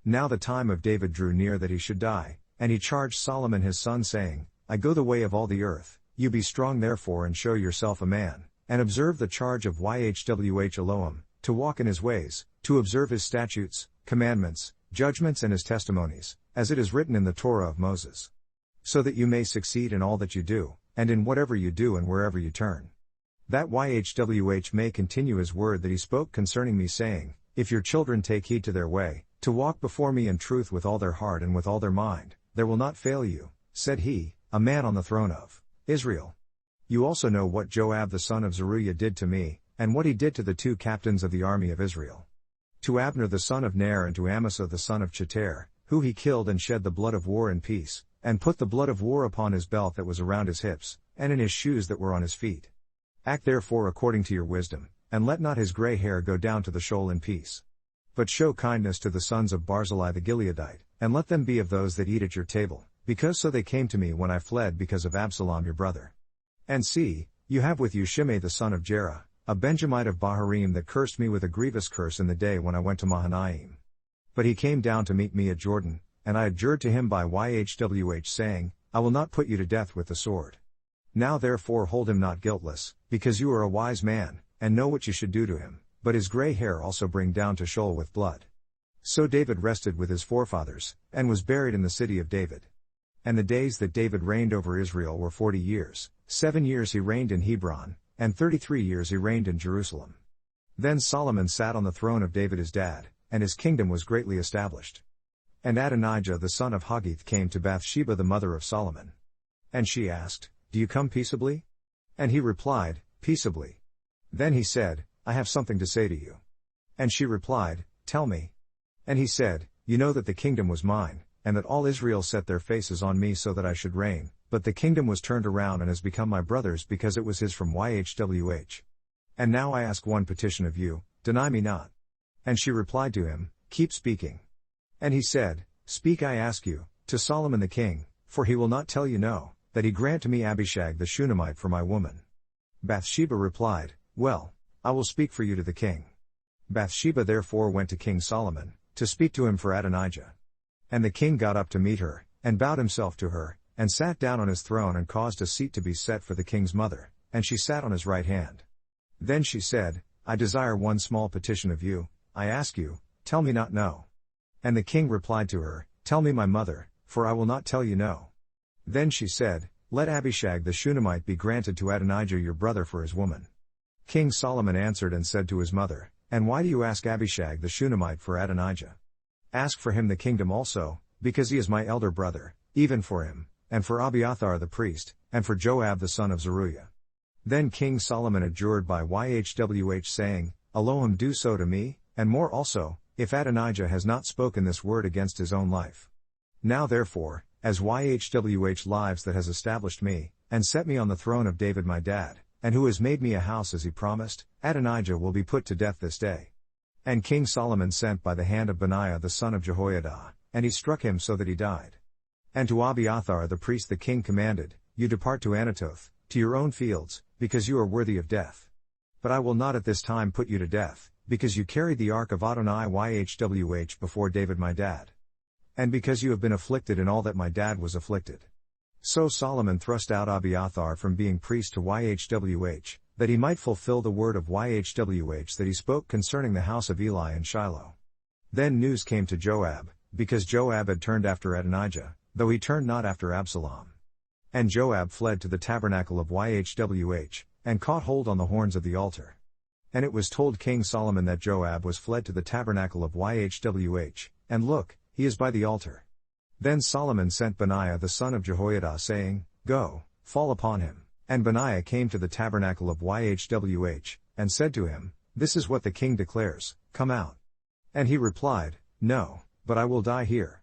Now the time of David drew near that he should die, and he charged Solomon his son saying, I go the way of all the earth, you be strong therefore and show yourself a man, and observe the charge of Yhwh Elohim, to walk in his ways, to observe his statutes, commandments, judgments and his testimonies, as it is written in the Torah of Moses. So that you may succeed in all that you do, and in whatever you do and wherever you turn. That Yhwh may continue his word that he spoke concerning me saying, If your children take heed to their way, to walk before me in truth with all their heart and with all their mind, there will not fail you, said he, a man on the throne of Israel. You also know what Joab the son of Zeruiah did to me, and what he did to the 2 captains of the army of Israel. To Abner the son of Ner and to Amasa the son of Cheter, who he killed and shed the blood of war in peace, and put the blood of war upon his belt that was around his hips, and in his shoes that were on his feet. Act therefore according to your wisdom, and let not his grey hair go down to the shoal in peace. But show kindness to the sons of Barzillai the Gileadite, and let them be of those that eat at your table, because so they came to me when I fled because of Absalom your brother. And see, you have with you Shimei the son of Jerah, a Benjamite of Baharim that cursed me with a grievous curse in the day when I went to Mahanaim. But he came down to meet me at Jordan, and I adjured to him by Yhwh saying, I will not put you to death with the sword. Now therefore hold him not guiltless, because you are a wise man, and know what you should do to him, but his grey hair also bring down to Sheol with blood. So David rested with his forefathers, and was buried in the city of David. And the days that David reigned over Israel were 40 years, 7 years he reigned in Hebron, and 33 years he reigned in Jerusalem. Then Solomon sat on the throne of David his dad, and his kingdom was greatly established. And Adonijah the son of Haggith came to Bathsheba the mother of Solomon. And she asked, Do you come peaceably? And he replied, Peaceably. Then he said, I have something to say to you. And she replied, Tell me. And he said, You know that the kingdom was mine, and that all Israel set their faces on me so that I should reign, but the kingdom was turned around and has become my brother's because it was his from Yhwh. And now I ask one petition of you, deny me not. And she replied to him, Keep speaking. And he said, Speak I ask you, to Solomon the king, for he will not tell you no, that he grant to me Abishag the Shunammite for my woman. Bathsheba replied, Well, I will speak for you to the king. Bathsheba therefore went to King Solomon, to speak to him for Adonijah. And the king got up to meet her, and bowed himself to her, and sat down on his throne and caused a seat to be set for the king's mother, and she sat on his right hand. Then she said, I desire one small petition of you, I ask you, tell me not no. And the king replied to her, Tell me my mother, for I will not tell you no. Then she said, Let Abishag the Shunammite be granted to Adonijah your brother for his woman. King Solomon answered and said to his mother, And why do you ask Abishag the Shunammite for Adonijah? Ask for him the kingdom also, because he is my elder brother, even for him, and for Abiathar the priest, and for Joab the son of Zeruiah. Then King Solomon adjured by Yhwh saying, Elohim do so to me, and more also, if Adonijah has not spoken this word against his own life. Now therefore, as Yhwh lives that has established me, and set me on the throne of David my dad, and who has made me a house as he promised, Adonijah will be put to death this day. And King Solomon sent by the hand of Benaiah the son of Jehoiada, and he struck him so that he died. And to Abiathar the priest the king commanded, You depart to Anatoth, to your own fields, because you are worthy of death. But I will not at this time put you to death, because you carried the ark of Adonai Yhwh before David my dad. And because you have been afflicted in all that my dad was afflicted. So Solomon thrust out Abiathar from being priest to Yhwh, that he might fulfill the word of Yhwh that he spoke concerning the house of Eli in Shiloh. Then news came to Joab, because Joab had turned after Adonijah, though he turned not after Absalom. And Joab fled to the tabernacle of Yhwh, and caught hold on the horns of the altar. And it was told King Solomon that Joab was fled to the tabernacle of Yhwh, and look, he is by the altar. Then Solomon sent Benaiah the son of Jehoiada saying, Go, fall upon him. And Benaiah came to the tabernacle of Yhwh, and said to him, This is what the king declares, come out. And he replied, No, but I will die here.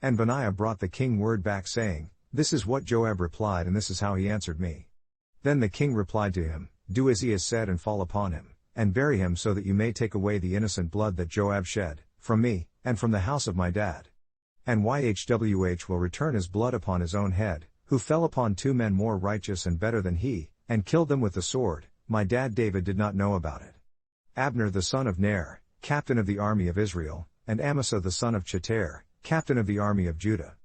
And Benaiah brought the king word back saying, This is what Joab replied and this is how he answered me. Then the king replied to him, do as he has said and fall upon him, and bury him so that you may take away the innocent blood that Joab shed, from me, and from the house of my dad. And YHWH will return his blood upon his own head, who fell upon 2 men more righteous and better than he, and killed them with the sword. My dad David did not know about it. Abner the son of Ner, captain of the army of Israel, and Amasa the son of Cheter, captain of the army of Judah.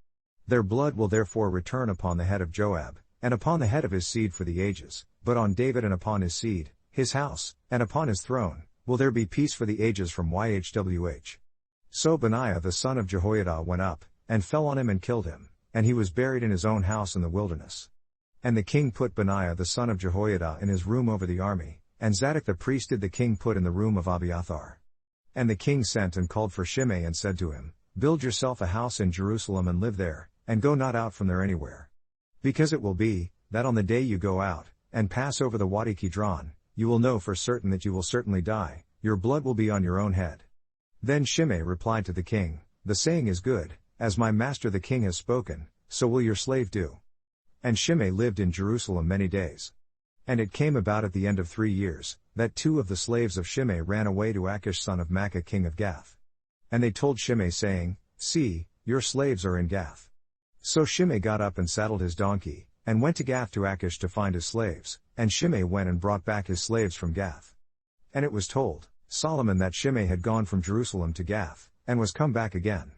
Their blood will therefore return upon the head of Joab, and upon the head of his seed for the ages, but on David and upon his seed, his house, and upon his throne, will there be peace for the ages from YHWH. So Benaiah the son of Jehoiada went up, and fell on him and killed him, and he was buried in his own house in the wilderness. And the king put Benaiah the son of Jehoiada in his room over the army, and Zadok the priest did the king put in the room of Abiathar. And the king sent and called for Shimei and said to him, Build yourself a house in Jerusalem and live there, and go not out from there anywhere. Because it will be, that on the day you go out, and pass over the Wadi Kidron, you will know for certain that you will certainly die, your blood will be on your own head. Then Shimei replied to the king, The saying is good, as my master the king has spoken, so will your slave do. And Shimei lived in Jerusalem many days. And it came about at the end of 3 years, that 2 of the slaves of Shimei ran away to Achish son of Maacah king of Gath. And they told Shimei saying, See, your slaves are in Gath. So Shimei got up and saddled his donkey, and went to Gath to Achish to find his slaves, and Shimei went and brought back his slaves from Gath. And it was told Solomon that Shimei had gone from Jerusalem to Gath, and was come back again.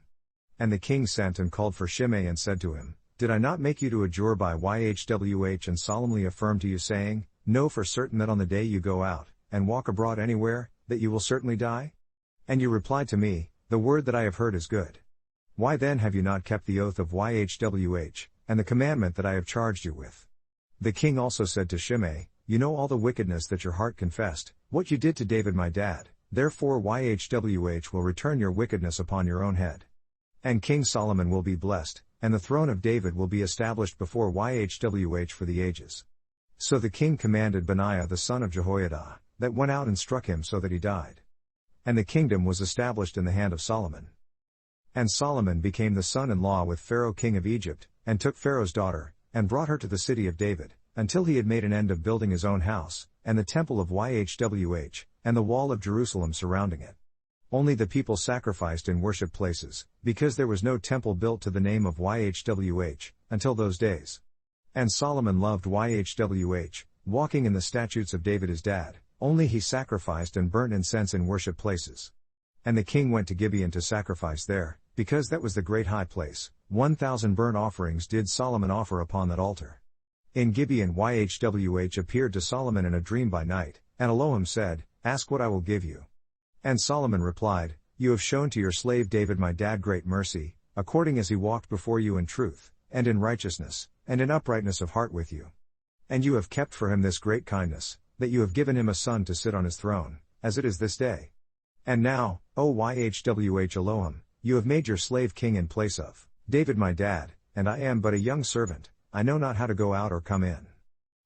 And the king sent and called for Shimei and said to him, Did I not make you to adjure by YHWH and solemnly affirm to you saying, Know for certain that on the day you go out, and walk abroad anywhere, that you will certainly die? And you replied to me, The word that I have heard is good. Why then have you not kept the oath of YHWH, and the commandment that I have charged you with? The king also said to Shimei, You know all the wickedness that your heart confessed, what you did to David my dad, therefore YHWH will return your wickedness upon your own head. And King Solomon will be blessed, and the throne of David will be established before YHWH for the ages. So the king commanded Benaiah the son of Jehoiada, that went out and struck him so that he died. And the kingdom was established in the hand of Solomon. And Solomon became the son-in-law with Pharaoh king of Egypt, and took Pharaoh's daughter, and brought her to the city of David, until he had made an end of building his own house, and the temple of YHWH, and the wall of Jerusalem surrounding it. Only the people sacrificed in worship places, because there was no temple built to the name of YHWH, until those days. And Solomon loved YHWH, walking in the statutes of David his dad, only he sacrificed and burnt incense in worship places. And the king went to Gibeon to sacrifice there, because that was the great high place. 1,000 burnt offerings did Solomon offer upon that altar. In Gibeon YHWH appeared to Solomon in a dream by night, and Elohim said, Ask what I will give you. And Solomon replied, You have shown to your slave David my dad great mercy, according as he walked before you in truth, and in righteousness, and in uprightness of heart with you. And you have kept for him this great kindness, that you have given him a son to sit on his throne, as it is this day. And now, O YHWH Elohim, you have made your slave king in place of David my dad, and I am but a young servant, I know not how to go out or come in.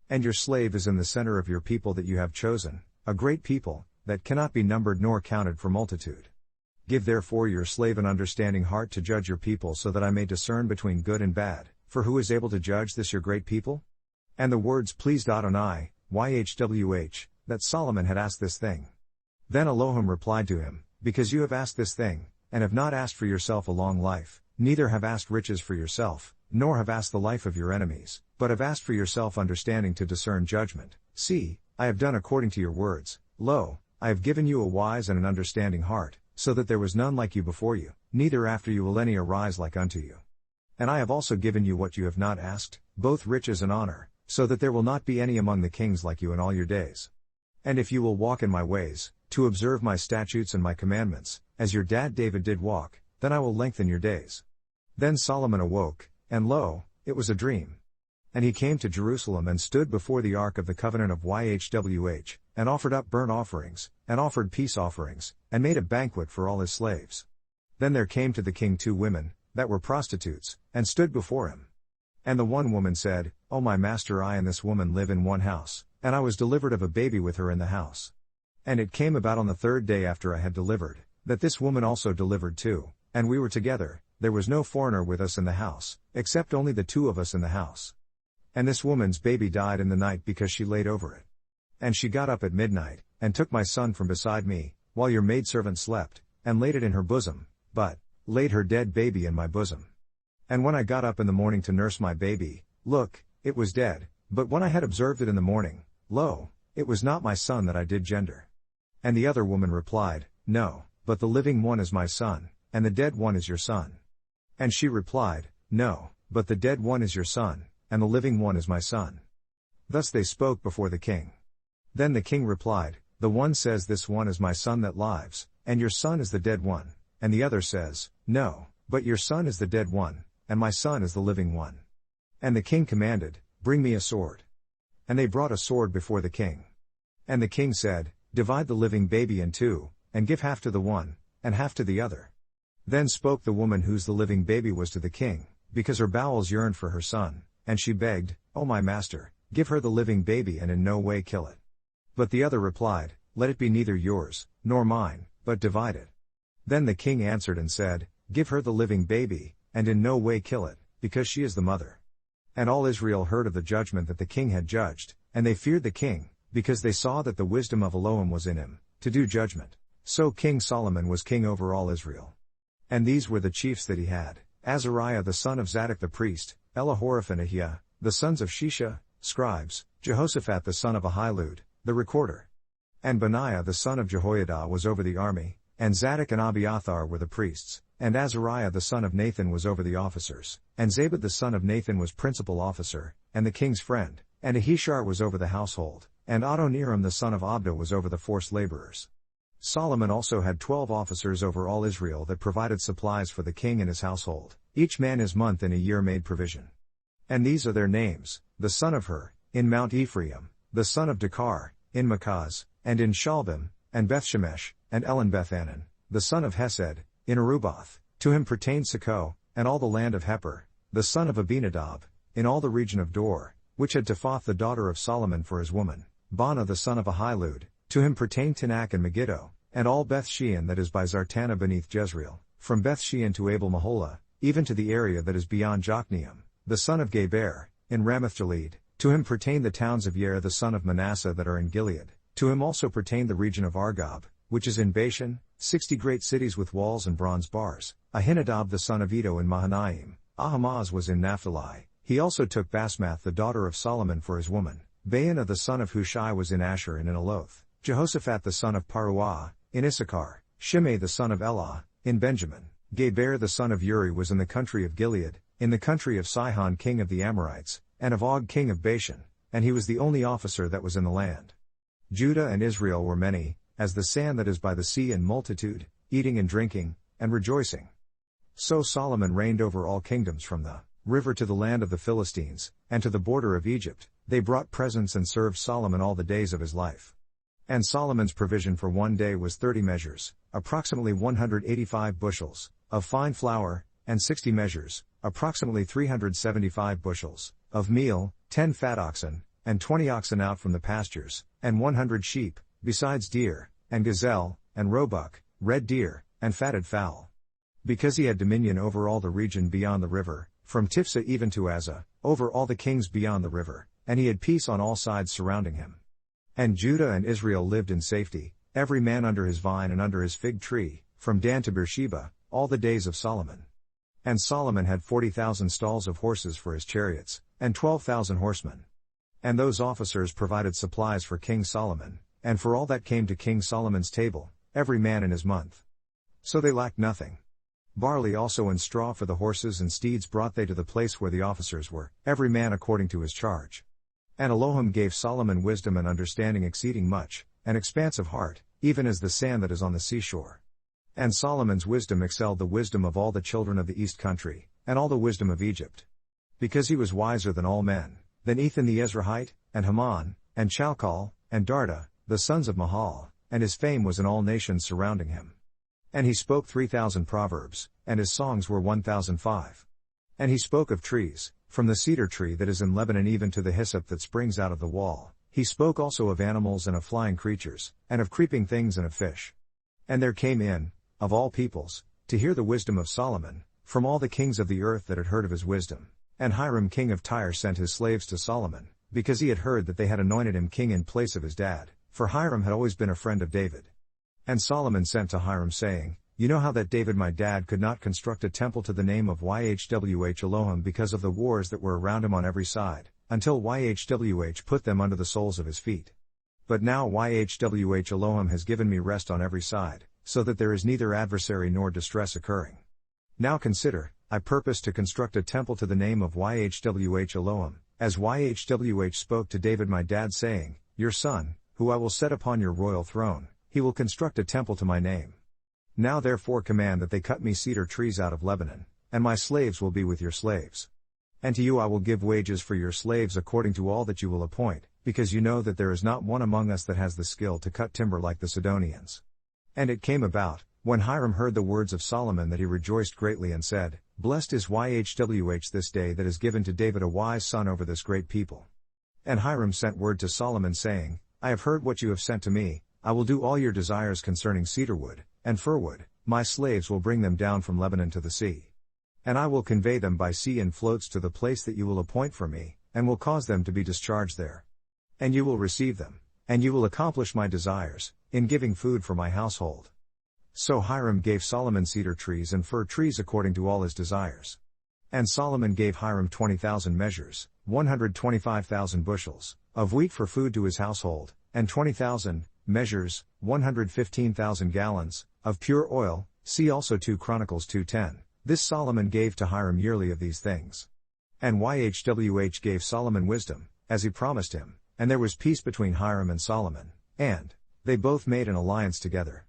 And your slave is in the center of your people that you have chosen, a great people, that cannot be numbered nor counted for multitude. Give therefore your slave an understanding heart to judge your people so that I may discern between good and bad, for who is able to judge this your great people? And the words pleased Adonai, YHWH, that Solomon had asked this thing. Then Elohim replied to him, Because you have asked this thing, and have not asked for yourself a long life, neither have asked riches for yourself, nor have asked the life of your enemies, but have asked for yourself understanding to discern judgment. See, I have done according to your words. Lo, I have given you a wise and an understanding heart, so that there was none like you before you, neither after you will any arise like unto you. And I have also given you what you have not asked, both riches and honor, so that there will not be any among the kings like you in all your days. And if you will walk in my ways, to observe my statutes and my commandments, as your dad David did walk, then I will lengthen your days. Then Solomon awoke, and lo, it was a dream. And he came to Jerusalem and stood before the ark of the covenant of YHWH, and offered up burnt offerings, and offered peace offerings, and made a banquet for all his slaves. Then there came to the king 2 women, that were prostitutes, and stood before him. And the one woman said, O my master, I and this woman live in one house, and I was delivered of a baby with her in the house. And it came about on the 3rd day after I had delivered, that this woman also delivered too, and we were together, there was no foreigner with us in the house, except only the 2 of us in the house. And this woman's baby died in the night because she laid over it. And she got up at midnight, and took my son from beside me, while your maidservant slept, and laid it in her bosom, but laid her dead baby in my bosom. And when I got up in the morning to nurse my baby, look, it was dead, but when I had observed it in the morning, lo, it was not my son that I did gender. And the other woman replied, No, but the living one is my son, and the dead one is your son. And she replied, No, but the dead one is your son, and the living one is my son. Thus they spoke before the king. Then the king replied, The one says this one is my son that lives, and your son is the dead one, and the other says, No, but your son is the dead one, and my son is the living one. And the king commanded, Bring me a sword. And they brought a sword before the king. And the king said, Divide the living baby in two, and give half to the one, and half to the other. Then spoke the woman whose the living baby was to the king, because her bowels yearned for her son, and she begged, O my master, give her the living baby and in no way kill it. But the other replied, Let it be neither yours, nor mine, but divide it. Then the king answered and said, Give her the living baby, and in no way kill it, because she is the mother. And all Israel heard of the judgment that the king had judged, and they feared the king, because they saw that the wisdom of Elohim was in him, to do judgment. So King Solomon was king over all Israel. And these were the chiefs that he had: Azariah the son of Zadok the priest, Elihoreph and Ahiah, the sons of Shisha, scribes, Jehoshaphat the son of Ahilud, the recorder. And Benaiah the son of Jehoiada was over the army, and Zadok and Abiathar were the priests, and Azariah the son of Nathan was over the officers, and Zabad the son of Nathan was principal officer, and the king's friend, and Ahishar was over the household, and Adoniram the son of Abda was over the forced laborers. Solomon also had 12 officers over all Israel that provided supplies for the king and his household, each man his month in a year made provision. And these are their names: the son of Hur, in Mount Ephraim, the son of Dekar, in Makaz, and in Shalbim, and Bethshemesh, and Elon-Bethanan, the son of Hesed, in Aruboth. To him pertained Socoh, and all the land of Hepher, the son of Abinadab, in all the region of Dor, which had Tephath the daughter of Solomon for his woman, Bana the son of Ahilud. To him pertained Tanakh and Megiddo, and all Beth Shean that is by Zartanah beneath Jezreel, from Beth Shean to Abel Maholah, even to the area that is beyond Jokneam, the son of Geber, in Ramoth-Gilead. To him pertained the towns of Yair the son of Manasseh that are in Gilead. To him also pertained the region of Argob, which is in Bashan, 60 great cities with walls and bronze bars. Ahinadab the son of Iddo in Mahanaim. Ahimaaz was in Naphtali. He also took Basmath the daughter of Solomon for his woman. Baanah the son of Hushai was in Asher and in Aloth. Jehoshaphat the son of Paruah, in Issachar. Shimei the son of Elah, in Benjamin. Geber the son of Uri was in the country of Gilead, in the country of Sihon king of the Amorites, and of Og king of Bashan, and he was the only officer that was in the land. Judah and Israel were many, as the sand that is by the sea in multitude, eating and drinking, and rejoicing. So Solomon reigned over all kingdoms from the river to the land of the Philistines, and to the border of Egypt. They brought presents and served Solomon all the days of his life. And Solomon's provision for one day was 30 measures, approximately 185 bushels, of fine flour, and 60 measures, approximately 375 bushels, of meal, 10 fat oxen, and 20 oxen out from the pastures, and 100 sheep, besides deer, and gazelle, and roebuck, red deer, and fatted fowl. Because he had dominion over all the region beyond the river, from Tiphsah even to Azzah, over all the kings beyond the river, and he had peace on all sides surrounding him. And Judah and Israel lived in safety, every man under his vine and under his fig tree, from Dan to Beersheba, all the days of Solomon. And Solomon had 40,000 stalls of horses for his chariots, and 12,000 horsemen. And those officers provided supplies for King Solomon, and for all that came to King Solomon's table, every man in his month. So they lacked nothing. Barley also and straw for the horses and steeds brought they to the place where the officers were, every man according to his charge. And Elohim gave Solomon wisdom and understanding exceeding much, an expanse of heart, even as the sand that is on the seashore. And Solomon's wisdom excelled the wisdom of all the children of the east country, and all the wisdom of Egypt. Because he was wiser than all men, than Ethan the Ezrahite, and Haman, and Chalcol, and Darda, the sons of Mahal, and his fame was in all nations surrounding him. And he spoke 3,000 proverbs, and his songs were 1,005. And he spoke of trees, from the cedar tree that is in Lebanon even to the hyssop that springs out of the wall. He spoke also of animals and of flying creatures, and of creeping things and of fish. And there came in, of all peoples, to hear the wisdom of Solomon, from all the kings of the earth that had heard of his wisdom. And Hiram king of Tyre sent his slaves to Solomon, because he had heard that they had anointed him king in place of his dad, for Hiram had always been a friend of David. And Solomon sent to Hiram saying, "You know how that David my dad could not construct a temple to the name of Yhwh Elohim because of the wars that were around him on every side, until Yhwh put them under the soles of his feet. But now Yhwh Elohim has given me rest on every side, so that there is neither adversary nor distress occurring. Now consider, I purpose to construct a temple to the name of Yhwh Elohim, as Yhwh spoke to David my dad saying, Your son, who I will set upon your royal throne, he will construct a temple to my name. Now therefore command that they cut me cedar trees out of Lebanon, and my slaves will be with your slaves. And to you I will give wages for your slaves according to all that you will appoint, because you know that there is not one among us that has the skill to cut timber like the Sidonians." And it came about, when Hiram heard the words of Solomon, that he rejoiced greatly and said, "Blessed is Yhwh this day that has given to David a wise son over this great people." And Hiram sent word to Solomon saying, "I have heard what you have sent to me, I will do all your desires concerning cedarwood, and firwood, my slaves will bring them down from Lebanon to the sea. And I will convey them by sea in floats to the place that you will appoint for me, and will cause them to be discharged there. And you will receive them, and you will accomplish my desires, in giving food for my household." So Hiram gave Solomon cedar trees and fir trees according to all his desires. And Solomon gave Hiram 20,000 measures, 125,000 bushels, of wheat for food to his household, and 20,000 measures, 115,000 gallons, of pure oil. See also 2 Chronicles 2:10. This Solomon gave to Hiram yearly of these things. And Yhwh gave Solomon wisdom, as he promised him, and there was peace between Hiram and Solomon, and they both made an alliance together.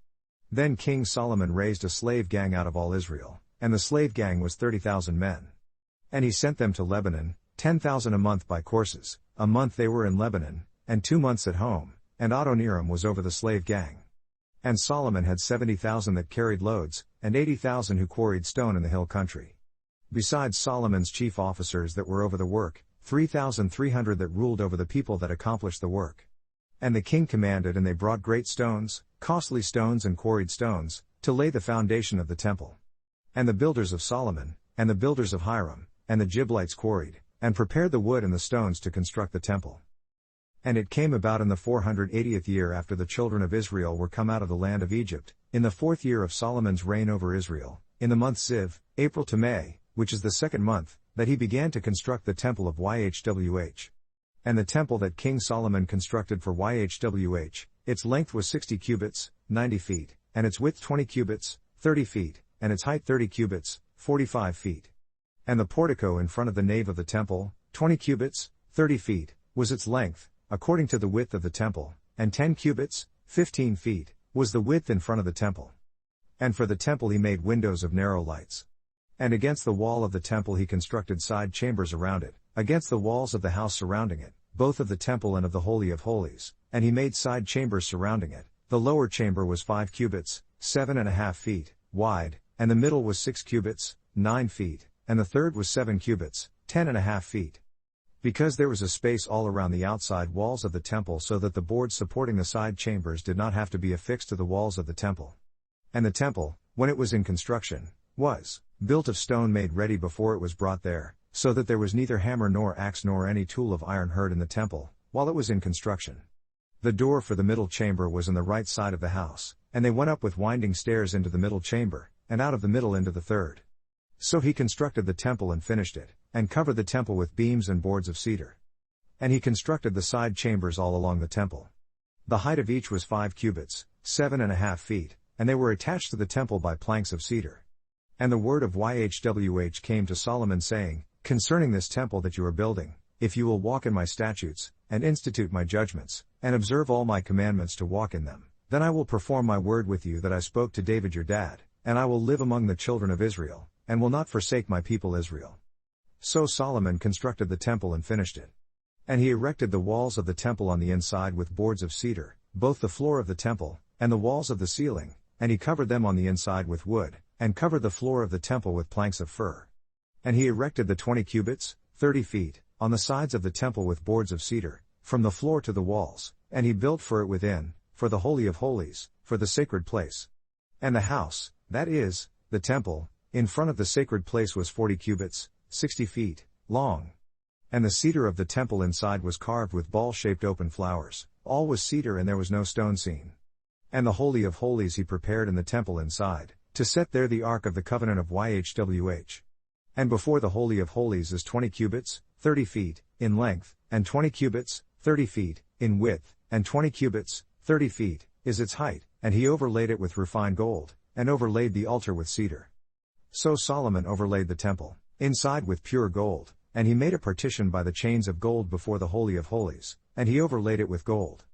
Then King Solomon raised a slave gang out of all Israel, and the slave gang was 30,000 men. And he sent them to Lebanon, 10,000 a month by courses. A month they were in Lebanon, and 2 months at home, and Adoniram was over the slave gang. And Solomon had 70,000 that carried loads, and 80,000 who quarried stone in the hill country. Besides Solomon's chief officers that were over the work, 3,300 that ruled over the people that accomplished the work. And the king commanded, and they brought great stones, costly stones and quarried stones, to lay the foundation of the temple. And the builders of Solomon, and the builders of Hiram, and the Giblites quarried, and prepared the wood and the stones to construct the temple. And it came about in the 480th year after the children of Israel were come out of the land of Egypt, in the 4th year of Solomon's reign over Israel, in the month Ziv, April to May, which is the 2nd month, that he began to construct the temple of Yhwh. And the temple that King Solomon constructed for Yhwh, its length was 60 cubits, 90 feet, and its width 20 cubits, 30 feet, and its height 30 cubits, 45 feet. And the portico in front of the nave of the temple, 20 cubits, 30 feet, was its length, according to the width of the temple, and 10 cubits, 15 feet, was the width in front of the temple. And for the temple he made windows of narrow lights. And against the wall of the temple he constructed side chambers around it, against the walls of the house surrounding it, both of the temple and of the Holy of Holies, and he made side chambers surrounding it. The lower chamber was 5 cubits, 7.5 feet, wide, and the middle was 6 cubits, 9 feet, and the third was 7 cubits, 10.5 feet. Because there was a space all around the outside walls of the temple so that the boards supporting the side chambers did not have to be affixed to the walls of the temple. And the temple, when it was in construction, was built of stone made ready before it was brought there, so that there was neither hammer nor axe nor any tool of iron heard in the temple, while it was in construction. The door for the middle chamber was on the right side of the house, and they went up with winding stairs into the middle chamber, and out of the middle into the third. So he constructed the temple and finished it, and covered the temple with beams and boards of cedar. And he constructed the side chambers all along the temple. The height of each was 5 cubits, 7.5 feet, and they were attached to the temple by planks of cedar. And the word of Yhwh came to Solomon saying, "Concerning this temple that you are building, if you will walk in my statutes, and institute my judgments, and observe all my commandments to walk in them, then I will perform my word with you that I spoke to David your dad, and I will live among the children of Israel, and will not forsake my people Israel." So Solomon constructed the temple and finished it. And he erected the walls of the temple on the inside with boards of cedar, both the floor of the temple, and the walls of the ceiling, and he covered them on the inside with wood, and covered the floor of the temple with planks of fir. And he erected the 20 cubits, 30 feet, on the sides of the temple with boards of cedar, from the floor to the walls, and he built for it within, for the Holy of Holies, for the sacred place. And the house, that is, the temple, in front of the sacred place was 40 cubits, 60 feet, long. And the cedar of the temple inside was carved with ball-shaped open flowers, all was cedar and there was no stone seen. And the Holy of Holies he prepared in the temple inside, to set there the Ark of the Covenant of YHWH. And before the Holy of Holies is 20 cubits, 30 feet, in length, and 20 cubits, 30 feet, in width, and 20 cubits, 30 feet, is its height, and he overlaid it with refined gold, and overlaid the altar with cedar. So Solomon overlaid the temple, inside with pure gold, and he made a partition by the chains of gold before the Holy of Holies, and he overlaid it with gold.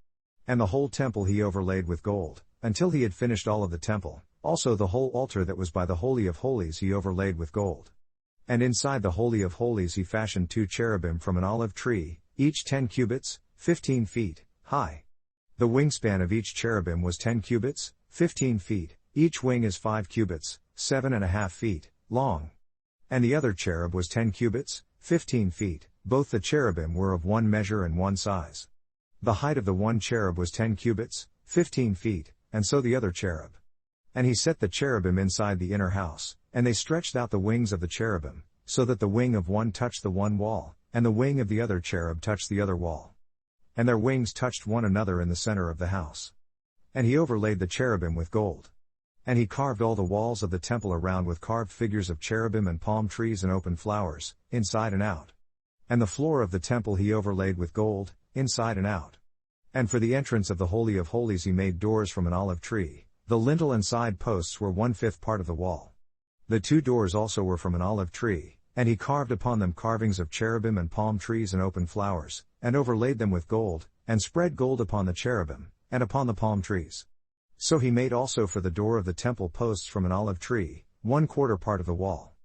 And the whole temple he overlaid with gold, until he had finished all of the temple, also the whole altar that was by the Holy of Holies he overlaid with gold. And inside the Holy of Holies he fashioned 2 cherubim from an olive tree, each 10 cubits, 15 feet, high. The wingspan of each cherubim was 10 cubits, 15 feet, each wing is 5 cubits, 7.5 feet, long. And the other cherub was 10 cubits, 15 feet, both the cherubim were of one measure and one size. The height of the one cherub was 10 cubits, 15 feet, and so the other cherub. And he set the cherubim inside the inner house, and they stretched out the wings of the cherubim, so that the wing of one touched the one wall, and the wing of the other cherub touched the other wall. And their wings touched one another in the center of the house. And he overlaid the cherubim with gold. And he carved all the walls of the temple around with carved figures of cherubim and palm trees and open flowers, inside and out. And the floor of the temple he overlaid with gold, inside and out. And for the entrance of the Holy of Holies he made doors from an olive tree. The lintel and side posts were 1/5 part of the wall. The 2 doors also were from an olive tree, and he carved upon them carvings of cherubim and palm trees and open flowers, and overlaid them with gold, and spread gold upon the cherubim, and upon the palm trees. So he made also for the door of the temple posts from an olive tree, 1/4 part of the wall.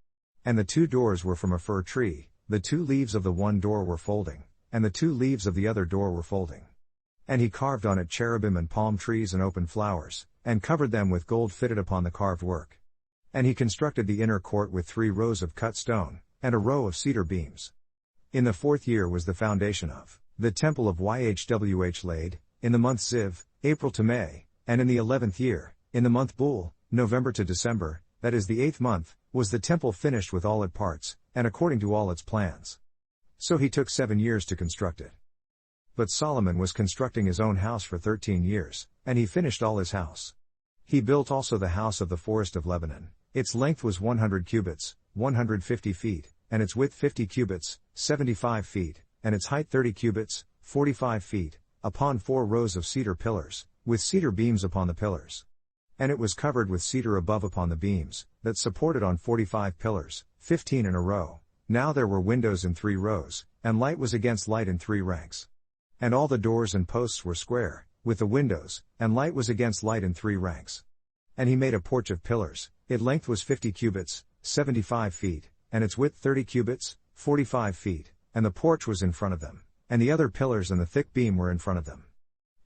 And the 2 doors were from a fir tree, the 2 leaves of the one door were folding, and the 2 leaves of the other door were folding. And he carved on it cherubim and palm trees and open flowers, and covered them with gold fitted upon the carved work. And he constructed the inner court with 3 rows of cut stone, and a row of cedar beams. In the 4th year was the foundation of the temple of YHWH laid, in the month Ziv, April to May, and in the 11th year, in the month Bul, November to December, that is the 8th month, was the temple finished with all its parts, and according to all its plans. So he took 7 years to construct it. But Solomon was constructing his own house for 13 years, and he finished all his house. He built also the house of the forest of Lebanon. Its length was 100 cubits, 150 feet, and its width 50 cubits, 75 feet, and its height 30 cubits, 45 feet, upon 4 rows of cedar pillars, with cedar beams upon the pillars. And it was covered with cedar above upon the beams, that supported on 45 pillars, 15 in a row. Now there were windows in 3 rows, and light was against light in 3 ranks. And all the doors and posts were square, with the windows, and light was against light in 3 ranks. And he made a porch of pillars, its length was 50 cubits, 75 feet, and its width 30 cubits, 45 feet, and the porch was in front of them, and the other pillars and the thick beam were in front of them.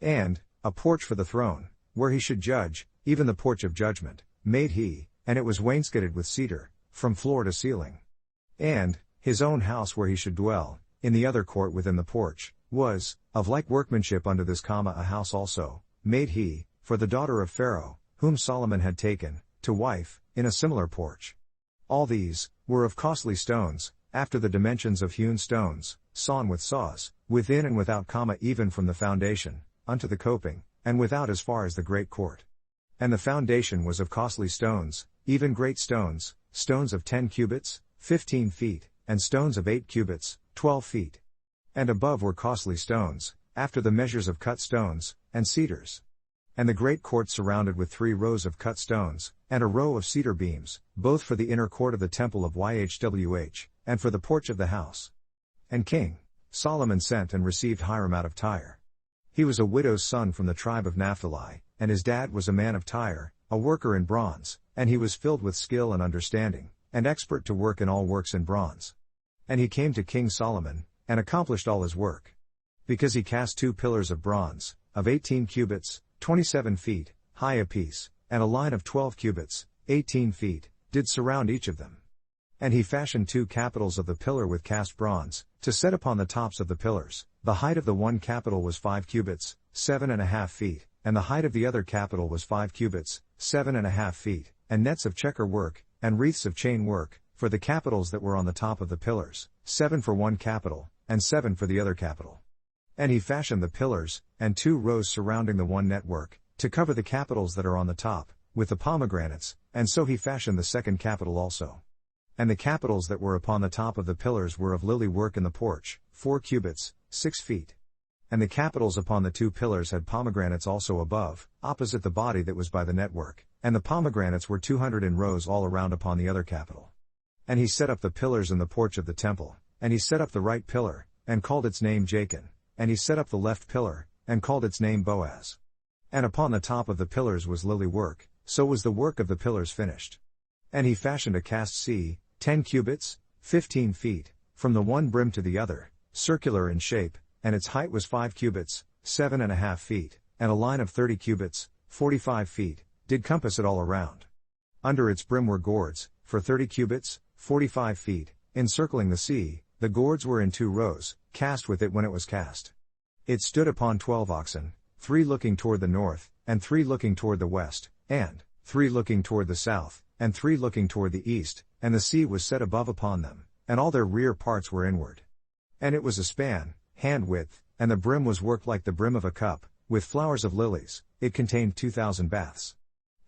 And a porch for the throne, where he should judge, even the porch of judgment, made he, and it was wainscoted with cedar, from floor to ceiling. And his own house where he should dwell, in the other court within the porch, was, of like workmanship unto this, a house also, made he, for the daughter of Pharaoh, whom Solomon had taken, to wife, in a similar porch. All these, were of costly stones, after the dimensions of hewn stones, sawn with saws, within and without, even from the foundation, unto the coping, and without as far as the great court. And the foundation was of costly stones, even great stones, stones of 10 cubits, 15 feet, and stones of 8 cubits, 12 feet. And above were costly stones, after the measures of cut stones, and cedars. And the great court surrounded with 3 rows of cut stones, and a row of cedar beams, both for the inner court of the temple of YHWH, and for the porch of the house. And King Solomon sent and received Hiram out of Tyre. He was a widow's son from the tribe of Naphtali, and his dad was a man of Tyre, a worker in bronze, and he was filled with skill and understanding, and expert to work in all works in bronze. And he came to King Solomon, and accomplished all his work. Because he cast 2 pillars of bronze, of 18 cubits, 27 feet, high apiece, and a line of 12 cubits, 18 feet, did surround each of them. And he fashioned 2 capitals of the pillar with cast bronze, to set upon the tops of the pillars. The height of the one capital was 5 cubits, 7.5 feet, and the height of the other capital was 5 cubits, 7.5 feet, and nets of checker work, and wreaths of chain work, for the capitals that were on the top of the pillars, 7 for one capital, and 7 for the other capital. And he fashioned the pillars, and 2 rows surrounding the one network, to cover the capitals that are on the top, with the pomegranates, and so he fashioned the second capital also. And the capitals that were upon the top of the pillars were of lily work in the porch, 4 cubits, 6 feet. And the capitals upon the 2 pillars had pomegranates also above, opposite the body that was by the network, and the pomegranates were 200 in rows all around upon the other capital. And he set up the pillars in the porch of the temple, and he set up the right pillar, and called its name Jachin, and he set up the left pillar, and called its name Boaz. And upon the top of the pillars was lily work, so was the work of the pillars finished. And he fashioned a cast sea, 10 cubits, 15 feet, from the one brim to the other, circular in shape, and its height was 5 cubits, 7.5 feet, and a line of 30 cubits, 45 feet, did compass it all around. Under its brim were gourds, for 30 cubits, 45 feet, encircling the sea. The gourds were in 2 rows, cast with it when it was cast. It stood upon 12 oxen, 3 looking toward the north, and 3 looking toward the west, and 3 looking toward the south, and 3 looking toward the east, and the sea was set above upon them, and all their rear parts were inward. And it was a span, hand width, and the brim was worked like the brim of a cup, with flowers of lilies. It contained 2,000 baths.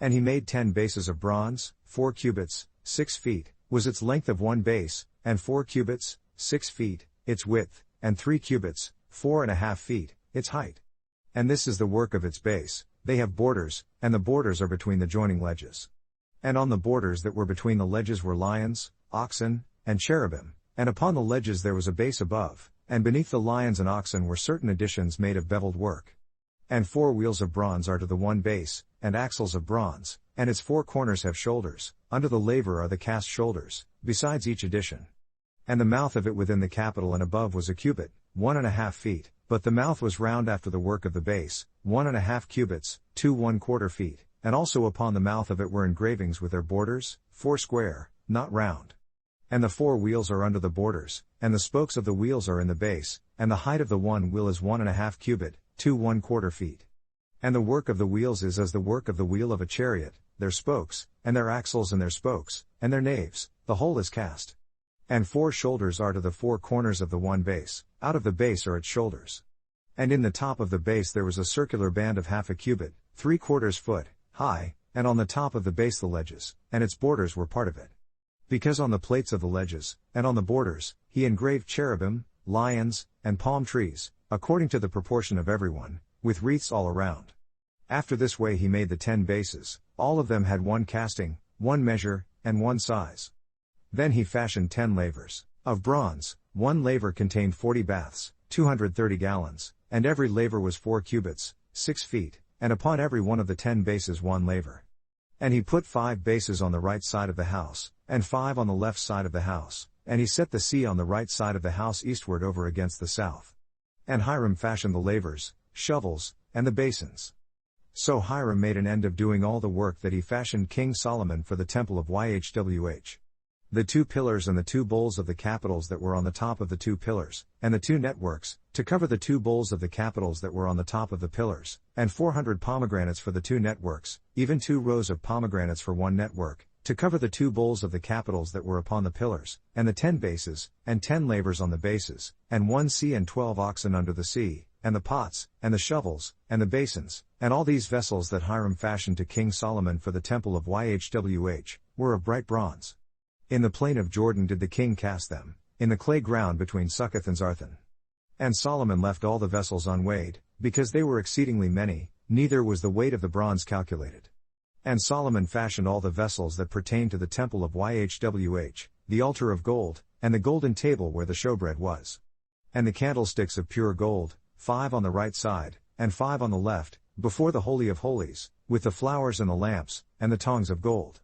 And he made 10 bases of bronze, 4 cubits, 6 feet, was its length of one base, and 4 cubits, 6 feet, its width, and 3 cubits, 4.5 feet, its height. And this is the work of its base. They have borders, and the borders are between the joining ledges. And on the borders that were between the ledges were lions, oxen, and cherubim, and upon the ledges there was a base above, and beneath the lions and oxen were certain additions made of beveled work. And 4 wheels of bronze are to the one base, and axles of bronze, and its 4 corners have shoulders, under the laver are the cast shoulders, besides each addition. And the mouth of it within the capital and above was a cubit, 1.5 feet, but the mouth was round after the work of the base, 1.5 cubits, 2 1/4 feet, and also upon the mouth of it were engravings with their borders, 4 square, not round. And the 4 wheels are under the borders, and the spokes of the wheels are in the base, and the height of the one wheel is 1.5 cubit, 2 1/4 feet. And the work of the wheels is as the work of the wheel of a chariot, their spokes, and their axles and their spokes, and their naves, the whole is cast. And 4 shoulders are to the 4 corners of the one base, out of the base are its shoulders. And in the top of the base there was a circular band of 1/2 cubit, 3/4 foot, high, and on the top of the base the ledges, and its borders were part of it. Because on the plates of the ledges, and on the borders, he engraved cherubim, lions, and palm trees, according to the proportion of everyone, with wreaths all around. After this way he made the 10 bases, all of them had 1 casting, 1 measure, and 1 size. Then he fashioned 10 lavers, of bronze. 1 laver contained 40 baths, 230 gallons, and every laver was 4 cubits, 6 feet, and upon every one of the 10 bases 1 laver. And he put 5 bases on the right side of the house, and 5 on the left side of the house, and he set the sea on the right side of the house eastward over against the south. And Hiram fashioned the lavers, shovels, and the basins. So Hiram made an end of doing all the work that he fashioned King Solomon for the temple of YHWH. The 2 pillars and the 2 bowls of the capitals that were on the top of the 2 pillars, and the 2 networks, to cover the 2 bowls of the capitals that were on the top of the pillars, and 400 pomegranates for the 2 networks, even 2 rows of pomegranates for 1 network, to cover the 2 bowls of the capitals that were upon the pillars, and the 10 bases, and 10 lavers on the bases, and 1 sea and 12 oxen under the sea, and the pots, and the shovels, and the basins, and all these vessels that Hiram fashioned to King Solomon for the temple of YHWH, were of bright bronze. In the plain of Jordan did the king cast them, in the clay ground between Succoth and Zarthan. And Solomon left all the vessels unweighed, because they were exceedingly many, neither was the weight of the bronze calculated. And Solomon fashioned all the vessels that pertained to the temple of YHWH, the altar of gold, and the golden table where the showbread was. And the candlesticks of pure gold, 5 on the right side, and 5 on the left, before the Holy of Holies, with the flowers and the lamps, and the tongs of gold.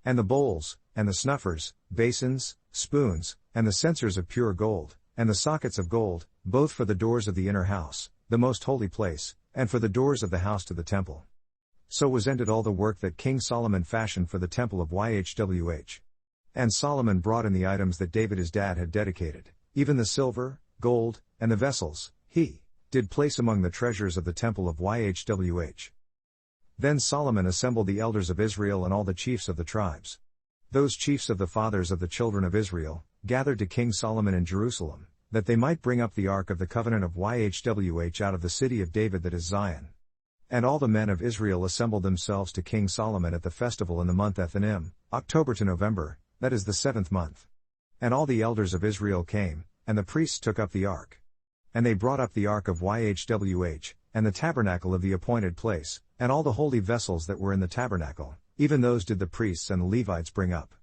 And the bowls, and the snuffers, basins, spoons, and the censers of pure gold, and the sockets of gold, both for the doors of the inner house, the most holy place, and for the doors of the house to the temple. So was ended all the work that King Solomon fashioned for the temple of YHWH. And Solomon brought in the items that David his dad had dedicated, even the silver, gold, and the vessels, he did place among the treasures of the temple of YHWH. Then Solomon assembled the elders of Israel and all the chiefs of the tribes. Those chiefs of the fathers of the children of Israel, gathered to King Solomon in Jerusalem, that they might bring up the ark of the covenant of Yhwh out of the city of David that is Zion. And all the men of Israel assembled themselves to King Solomon at the festival in the month Ethanim, October to November, that is the 7th month. And all the elders of Israel came, and the priests took up the ark. And they brought up the ark of Yhwh, and the tabernacle of the appointed place, and all the holy vessels that were in the tabernacle, even those did the priests and the Levites bring up.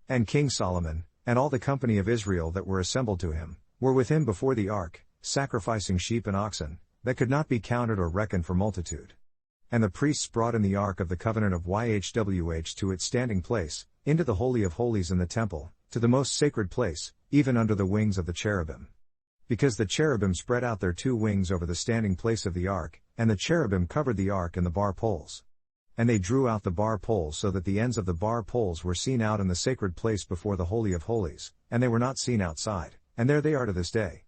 And King Solomon, and all the company of Israel that were assembled to him, were with him before the ark, sacrificing sheep and oxen, that could not be counted or reckoned for multitude. And the priests brought in the ark of the covenant of Yhwh to its standing place, into the Holy of Holies in the temple, to the most sacred place, even under the wings of the cherubim. Because the cherubim spread out their 2 wings over the standing place of the ark, and the cherubim covered the ark and the bar poles. And they drew out the bar poles so that the ends of the bar poles were seen out in the sacred place before the Holy of Holies, and they were not seen outside, and there they are to this day.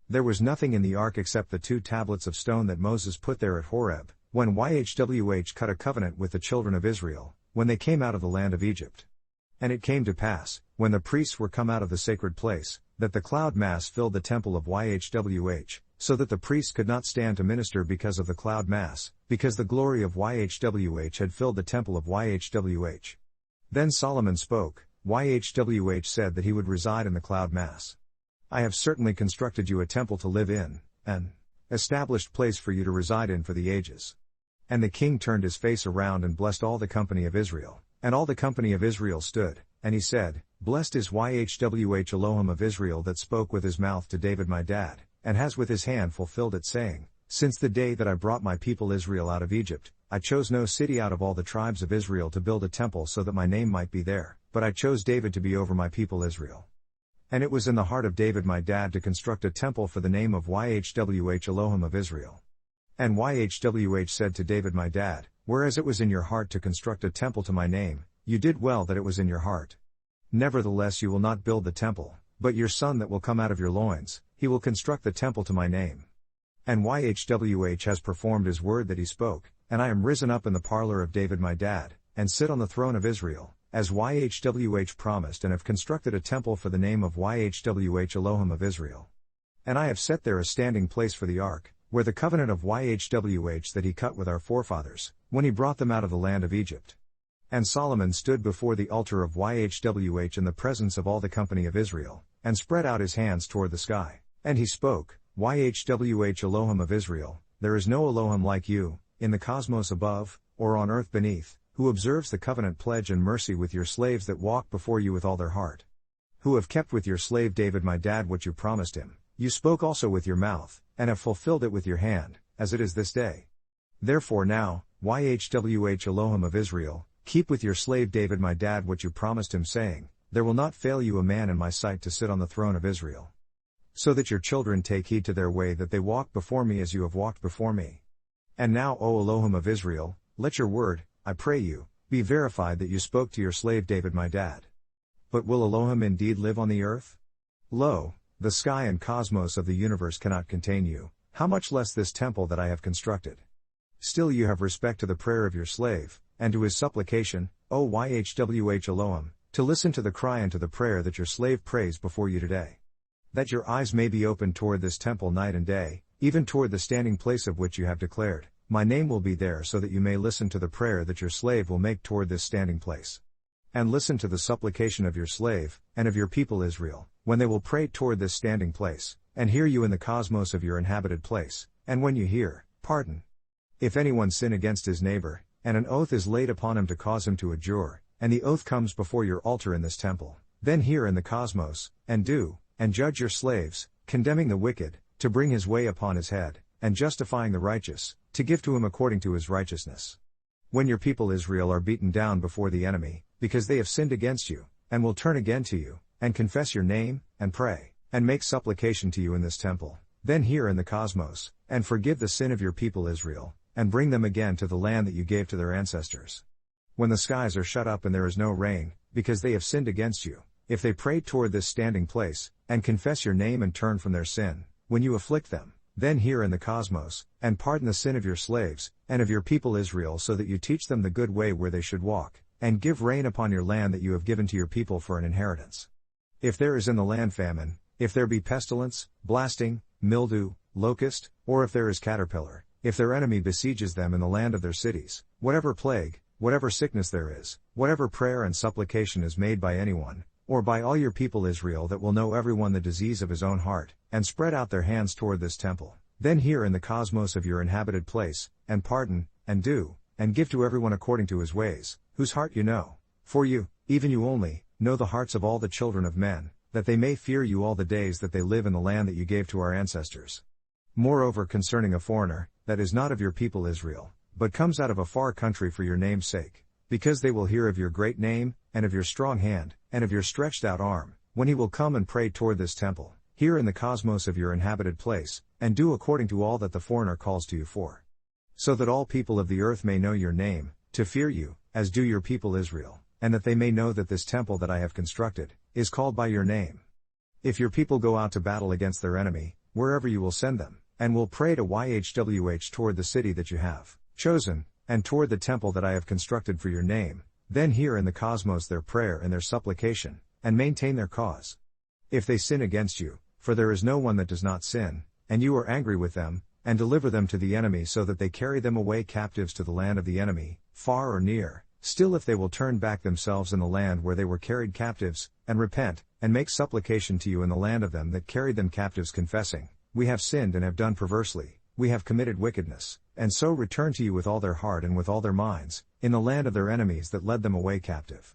There was nothing in the ark except the 2 tablets of stone that Moses put there at Horeb, when Yhwh cut a covenant with the children of Israel, when they came out of the land of Egypt. And it came to pass, when the priests were come out of the sacred place, that the cloud mass filled the temple of Yhwh, so that the priests could not stand to minister because of the cloud mass, because the glory of Yhwh had filled the temple of Yhwh. Then Solomon spoke. Yhwh said that he would reside in the cloud mass. I have certainly constructed you a temple to live in, an established place for you to reside in for the ages. And the king turned his face around and blessed all the company of Israel, and all the company of Israel stood, and he said, Blessed is Yhwh Elohim of Israel that spoke with his mouth to David my dad, and has with his hand fulfilled it, saying, Since the day that I brought my people Israel out of Egypt, I chose no city out of all the tribes of Israel to build a temple so that my name might be there, but I chose David to be over my people Israel. And it was in the heart of David my dad to construct a temple for the name of Yhwh Elohim of Israel. And Yhwh said to David my dad, Whereas it was in your heart to construct a temple to my name, you did well that it was in your heart. Nevertheless you will not build the temple, but your son that will come out of your loins, he will construct the temple to my name. And Yhwh has performed his word that he spoke, and I am risen up in the parlor of David my dad, and sit on the throne of Israel, as Yhwh promised, and have constructed a temple for the name of Yhwh Elohim of Israel. And I have set there a standing place for the ark, where the covenant of Yhwh that he cut with our forefathers, when he brought them out of the land of Egypt. And Solomon stood before the altar of Yhwh in the presence of all the company of Israel, and spread out his hands toward the sky, and he spoke, Yhwh Elohim of Israel, there is no Elohim like you, in the cosmos above, or on earth beneath, who observes the covenant pledge and mercy with your slaves that walk before you with all their heart. Who have kept with your slave David my dad what you promised him, you spoke also with your mouth, and have fulfilled it with your hand, as it is this day. Therefore now, Yhwh Elohim of Israel, keep with your slave David my dad what you promised him, saying, There will not fail you a man in my sight to sit on the throne of Israel. So that your children take heed to their way, that they walk before me as you have walked before me. And now, O Elohim of Israel, let your word, I pray you, be verified that you spoke to your slave David my dad. But will Elohim indeed live on the earth? Lo, the sky and cosmos of the universe cannot contain you, how much less this temple that I have constructed. Still you have respect to the prayer of your slave, and to his supplication, O Yhwh Elohim, to listen to the cry and to the prayer that your slave prays before you today. That your eyes may be opened toward this temple night and day, even toward the standing place of which you have declared, My name will be there, so that you may listen to the prayer that your slave will make toward this standing place. And listen to the supplication of your slave, and of your people Israel, when they will pray toward this standing place, and hear you in the cosmos of your inhabited place, and when you hear, pardon. If anyone sin against his neighbor, and an oath is laid upon him to cause him to adjure, and the oath comes before your altar in this temple, then hear in the cosmos, and do, and judge your slaves, condemning the wicked, to bring his way upon his head, and justifying the righteous, to give to him according to his righteousness. When your people Israel are beaten down before the enemy, because they have sinned against you, and will turn again to you, and confess your name, and pray, and make supplication to you in this temple, then hear in the cosmos, and forgive the sin of your people Israel, and bring them again to the land that you gave to their ancestors. When the skies are shut up and there is no rain, because they have sinned against you, if they pray toward this standing place, and confess your name and turn from their sin, when you afflict them, then hear in the cosmos, and pardon the sin of your slaves, and of your people Israel, so that you teach them the good way where they should walk, and give rain upon your land that you have given to your people for an inheritance. If there is in the land famine, If there be pestilence, blasting, mildew, locust, or if there is caterpillar, if their enemy besieges them in the land of their cities, whatever plague, whatever sickness there is, whatever prayer and supplication is made by anyone, or by all your people Israel that will know everyone the disease of his own heart, and spread out their hands toward this temple, then hear in the cosmos of your inhabited place, and pardon, and do, and give to everyone according to his ways, whose heart you know. For you, even you only, know the hearts of all the children of men, that they may fear you all the days that they live in the land that you gave to our ancestors. Moreover concerning a foreigner, that is not of your people Israel, but comes out of a far country for your name's sake, because they will hear of your great name, and of your strong hand, and of your stretched out arm, when he will come and pray toward this temple, here in the cosmos of your inhabited place, and do according to all that the foreigner calls to you for. So that all people of the earth may know your name, to fear you, as do your people Israel, and that they may know that this temple that I have constructed, is called by your name. If your people go out to battle against their enemy, wherever you will send them, and will pray to YHWH toward the city that you have chosen, and toward the temple that I have constructed for your name, then hear in the cosmos their prayer and their supplication, and maintain their cause. If they sin against you, for there is no one that does not sin, and you are angry with them, and deliver them to the enemy so that they carry them away captives to the land of the enemy, far or near, still if they will turn back themselves in the land where they were carried captives, and repent, and make supplication to you in the land of them that carried them captives confessing, we have sinned and have done perversely, we have committed wickedness, and so return to you with all their heart and with all their minds, in the land of their enemies that led them away captive.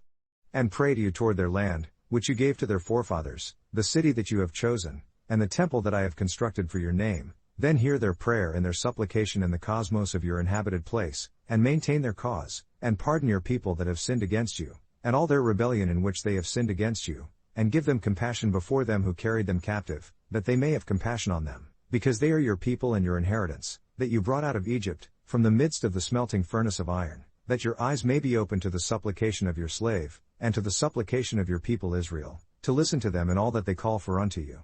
And pray to you toward their land, which you gave to their forefathers, the city that you have chosen, and the temple that I have constructed for your name, then hear their prayer and their supplication in the cosmos of your inhabited place, and maintain their cause, and pardon your people that have sinned against you, and all their rebellion in which they have sinned against you, and give them compassion before them who carried them captive, that they may have compassion on them, because they are your people and your inheritance, that you brought out of Egypt, from the midst of the smelting furnace of iron, that your eyes may be open to the supplication of your slave, and to the supplication of your people Israel, to listen to them in all that they call for unto you.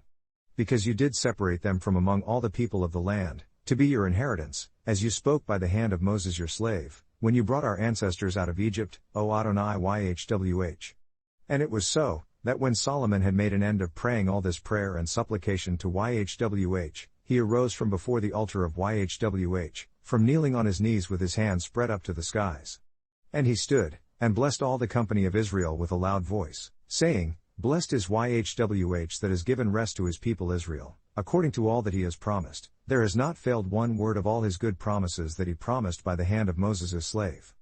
Because you did separate them from among all the people of the land, to be your inheritance, as you spoke by the hand of Moses your slave, when you brought our ancestors out of Egypt, O Adonai YHWH. And it was so, that when Solomon had made an end of praying all this prayer and supplication to YHWH, he arose from before the altar of YHWH, from kneeling on his knees with his hands spread up to the skies. And he stood, and blessed all the company of Israel with a loud voice, saying, Blessed is YHWH that has given rest to his people Israel, according to all that he has promised. There has not failed one word of all his good promises that he promised by the hand of Moses his slave.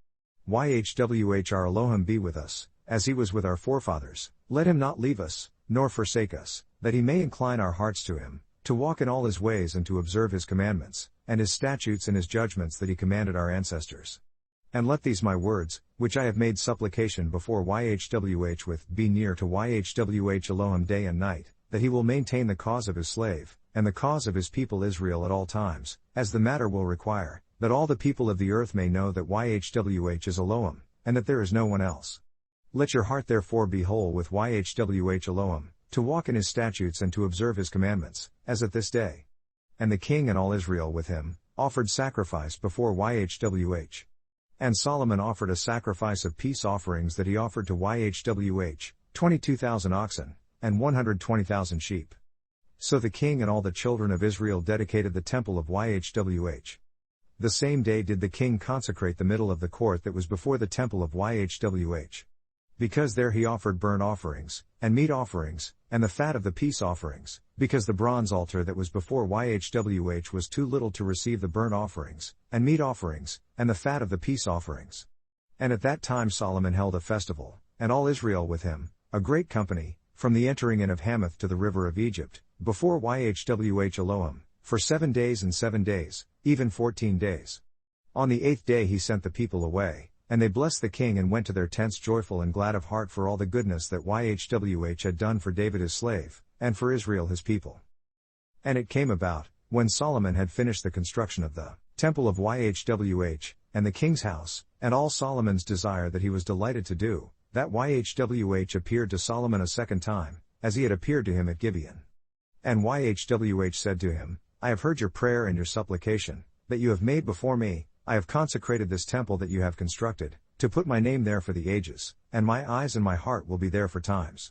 YHWH our Elohim be with us, as he was with our forefathers, let him not leave us, nor forsake us, that he may incline our hearts to him, to walk in all his ways and to observe his commandments, and his statutes and his judgments that he commanded our ancestors. And let these my words, which I have made supplication before YHWH with, be near to YHWH Elohim day and night, that he will maintain the cause of his slave, and the cause of his people Israel at all times, as the matter will require, that all the people of the earth may know that YHWH is Elohim, and that there is no one else. Let your heart therefore be whole with YHWH Elohim, to walk in his statutes and to observe his commandments, as at this day. And the king and all Israel with him, offered sacrifice before YHWH. And Solomon offered a sacrifice of peace offerings that he offered to YHWH, 22,000 oxen, and 120,000 sheep. So the king and all the children of Israel dedicated the temple of YHWH. The same day did the king consecrate the middle of the court that was before the temple of YHWH. Because there he offered burnt offerings, and meat offerings, and the fat of the peace offerings, because the bronze altar that was before YHWH was too little to receive the burnt offerings, and meat offerings, and the fat of the peace offerings. And at that time Solomon held a festival, and all Israel with him, a great company, from the entering in of Hamath to the river of Egypt, before YHWH Elohim, for 7 days and 7 days, even 14 days. On the 8th day he sent the people away, and they blessed the king and went to their tents joyful and glad of heart for all the goodness that YHWH had done for David his slave, and for Israel his people. And it came about, when Solomon had finished the construction of the temple of YHWH, and the king's house, and all Solomon's desire that he was delighted to do, that YHWH appeared to Solomon a second time, as he had appeared to him at Gibeon. And YHWH said to him, I have heard your prayer and your supplication, that you have made before me. I have consecrated this temple that you have constructed, to put my name there for the ages, and my eyes and my heart will be there for times.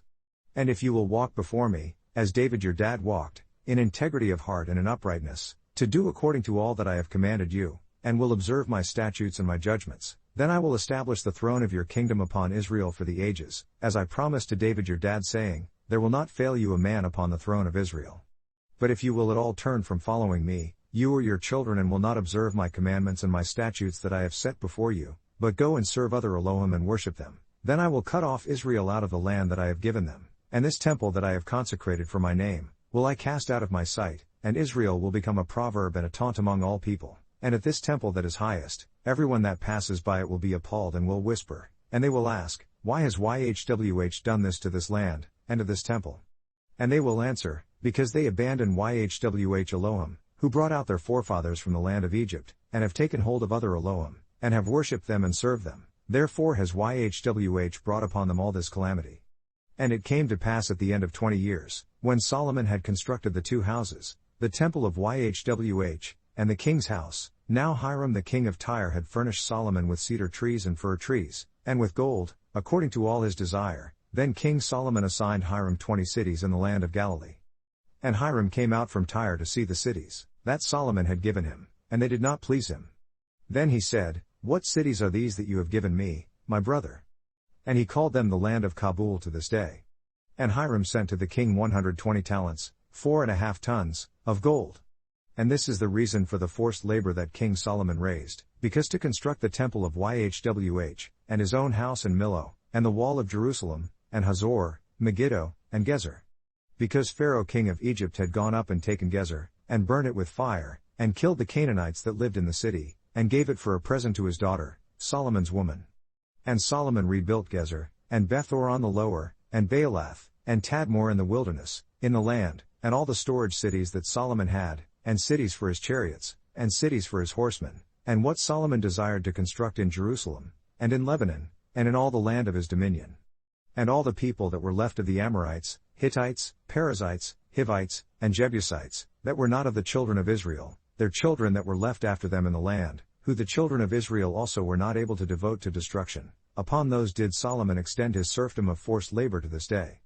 And if you will walk before me, as David your dad walked, in integrity of heart and in uprightness, to do according to all that I have commanded you, and will observe my statutes and my judgments, then I will establish the throne of your kingdom upon Israel for the ages, as I promised to David your dad saying, there will not fail you a man upon the throne of Israel. But if you will at all turn from following me, you or your children, and will not observe my commandments and my statutes that I have set before you, but go and serve other Elohim and worship them, then I will cut off Israel out of the land that I have given them, and this temple that I have consecrated for my name, will I cast out of my sight, and Israel will become a proverb and a taunt among all people. And at this temple that is highest, everyone that passes by it will be appalled and will whisper, and they will ask, why has YHWH done this to this land, and to this temple? And they will answer, because they abandoned YHWH Elohim, who brought out their forefathers from the land of Egypt, and have taken hold of other Elohim, and have worshipped them and served them, therefore has YHWH brought upon them all this calamity. And it came to pass at the end of 20 years, when Solomon had constructed the two houses, the temple of YHWH, and the king's house, now Hiram the king of Tyre had furnished Solomon with cedar trees and fir trees, and with gold, according to all his desire. Then King Solomon assigned Hiram 20 cities in the land of Galilee. And Hiram came out from Tyre to see the cities that Solomon had given him, and they did not please him. Then he said, what cities are these that you have given me, my brother? And he called them the land of Kabul to this day. And Hiram sent to the king 120 talents, 4.5 tons, of gold. And this is the reason for the forced labor that King Solomon raised, because to construct the temple of YHWH, and his own house in Millo, and the wall of Jerusalem, and Hazor, Megiddo, and Gezer. Because Pharaoh king of Egypt had gone up and taken Gezer, and burned it with fire, and killed the Canaanites that lived in the city, and gave it for a present to his daughter, Solomon's woman. And Solomon rebuilt Gezer, and Bethor on the lower, and Baalath, and Tadmor in the wilderness, in the land, and all the storage cities that Solomon had, and cities for his chariots, and cities for his horsemen, and what Solomon desired to construct in Jerusalem, and in Lebanon, and in all the land of his dominion. And all the people that were left of the Amorites, Hittites, Perizzites, Hivites, and Jebusites, that were not of the children of Israel, their children that were left after them in the land, who the children of Israel also were not able to devote to destruction, upon those did Solomon extend his serfdom of forced labor to this day.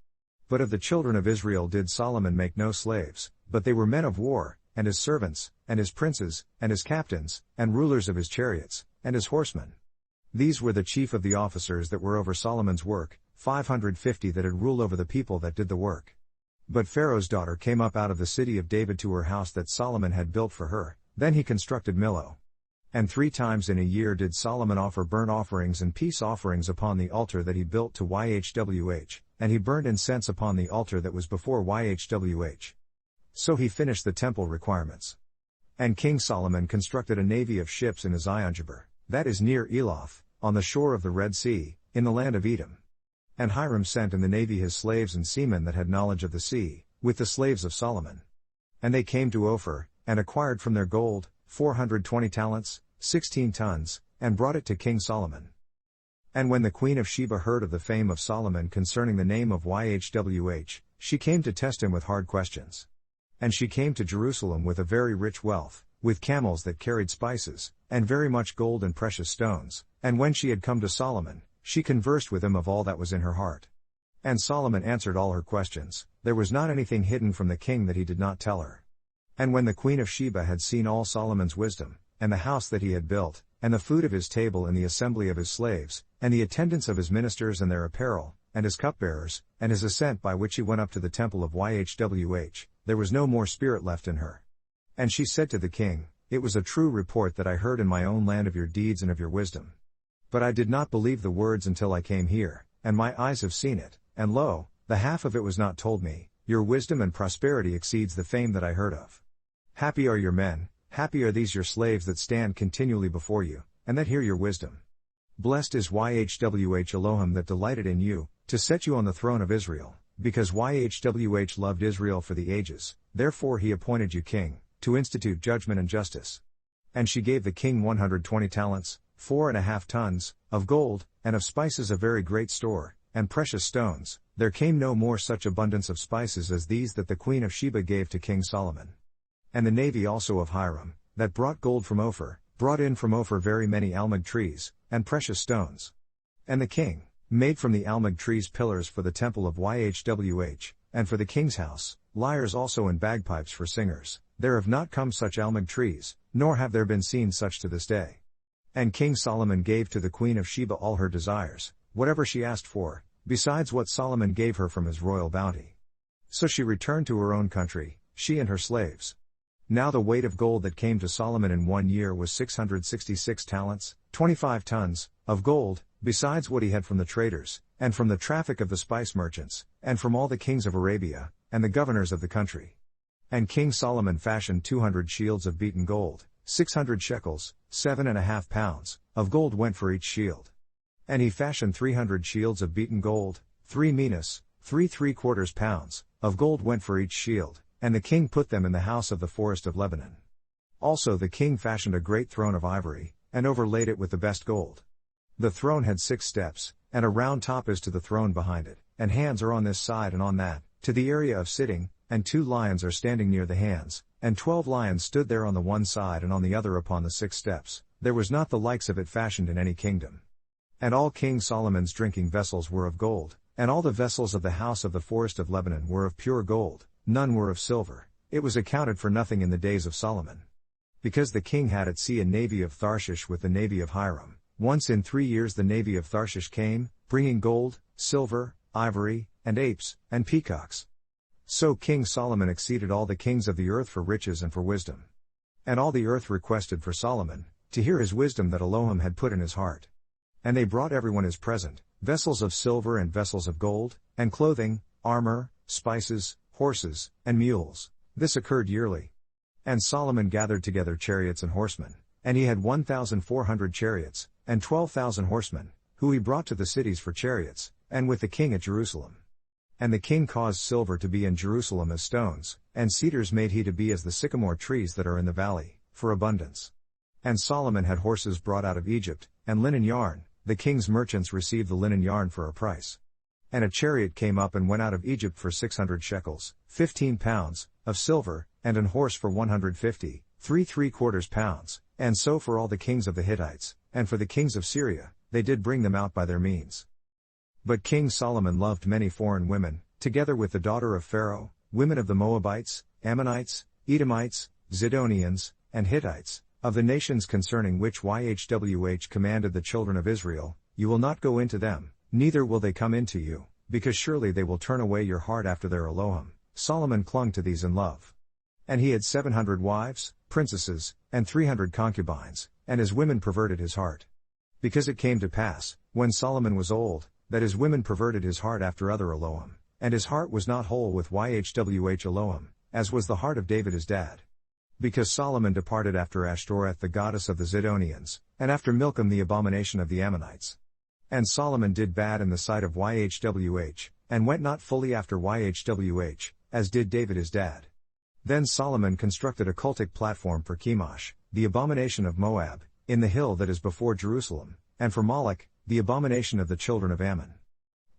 But of the children of Israel did Solomon make no slaves, but they were men of war, and his servants, and his princes, and his captains, and rulers of his chariots, and his horsemen. These were the chief of the officers that were over Solomon's work, 550 that had rule over the people that did the work. But Pharaoh's daughter came up out of the city of David to her house that Solomon had built for her, then he constructed Millo. And 3 times in a year did Solomon offer burnt offerings and peace offerings upon the altar that he built to YHWH, and he burned incense upon the altar that was before YHWH. So he finished the temple requirements. And King Solomon constructed a navy of ships in Eziongeber, that is near Eloth, on the shore of the Red Sea, in the land of Edom. And Hiram sent in the navy his slaves and seamen that had knowledge of the sea, with the slaves of Solomon. And they came to Ophir, and acquired from their gold, 420 talents, 16 tons, and brought it to King Solomon. And when the queen of Sheba heard of the fame of Solomon concerning the name of YHWH, she came to test him with hard questions. And she came to Jerusalem with a very rich wealth, with camels that carried spices, and very much gold and precious stones, and when she had come to Solomon, she conversed with him of all that was in her heart. And Solomon answered all her questions, there was not anything hidden from the king that he did not tell her. And when the queen of Sheba had seen all Solomon's wisdom, and the house that he had built, and the food of his table and the assembly of his slaves, and the attendance of his ministers and their apparel, and his cupbearers, and his ascent by which he went up to the temple of YHWH, there was no more spirit left in her. And she said to the king, it was a true report that I heard in my own land of your deeds and of your wisdom. But I did not believe the words until I came here, and my eyes have seen it, and lo, the half of it was not told me. Your wisdom and prosperity exceeds the fame that I heard of. Happy are your men, happy are these your slaves that stand continually before you, and that hear your wisdom. Blessed is YHWH Elohim that delighted in you, to set you on the throne of Israel, because YHWH loved Israel for the ages, therefore he appointed you king, to institute judgment and justice. And she gave the king 120 talents, 4.5 tons, of gold, and of spices a very great store, and precious stones. There came no more such abundance of spices as these that the queen of Sheba gave to King Solomon. And the navy also of Hiram, that brought gold from Ophir, brought in from Ophir very many almug trees, and precious stones. And the king made from the almug trees pillars for the temple of YHWH, and for the king's house, lyres also and bagpipes for singers. There have not come such almug trees, nor have there been seen such to this day. And King Solomon gave to the queen of Sheba all her desires, whatever she asked for, besides what Solomon gave her from his royal bounty. So she returned to her own country, she and her slaves. Now the weight of gold that came to Solomon in 1 year was 666 talents, 25 tons, of gold, besides what he had from the traders, and from the traffic of the spice merchants, and from all the kings of Arabia, and the governors of the country. And King Solomon fashioned 200 shields of beaten gold, 600 shekels, 7.5 pounds, of gold went for each shield. And he fashioned 300 shields of beaten gold, 3 minas, 3/3 pounds, of gold went for each shield, and the king put them in the house of the forest of Lebanon. Also the king fashioned a great throne of ivory, and overlaid it with the best gold. The throne had 6 steps, and a round top is to the throne behind it, and hands are on this side and on that, to the area of sitting, and 2 lions are standing near the hands, and 12 lions stood there on the one side and on the other upon the 6 steps, there was not the likes of it fashioned in any kingdom. And all King Solomon's drinking vessels were of gold, and all the vessels of the house of the forest of Lebanon were of pure gold, none were of silver, it was accounted for nothing in the days of Solomon. Because the king had at sea a navy of Tharshish with the navy of Hiram, once in 3 years the navy of Tharshish came, bringing gold, silver, ivory, and apes, and peacocks. So King Solomon exceeded all the kings of the earth for riches and for wisdom. And all the earth requested for Solomon, to hear his wisdom that Elohim had put in his heart. And they brought everyone his present, vessels of silver and vessels of gold, and clothing, armor, spices, horses, and mules. This occurred yearly. And Solomon gathered together chariots and horsemen, and he had 1,400 chariots, and 12,000 horsemen, who he brought to the cities for chariots, and with the king at Jerusalem. And the king caused silver to be in Jerusalem as stones, and cedars made he to be as the sycamore trees that are in the valley, for abundance. And Solomon had horses brought out of Egypt, and linen yarn, the king's merchants received the linen yarn for a price. And a chariot came up and went out of Egypt for 600 shekels, 15 pounds, of silver, and an horse for 150, 3/3 pounds, and so for all the kings of the Hittites, and for the kings of Syria, they did bring them out by their means. But King Solomon loved many foreign women, together with the daughter of Pharaoh, women of the Moabites, Ammonites, Edomites, Zidonians, and Hittites, of the nations concerning which Yhwh commanded the children of Israel, you will not go into them, neither will they come into you, because surely they will turn away your heart after their Elohim. Solomon clung to these in love. And he had 700 wives, princesses, and 300 concubines, and his women perverted his heart. Because it came to pass, when Solomon was old, that his women perverted his heart after other Elohim, and his heart was not whole with Yhwh Elohim, as was the heart of David his dad. Because Solomon departed after Ashtoreth the goddess of the Zidonians, and after Milcom the abomination of the Ammonites. And Solomon did bad in the sight of Yhwh, and went not fully after Yhwh, as did David his dad. Then Solomon constructed a cultic platform for Chemosh, the abomination of Moab, in the hill that is before Jerusalem, and for Moloch, the abomination of the children of Ammon.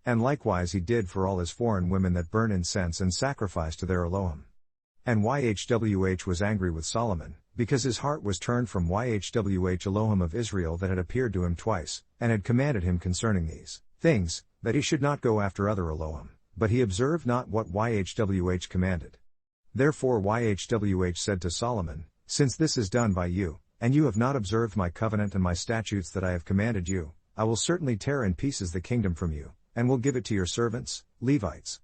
And likewise he did for all his foreign women that burn incense and sacrifice to their Elohim. And Yhwh was angry with Solomon, because his heart was turned from Yhwh Elohim of Israel that had appeared to him twice, and had commanded him concerning these things, that he should not go after other Elohim, but he observed not what Yhwh commanded. Therefore Yhwh said to Solomon, since this is done by you, and you have not observed my covenant and my statutes that I have commanded you, I will certainly tear in pieces the kingdom from you, and will give it to your servants, Levites.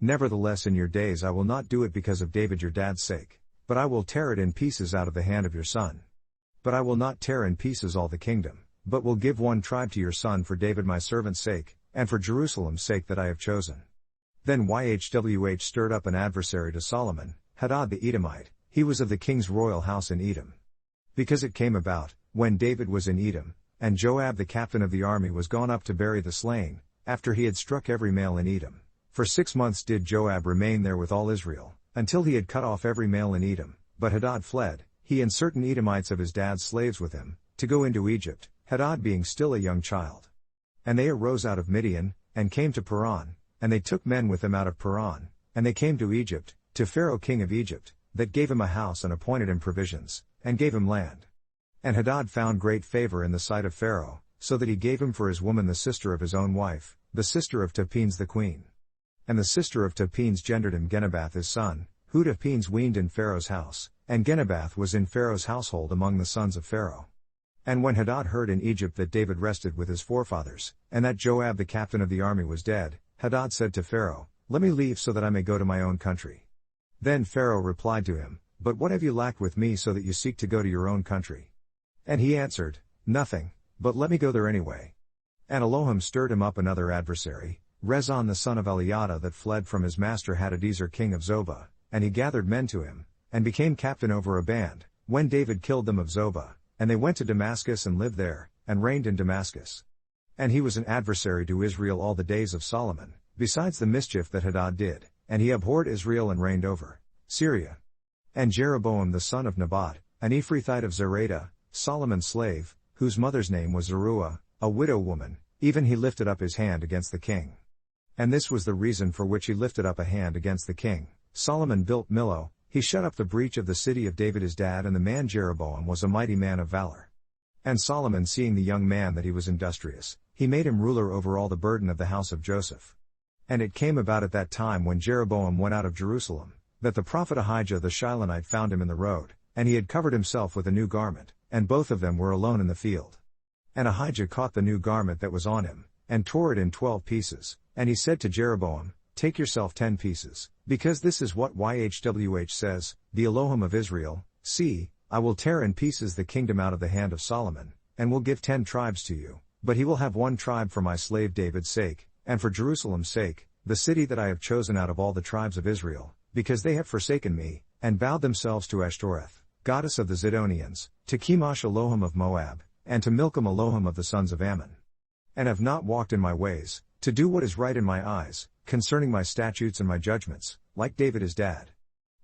Nevertheless in your days I will not do it because of David your dad's sake, but I will tear it in pieces out of the hand of your son. But I will not tear in pieces all the kingdom, but will give one tribe to your son for David my servant's sake, and for Jerusalem's sake that I have chosen. Then Yhwh stirred up an adversary to Solomon, Hadad the Edomite, he was of the king's royal house in Edom. Because it came about, when David was in Edom, and Joab the captain of the army was gone up to bury the slain, after he had struck every male in Edom. For 6 months did Joab remain there with all Israel, until he had cut off every male in Edom, but Hadad fled, he and certain Edomites of his dad's slaves with him, to go into Egypt, Hadad being still a young child. And they arose out of Midian, and came to Paran, and they took men with them out of Paran, and they came to Egypt, to Pharaoh king of Egypt, that gave him a house and appointed him provisions, and gave him land. And Hadad found great favor in the sight of Pharaoh, so that he gave him for his woman the sister of his own wife, the sister of Tapenes the queen. And the sister of Tahpenes gendered him Genubath his son, who Tahpenes weaned in Pharaoh's house, and Genubath was in Pharaoh's household among the sons of Pharaoh. And when Hadad heard in Egypt that David rested with his forefathers, and that Joab the captain of the army was dead, Hadad said to Pharaoh, "Let me leave so that I may go to my own country." Then Pharaoh replied to him, "But what have you lacked with me so that you seek to go to your own country?" And he answered, "Nothing, but let me go there anyway." And Elohim stirred him up another adversary, Rezon the son of Eliada, that fled from his master Hadadezer king of Zobah, and he gathered men to him, and became captain over a band, when David killed them of Zobah, and they went to Damascus and lived there, and reigned in Damascus. And he was an adversary to Israel all the days of Solomon, besides the mischief that Hadad did, and he abhorred Israel and reigned over Syria. And Jeroboam the son of Nebat, an Ephrathite of Zereda, Solomon's slave, whose mother's name was Zeruiah, a widow woman, even he lifted up his hand against the king. And this was the reason for which he lifted up a hand against the king. Solomon built Millo, he shut up the breach of the city of David his dad, and the man Jeroboam was a mighty man of valor. And Solomon, seeing the young man that he was industrious, he made him ruler over all the burden of the house of Joseph. And it came about at that time when Jeroboam went out of Jerusalem, that the prophet Ahijah the Shilonite found him in the road, and he had covered himself with a new garment, and both of them were alone in the field. And Ahijah caught the new garment that was on him, and tore it in 12 pieces, and he said to Jeroboam, "Take yourself 10 pieces, because this is what YHWH says, the Elohim of Israel, see, I will tear in pieces the kingdom out of the hand of Solomon, and will give 10 tribes to you, but he will have 1 tribe for my slave David's sake, and for Jerusalem's sake, the city that I have chosen out of all the tribes of Israel, because they have forsaken me, and bowed themselves to Ashtoreth, goddess of the Zidonians, to Chemosh Elohim of Moab, and to Milcom Elohim of the sons of Ammon. And have not walked in my ways, to do what is right in my eyes, concerning my statutes and my judgments, like David his dad.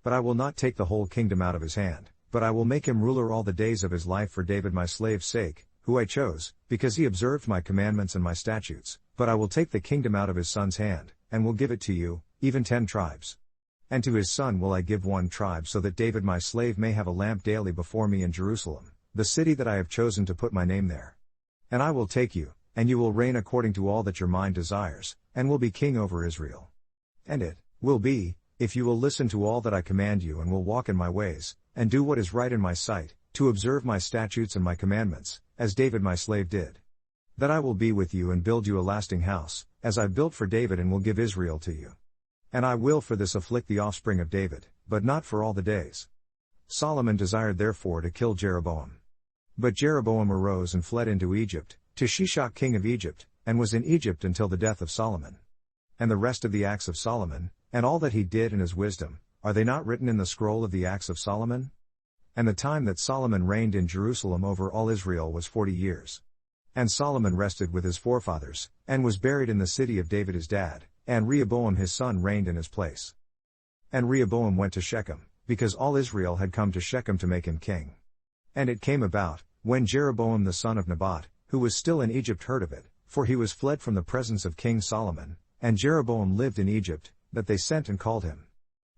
But I will not take the whole kingdom out of his hand, but I will make him ruler all the days of his life for David my slave's sake, who I chose, because he observed my commandments and my statutes, but I will take the kingdom out of his son's hand, and will give it to you, even 10 tribes. And to his son will I give 1 tribe, so that David my slave may have a lamp daily before me in Jerusalem, the city that I have chosen to put my name there. And I will take you, and you will reign according to all that your mind desires, and will be king over Israel. And it will be, if you will listen to all that I command you and will walk in my ways, and do what is right in my sight, to observe my statutes and my commandments, as David my slave did, that I will be with you and build you a lasting house, as I built for David, and will give Israel to you. And I will for this afflict the offspring of David, but not for all the days. Solomon desired therefore to kill Jeroboam. But Jeroboam arose and fled into Egypt, to Shishak king of Egypt, and was in Egypt until the death of Solomon. And the rest of the acts of Solomon, and all that he did in his wisdom, are they not written in the scroll of the acts of Solomon? And the time that Solomon reigned in Jerusalem over all Israel was 40 years. And Solomon rested with his forefathers, and was buried in the city of David his dad, and Rehoboam his son reigned in his place. And Rehoboam went to Shechem, because all Israel had come to Shechem to make him king. And it came about, when Jeroboam the son of Nebat, who was still in Egypt, heard of it, for he was fled from the presence of King Solomon, and Jeroboam lived in Egypt, that they sent and called him.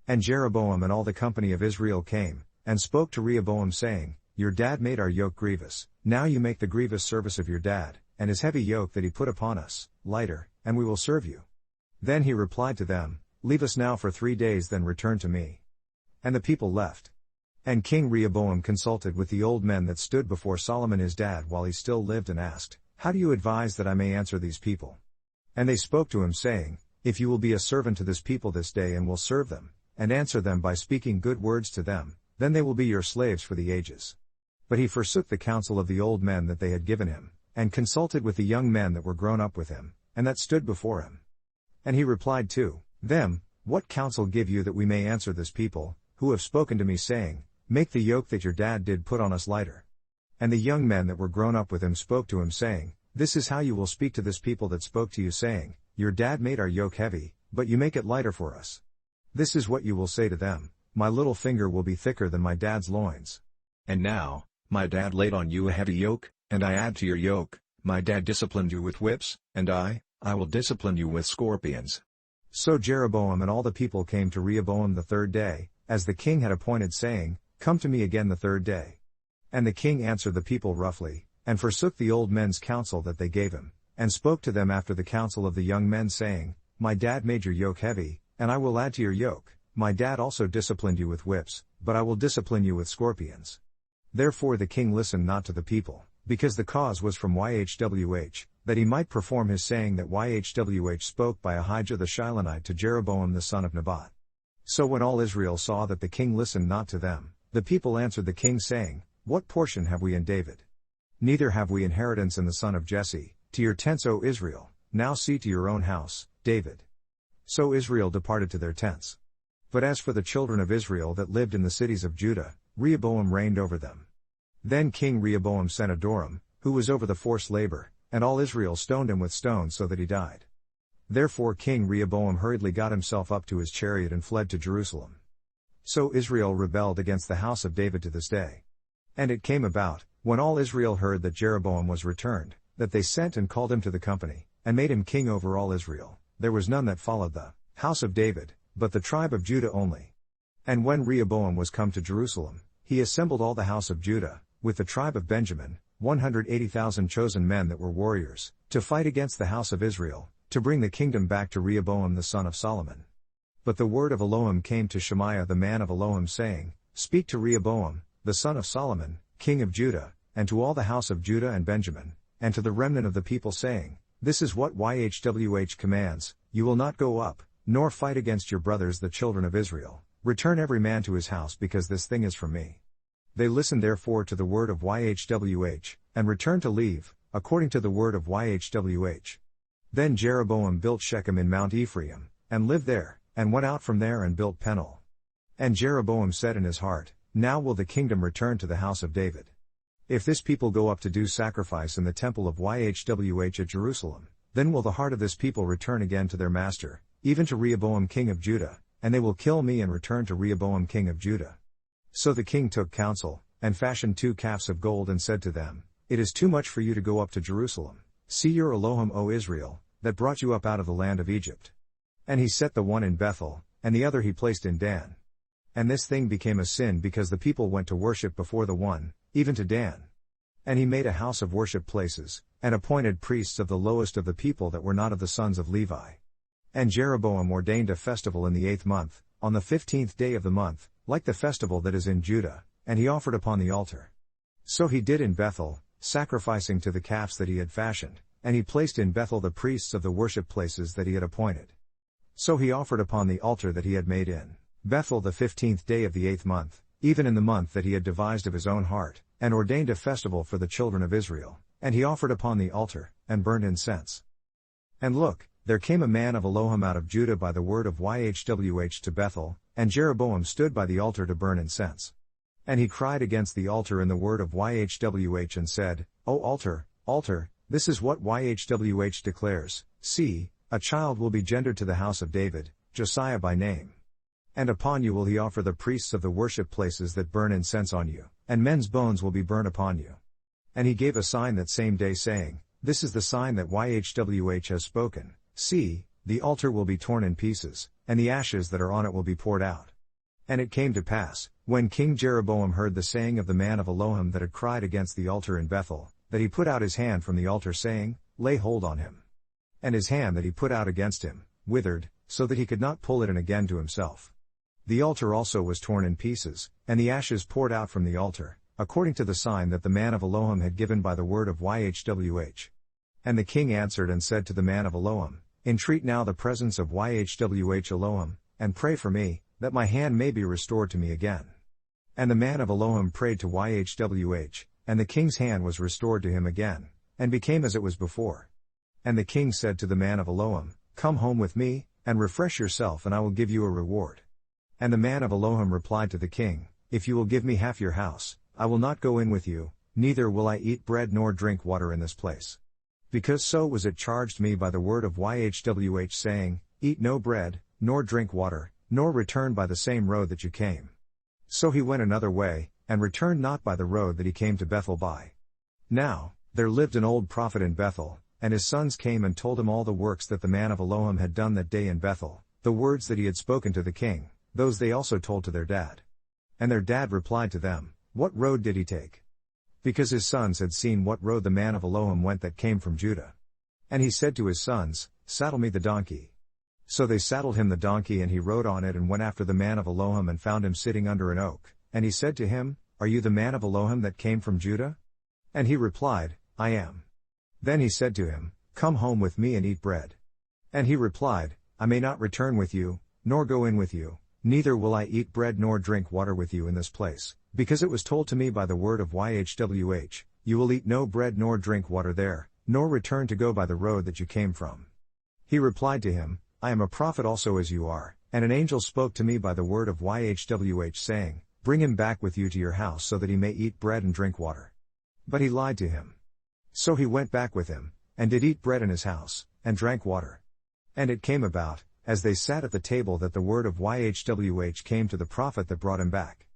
And Jeroboam and all the company of Israel came, and spoke to Rehoboam, saying, Your dad made our yoke grievous, now you make the grievous service of your dad, and his heavy yoke that he put upon us, lighter, and we will serve you. Then he replied to them, Leave us now for 3 days, then return to me. And the people left. And King Rehoboam consulted with the old men that stood before Solomon his dad while he still lived, and asked, How do you advise that I may answer these people? And they spoke to him, saying, If you will be a servant to this people this day and will serve them, and answer them by speaking good words to them, then they will be your slaves for the ages. But he forsook the counsel of the old men that they had given him, and consulted with the young men that were grown up with him, and that stood before him. And he replied to them, What counsel give you that we may answer this people, who have spoken to me, saying, Make the yoke that your dad did put on us lighter? And the young men that were grown up with him spoke to him, saying, This is how you will speak to this people that spoke to you, saying, Your dad made our yoke heavy, but you make it lighter for us. This is what you will say to them, My little finger will be thicker than my dad's loins. And now, my dad laid on you a heavy yoke, and I add to your yoke. My dad disciplined you with whips, and I will discipline you with scorpions. So Jeroboam and all the people came to Rehoboam the 3rd day, as the king had appointed, saying, Come to me again the 3rd day. And the king answered the people roughly, and forsook the old men's counsel that they gave him, and spoke to them after the counsel of the young men, saying, my dad made your yoke heavy, and I will add to your yoke. My dad also disciplined you with whips, but I will discipline you with scorpions. Therefore the king listened not to the people, because the cause was from YHWH, that he might perform his saying that YHWH spoke by Ahijah the Shilonite to Jeroboam the son of Nebat. So when all Israel saw that the king listened not to them, the people answered the king saying, What portion have we in David? Neither have we inheritance in the son of Jesse. To your tents, O Israel, now see to your own house, David. So Israel departed to their tents. But as for the children of Israel that lived in the cities of Judah, Rehoboam reigned over them. Then King Rehoboam sent Adoram, who was over the forced labor, and all Israel stoned him with stones so that he died. Therefore King Rehoboam hurriedly got himself up to his chariot and fled to Jerusalem. So Israel rebelled against the house of David to this day. And it came about, when all Israel heard that Jeroboam was returned, that they sent and called him to the company, and made him king over all Israel. There was none that followed the house of David, but the tribe of Judah only. And when Rehoboam was come to Jerusalem, he assembled all the house of Judah, with the tribe of Benjamin, 180,000 chosen men that were warriors, to fight against the house of Israel, to bring the kingdom back to Rehoboam the son of Solomon. But the word of Elohim came to Shemaiah the man of Elohim saying, Speak to Rehoboam, the son of Solomon, king of Judah, and to all the house of Judah and Benjamin, and to the remnant of the people saying, This is what YHWH commands, You will not go up, nor fight against your brothers the children of Israel. Return every man to his house because this thing is from me. They listened therefore to the word of YHWH, and returned to leave, according to the word of YHWH. Then Jeroboam built Shechem in Mount Ephraim, and lived there, and went out from there and built Peniel. And Jeroboam said in his heart, Now will the kingdom return to the house of David. If this people go up to do sacrifice in the temple of YHWH at Jerusalem, then will the heart of this people return again to their master, even to Rehoboam king of Judah, and they will kill me and return to Rehoboam king of Judah. So the king took counsel, and fashioned 2 calves of gold and said to them, It is too much for you to go up to Jerusalem. See your Elohim, O Israel, that brought you up out of the land of Egypt. And he set the one in Bethel, and the other he placed in Dan. And this thing became a sin because the people went to worship before the one, even to Dan. And he made a house of worship places, and appointed priests of the lowest of the people that were not of the sons of Levi. And Jeroboam ordained a festival in the 8th month, on the 15th day of the month, like the festival that is in Judah, and he offered upon the altar. So he did in Bethel, sacrificing to the calves that he had fashioned, and he placed in Bethel the priests of the worship places that he had appointed. So he offered upon the altar that he had made in Bethel the 15th day of the 8th month, even in the month that he had devised of his own heart, and ordained a festival for the children of Israel, and he offered upon the altar, and burned incense. And look, there came a man of Elohim out of Judah by the word of YHWH to Bethel, and Jeroboam stood by the altar to burn incense. And he cried against the altar in the word of YHWH and said, O altar, altar, this is what YHWH declares, See, a child will be gendered to the house of David, Josiah by name. And upon you will he offer the priests of the worship places that burn incense on you, and men's bones will be burned upon you. And he gave a sign that same day saying, This is the sign that YHWH has spoken, See, the altar will be torn in pieces, and the ashes that are on it will be poured out. And it came to pass, when King Jeroboam heard the saying of the man of Elohim that had cried against the altar in Bethel, that he put out his hand from the altar saying, Lay hold on him. And his hand that he put out against him, withered, so that he could not pull it in again to himself. The altar also was torn in pieces, and the ashes poured out from the altar, according to the sign that the man of Elohim had given by the word of YHWH. And the king answered and said to the man of Elohim, Entreat now the presence of YHWH Elohim, and pray for me, that my hand may be restored to me again. And the man of Elohim prayed to YHWH, and the king's hand was restored to him again, and became as it was before. And the king said to the man of Elohim, Come home with me, and refresh yourself and I will give you a reward. And the man of Elohim replied to the king, If you will give me half your house, I will not go in with you, neither will I eat bread nor drink water in this place. Because so was it charged me by the word of YHWH saying, Eat no bread, nor drink water, nor return by the same road that you came. So he went another way, and returned not by the road that he came to Bethel by. Now, there lived an old prophet in Bethel, and his sons came and told him all the works that the man of Elohim had done that day in Bethel, the words that he had spoken to the king, those they also told to their dad. And their dad replied to them, What road did he take? Because his sons had seen what road the man of Elohim went that came from Judah. And he said to his sons, Saddle me the donkey. So they saddled him the donkey and he rode on it and went after the man of Elohim and found him sitting under an oak, and he said to him, Are you the man of Elohim that came from Judah? And he replied, I am. Then he said to him, Come home with me and eat bread. And he replied, I may not return with you, nor go in with you, neither will I eat bread nor drink water with you in this place, because it was told to me by the word of YHWH, You will eat no bread nor drink water there, nor return to go by the road that you came from. He replied to him, I am a prophet also as you are, and an angel spoke to me by the word of YHWH saying, Bring him back with you to your house so that he may eat bread and drink water. But he lied to him. So he went back with him, and did eat bread in his house, and drank water. And it came about, as they sat at the table, that the word of YHWH came to the prophet that brought him back.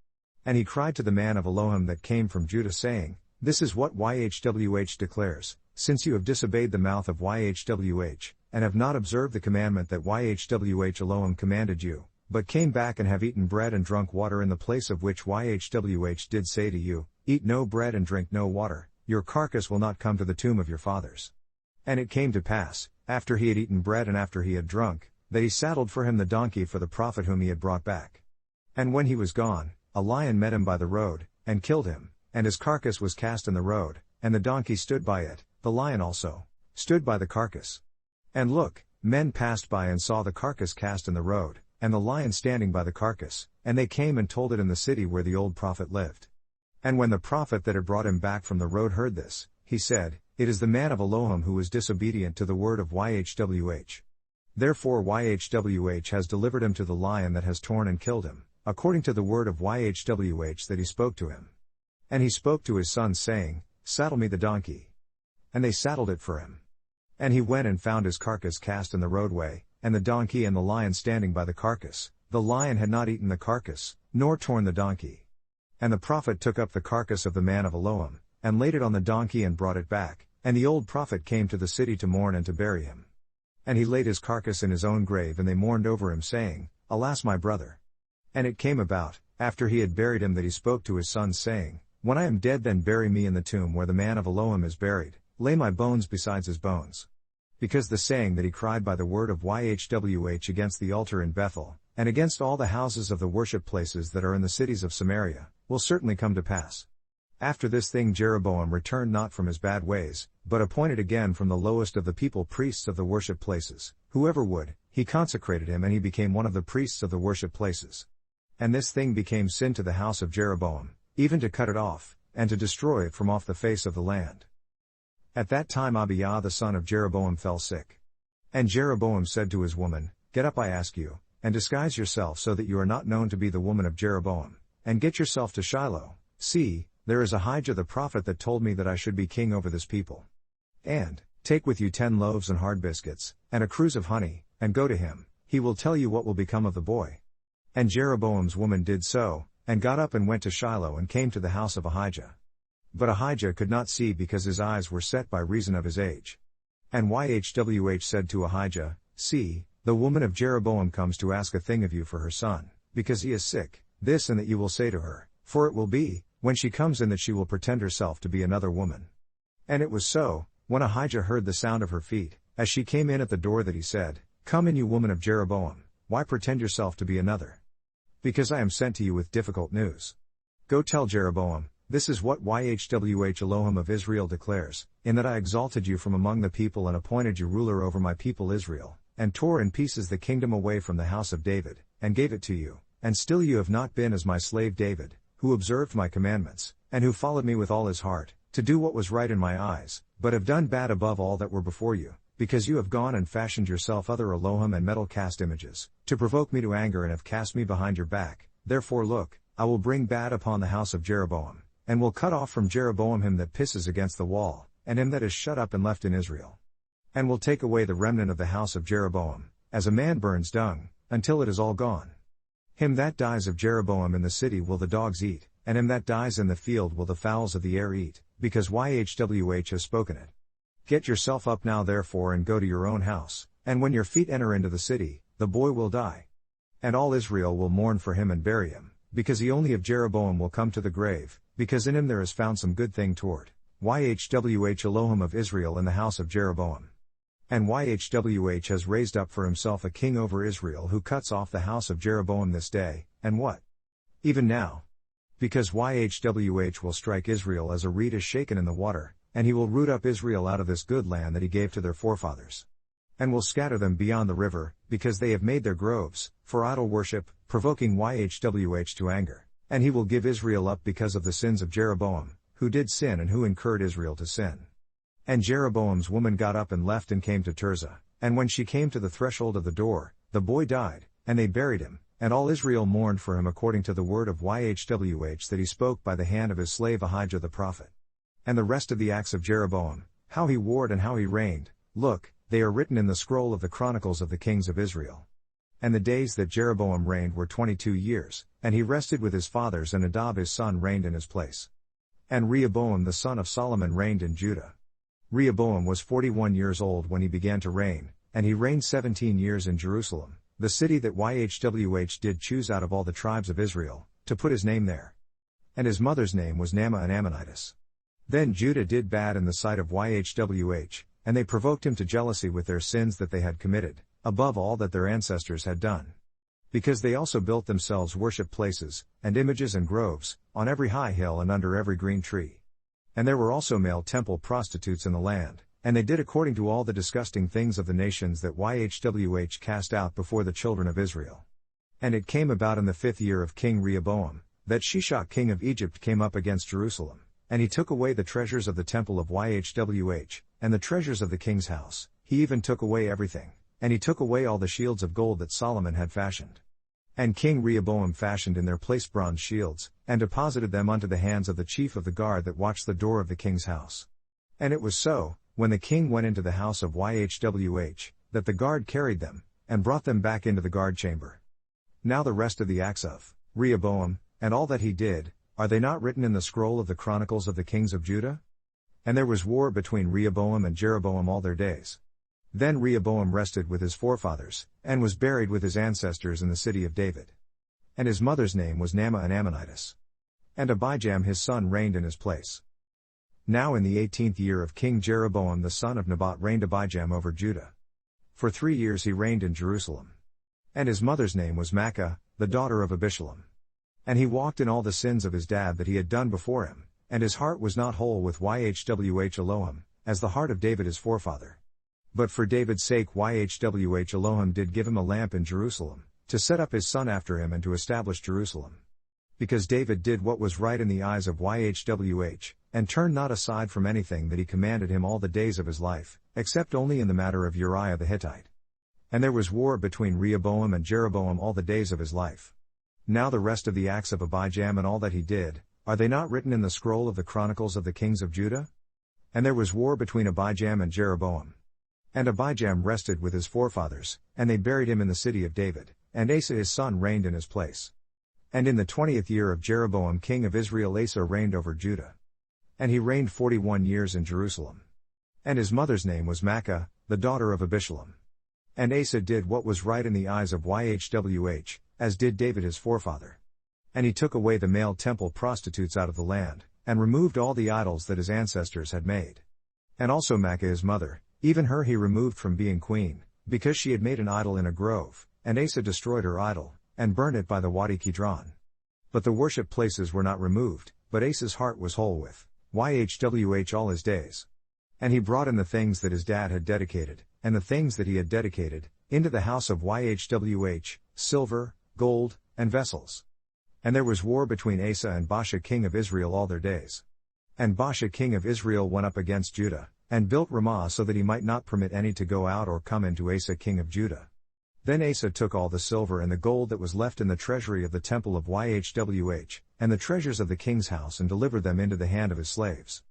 And he cried to the man of Elohim that came from Judah saying, This is what YHWH declares, since you have disobeyed the mouth of YHWH, and have not observed the commandment that YHWH Elohim commanded you, but came back and have eaten bread and drunk water in the place of which YHWH did say to you, Eat no bread and drink no water, your carcass will not come to the tomb of your fathers. And it came to pass, after he had eaten bread and after he had drunk, that he saddled for him the donkey for the prophet whom he had brought back. And when he was gone, a lion met him by the road, and killed him, and his carcass was cast in the road, and the donkey stood by it, the lion also stood by the carcass. And look, men passed by and saw the carcass cast in the road, and the lion standing by the carcass, and they came and told it in the city where the old prophet lived. And when the prophet that had brought him back from the road heard this, he said, It is the man of Elohim who was disobedient to the word of YHWH. Therefore YHWH has delivered him to the lion that has torn and killed him, according to the word of YHWH that he spoke to him. And he spoke to his sons saying, Saddle me the donkey. And they saddled it for him. And he went and found his carcass cast in the roadway, and the donkey and the lion standing by the carcass. The lion had not eaten the carcass, nor torn the donkey. And the prophet took up the carcass of the man of Elohim, and laid it on the donkey and brought it back, and the old prophet came to the city to mourn and to bury him. And he laid his carcass in his own grave, and they mourned over him, saying, Alas my brother! And it came about, after he had buried him, that he spoke to his sons, saying, When I am dead, then bury me in the tomb where the man of Elohim is buried, lay my bones beside his bones. Because the saying that he cried by the word of YHWH against the altar in Bethel, and against all the houses of the worship places that are in the cities of Samaria, will certainly come to pass. After this thing Jeroboam returned not from his bad ways, but appointed again from the lowest of the people priests of the worship places, whoever would, he consecrated him, and he became one of the priests of the worship places. And this thing became sin to the house of Jeroboam, even to cut it off, and to destroy it from off the face of the land. At that time Abijah the son of Jeroboam fell sick. And Jeroboam said to his woman, Get up, I ask you, and disguise yourself so that you are not known to be the woman of Jeroboam, and get yourself to Shiloh. See, there is Ahijah the prophet that told me that I should be king over this people. And, take with you 10 loaves and hard biscuits, and a cruse of honey, and go to him, he will tell you what will become of the boy. And Jeroboam's woman did so, and got up and went to Shiloh and came to the house of Ahijah. But Ahijah could not see because his eyes were set by reason of his age. And YHWH said to Ahijah, See, the woman of Jeroboam comes to ask a thing of you for her son, because he is sick, this and that you will say to her, for it will be, when she comes in, that she will pretend herself to be another woman. And it was so, when Ahijah heard the sound of her feet, as she came in at the door, that he said, Come in, you woman of Jeroboam, why pretend yourself to be another? Because I am sent to you with difficult news. Go tell Jeroboam, This is what YHWH Elohim of Israel declares, in that I exalted you from among the people and appointed you ruler over my people Israel, and tore in pieces the kingdom away from the house of David, and gave it to you, and still you have not been as my slave David, who observed my commandments, and who followed me with all his heart, to do what was right in my eyes, but have done bad above all that were before you, because you have gone and fashioned yourself other Elohim and metal cast images, to provoke me to anger, and have cast me behind your back. Therefore look, I will bring bad upon the house of Jeroboam, and will cut off from Jeroboam him that pisses against the wall, and him that is shut up and left in Israel. And will take away the remnant of the house of Jeroboam, as a man burns dung, until it is all gone. Him that dies of Jeroboam in the city will the dogs eat, and him that dies in the field will the fowls of the air eat, because YHWH has spoken it. Get yourself up now therefore and go to your own house, and when your feet enter into the city, the boy will die. And all Israel will mourn for him and bury him, because he only of Jeroboam will come to the grave, because in him there is found some good thing toward YHWH Elohim of Israel in the house of Jeroboam. And YHWH has raised up for himself a king over Israel who cuts off the house of Jeroboam this day, and what? Even now. Because YHWH will strike Israel as a reed is shaken in the water, and he will root up Israel out of this good land that he gave to their forefathers. And will scatter them beyond the river, because they have made their groves, for idol worship, provoking YHWH to anger. And he will give Israel up because of the sins of Jeroboam, who did sin and who incurred Israel to sin. And Jeroboam's woman got up and left and came to Tirzah, and when she came to the threshold of the door, the boy died, and they buried him, and all Israel mourned for him according to the word of YHWH that he spoke by the hand of his slave Ahijah the prophet. And the rest of the acts of Jeroboam, how he warred and how he reigned, look, they are written in the scroll of the chronicles of the kings of Israel. And the days that Jeroboam reigned were 22 years, and he rested with his fathers, and Nadab his son reigned in his place. And Rehoboam the son of Solomon reigned in Judah. Rehoboam was 41 years old when he began to reign, and he reigned 17 years in Jerusalem, the city that YHWH did choose out of all the tribes of Israel, to put his name there. And his mother's name was Naamah an Ammonitess. Then Judah did bad in the sight of YHWH, and they provoked him to jealousy with their sins that they had committed, above all that their ancestors had done. Because they also built themselves worship places, and images and groves, on every high hill and under every green tree. And there were also male temple prostitutes in the land, and they did according to all the disgusting things of the nations that YHWH cast out before the children of Israel. And it came about in the 5th year of King Rehoboam, that Shishak king of Egypt came up against Jerusalem, and he took away the treasures of the temple of YHWH, and the treasures of the king's house, he even took away everything, and he took away all the shields of gold that Solomon had fashioned. And King Rehoboam fashioned in their place bronze shields, and deposited them unto the hands of the chief of the guard that watched the door of the king's house. And it was so, when the king went into the house of YHWH, that the guard carried them, and brought them back into the guard chamber. Now the rest of the acts of Rehoboam, and all that he did, are they not written in the scroll of the chronicles of the kings of Judah? And there was war between Rehoboam and Jeroboam all their days. Then Rehoboam rested with his forefathers, and was buried with his ancestors in the city of David. And his mother's name was Naamah an Ammonitess. And Abijam his son reigned in his place. Now in the 18th year of King Jeroboam the son of Nebat reigned Abijam over Judah. For 3 years he reigned in Jerusalem. And his mother's name was Maachah, the daughter of Abishalom. And he walked in all the sins of his dad that he had done before him, and his heart was not whole with YHWH Elohim, as the heart of David his forefather. But for David's sake YHWH Elohim did give him a lamp in Jerusalem, to set up his son after him and to establish Jerusalem. Because David did what was right in the eyes of YHWH, and turned not aside from anything that he commanded him all the days of his life, except only in the matter of Uriah the Hittite. And there was war between Rehoboam and Jeroboam all the days of his life. Now the rest of the acts of Abijam and all that he did, are they not written in the scroll of the chronicles of the kings of Judah? And there was war between Abijam and Jeroboam. And Abijam rested with his forefathers, and they buried him in the city of David, and Asa his son reigned in his place. And in the 20th year of Jeroboam king of Israel Asa reigned over Judah. And he reigned 41 years in Jerusalem. And his mother's name was Maachah, the daughter of Abishalom. And Asa did what was right in the eyes of YHWH, as did David his forefather. And he took away the male temple prostitutes out of the land, and removed all the idols that his ancestors had made. And also Maachah his mother, even her he removed from being queen, because she had made an idol in a grove, and Asa destroyed her idol, and burned it by the Wadi Kidron. But the worship places were not removed, but Asa's heart was whole with YHWH all his days. And he brought in the things that his dad had dedicated, and the things that he had dedicated, into the house of YHWH, silver, gold, and vessels. And there was war between Asa and Baasha king of Israel all their days. And Baasha king of Israel went up against Judah, and built Ramah so that he might not permit any to go out or come into Asa king of Judah. Then Asa took all the silver and the gold that was left in the treasury of the temple of YHWH, and the treasures of the king's house, and delivered them into the hand of his slaves.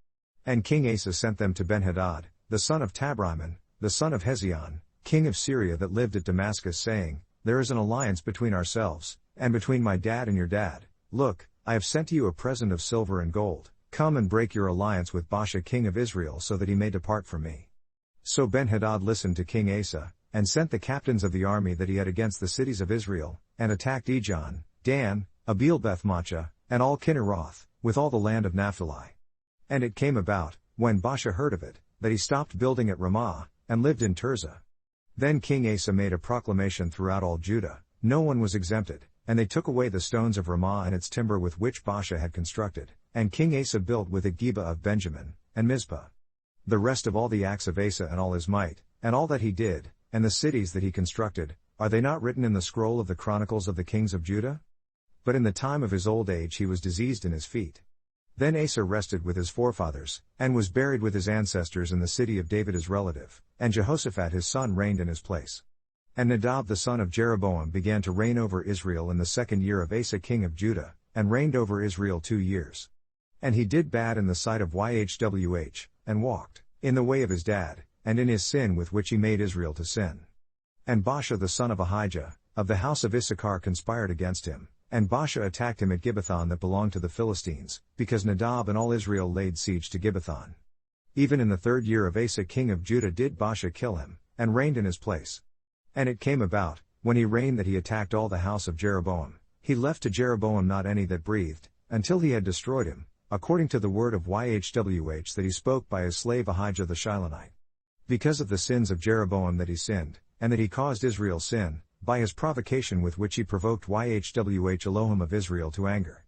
And King Asa sent them to Benhadad, the son of Tabrimmon, the son of Hezion, king of Syria that lived at Damascus, saying, There is an alliance between ourselves, and between my dad and your dad. Look, I have sent to you a present of silver and gold. Come and break your alliance with Baasha king of Israel so that he may depart from me. So Benhadad listened to King Asa, and sent the captains of the army that he had against the cities of Israel, and attacked Ijon, Dan, Abeel-Beth-Maachah, and all Kinneroth, with all the land of Naphtali. And it came about, when Baasha heard of it, that he stopped building at Ramah, and lived in Tirzah. Then King Asa made a proclamation throughout all Judah, no one was exempted, and they took away the stones of Ramah and its timber with which Baasha had constructed, and King Asa built with it Geba of Benjamin, and Mizpah. The rest of all the acts of Asa and all his might, and all that he did, and the cities that he constructed, are they not written in the scroll of the chronicles of the kings of Judah? But in the time of his old age he was diseased in his feet. Then Asa rested with his forefathers, and was buried with his ancestors in the city of David his relative, and Jehoshaphat his son reigned in his place. And Nadab the son of Jeroboam began to reign over Israel in the 2nd year of Asa king of Judah, and reigned over Israel 2 years. And he did bad in the sight of Yhwh, and walked in the way of his dad, and in his sin with which he made Israel to sin. And Baasha the son of Ahijah, of the house of Issachar conspired against him, and Baasha attacked him at Gibbethon that belonged to the Philistines, because Nadab and all Israel laid siege to Gibbethon. Even in the 3rd year of Asa king of Judah did Baasha kill him, and reigned in his place. And it came about, when he reigned that he attacked all the house of Jeroboam, he left to Jeroboam not any that breathed, until he had destroyed him, according to the word of Yhwh that he spoke by his slave Ahijah the Shilonite. Because of the sins of Jeroboam that he sinned, and that he caused Israel sin, by his provocation with which he provoked Yhwh Elohim of Israel to anger.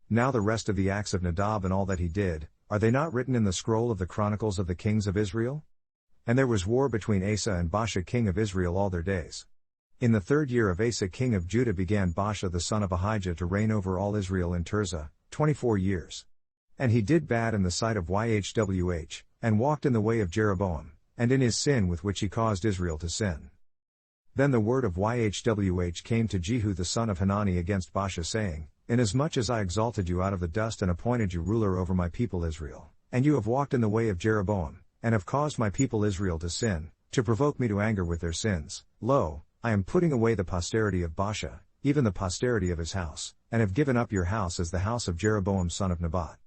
Now the rest of the acts of Nadab and all that he did, are they not written in the scroll of the chronicles of the kings of Israel? And there was war between Asa and Baasha king of Israel all their days. In the 3rd year of Asa king of Judah began Baasha the son of Ahijah to reign over all Israel in Tirzah, 24 years. And he did bad in the sight of Yhwh, and walked in the way of Jeroboam, and in his sin with which he caused Israel to sin. Then the word of Yhwh came to Jehu the son of Hanani against Baasha saying, Inasmuch as I exalted you out of the dust and appointed you ruler over my people Israel, and you have walked in the way of Jeroboam, and have caused my people Israel to sin, to provoke me to anger with their sins, lo, I am putting away the posterity of Baasha, even the posterity of his house, and have given up your house as the house of Jeroboam son of Nebat.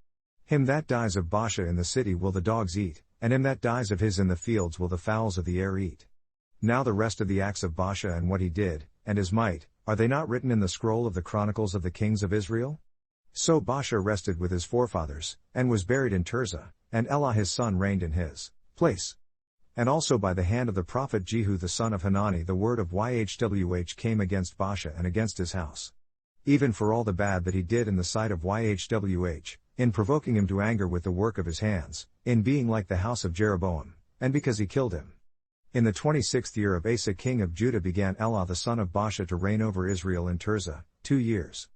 Him that dies of Baasha in the city will the dogs eat, and him that dies of his in the fields will the fowls of the air eat. Now the rest of the acts of Baasha and what he did, and his might, are they not written in the scroll of the chronicles of the kings of Israel? So Baasha rested with his forefathers, and was buried in Tirzah, and Elah his son reigned in his place. And also by the hand of the prophet Jehu the son of Hanani the word of Yhwh came against Baasha and against his house. Even for all the bad that he did in the sight of Yhwh, in provoking him to anger with the work of his hands, in being like the house of Jeroboam, and because he killed him. In the 26th year of Asa king of Judah began Elah the son of Baasha to reign over Israel in Tirzah, 2 years.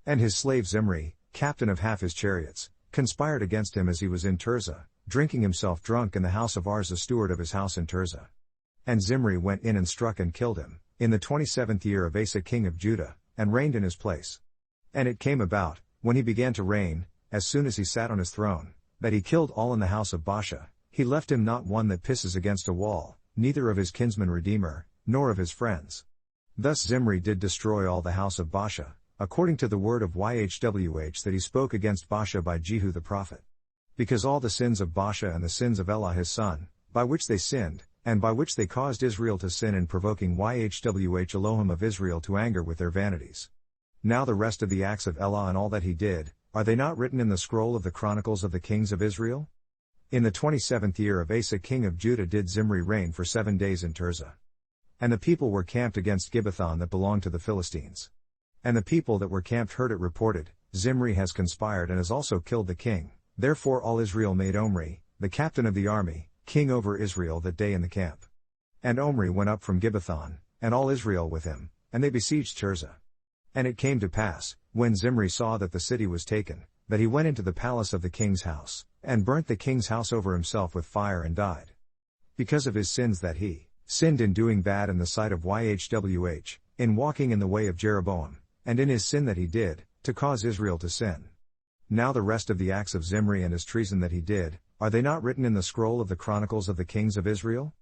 And his slave Zimri, captain of half his chariots, conspired against him as he was in Tirzah, drinking himself drunk in the house of Arza steward of his house in Tirzah. And Zimri went in and struck and killed him, in the 27th year of Asa king of Judah, and reigned in his place. And it came about, when he began to reign, as soon as he sat on his throne, that he killed all in the house of Baasha, he left him not one that pisses against a wall, neither of his kinsman redeemer, nor of his friends. Thus Zimri did destroy all the house of Baasha, according to the word of Yhwh that he spoke against Baasha by Jehu the prophet. Because all the sins of Baasha and the sins of Elah his son, by which they sinned, and by which they caused Israel to sin in provoking Yhwh Elohim of Israel to anger with their vanities. Now the rest of the acts of Elah and all that he did, are they not written in the scroll of the chronicles of the kings of Israel? In the 27th year of Asa king of Judah did Zimri reign for 7 days in Tirzah. And the people were camped against Gibbethon that belonged to the Philistines. And the people that were camped heard it reported, Zimri has conspired and has also killed the king. Therefore all Israel made Omri, the captain of the army, king over Israel that day in the camp. And Omri went up from Gibbethon, and all Israel with him, and they besieged Tirzah. And it came to pass, when Zimri saw that the city was taken, that he went into the palace of the king's house, and burnt the king's house over himself with fire and died. Because of his sins that he sinned in doing bad in the sight of Yhwh, in walking in the way of Jeroboam, and in his sin that he did, to cause Israel to sin. Now the rest of the acts of Zimri and his treason that he did, are they not written in the scroll of the chronicles of the kings of Israel?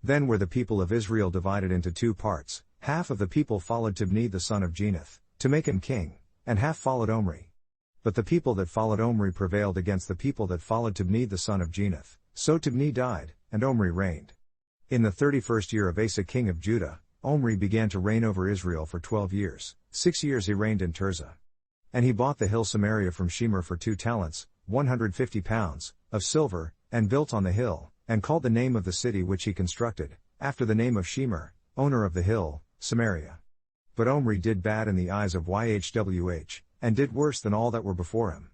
Then were the people of Israel divided into 2 parts, half of the people followed Tibni the son of Ginath, to make him king, and half followed Omri. But the people that followed Omri prevailed against the people that followed Tibni the son of Ginath, so Tibni died, and Omri reigned. In the 31st year of Asa king of Judah, Omri began to reign over Israel for 12 years, 6 years he reigned in Tirzah. And he bought the hill Samaria from Shemer for 2 talents, 150 pounds, of silver, and built on the hill, and called the name of the city which he constructed, after the name of Shemer, owner of the hill, Samaria. But Omri did bad in the eyes of Yhwh, and did worse than all that were before him.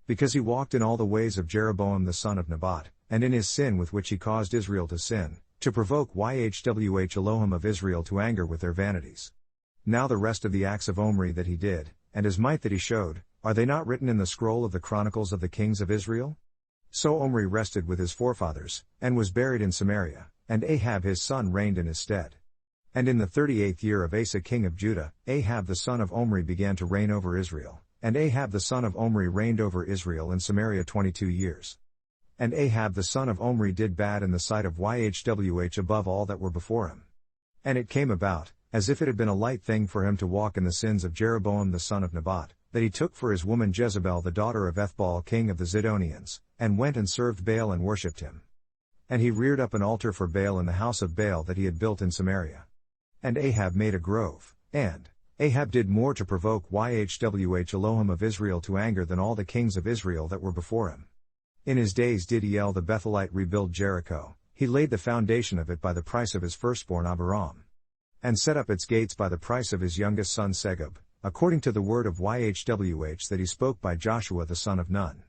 Because he walked in all the ways of Jeroboam the son of Nebat, and in his sin with which he caused Israel to sin, to provoke Yhwh Elohim of Israel to anger with their vanities. Now the rest of the acts of Omri that he did, and his might that he showed, are they not written in the scroll of the chronicles of the kings of Israel? So Omri rested with his forefathers, and was buried in Samaria, and Ahab his son reigned in his stead. And in the 38th year of Asa king of Judah, Ahab the son of Omri began to reign over Israel, and Ahab the son of Omri reigned over Israel in Samaria 22 years. And Ahab the son of Omri did bad in the sight of Yhwh above all that were before him. And it came about, as if it had been a light thing for him to walk in the sins of Jeroboam the son of Nebat, that he took for his woman Jezebel the daughter of Ethbaal king of the Zidonians, and went and served Baal and worshipped him. And he reared up an altar for Baal in the house of Baal that he had built in Samaria. And Ahab made a grove, and Ahab did more to provoke Yhwh Elohim of Israel to anger than all the kings of Israel that were before him. In his days did Hiel the Bethelite rebuild Jericho, he laid the foundation of it by the price of his firstborn Abiram, and set up its gates by the price of his youngest son Segub, according to the word of Yhwh that he spoke by Joshua the son of Nun.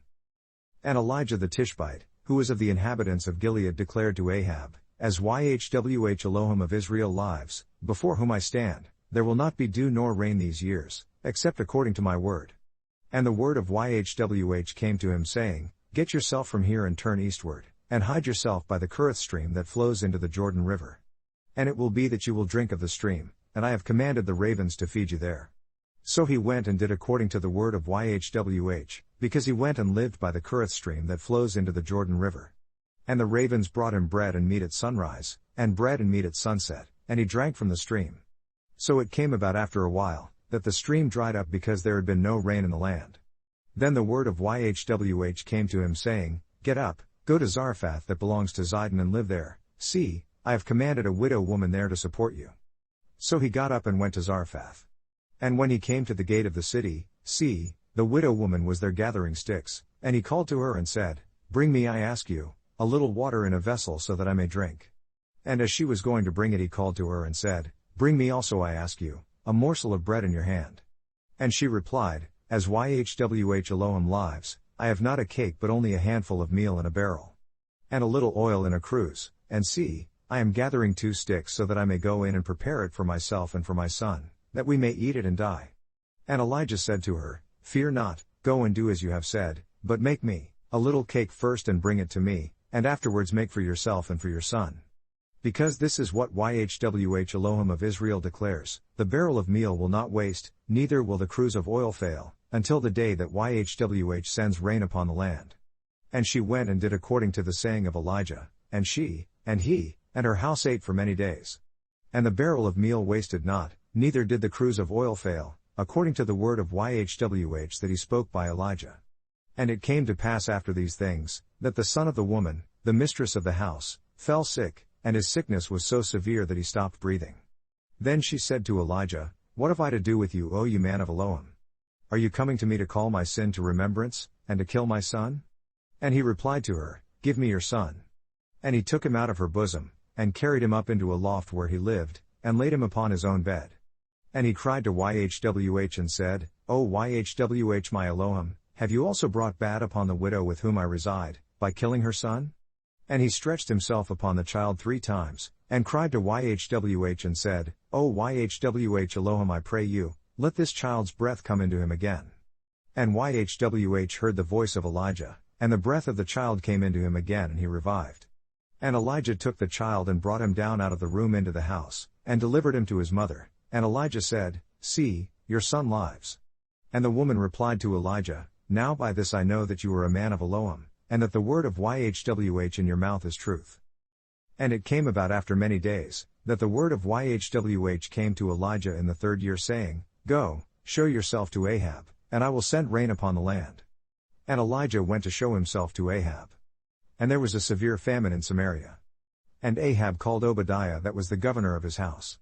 And Elijah the Tishbite, who was of the inhabitants of Gilead, declared to Ahab, As Yhwh Elohim of Israel lives, before whom I stand, there will not be dew nor rain these years, except according to my word. And the word of Yhwh came to him saying, Get yourself from here and turn eastward, and hide yourself by the Kerith stream that flows into the Jordan River. And it will be that you will drink of the stream, and I have commanded the ravens to feed you there. So he went and did according to the word of Yhwh, because he went and lived by the Kerith stream that flows into the Jordan River. And the ravens brought him bread and meat at sunrise, and bread and meat at sunset, and he drank from the stream. So it came about after a while, that the stream dried up because there had been no rain in the land. Then the word of Yhwh came to him saying, Get up, go to Zarephath that belongs to Zidon and live there, see, I have commanded a widow woman there to support you. So he got up and went to Zarephath. And when he came to the gate of the city, see, the widow woman was there gathering sticks, and he called to her and said, Bring me, I ask you, a little water in a vessel so that I may drink. And as she was going to bring it, he called to her and said, Bring me also, I ask you, a morsel of bread in your hand. And she replied, As Yhwh Elohim lives, I have not a cake but only a handful of meal in a barrel, and a little oil in a cruse, and see, I am gathering 2 sticks so that I may go in and prepare it for myself and for my son, that we may eat it and die. And Elijah said to her, Fear not, go and do as you have said, but make me a little cake first and bring it to me, and afterwards make for yourself and for your son. Because this is what Yhwh Elohim of Israel declares, the barrel of meal will not waste, neither will the cruse of oil fail, until the day that Yhwh sends rain upon the land. And she went and did according to the saying of Elijah, and she, and he, and her house ate for many days. And the barrel of meal wasted not, neither did the cruse of oil fail, according to the word of Yhwh that he spoke by Elijah. And it came to pass after these things, that the son of the woman, the mistress of the house, fell sick, and his sickness was so severe that he stopped breathing. Then she said to Elijah, What have I to do with you, O you man of Elohim? Are you coming to me to call my sin to remembrance, and to kill my son? And he replied to her, Give me your son. And he took him out of her bosom, and carried him up into a loft where he lived, and laid him upon his own bed. And he cried to Yhwh and said, O Yhwh my Elohim, have you also brought bad upon the widow with whom I reside, by killing her son? And he stretched himself upon the child 3 times, and cried to Yhwh and said, O Yhwh Elohim, I pray you, let this child's breath come into him again. And Yhwh heard the voice of Elijah, and the breath of the child came into him again, and he revived. And Elijah took the child and brought him down out of the room into the house, and delivered him to his mother. And Elijah said, See, your son lives. And the woman replied to Elijah, Now by this I know that you are a man of Elohim, and that the word of Yhwh in your mouth is truth. And it came about after many days, that the word of Yhwh came to Elijah in the 3rd year, saying, Go, show yourself to Ahab, and I will send rain upon the land. And Elijah went to show himself to Ahab. And there was a severe famine in Samaria. And Ahab called Obadiah, that was the governor of his house.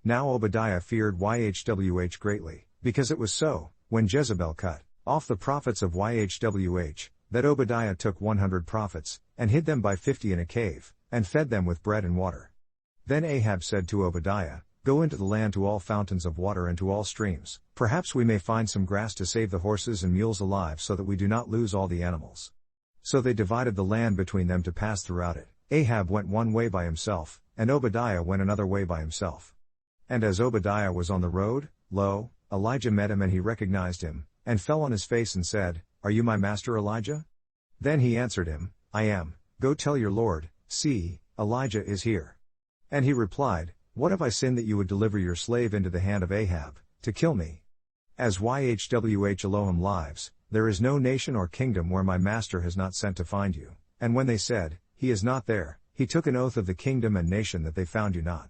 Now Obadiah feared Yhwh greatly, because it was so, when Jezebel cut off the prophets of Yhwh, that Obadiah took 100 prophets, and hid them by 50 in a cave, and fed them with bread and water. Then Ahab said to Obadiah, Go into the land to all fountains of water and to all streams, perhaps we may find some grass to save the horses and mules alive so that we do not lose all the animals. So they divided the land between them to pass throughout it. Ahab went one way by himself, and Obadiah went another way by himself. And as Obadiah was on the road, lo, Elijah met him and he recognized him, and fell on his face and said, Are you my master Elijah? Then he answered him, I am. Go tell your Lord, see, Elijah is here. And he replied, What have I sinned that you would deliver your slave into the hand of Ahab, to kill me? As YHWH Elohim lives, there is no nation or kingdom where my master has not sent to find you. And when they said, He is not there, he took an oath of the kingdom and nation that they found you not.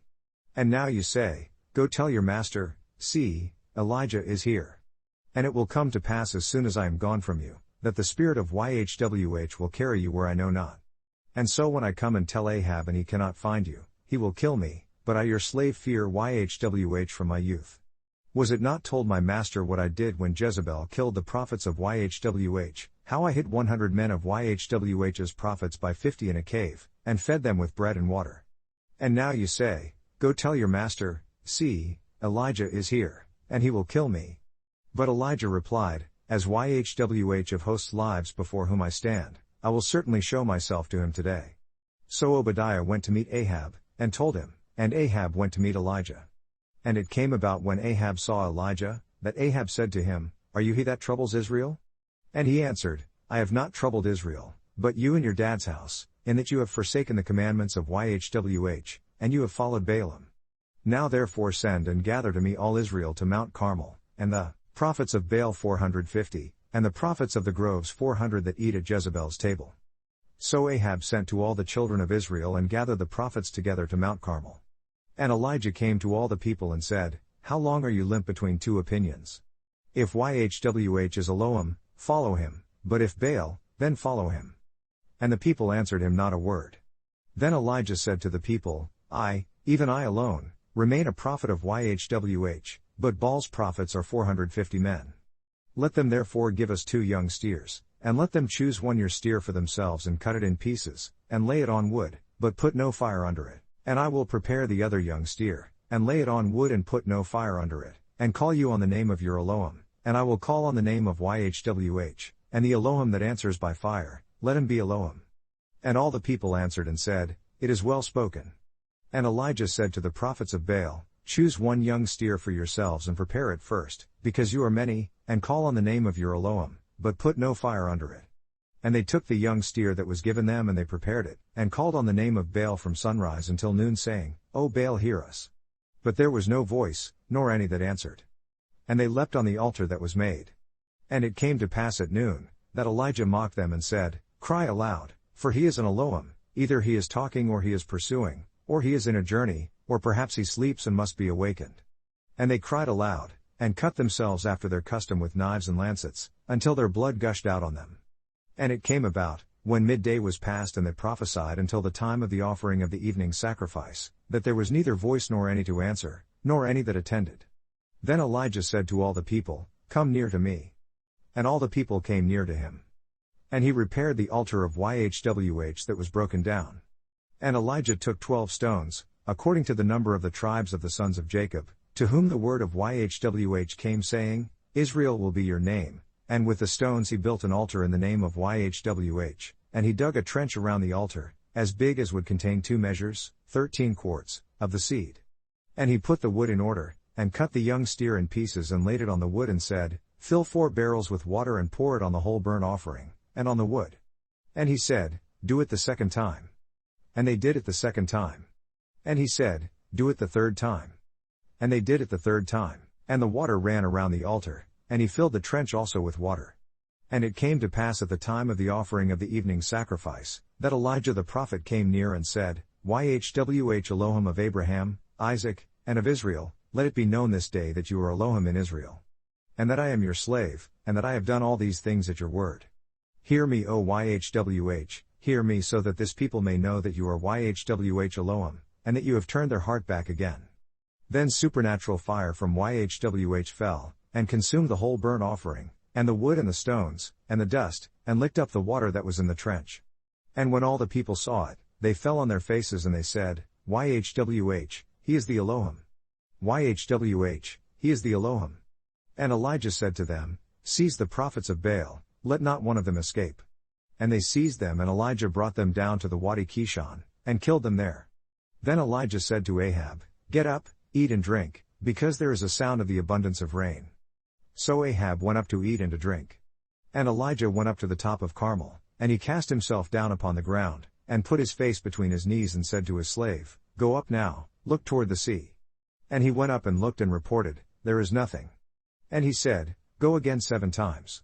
And now you say, Go tell your master, see, Elijah is here. And it will come to pass as soon as I am gone from you, that the spirit of YHWH will carry you where I know not. And so when I come and tell Ahab and he cannot find you, he will kill me, but I your slave fear YHWH from my youth. Was it not told my master what I did when Jezebel killed the prophets of YHWH, how I hid 100 men of YHWH's prophets by 50 in a cave, and fed them with bread and water? And now you say, Go tell your master, see, Elijah is here, and he will kill me. But Elijah replied, As YHWH of hosts lives before whom I stand, I will certainly show myself to him today. So Obadiah went to meet Ahab, and told him, and Ahab went to meet Elijah. And it came about when Ahab saw Elijah, that Ahab said to him, Are you he that troubles Israel? And he answered, I have not troubled Israel, but you and your dad's house, in that you have forsaken the commandments of YHWH, and you have followed Balaam. Now therefore send and gather to me all Israel to Mount Carmel, and the prophets of Baal 450, and the prophets of the groves 400 that eat at Jezebel's table. So Ahab sent to all the children of Israel and gathered the prophets together to Mount Carmel. And Elijah came to all the people and said, How long are you limp between two opinions? If YHWH is Elohim, follow him, but if Baal, then follow him. And the people answered him not a word. Then Elijah said to the people, I, even I alone, remain a prophet of YHWH, but Baal's prophets are 450 men. Let them therefore give us 2 young steers, and let them choose 1 year steer for themselves and cut it in pieces, and lay it on wood, but put no fire under it. And I will prepare the other young steer, and lay it on wood and put no fire under it, and call you on the name of your Elohim, and I will call on the name of YHWH, and the Elohim that answers by fire, let him be Elohim. And all the people answered and said, It is well spoken. And Elijah said to the prophets of Baal, Choose 1 young steer for yourselves and prepare it first, because you are many, and call on the name of your Elohim, but put no fire under it. And they took the young steer that was given them and they prepared it, and called on the name of Baal from sunrise until noon saying, O Baal, hear us. But there was no voice, nor any that answered. And they leapt on the altar that was made. And it came to pass at noon, that Elijah mocked them and said, Cry aloud, for he is an Elohim, either he is talking or he is pursuing, or he is in a journey, or perhaps he sleeps and must be awakened. And they cried aloud, and cut themselves after their custom with knives and lancets, until their blood gushed out on them. And it came about, when midday was past and they prophesied until the time of the offering of the evening sacrifice, that there was neither voice nor any to answer, nor any that attended. Then Elijah said to all the people, Come near to me. And all the people came near to him. And he repaired the altar of YHWH that was broken down. And Elijah took 12 stones, according to the number of the tribes of the sons of Jacob, to whom the word of YHWH came saying, Israel will be your name. And with the stones he built an altar in the name of YHWH, and he dug a trench around the altar, as big as would contain 2 measures, 13 quarts, of the seed. And he put the wood in order, and cut the young steer in pieces and laid it on the wood and said, Fill 4 barrels with water and pour it on the whole burnt offering, and on the wood. And he said, Do it the second time. And they did it the second time. And he said, Do it the third time. And they did it the third time, and the water ran around the altar, and he filled the trench also with water. And it came to pass at the time of the offering of the evening sacrifice, that Elijah the prophet came near and said, YHWH Elohim of Abraham, Isaac, and of Israel, let it be known this day that you are Elohim in Israel. And that I am your slave, and that I have done all these things at your word. Hear me, O YHWH, hear me so that this people may know that you are YHWH Elohim, and that you have turned their heart back again. Then supernatural fire from YHWH fell, and consumed the whole burnt offering, and the wood and the stones, and the dust, and licked up the water that was in the trench. And when all the people saw it, they fell on their faces and they said, YHWH, he is the Elohim. YHWH, he is the Elohim. And Elijah said to them, Seize the prophets of Baal, let not one of them escape. And they seized them, and Elijah brought them down to the Wadi Kishon, and killed them there. Then Elijah said to Ahab, Get up, eat and drink, because there is a sound of the abundance of rain. So Ahab went up to eat and to drink. And Elijah went up to the top of Carmel, and he cast himself down upon the ground, and put his face between his knees and said to his slave, Go up now, look toward the sea. And he went up and looked and reported, There is nothing. And he said, Go again 7 times.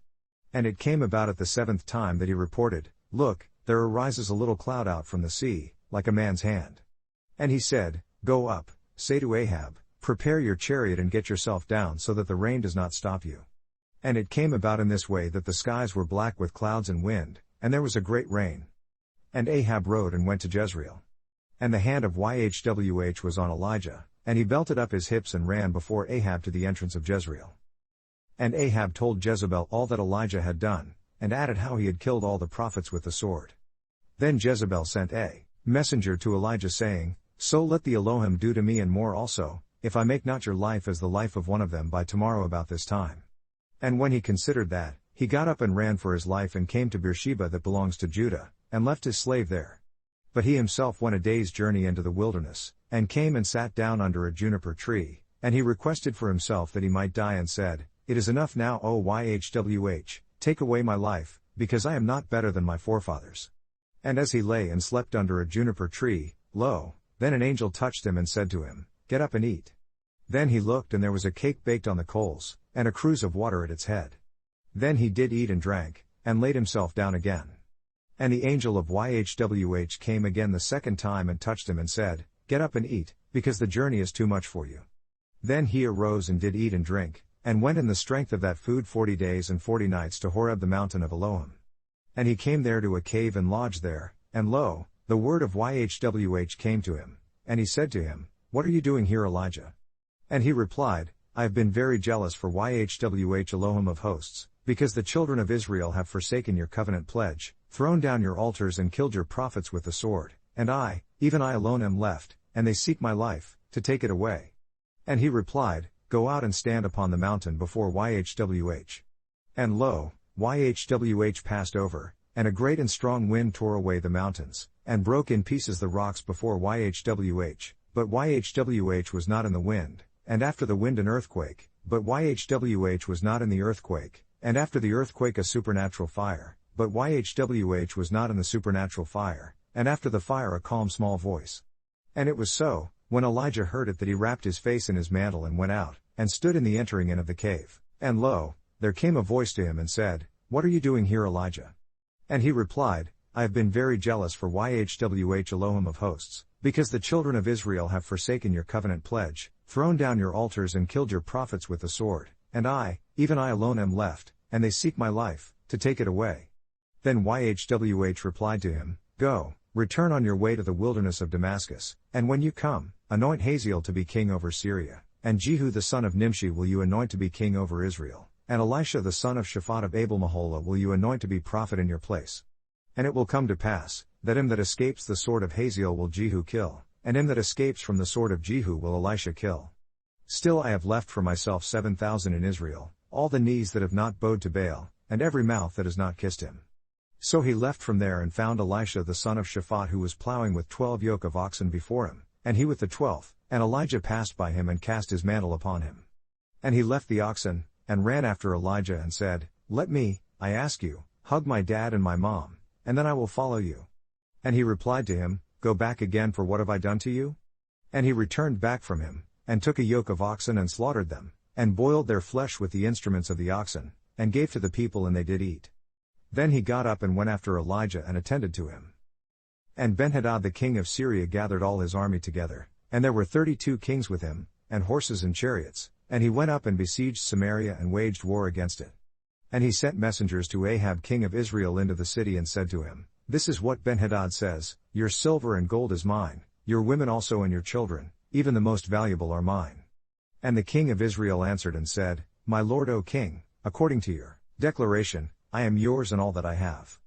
And it came about at the 7th time that he reported, Look, there arises a little cloud out from the sea, like a man's hand. And he said, Go up, say to Ahab, Prepare your chariot and get yourself down so that the rain does not stop you. And it came about in this way that the skies were black with clouds and wind, and there was a great rain. And Ahab rode and went to Jezreel. And the hand of YHWH was on Elijah, and he belted up his hips and ran before Ahab to the entrance of Jezreel. And Ahab told Jezebel all that Elijah had done, and added how he had killed all the prophets with the sword. Then Jezebel sent a messenger to Elijah saying, So let the Elohim do to me and more also, if I make not your life as the life of one of them by tomorrow about this time. And when he considered that, he got up and ran for his life and came to Beersheba that belongs to Judah, and left his slave there. But he himself went a day's journey into the wilderness, and came and sat down under a juniper tree, and he requested for himself that he might die and said, It is enough now, O YHWH, take away my life, because I am not better than my forefathers. And as he lay and slept under a juniper tree, lo, then an angel touched him and said to him, Get up and eat. Then he looked, and there was a cake baked on the coals, and a cruse of water at its head. Then he did eat and drank, and laid himself down again. And the angel of YHWH came again the 2nd time and touched him and said, Get up and eat, because the journey is too much for you. Then he arose and did eat and drink, and went in the strength of that food 40 days and 40 nights to Horeb the mountain of Elohim. And he came there to a cave and lodged there, and lo, the word of YHWH came to him, and he said to him, What are you doing here, Elijah? And he replied, I have been very jealous for YHWH Elohim of hosts, because the children of Israel have forsaken your covenant pledge, thrown down your altars and killed your prophets with the sword, and I, even I alone am left, and they seek my life, to take it away. And he replied, Go out and stand upon the mountain before YHWH. And lo, YHWH passed over, and a great and strong wind tore away the mountains, and broke in pieces the rocks before YHWH, but YHWH was not in the wind, and after the wind an earthquake, but YHWH was not in the earthquake, and after the earthquake a supernatural fire, but YHWH was not in the supernatural fire, and after the fire a calm small voice. And it was so, when Elijah heard it, that he wrapped his face in his mantle and went out, and stood in the entering in of the cave, and lo, there came a voice to him and said, What are you doing here, Elijah? And he replied, I have been very jealous for YHWH Elohim of hosts, because the children of Israel have forsaken your covenant pledge, thrown down your altars and killed your prophets with the sword, and I, even I alone am left, and they seek my life, to take it away. Then YHWH replied to him, Go, return on your way to the wilderness of Damascus, and when you come, anoint Hazael to be king over Syria, and Jehu the son of Nimshi will you anoint to be king over Israel, and Elisha the son of Shaphat of Abel-Meholah will you anoint to be prophet in your place. And it will come to pass, that him that escapes the sword of Hazael will Jehu kill, and him that escapes from the sword of Jehu will Elisha kill. Still I have left for myself 7,000 in Israel, all the knees that have not bowed to Baal, and every mouth that has not kissed him. So he left from there and found Elisha the son of Shaphat who was plowing with 12 yoke of oxen before him, and he with the 12th, and Elijah passed by him and cast his mantle upon him. And he left the oxen, and ran after Elijah and said, Let me, I ask you, hug my dad and my mom, and then I will follow you. And he replied to him, Go back again, for what have I done to you? And he returned back from him, and took a yoke of oxen and slaughtered them, and boiled their flesh with the instruments of the oxen, and gave to the people and they did eat. Then he got up and went after Elijah and attended to him. And Benhadad the king of Syria gathered all his army together, and there were 32 kings with him, and horses and chariots, and he went up and besieged Samaria and waged war against it. And he sent messengers to Ahab king of Israel into the city and said to him, This is what Benhadad says, Your silver and gold is mine, your women also and your children, even the most valuable are mine. And the king of Israel answered and said, My lord O king, according to your Declaration, I am yours and all that I have.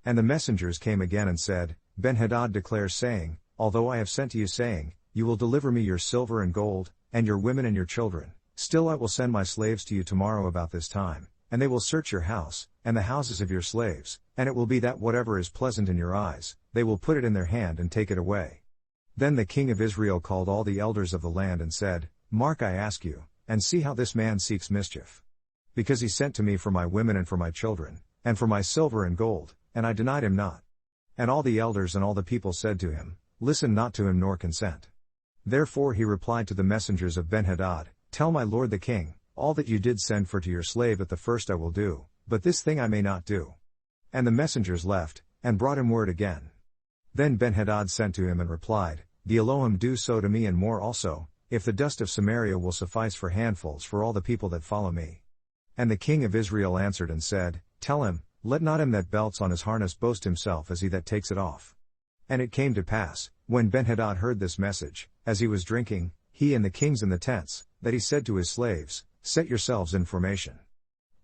And the messengers came again and said, Ben-Hadad declares saying, Although I have sent to you saying, You will deliver me your silver and gold, and your women and your children, still I will send my slaves to you tomorrow about this time, and they will search your house, and the houses of your slaves, and it will be that whatever is pleasant in your eyes, they will put it in their hand and take it away. Then the king of Israel called all the elders of the land and said, Mark, I ask you, and see how this man seeks mischief. Because he sent to me for my women and for my children, and for my silver and gold, and I denied him not. And all the elders and all the people said to him, Listen not to him nor consent. Therefore he replied to the messengers of Ben-Hadad, Tell my lord the king, all that you did send for to your slave at the first I will do, but this thing I may not do. And the messengers left, and brought him word again. Then Ben-Hadad sent to him and replied, The Elohim do so to me and more also, if the dust of Samaria will suffice for handfuls for all the people that follow me. And the king of Israel answered and said, Tell him, Let not him that belts on his harness boast himself as he that takes it off. And it came to pass, when Ben-Hadad heard this message, as he was drinking, he and the kings in the tents, that he said to his slaves, Set yourselves in formation.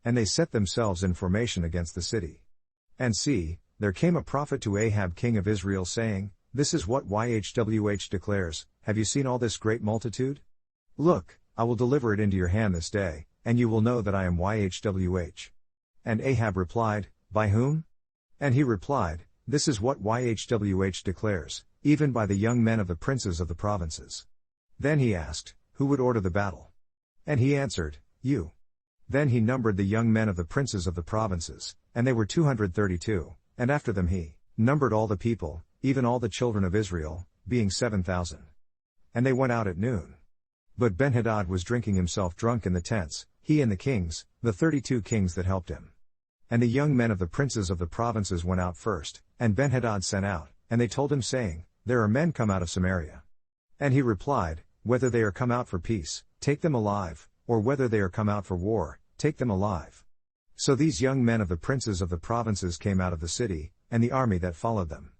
And they set themselves in formation against the city. And see, there came a prophet to Ahab king of Israel saying, This is what YHWH declares, Have you seen all this great multitude? Look, I will deliver it into your hand this day, and you will know that I am YHWH. And Ahab replied, By whom? And he replied, This is what YHWH declares, even by the young men of the princes of the provinces. Then he asked, Who would order the battle? And he answered, You. Then he numbered the young men of the princes of the provinces, and they were 232, and after them he numbered all the people, even all the children of Israel, being 7,000. And they went out at noon. But Ben-Hadad was drinking himself drunk in the tents, he and the kings, the 32 kings that helped him. And the young men of the princes of the provinces went out first, and Ben-Hadad sent out, and they told him saying, There are men come out of Samaria. And he replied, Whether they are come out for peace, take them alive, or whether they are come out for war, take them alive. So these young men of the princes of the provinces came out of the city, and the army that followed them.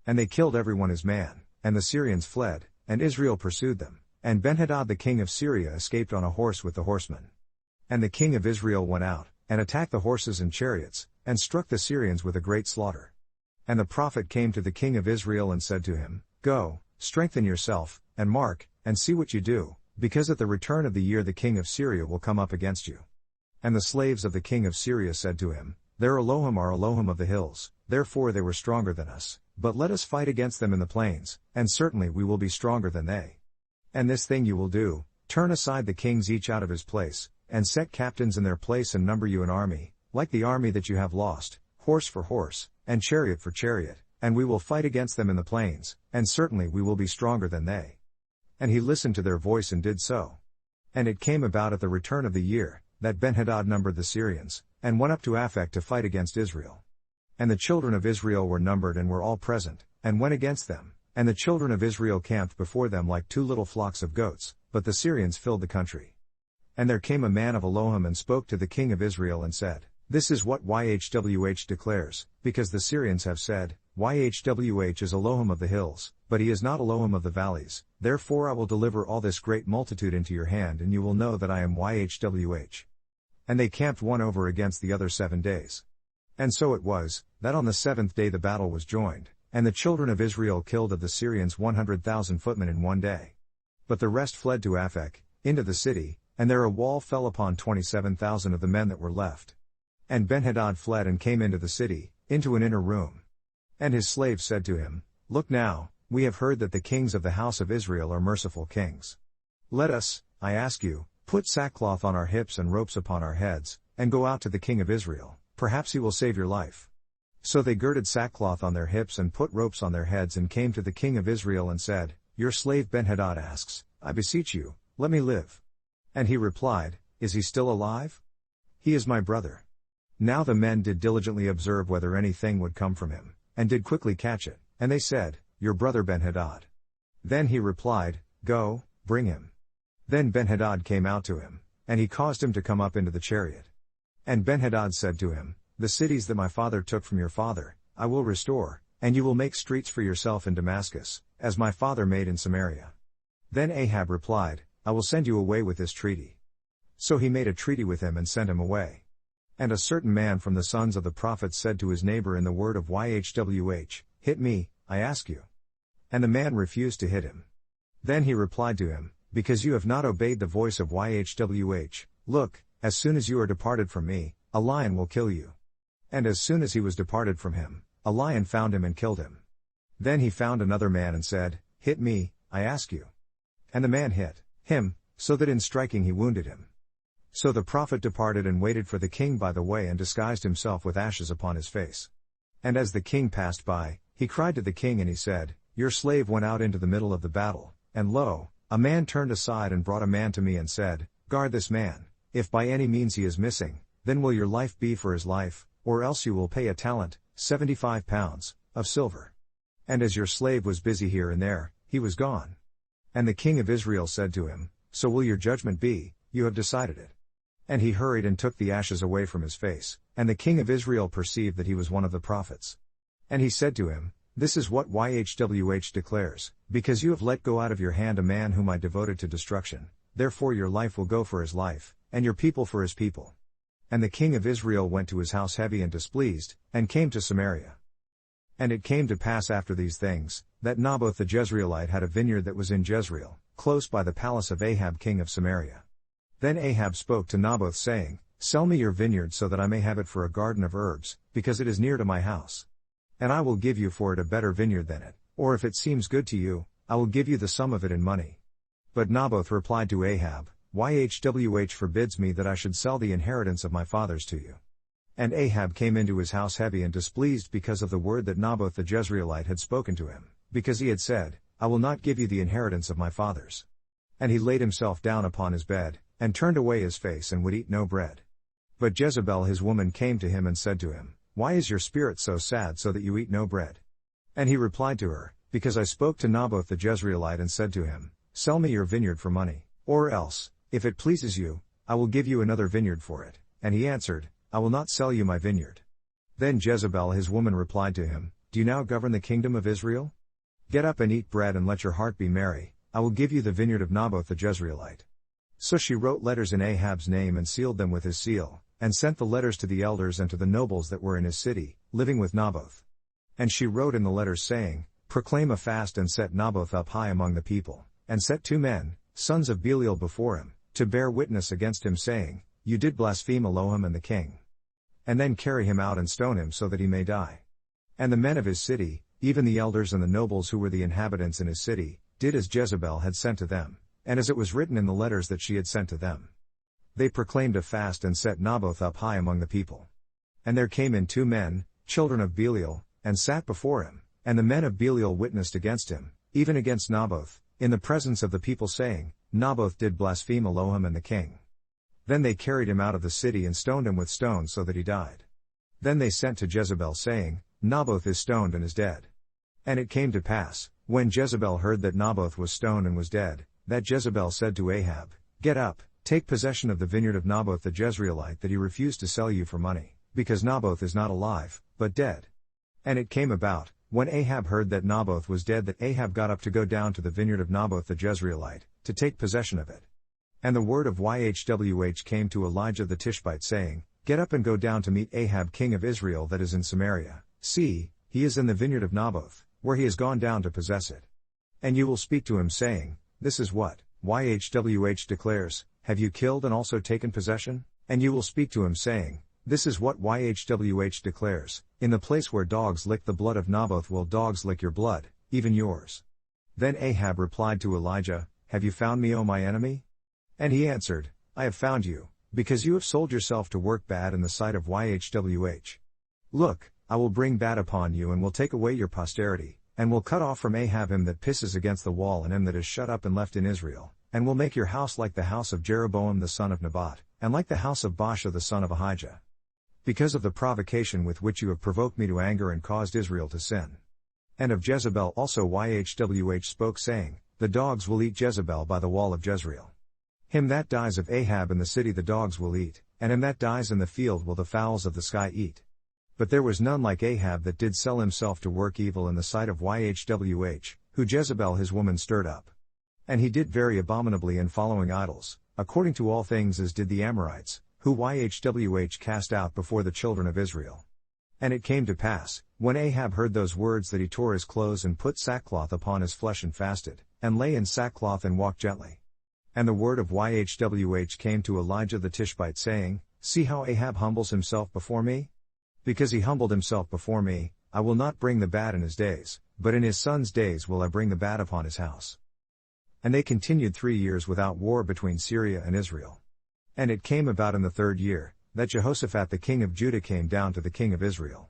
And they killed everyone his man, and the Syrians fled, and Israel pursued them, and Ben-Hadad the king of Syria escaped on a horse with the horsemen. And the king of Israel went out, and attacked the horses and chariots, and struck the Syrians with a great slaughter. And the prophet came to the king of Israel and said to him, Go, strengthen yourself, and mark, and see what you do, because at the return of the year the king of Syria will come up against you. And the slaves of the king of Syria said to him, Their Elohim are Elohim of the hills, therefore they were stronger than us, but let us fight against them in the plains, and certainly we will be stronger than they. And this thing you will do, turn aside the kings each out of his place, and set captains in their place and number you an army, like the army that you have lost, horse for horse, and chariot for chariot, and we will fight against them in the plains, and certainly we will be stronger than they. And he listened to their voice and did so. And it came about at the return of the year, that Ben-Hadad numbered the Syrians, and went up to Aphek to fight against Israel. And the children of Israel were numbered and were all present, and went against them, and the children of Israel camped before them like two little flocks of goats, but the Syrians filled the country. And there came a man of Elohim and spoke to the king of Israel and said, This is what YHWH declares, because the Syrians have said, YHWH is Elohim of the hills, but he is not Elohim of the valleys, therefore I will deliver all this great multitude into your hand and you will know that I am YHWH. And they camped one over against the other 7 days. And so it was, that on the 7th day the battle was joined, and the children of Israel killed of the Syrians 100,000 footmen in one day. But the rest fled to Aphek, into the city, and there a wall fell upon 27,000 of the men that were left. And Ben-Hadad fled and came into the city, into an inner room. And his slaves said to him, Look now, we have heard that the kings of the house of Israel are merciful kings. Let us, I ask you, put sackcloth on our hips and ropes upon our heads, and go out to the king of Israel, perhaps he will save your life. So they girded sackcloth on their hips and put ropes on their heads and came to the king of Israel and said, Your slave Ben-Hadad asks, I beseech you, let me live. And he replied, Is he still alive? He is my brother. Now the men did diligently observe whether anything would come from him, and did quickly catch it, and they said, Your brother Ben-Hadad. Then he replied, Go, bring him. Then Ben-Hadad came out to him, and he caused him to come up into the chariot. And Ben-Hadad said to him, The cities that my father took from your father, I will restore, and you will make streets for yourself in Damascus, as my father made in Samaria. Then Ahab replied, I will send you away with this treaty. So he made a treaty with him and sent him away. And a certain man from the sons of the prophets said to his neighbor in the word of Yhwh, Hit me, I ask you. And the man refused to hit him. Then he replied to him, Because you have not obeyed the voice of Yhwh, look, as soon as you are departed from me, a lion will kill you. And as soon as he was departed from him, a lion found him and killed him. Then he found another man and said, Hit me, I ask you. And the man hit him, so that in striking he wounded him. So the prophet departed and waited for the king by the way and disguised himself with ashes upon his face. And as the king passed by, he cried to the king and he said, Your slave went out into the middle of the battle, and lo, a man turned aside and brought a man to me and said, Guard this man, if by any means he is missing, then will your life be for his life, or else you will pay a talent, 75 pounds, of silver. And as your slave was busy here and there, he was gone. And the king of Israel said to him, So will your judgment be, you have decided it. And he hurried and took the ashes away from his face, and the king of Israel perceived that he was one of the prophets. And he said to him, This is what Yhwh declares, Because you have let go out of your hand a man whom I devoted to destruction, therefore your life will go for his life, and your people for his people. And the king of Israel went to his house heavy and displeased, and came to Samaria. And it came to pass after these things, that Naboth the Jezreelite had a vineyard that was in Jezreel, close by the palace of Ahab king of Samaria. Then Ahab spoke to Naboth saying, Sell me your vineyard so that I may have it for a garden of herbs, because it is near to my house. And I will give you for it a better vineyard than it, or if it seems good to you, I will give you the sum of it in money. But Naboth replied to Ahab, Yhwh forbids me that I should sell the inheritance of my fathers to you. And Ahab came into his house heavy and displeased because of the word that Naboth the Jezreelite had spoken to him, because he had said, I will not give you the inheritance of my fathers. And he laid himself down upon his bed, and turned away his face and would eat no bread. But Jezebel his woman came to him and said to him, Why is your spirit so sad so that you eat no bread? And he replied to her, Because I spoke to Naboth the Jezreelite and said to him, Sell me your vineyard for money, or else, if it pleases you, I will give you another vineyard for it. And he answered, I will not sell you my vineyard. Then Jezebel his woman replied to him, Do you now govern the kingdom of Israel? Get up and eat bread and let your heart be merry, I will give you the vineyard of Naboth the Jezreelite. So she wrote letters in Ahab's name and sealed them with his seal, and sent the letters to the elders and to the nobles that were in his city, living with Naboth. And she wrote in the letters saying, Proclaim a fast and set Naboth up high among the people, and set 2 men, sons of Belial before him, to bear witness against him saying, You did blaspheme Elohim and the king. And then carry him out and stone him so that he may die. And the men of his city, even the elders and the nobles who were the inhabitants in his city, did as Jezebel had sent to them, and as it was written in the letters that she had sent to them. They proclaimed a fast and set Naboth up high among the people. And there came in 2 men, children of Belial, and sat before him, and the men of Belial witnessed against him, even against Naboth, in the presence of the people saying, Naboth did blaspheme Elohim and the king. Then they carried him out of the city and stoned him with stones so that he died. Then they sent to Jezebel saying, Naboth is stoned and is dead. And it came to pass, when Jezebel heard that Naboth was stoned and was dead, that Jezebel said to Ahab, Get up, take possession of the vineyard of Naboth the Jezreelite that he refused to sell you for money, because Naboth is not alive, but dead. And it came about, when Ahab heard that Naboth was dead, that Ahab got up to go down to the vineyard of Naboth the Jezreelite, to take possession of it. And the word of Yhwh came to Elijah the Tishbite saying, Get up and go down to meet Ahab king of Israel that is in Samaria, see, he is in the vineyard of Naboth, where he has gone down to possess it. And you will speak to him saying, This is what Yhwh declares, Have you killed and also taken possession? And you will speak to him saying, This is what Yhwh declares, In the place where dogs lick the blood of Naboth will dogs lick your blood, even yours. Then Ahab replied to Elijah, Have you found me, O my enemy? And he answered, I have found you, because you have sold yourself to work bad in the sight of Yhwh. Look, I will bring bad upon you and will take away your posterity, and will cut off from Ahab him that pisses against the wall and him that is shut up and left in Israel, and will make your house like the house of Jeroboam the son of Nebat, and like the house of Baasha the son of Ahijah. Because of the provocation with which you have provoked me to anger and caused Israel to sin. And of Jezebel also Yhwh spoke saying, The dogs will eat Jezebel by the wall of Jezreel. Him that dies of Ahab in the city the dogs will eat, and him that dies in the field will the fowls of the sky eat. But there was none like Ahab that did sell himself to work evil in the sight of Yhwh, who Jezebel his woman stirred up. And he did very abominably in following idols, according to all things as did the Amorites, who Yhwh cast out before the children of Israel. And it came to pass, when Ahab heard those words, that he tore his clothes and put sackcloth upon his flesh and fasted, and lay in sackcloth and walked gently. And the word of Yhwh came to Elijah the Tishbite, saying, See how Ahab humbles himself before me? Because he humbled himself before me, I will not bring the bad in his days, but in his son's days will I bring the bad upon his house. And they continued 3 years without war between Syria and Israel. And it came about in the 3rd year, that Jehoshaphat the king of Judah came down to the king of Israel.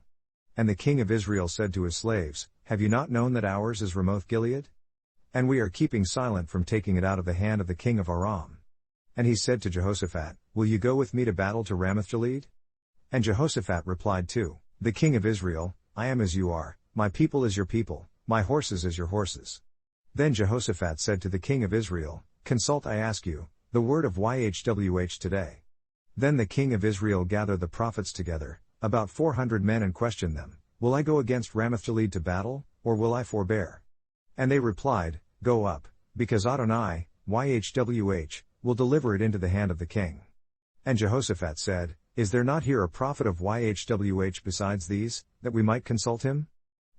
And the king of Israel said to his slaves, Have you not known that ours is Ramoth Gilead? And we are keeping silent from taking it out of the hand of the king of Aram. And he said to Jehoshaphat, Will you go with me to battle to Ramoth Gilead? And Jehoshaphat replied to the king of Israel, I am as you are, my people as your people, my horses as your horses. Then Jehoshaphat said to the king of Israel, Consult, I ask you, the word of Yhwh today. Then the king of Israel gathered the prophets together, about 400 men, and questioned them, Will I go against Ramoth Gilead to battle, or will I forbear? And they replied, Go up, because Adonai, Yhwh, will deliver it into the hand of the king. And Jehoshaphat said, Is there not here a prophet of Yhwh besides these, that we might consult him?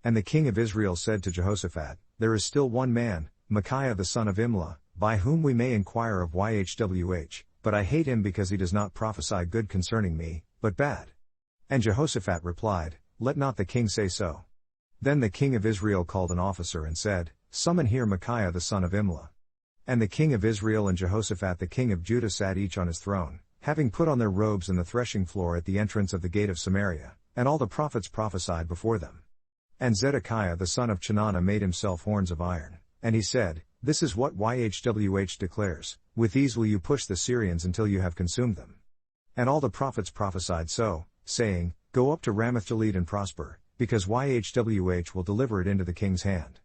And the king of Israel said to Jehoshaphat, There is still one man, Micaiah the son of Imlah, by whom we may inquire of Yhwh, but I hate him because he does not prophesy good concerning me, but bad. And Jehoshaphat replied, Let not the king say so. Then the king of Israel called an officer and said, Summon here Micaiah the son of Imlah. And the king of Israel and Jehoshaphat the king of Judah sat each on his throne, having put on their robes in the threshing floor at the entrance of the gate of Samaria, and all the prophets prophesied before them. And Zedekiah the son of Chenaanah made himself horns of iron, and he said, This is what Yhwh declares, With these will you push the Syrians until you have consumed them. And all the prophets prophesied so, saying, Go up to Ramoth Gilead and prosper, because Yhwh will deliver it into the king's hand.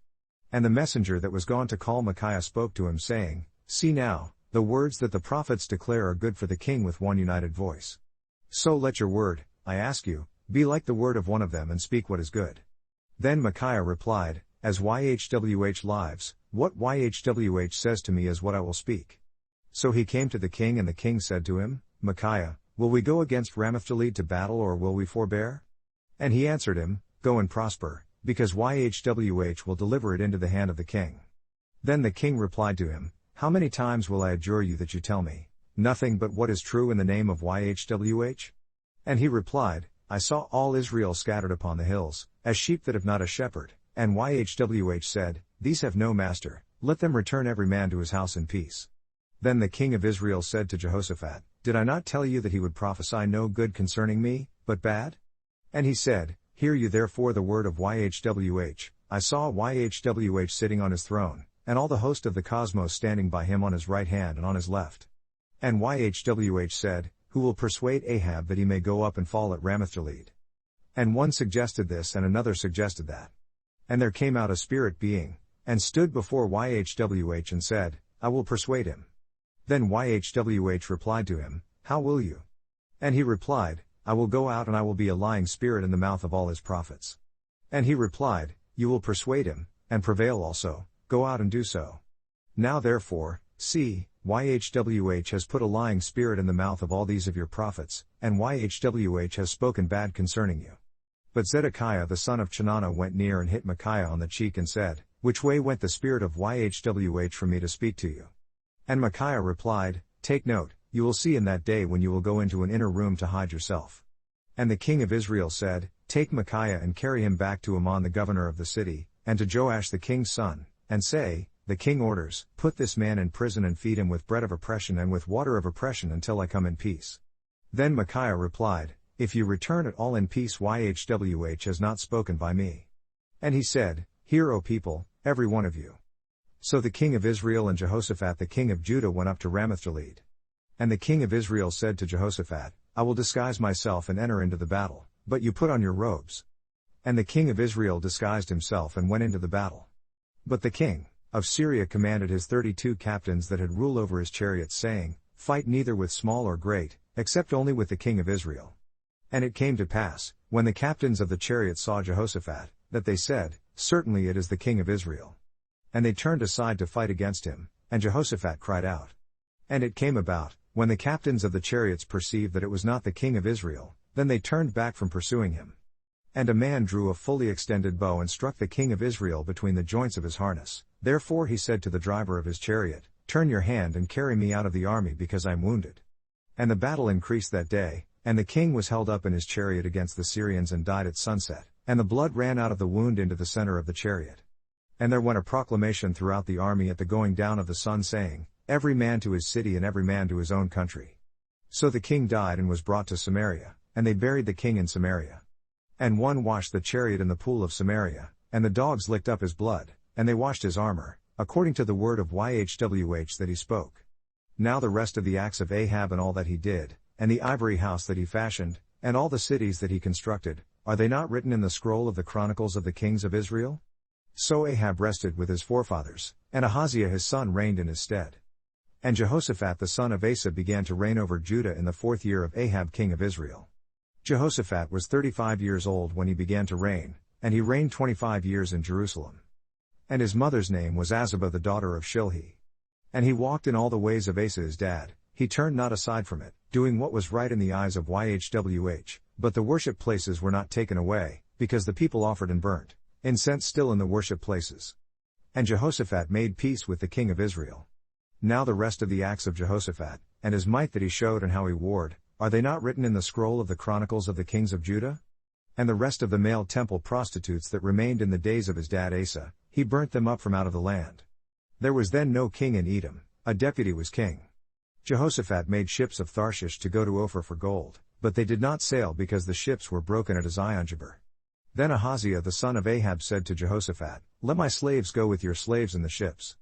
And the messenger that was gone to call Micaiah spoke to him, saying, See now, the words that the prophets declare are good for the king with one united voice. So let your word, I ask you, be like the word of one of them, and speak what is good. Then Micaiah replied, As Yhwh lives, what Yhwh says to me is what I will speak. So he came to the king, and the king said to him, Micaiah, will we go against Ramoth Gilead to battle, or will we forbear? And he answered him, Go and prosper, because Yhwh will deliver it into the hand of the king. Then the king replied to him, How many times will I adjure you that you tell me nothing but what is true in the name of Yhwh? And he replied, I saw all Israel scattered upon the hills, as sheep that have not a shepherd, and Yhwh said, These have no master, let them return every man to his house in peace. Then the king of Israel said to Jehoshaphat, Did I not tell you that he would prophesy no good concerning me, but bad? And he said, Hear you therefore the word of Yhwh, I saw Yhwh sitting on his throne, and all the host of the cosmos standing by him on his right hand and on his left. And Yhwh said, Who will persuade Ahab that he may go up and fall at Ramoth Gilead? And one suggested this and another suggested that. And there came out a spirit being, and stood before Yhwh and said, I will persuade him. Then Yhwh replied to him, How will you? And he replied, I will go out and I will be a lying spirit in the mouth of all his prophets. And he replied, You will persuade him, and prevail also, go out and do so. Now therefore, see, Yhwh has put a lying spirit in the mouth of all these of your prophets, and Yhwh has spoken bad concerning you. But Zedekiah the son of Chenaanah went near and hit Micaiah on the cheek and said, Which way went the spirit of Yhwh from me to speak to you? And Micaiah replied, Take note, you will see in that day when you will go into an inner room to hide yourself. And the king of Israel said, Take Micaiah and carry him back to Amon the governor of the city, and to Joash the king's son, and say, The king orders, Put this man in prison and feed him with bread of oppression and with water of oppression until I come in peace. Then Micaiah replied, If you return at all in peace, Yhwh has not spoken by me. And he said, Hear, O people, every one of you. So the king of Israel and Jehoshaphat the king of Judah went up to Ramoth Gilead. And the king of Israel said to Jehoshaphat, I will disguise myself and enter into the battle, but you put on your robes. And the king of Israel disguised himself and went into the battle. But the king of Syria commanded his 32 captains that had rule over his chariots, saying, Fight neither with small or great, except only with the king of Israel. And it came to pass, when the captains of the chariots saw Jehoshaphat, that they said, Certainly it is the king of Israel. And they turned aside to fight against him, and Jehoshaphat cried out. And it came about, When the captains of the chariots perceived that it was not the king of Israel, then they turned back from pursuing him. And a man drew a fully extended bow and struck the king of Israel between the joints of his harness. Therefore he said to the driver of his chariot, "Turn your hand and carry me out of the army because I am wounded." And the battle increased that day, and the king was held up in his chariot against the Syrians and died at sunset, and the blood ran out of the wound into the center of the chariot. And there went a proclamation throughout the army at the going down of the sun saying, "Every man to his city and every man to his own country." So the king died and was brought to Samaria, and they buried the king in Samaria. And one washed the chariot in the pool of Samaria, and the dogs licked up his blood, and they washed his armor, according to the word of Yahweh that he spoke. Now the rest of the acts of Ahab and all that he did, and the ivory house that he fashioned, and all the cities that he constructed, are they not written in the scroll of the chronicles of the kings of Israel? So Ahab rested with his forefathers, and Ahaziah his son reigned in his stead. And Jehoshaphat the son of Asa began to reign over Judah in the 4th year of Ahab king of Israel. Jehoshaphat was 35 years old when he began to reign, and he reigned 25 years in Jerusalem. And his mother's name was Azubah the daughter of Shilhi. And he walked in all the ways of Asa his dad, he turned not aside from it, doing what was right in the eyes of Yahweh, but the worship places were not taken away, because the people offered and burnt incense still in the worship places. And Jehoshaphat made peace with the king of Israel. Now the rest of the acts of Jehoshaphat, and his might that he showed and how he warred, are they not written in the scroll of the chronicles of the kings of Judah? And the rest of the male temple prostitutes that remained in the days of his dad Asa, he burnt them up from out of the land. There was then no king in Edom, a deputy was king. Jehoshaphat made ships of Tharshish to go to Ophir for gold, but they did not sail because the ships were broken at Eziongeber. Then Ahaziah the son of Ahab said to Jehoshaphat, "Let my slaves go with your slaves in the ships."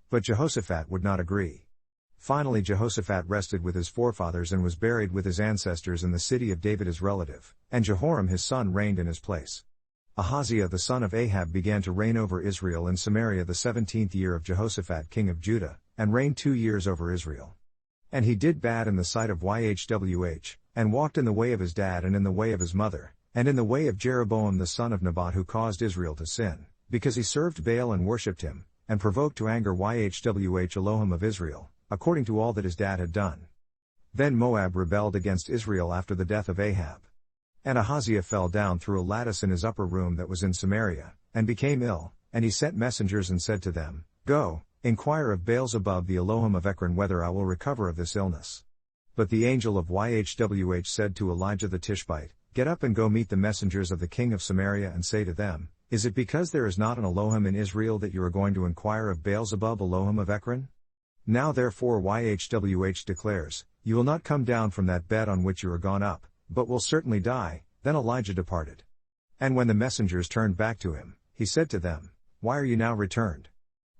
But Jehoshaphat would not agree. Finally Jehoshaphat rested with his forefathers and was buried with his ancestors in the city of David his relative, and Jehoram his son reigned in his place. Ahaziah the son of Ahab began to reign over Israel in Samaria the 17th year of Jehoshaphat king of Judah, and reigned 2 years over Israel. And he did bad in the sight of Yahweh, and walked in the way of his dad and in the way of his mother, and in the way of Jeroboam the son of Nebat who caused Israel to sin, because he served Baal and worshipped him, and provoked to anger Yahweh Elohim of Israel, according to all that his dad had done. Then Moab rebelled against Israel after the death of Ahab. And Ahaziah fell down through a lattice in his upper room that was in Samaria, and became ill, and he sent messengers and said to them, "Go, inquire of Baal-zebub the Elohim of Ekron whether I will recover of this illness." But the angel of Yahweh said to Elijah the Tishbite, "Get up and go meet the messengers of the king of Samaria and say to them, Is it because there is not an Elohim in Israel that you are going to inquire of Baal-zebub Elohim of Ekron? Now therefore Yahweh declares, you will not come down from that bed on which you are gone up, but will certainly die." Then Elijah departed. And when the messengers turned back to him, he said to them, "Why are you now returned?"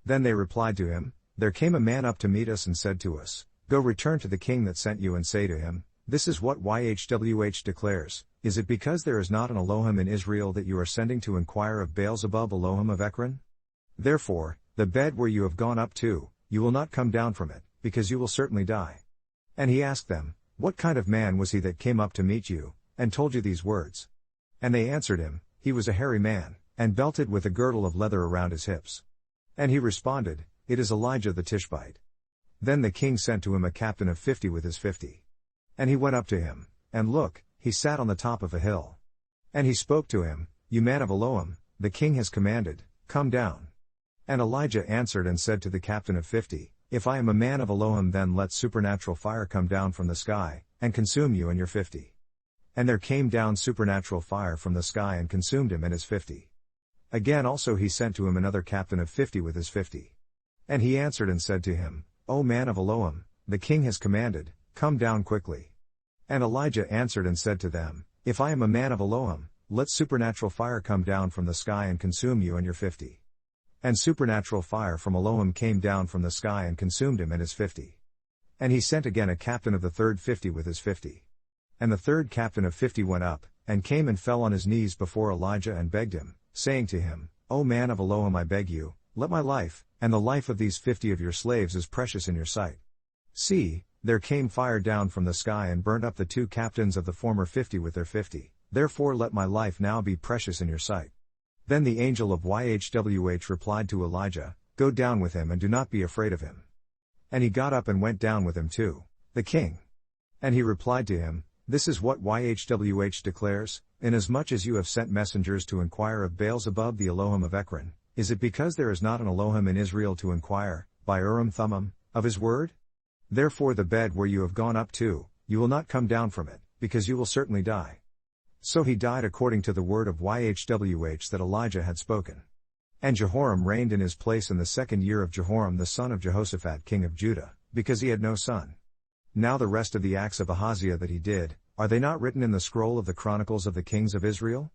Then they replied to him, "There came a man up to meet us and said to us, Go return to the king that sent you and say to him, This is what Yahweh declares, Is it because there is not an Elohim in Israel that you are sending to inquire of Baal-zebub Elohim of Ekron? Therefore, the bed where you have gone up to, you will not come down from it, because you will certainly die." And he asked them, "What kind of man was he that came up to meet you, and told you these words?" And they answered him, "He was a hairy man, and belted with a girdle of leather around his hips." And he responded, "It is Elijah the Tishbite." Then the king sent to him a captain of 50 with his 50. And he went up to him, and look, he sat on the top of a hill. And he spoke to him, "You man of Elohim, the king has commanded, come down." And Elijah answered and said to the captain of 50, "If I am a man of Elohim, then let supernatural fire come down from the sky, and consume you and your 50. And there came down supernatural fire from the sky and consumed him and his 50. Again also he sent to him another captain of 50 with his 50. And he answered and said to him, "O man of Elohim, the king has commanded, come down quickly." And Elijah answered and said to them, "If I am a man of Elohim, let supernatural fire come down from the sky and consume you and your 50. And supernatural fire from Elohim came down from the sky and consumed him and his 50. And he sent again a captain of the third 50 with his 50. And the third captain of 50 went up, and came and fell on his knees before Elijah and begged him, saying to him, "O man of Elohim, I beg you, let my life, and the life of these 50 of your slaves is precious in your sight. See, there came fire down from the sky and burnt up the 2 captains of the former 50 with their 50, therefore let my life now be precious in your sight." Then the angel of Yahweh replied to Elijah, "Go down with him and do not be afraid of him." And he got up and went down with him too. the king. And he replied to him, This is what YHWH declares, Inasmuch as you have sent messengers to inquire of Baal-zebub the Elohim of Ekron, is it because there is not an Elohim in Israel to inquire, by Urim-Thummim, of his word? Therefore the bed where you have gone up to, you will not come down from it, because you will certainly die. So he died according to the word of YHWH that Elijah had spoken. And Jehoram reigned in his place in the 2nd year of Jehoram the son of Jehoshaphat king of Judah, because he had no son. Now the rest of the acts of Ahaziah that he did, are they not written in the scroll of the Chronicles of the Kings of Israel?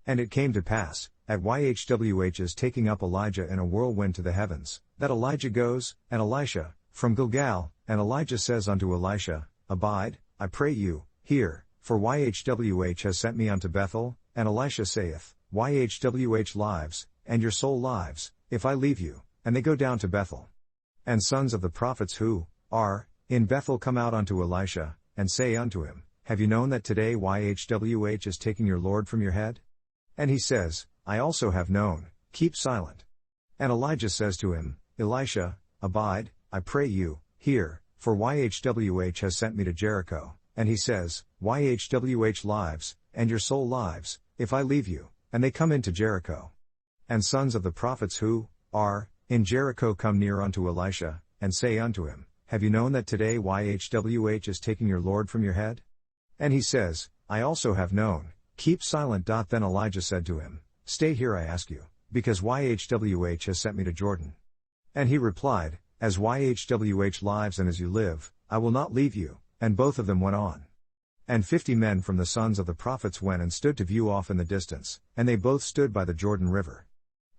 And it came to pass, at YHWH's taking up Elijah in a whirlwind to the heavens, that Elijah goes, and Elisha, from Gilgal, and Elijah says unto Elisha, Abide, I pray you, here, for YHWH has sent me unto Bethel, and Elisha saith, YHWH lives, and your soul lives, if I leave you, and they go down to Bethel. And sons of the prophets who are in Bethel come out unto Elisha, and say unto him, Have you known that today YHWH is taking your Lord from your head? And he says, I also have known, keep silent. And Elijah says to him, Elisha, abide, I pray you, here, for YHWH has sent me to Jericho, and he says, YHWH lives, and your soul lives, if I leave you, and they come into Jericho. And sons of the prophets who are in Jericho come near unto Elisha, and say unto him, Have you known that today YHWH is taking your Lord from your head? And he says, I also have known, keep silent. Then Elijah said to him, Stay here I ask you, because YHWH has sent me to Jordan. And he replied, As YHWH lives and as you live, I will not leave you, and both of them went on. And 50 men from the sons of the prophets went and stood to view off in the distance, and they both stood by the Jordan River.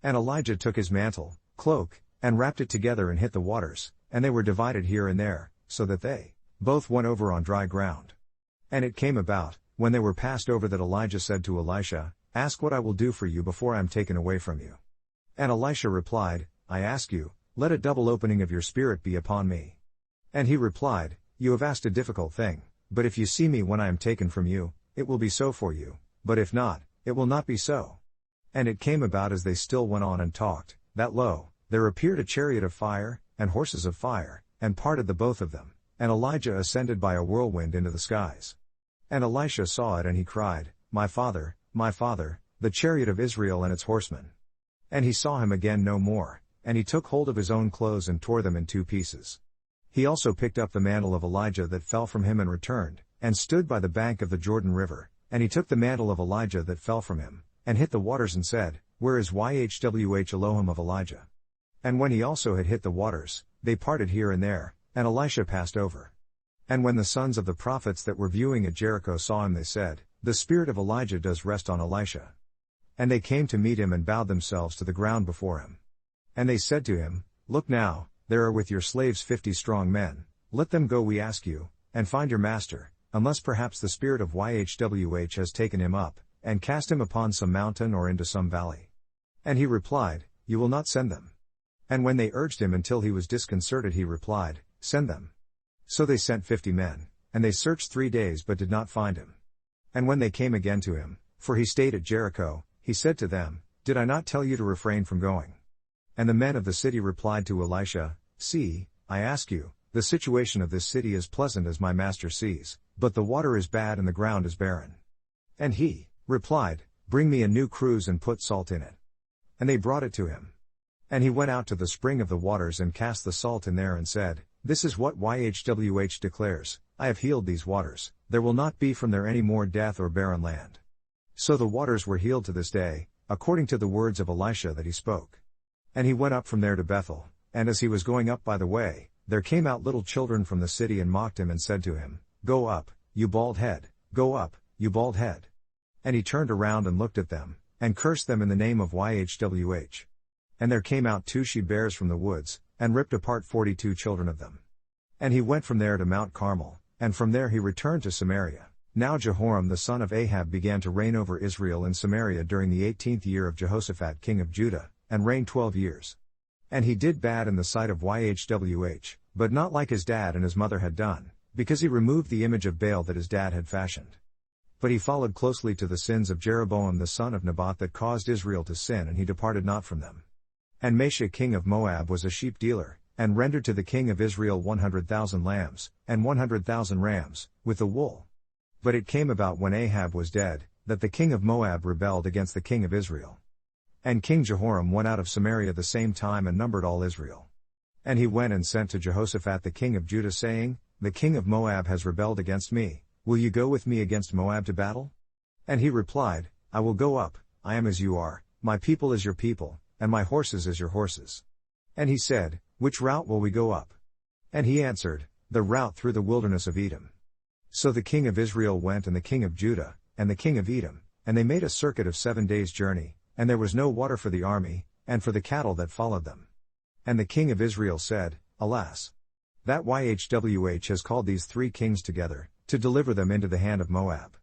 And Elijah took his mantle, cloak, and wrapped it together and hit the waters, and they were divided here and there, so that they both went over on dry ground. And it came about, when they were passed over, that Elijah said to Elisha, Ask what I will do for you before I am taken away from you. And Elisha replied, I ask you, let a double opening of your spirit be upon me. And he replied, You have asked a difficult thing, but if you see me when I am taken from you, it will be so for you, but if not, it will not be so. And it came about as they still went on and talked, that lo, there appeared a chariot of fire, and horses of fire, and parted the both of them, and Elijah ascended by a whirlwind into the skies. And Elisha saw it and he cried, my father, the chariot of Israel and its horsemen. And he saw him again no more, and he took hold of his own clothes and tore them in 2 pieces. He also picked up the mantle of Elijah that fell from him and returned, and stood by the bank of the Jordan River, and he took the mantle of Elijah that fell from him, and hit the waters and said, Where is YHWH Elohim of Elijah? And when he also had hit the waters, they parted here and there, and Elisha passed over. And when the sons of the prophets that were viewing at Jericho saw him, they said, The spirit of Elijah does rest on Elisha. And they came to meet him and bowed themselves to the ground before him. And they said to him, Look now, there are with your slaves 50 strong men, let them go, we ask you, and find your master, unless perhaps the spirit of YHWH has taken him up, and cast him upon some mountain or into some valley. And he replied, You will not send them. And when they urged him until he was disconcerted, he replied, Send them. So they sent 50 men, and they searched 3 days but did not find him. And when they came again to him, for he stayed at Jericho, he said to them, Did I not tell you to refrain from going? And the men of the city replied to Elisha, See, I ask you, the situation of this city is pleasant as my master sees, but the water is bad and the ground is barren. And he replied, Bring me a new cruse and put salt in it. And they brought it to him. And he went out to the spring of the waters and cast the salt in there and said, This is what YHWH declares, I have healed these waters, there will not be from there any more death or barren land. So the waters were healed to this day, according to the words of Elisha that he spoke. And he went up from there to Bethel, and as he was going up by the way, there came out little children from the city and mocked him and said to him, Go up, you bald head, go up, you bald head. And he turned around and looked at them, and cursed them in the name of YHWH. And there came out 2 she-bears from the woods, and ripped apart 42 children of them. And he went from there to Mount Carmel, and from there he returned to Samaria. Now Jehoram the son of Ahab began to reign over Israel in Samaria during the 18th year of Jehoshaphat king of Judah, and reigned 12 years. And he did bad in the sight of YHWH, but not like his dad and his mother had done, because he removed the image of Baal that his dad had fashioned. But he followed closely to the sins of Jeroboam the son of Nebat that caused Israel to sin, and he departed not from them. And Mesha king of Moab was a sheep dealer, and rendered to the king of Israel 100,000 lambs, and 100,000 rams, with the wool. But it came about when Ahab was dead, that the king of Moab rebelled against the king of Israel. And King Jehoram went out of Samaria the same time and numbered all Israel. And he went and sent to Jehoshaphat the king of Judah, saying, The king of Moab has rebelled against me, will you go with me against Moab to battle? And he replied, I will go up, I am as you are, my people as your people, and my horses as your horses. And he said, Which route will we go up? And he answered, The route through the wilderness of Edom. So the king of Israel went, and the king of Judah, and the king of Edom, and they made a circuit of 7 days' journey, and there was no water for the army, and for the cattle that followed them. And the king of Israel said, Alas! That YHWH has called these 3 kings together, to deliver them into the hand of Moab.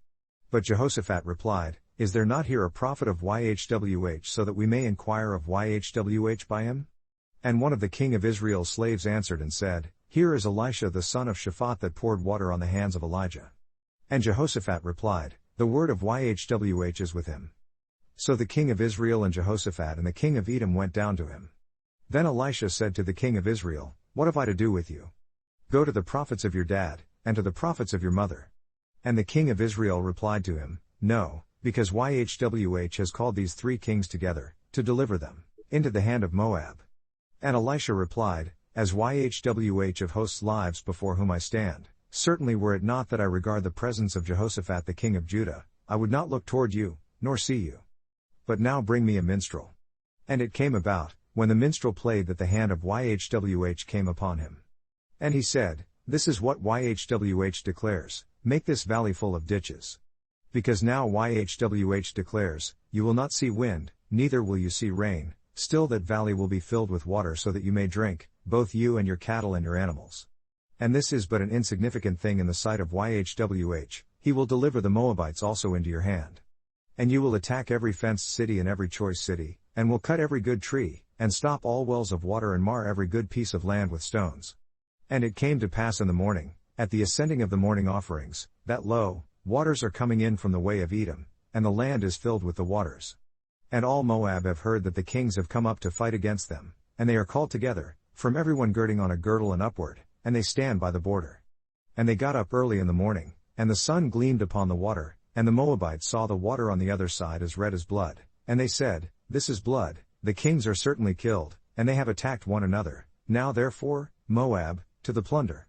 But Jehoshaphat replied, Is there not here a prophet of YHWH, so that we may inquire of YHWH by him? And one of the king of Israel's slaves answered and said, Here is Elisha the son of Shaphat that poured water on the hands of Elijah. And Jehoshaphat replied, The word of YHWH is with him. So the king of Israel and Jehoshaphat and the king of Edom went down to him. Then Elisha said to the king of Israel, What have I to do with you? Go to the prophets of your dad, and to the prophets of your mother. And the king of Israel replied to him, No, because YHWH has called these 3 kings together, to deliver them into the hand of Moab. And Elisha replied, As YHWH of hosts lives before whom I stand, certainly were it not that I regard the presence of Jehoshaphat the king of Judah, I would not look toward you, nor see you. But now bring me a minstrel. And it came about, when the minstrel played, that the hand of YHWH came upon him. And he said, This is what YHWH declares, Make this valley full of ditches. Because now YHWH declares, You will not see wind, neither will you see rain, still that valley will be filled with water so that you may drink, both you and your cattle and your animals. And this is but an insignificant thing in the sight of YHWH, he will deliver the Moabites also into your hand. And you will attack every fenced city and every choice city, and will cut every good tree, and stop all wells of water and mar every good piece of land with stones. And it came to pass in the morning, at the ascending of the morning offerings, that lo, waters are coming in from the way of Edom, and the land is filled with the waters. And all Moab have heard that the kings have come up to fight against them, and they are called together, from everyone girding on a girdle and upward, and they stand by the border. And they got up early in the morning, and the sun gleamed upon the water, and the Moabites saw the water on the other side as red as blood, and they said, This is blood, the kings are certainly killed, and they have attacked one another, now therefore, Moab, to the plunder.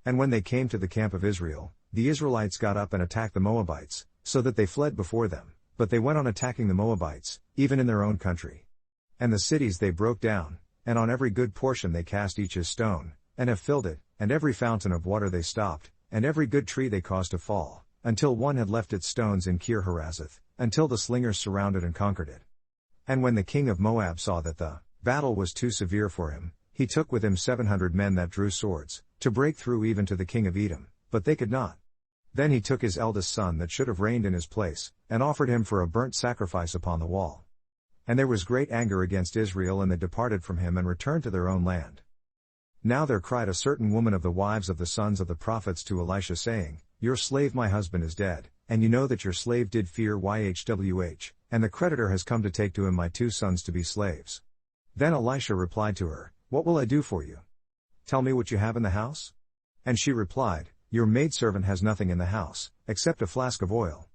And when they came to the camp of Israel, the Israelites got up and attacked the Moabites, so that they fled before them, but they went on attacking the Moabites, even in their own country. And the cities they broke down, and on every good portion they cast each his stone, and have filled it, and every fountain of water they stopped, and every good tree they caused to fall, until one had left its stones in Kir Harazeth, until the slingers surrounded and conquered it. And when the king of Moab saw that the battle was too severe for him, he took with him 700 men that drew swords, to break through even to the king of Edom, but they could not. Then he took his eldest son that should have reigned in his place, and offered him for a burnt sacrifice upon the wall. And there was great anger against Israel, and they departed from him and returned to their own land. Now there cried a certain woman of the wives of the sons of the prophets to Elisha, saying, Your slave my husband is dead, and you know that your slave did fear YHWH, and the creditor has come to take to him my 2 sons to be slaves. Then Elisha replied to her, What will I do for you? Tell me what you have in the house? And she replied, Your maidservant has nothing in the house, except a flask of oil.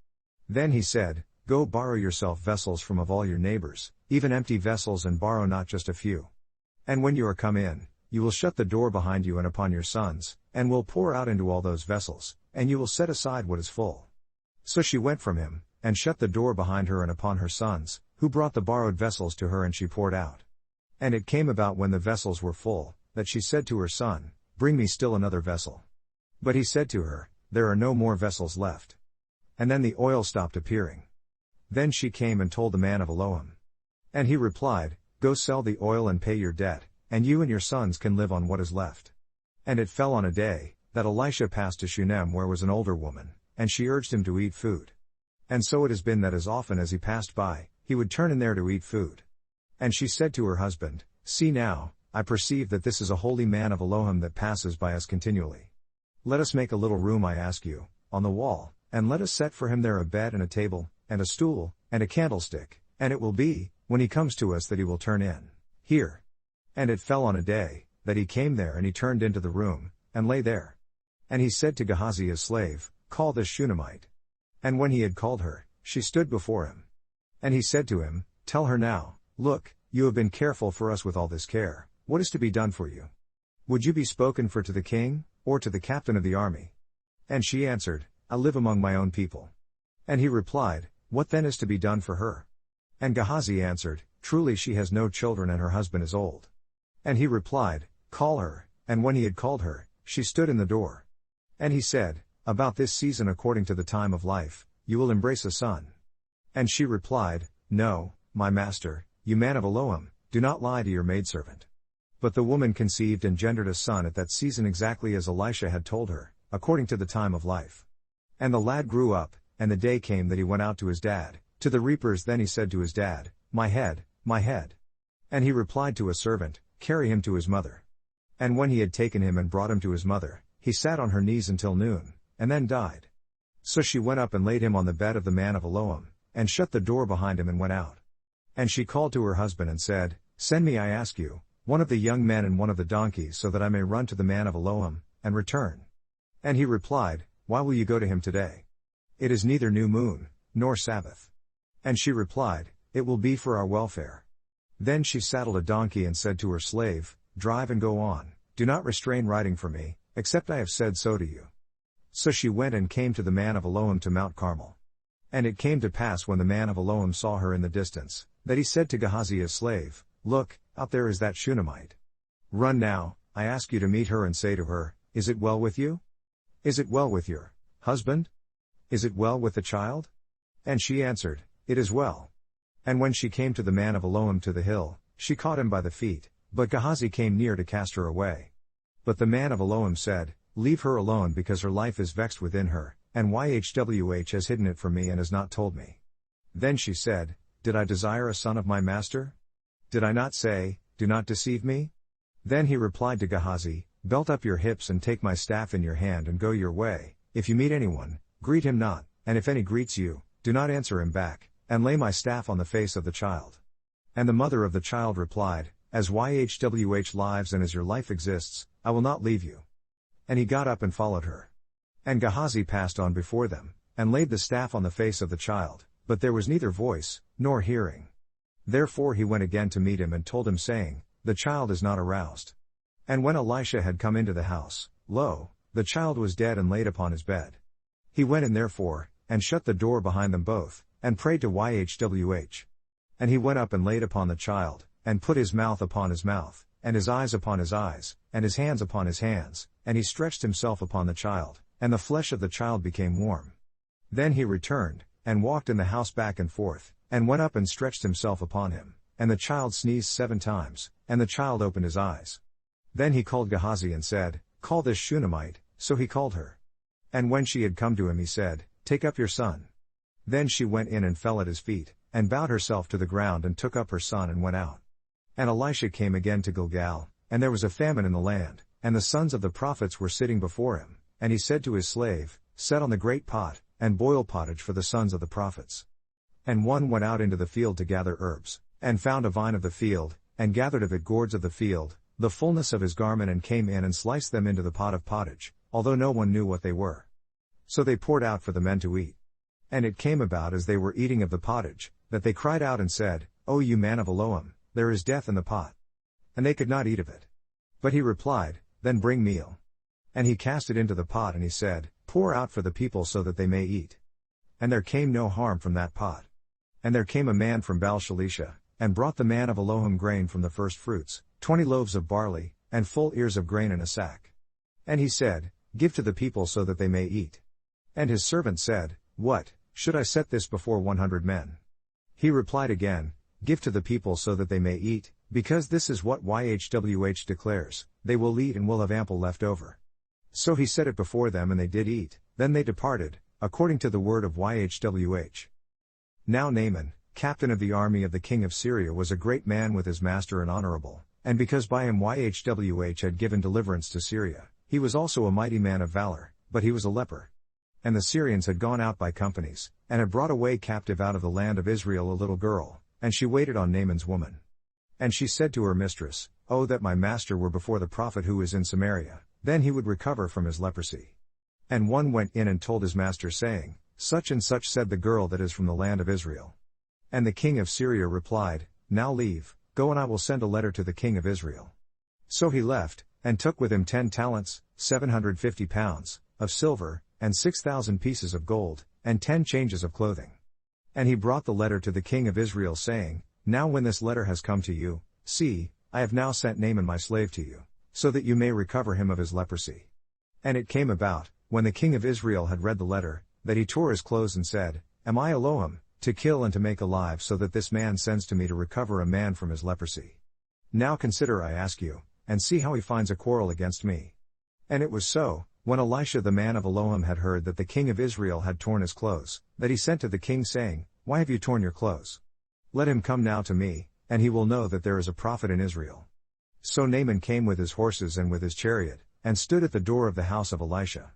Then he said, Go borrow yourself vessels from of all your neighbors, even empty vessels, and borrow not just a few. And when you are come in, you will shut the door behind you and upon your sons, and will pour out into all those vessels, and you will set aside what is full. So she went from him, and shut the door behind her and upon her sons, who brought the borrowed vessels to her, and she poured out. And it came about when the vessels were full, that she said to her son, Bring me still another vessel. But he said to her, There are no more vessels left. And then the oil stopped appearing. Then she came and told the man of Elohim. And he replied, Go sell the oil and pay your debt, and you and your sons can live on what is left. And it fell on a day, that Elisha passed to Shunem, where was an older woman, and she urged him to eat food. And so it has been that as often as he passed by, he would turn in there to eat food. And she said to her husband, See now, I perceive that this is a holy man of Elohim that passes by us continually. Let us make a little room, I ask you, on the wall, and let us set for him there a bed and a table, and a stool, and a candlestick, and it will be, when he comes to us, that he will turn in here. And it fell on a day, that he came there and he turned into the room, and lay there. And he said to Gehazi his slave, Call this Shunammite. And when he had called her, she stood before him. And he said to him, Tell her now, Look, you have been careful for us with all this care, what is to be done for you? Would you be spoken for to the king, or to the captain of the army? And she answered, I live among my own people. And he replied, What then is to be done for her? And Gehazi answered, Truly she has no children and her husband is old. And he replied, Call her, and when he had called her, she stood in the door. And he said, About this season according to the time of life, you will embrace a son. And she replied, No, my master, you man of Elohim, do not lie to your maidservant. But the woman conceived and gendered a son at that season exactly as Elisha had told her, according to the time of life. And the lad grew up, and the day came that he went out to his dad, to the reapers. Then he said to his dad, My head, my head. And he replied to a servant, Carry him to his mother. And when he had taken him and brought him to his mother, he sat on her knees until noon, and then died. So she went up and laid him on the bed of the man of Elohim, and shut the door behind him and went out. And she called to her husband and said, Send me, I ask you, one of the young men and one of the donkeys, so that I may run to the man of Elohim, and return. And he replied, Why will you go to him today? It is neither new moon, nor Sabbath. And she replied, It will be for our welfare. Then she saddled a donkey and said to her slave, Drive and go on, do not restrain riding for me, except I have said so to you. So she went and came to the man of Elohim to Mount Carmel. And it came to pass when the man of Elohim saw her in the distance, that he said to Gehazi his slave, Look, out there is that Shunammite. Run now, I ask you to meet her and say to her, Is it well with you? Is it well with your husband? Is it well with the child? And she answered, It is well. And when she came to the man of Elohim to the hill, she caught him by the feet, but Gehazi came near to cast her away. But the man of Elohim said, Leave her alone because her life is vexed within her, and YHWH has hidden it from me and has not told me. Then she said, Did I desire a son of my master? Did I not say, Do not deceive me? Then he replied to Gehazi, Belt up your hips and take my staff in your hand and go your way. If you meet anyone, greet him not, and if any greets you, do not answer him back, and lay my staff on the face of the child. And the mother of the child replied, As YHWH lives and as your life exists, I will not leave you. And he got up and followed her. And Gehazi passed on before them, and laid the staff on the face of the child, but there was neither voice, nor hearing. Therefore he went again to meet him and told him saying, The child is not aroused. And when Elisha had come into the house, lo, the child was dead and laid upon his bed. He went in therefore, and shut the door behind them both, and prayed to YHWH. And he went up and laid upon the child, and put his mouth upon his mouth, and his eyes upon his eyes, and his hands upon his hands, and he stretched himself upon the child, and the flesh of the child became warm. Then he returned, and walked in the house back and forth, and went up and stretched himself upon him, and the child sneezed 7 times, and the child opened his eyes. Then he called Gehazi and said, Call this Shunammite, so he called her. And when she had come to him he said, Take up your son. Then she went in and fell at his feet, and bowed herself to the ground and took up her son and went out. And Elisha came again to Gilgal, and there was a famine in the land, and the sons of the prophets were sitting before him, and he said to his slave, Set on the great pot, and boil pottage for the sons of the prophets. And one went out into the field to gather herbs, and found a vine of the field, and gathered of it gourds of the field, the fullness of his garment, and came in and sliced them into the pot of pottage, although no one knew what they were. So they poured out for the men to eat. And it came about as they were eating of the pottage, that they cried out and said, O you man of Elohim, there is death in the pot. And they could not eat of it. But he replied, Then bring meal. And he cast it into the pot, and he said, Pour out for the people so that they may eat. And there came no harm from that pot. And there came a man from Baal-Shalisha, and brought the man of Elohim grain from the first fruits, 20 loaves of barley, and full ears of grain in a sack. And he said, Give to the people so that they may eat. And his servant said, What, should I set this before 100 men? He replied again, Give to the people so that they may eat, because this is what YHWH declares, they will eat and will have ample left over. So he set it before them and they did eat, then they departed, according to the word of YHWH. Now Naaman, captain of the army of the king of Syria, was a great man with his master and honorable, and because by him YHWH had given deliverance to Syria, he was also a mighty man of valor, but he was a leper. And the Syrians had gone out by companies, and had brought away captive out of the land of Israel a little girl, and she waited on Naaman's woman. And she said to her mistress, "Oh, that my master were before the prophet who is in Samaria, then he would recover from his leprosy." And one went in and told his master, saying, "Such and such said the girl that is from the land of Israel." And the king of Syria replied, "Now leave, go, and I will send a letter to the king of Israel." So he left, and took with him 10 talents, 750 pounds, of silver, and 6,000 pieces of gold, and 10 changes of clothing. And he brought the letter to the king of Israel, saying, "Now when this letter has come to you, see, I have now sent Naaman my slave to you, so that you may recover him of his leprosy." And it came about, when the king of Israel had read the letter, that he tore his clothes and said, "Am I Elohim, to kill and to make alive, so that this man sends to me to recover a man from his leprosy? Now consider, I ask you, and see how he finds a quarrel against me." And it was so, when Elisha the man of Elohim had heard that the king of Israel had torn his clothes, that he sent to the king, saying, "Why have you torn your clothes? Let him come now to me, and he will know that there is a prophet in Israel." So Naaman came with his horses and with his chariot, and stood at the door of the house of Elisha.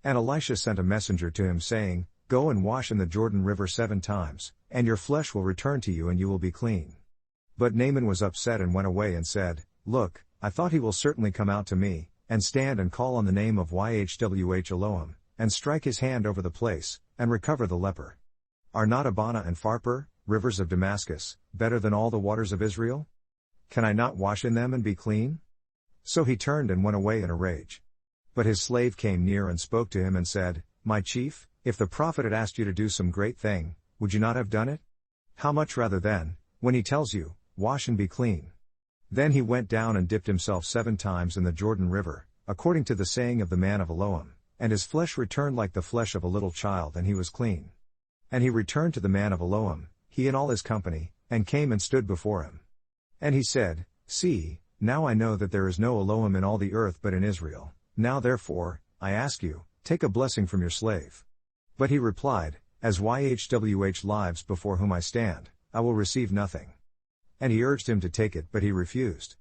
And Elisha sent a messenger to him, saying, "Go and wash in the Jordan River 7 times, and your flesh will return to you and you will be clean." But Naaman was upset and went away and said, "Look, I thought he will certainly come out to me, and stand and call on the name of Yhwh Elohim, and strike his hand over the place, and recover the leper. Are not Abana and Pharpar, rivers of Damascus, better than all the waters of Israel? Can I not wash in them and be clean?" So he turned and went away in a rage. But his slave came near and spoke to him and said, "My chief, if the prophet had asked you to do some great thing, would you not have done it? How much rather then, when he tells you, 'Wash and be clean'?" Then he went down and dipped himself 7 times in the Jordan River, according to the saying of the man of Elohim, and his flesh returned like the flesh of a little child, and he was clean. And he returned to the man of Elohim, he and all his company, and came and stood before him. And he said, "See, now I know that there is no Elohim in all the earth but in Israel. Now therefore, I ask you, take a blessing from your slave." But he replied, "As Yhwh lives before whom I stand, I will receive nothing." And he urged him to take it, but he refused.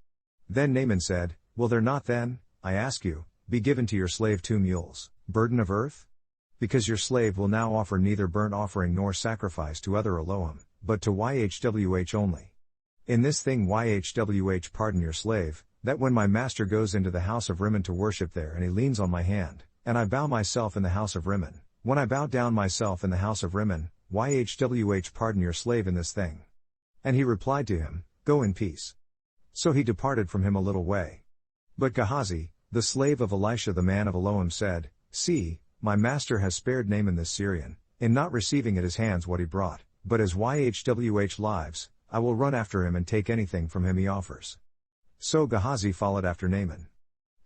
Then Naaman said, "Will there not then, I ask you, be given to your slave 2 mules, burden of earth? Because your slave will now offer neither burnt offering nor sacrifice to other Elohim, but to Yhwh only. In this thing Yhwh pardon your slave, that when my master goes into the house of Rimmon to worship there, and he leans on my hand, and I bow myself in the house of Rimmon, when I bow down myself in the house of Rimmon, Yhwh pardon your slave in this thing." And he replied to him, "Go in peace." So he departed from him a little way. But Gehazi, the slave of Elisha the man of Elohim, said, "See, my master has spared Naaman this Syrian, in not receiving at his hands what he brought, but as Yhwh lives, I will run after him and take anything from him he offers." So Gehazi followed after Naaman.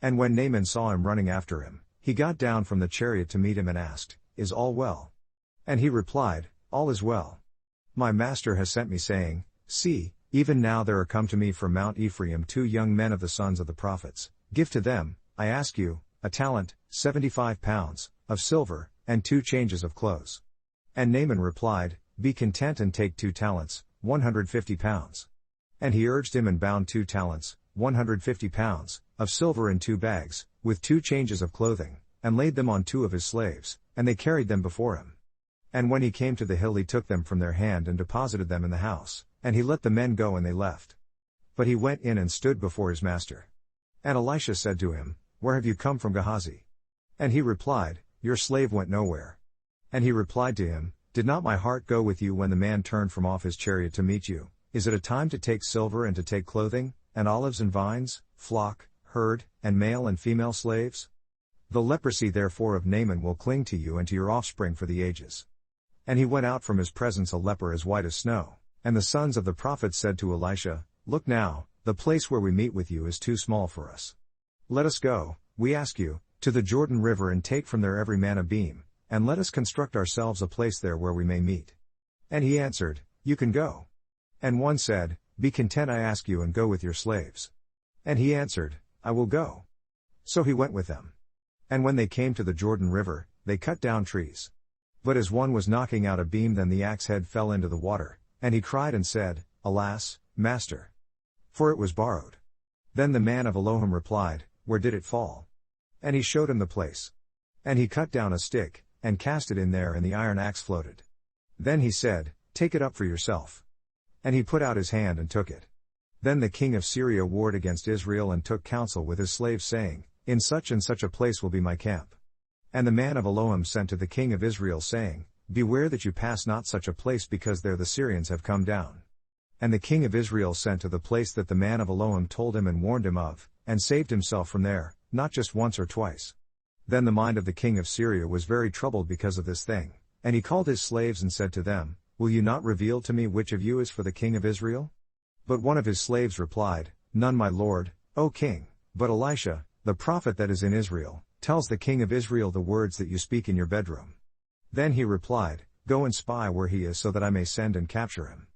And when Naaman saw him running after him, he got down from the chariot to meet him and asked, "Is all well?" And he replied, "All is well. My master has sent me, saying, 'See, even now there are come to me from Mount Ephraim 2 young men of the sons of the prophets. Give to them, I ask you, a talent, 75 pounds, of silver, and 2 changes of clothes.'" And Naaman replied, "Be content and take 2 talents, 150 pounds. And he urged him and bound 2 talents, 150 pounds, of silver in 2 bags, with 2 changes of clothing, and laid them on 2 of his slaves, and they carried them before him. And when he came to the hill, he took them from their hand and deposited them in the house, and he let the men go and they left. But he went in and stood before his master. And Elisha said to him, "Where have you come from, Gehazi?" And he replied, "Your slave went nowhere." And he replied to him, "Did not my heart go with you when the man turned from off his chariot to meet you? Is it a time to take silver and to take clothing, and olives and vines, flock, herd, and male and female slaves? The leprosy therefore of Naaman will cling to you and to your offspring for the ages." And he went out from his presence a leper as white as snow. And the sons of the prophets said to Elisha, "Look now, the place where we meet with you is too small for us. Let us go, we ask you, to the Jordan River and take from there every man a beam, and let us construct ourselves a place there where we may meet." And he answered, "You can go." And one said, "Be content, I ask you, and go with your slaves." And he answered, "I will go." So he went with them. And when they came to the Jordan River, they cut down trees. But as one was knocking out a beam, then the axe head fell into the water, and he cried and said, "Alas, master! For it was borrowed." Then the man of Elohim replied, "Where did it fall?" And he showed him the place. And he cut down a stick, and cast it in there, and the iron axe floated. Then he said, "Take it up for yourself." And he put out his hand and took it. Then the king of Syria warred against Israel and took counsel with his slaves saying, In such and such a place will be my camp. And the man of Elohim sent to the king of Israel saying, Beware that you pass not such a place because there the Syrians have come down. And the king of Israel sent to the place that the man of Elohim told him and warned him of, and saved himself from there, not just once or twice. Then the mind of the king of Syria was very troubled because of this thing, and he called his slaves and said to them, Will you not reveal to me which of you is for the king of Israel? But one of his slaves replied, None, my lord, O king, but Elisha, the prophet that is in Israel, tells the king of Israel the words that you speak in your bedroom. Then he replied, Go and spy where he is so that I may send and capture him.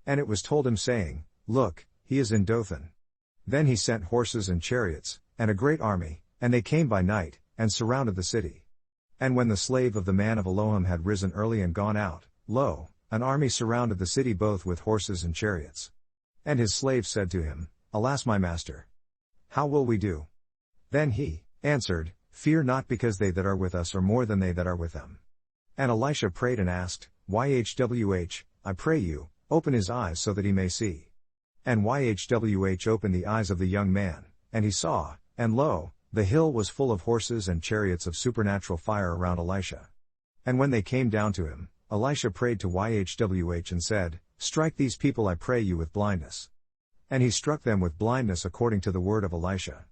And it was told him saying, Look, he is in Dothan. Then he sent horses and chariots, and a great army, and they came by night, and surrounded the city. And when the slave of the man of Elohim had risen early and gone out, lo, an army surrounded the city both with horses and chariots. And his slave said to him, Alas, my master! How will we do? Then he answered, Fear not, because they that are with us are more than they that are with them. And Elisha prayed and asked, Yhwh, I pray you, open his eyes so that he may see. And Yhwh opened the eyes of the young man, and he saw, and lo, the hill was full of horses and chariots of supernatural fire around Elisha. And when they came down to him, Elisha prayed to Yhwh and said, Strike these people, I pray you, with blindness. And he struck them with blindness according to the word of Elisha.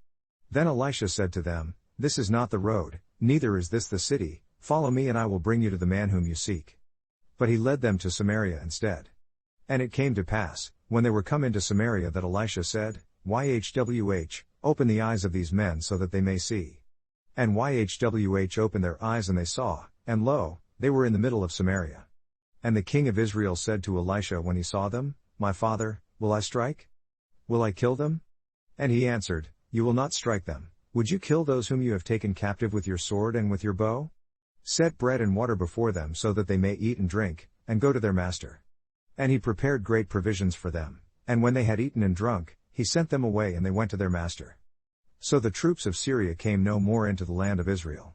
Then Elisha said to them, This is not the road, neither is this the city, follow me and I will bring you to the man whom you seek. But he led them to Samaria instead. And it came to pass, when they were come into Samaria, that Elisha said, Yhwh, open the eyes of these men so that they may see. And Yhwh opened their eyes and they saw, and lo, they were in the middle of Samaria. And the king of Israel said to Elisha when he saw them, My father, will I strike? Will I kill them? And he answered, You will not strike them. Would you kill those whom you have taken captive with your sword and with your bow? Set bread and water before them so that they may eat and drink, and go to their master. And he prepared great provisions for them, and when they had eaten and drunk, he sent them away and they went to their master. So the troops of Syria came no more into the land of Israel.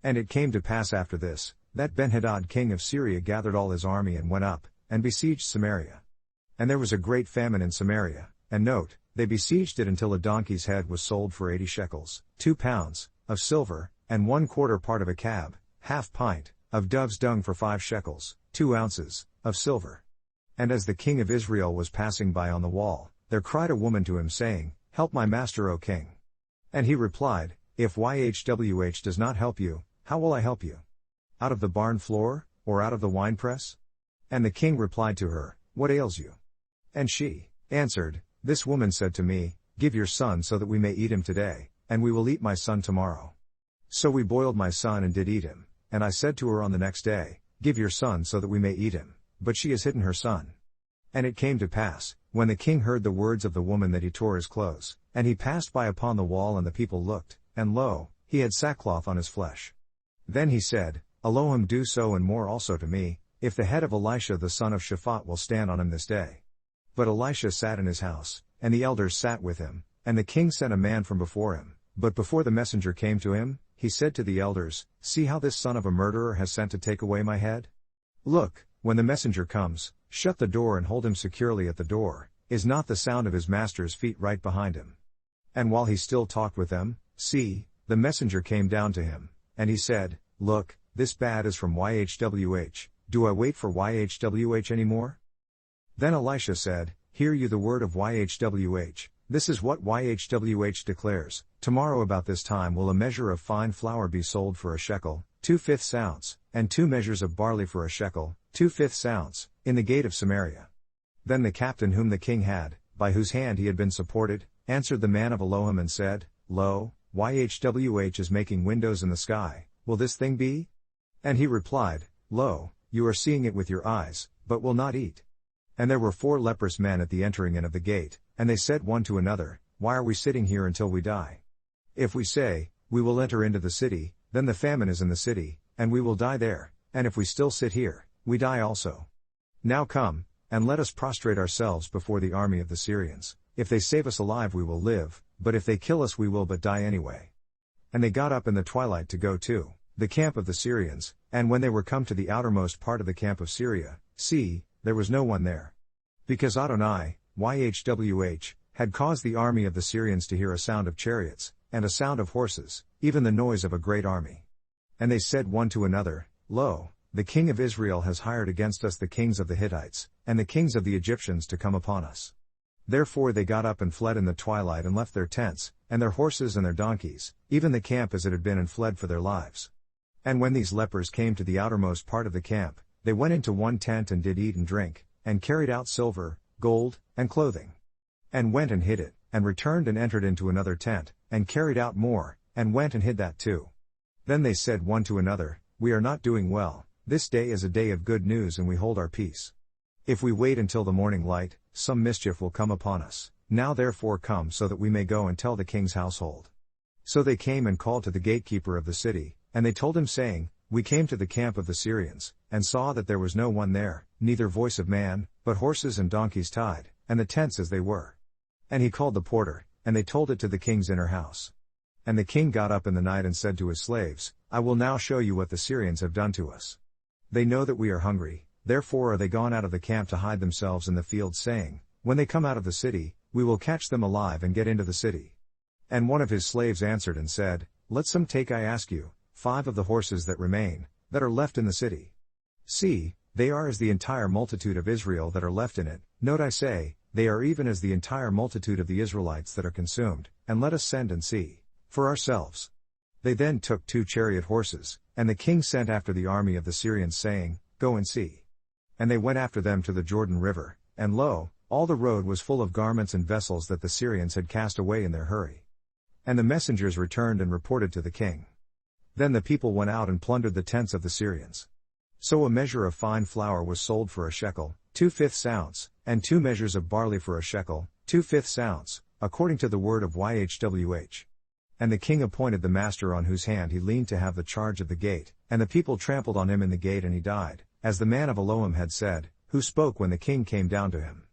And it came to pass after this, that Benhadad king of Syria gathered all his army and went up, and besieged Samaria. And there was a great famine in Samaria, and note, they besieged it until a donkey's head was sold for 80 shekels, 2 pounds, of silver, and 1/4 part of a cab, half pint, of dove's dung for 5 shekels, 2 ounces, of silver. And as the king of Israel was passing by on the wall, there cried a woman to him saying, Help my master, O king. And he replied, If Yhwh does not help you, how will I help you? Out of the barn floor, or out of the winepress? And the king replied to her, What ails you? And she answered, This woman said to me, Give your son so that we may eat him today, and we will eat my son tomorrow. So we boiled my son and did eat him, and I said to her on the next day, Give your son so that we may eat him, but she has hidden her son. And it came to pass, when the king heard the words of the woman, that he tore his clothes, and he passed by upon the wall, and the people looked, and lo, he had sackcloth on his flesh. Then he said, Elohim do so and more also to me, if the head of Elisha the son of Shaphat will stand on him this day. But Elisha sat in his house, and the elders sat with him, and the king sent a man from before him. But before the messenger came to him, he said to the elders, See how this son of a murderer has sent to take away my head? Look, when the messenger comes, shut the door and hold him securely at the door. Is not the sound of his master's feet right behind him? And while he still talked with them, see, the messenger came down to him, and he said, Look, this bad is from Yhwh, do I wait for Yhwh any more? Then Elisha said, Hear you the word of Yhwh, this is what Yhwh declares, Tomorrow about this time will a measure of fine flour be sold for a shekel, 2/5 ounce, and 2 measures of barley for a shekel, 2/5 ounce, in the gate of Samaria. Then the captain whom the king had, by whose hand he had been supported, answered the man of Elohim and said, Lo, Yhwh is making windows in the sky, will this thing be? And he replied, Lo, you are seeing it with your eyes, but will not eat. And there were 4 leprous men at the entering in of the gate, and they said one to another, Why are we sitting here until we die? If we say, We will enter into the city, then the famine is in the city, and we will die there, and if we still sit here, we die also. Now come, and let us prostrate ourselves before the army of the Syrians. If they save us alive we will live, but if they kill us we will but die anyway. And they got up in the twilight to go to the camp of the Syrians, and when they were come to the outermost part of the camp of Syria, see, there was no one there. Because Adonai, YHWH, had caused the army of the Syrians to hear a sound of chariots, and a sound of horses, even the noise of a great army. And they said one to another, Lo, the king of Israel has hired against us the kings of the Hittites, and the kings of the Egyptians to come upon us. Therefore they got up and fled in the twilight and left their tents, and their horses and their donkeys, even the camp as it had been, and fled for their lives. And when these lepers came to the outermost part of the camp, they went into one tent and did eat and drink, and carried out silver, gold, and clothing. And went and hid it, and returned and entered into another tent, and carried out more, and went and hid that too. Then they said one to another, We are not doing well, this day is a day of good news, and we hold our peace. If we wait until the morning light, some mischief will come upon us. Now therefore come, so that we may go and tell the king's household. So they came and called to the gatekeeper of the city, and they told him, saying, We came to the camp of the Syrians, and saw that there was no one there, neither voice of man, but horses and donkeys tied, and the tents as they were. And he called the porter, and they told it to the king's inner house. And the king got up in the night and said to his slaves, I will now show you what the Syrians have done to us. They know that we are hungry, therefore are they gone out of the camp to hide themselves in the fields, saying, When they come out of the city, we will catch them alive and get into the city. And one of his slaves answered and said, Let some take, I ask you, 5 of the horses that remain, that are left in the city. See, they are as the entire multitude of Israel that are left in it. Note, I say, they are even as the entire multitude of the Israelites that are consumed, and let us send and see for ourselves. They then took 2 chariot horses, and the king sent after the army of the Syrians, saying, Go and see. And they went after them to the Jordan River, and lo, all the road was full of garments and vessels that the Syrians had cast away in their hurry. And the messengers returned and reported to the king. Then the people went out and plundered the tents of the Syrians. So a measure of fine flour was sold for a shekel, 2/5 ounce, and 2 measures of barley for a shekel, 2/5 ounce, according to the word of YHWH. And the king appointed the master on whose hand he leaned to have the charge of the gate, and the people trampled on him in the gate, and he died, as the man of Elohim had said, who spoke when the king came down to him.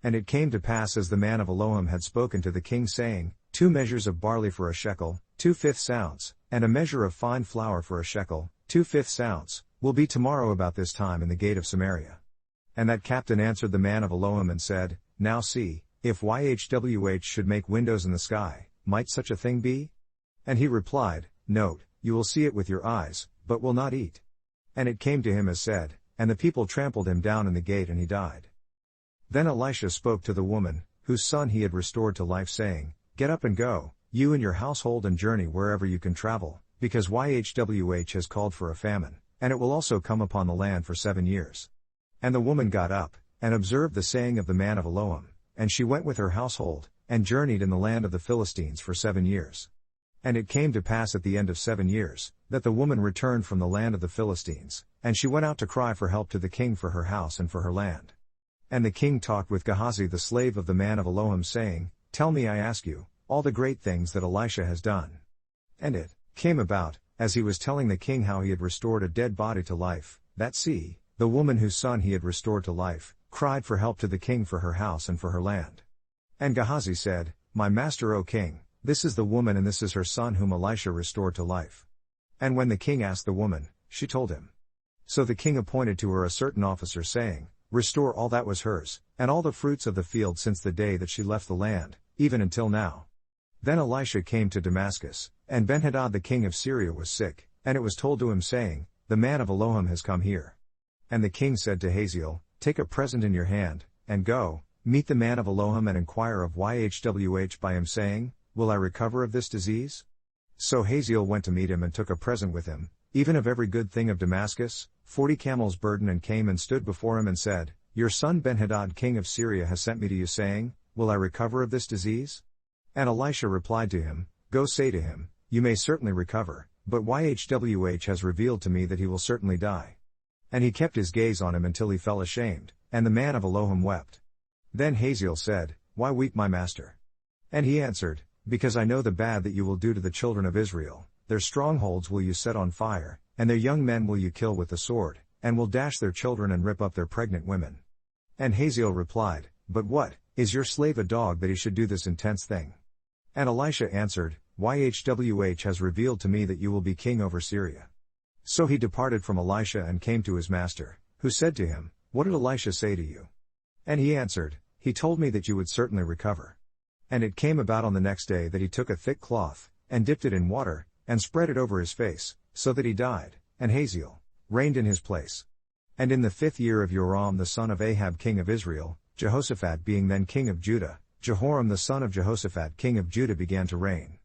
And it came to pass as the man of Elohim had spoken to the king, saying, 2 measures of barley for a shekel, 2/5 ounce, and a measure of fine flour for a shekel, 2/5 ounce, will be tomorrow about this time in the gate of Samaria. And that captain answered the man of Elohim and said, Now see, if YHWH should make windows in the sky, might such a thing be? And he replied, Note, you will see it with your eyes, but will not eat. And it came to him as said, and the people trampled him down in the gate, and he died. Then Elisha spoke to the woman, whose son he had restored to life, saying, Get up and go, you and your household, and journey wherever you can travel, because YHWH has called for a famine, and it will also come upon the land for 7 years. And the woman got up, and observed the saying of the man of Elohim, and she went with her household, and journeyed in the land of the Philistines for 7 years. And it came to pass at the end of 7 years, that the woman returned from the land of the Philistines, and she went out to cry for help to the king for her house and for her land. And the king talked with Gehazi the slave of the man of Elohim, saying, Tell me, I ask you, all the great things that Elisha has done. And it came about, as he was telling the king how he had restored a dead body to life, that see, the woman whose son he had restored to life, cried for help to the king for her house and for her land. And Gehazi said, My master, O king, this is the woman, and this is her son whom Elisha restored to life. And when the king asked the woman, she told him. So the king appointed to her a certain officer, saying, Restore all that was hers, and all the fruits of the field since the day that she left the land, even until now. Then Elisha came to Damascus, and Benhadad the king of Syria was sick, and it was told to him, saying, The man of Elohim has come here. And the king said to Hazael, Take a present in your hand, and go, meet the man of Elohim, and inquire of YHWH by him, saying, Will I recover of this disease? So Hazael went to meet him, and took a present with him, even of every good thing of Damascus, 40 camels' burden, and came and stood before him, and said, Your son Benhadad king of Syria has sent me to you, saying, Will I recover of this disease? And Elisha replied to him, Go say to him, You may certainly recover, but YHWH has revealed to me that he will certainly die. And he kept his gaze on him until he fell ashamed, and the man of Elohim wept. Then Hazael said, Why weep, my master? And he answered, Because I know the bad that you will do to the children of Israel. Their strongholds will you set on fire, and their young men will you kill with the sword, and will dash their children and rip up their pregnant women. And Hazael replied, But what, is your slave a dog that he should do this intense thing? And Elisha answered, YHWH has revealed to me that you will be king over Syria. So he departed from Elisha and came to his master, who said to him, What did Elisha say to you? And he answered, he told me that you would certainly recover. And it came about on the next day that he took a thick cloth, and dipped it in water, and spread it over his face, so that he died, and Hazael reigned in his place. And in the 5th year of Joram the son of Ahab king of Israel, Jehoshaphat being then king of Judah, Jehoram the son of Jehoshaphat king of Judah began to reign.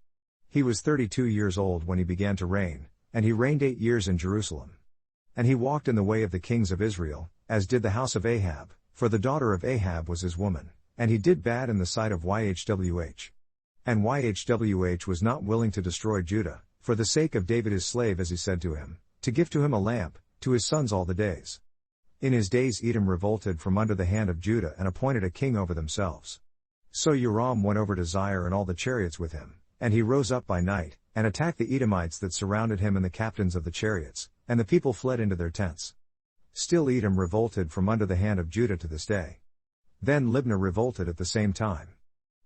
He was 32 years old when he began to reign, and he reigned 8 years in Jerusalem. And he walked in the way of the kings of Israel, as did the house of Ahab, for the daughter of Ahab was his woman, and he did bad in the sight of Yhwh. And Yhwh was not willing to destroy Judah, for the sake of David his slave, as he said to him, to give to him a lamp, to his sons all the days. In his days Edom revolted from under the hand of Judah and appointed a king over themselves. So Joram went over to Zair and all the chariots with him, and he rose up by night, and attacked the Edomites that surrounded him and the captains of the chariots, and the people fled into their tents. Still Edom revolted from under the hand of Judah to this day. Then Libnah revolted at the same time.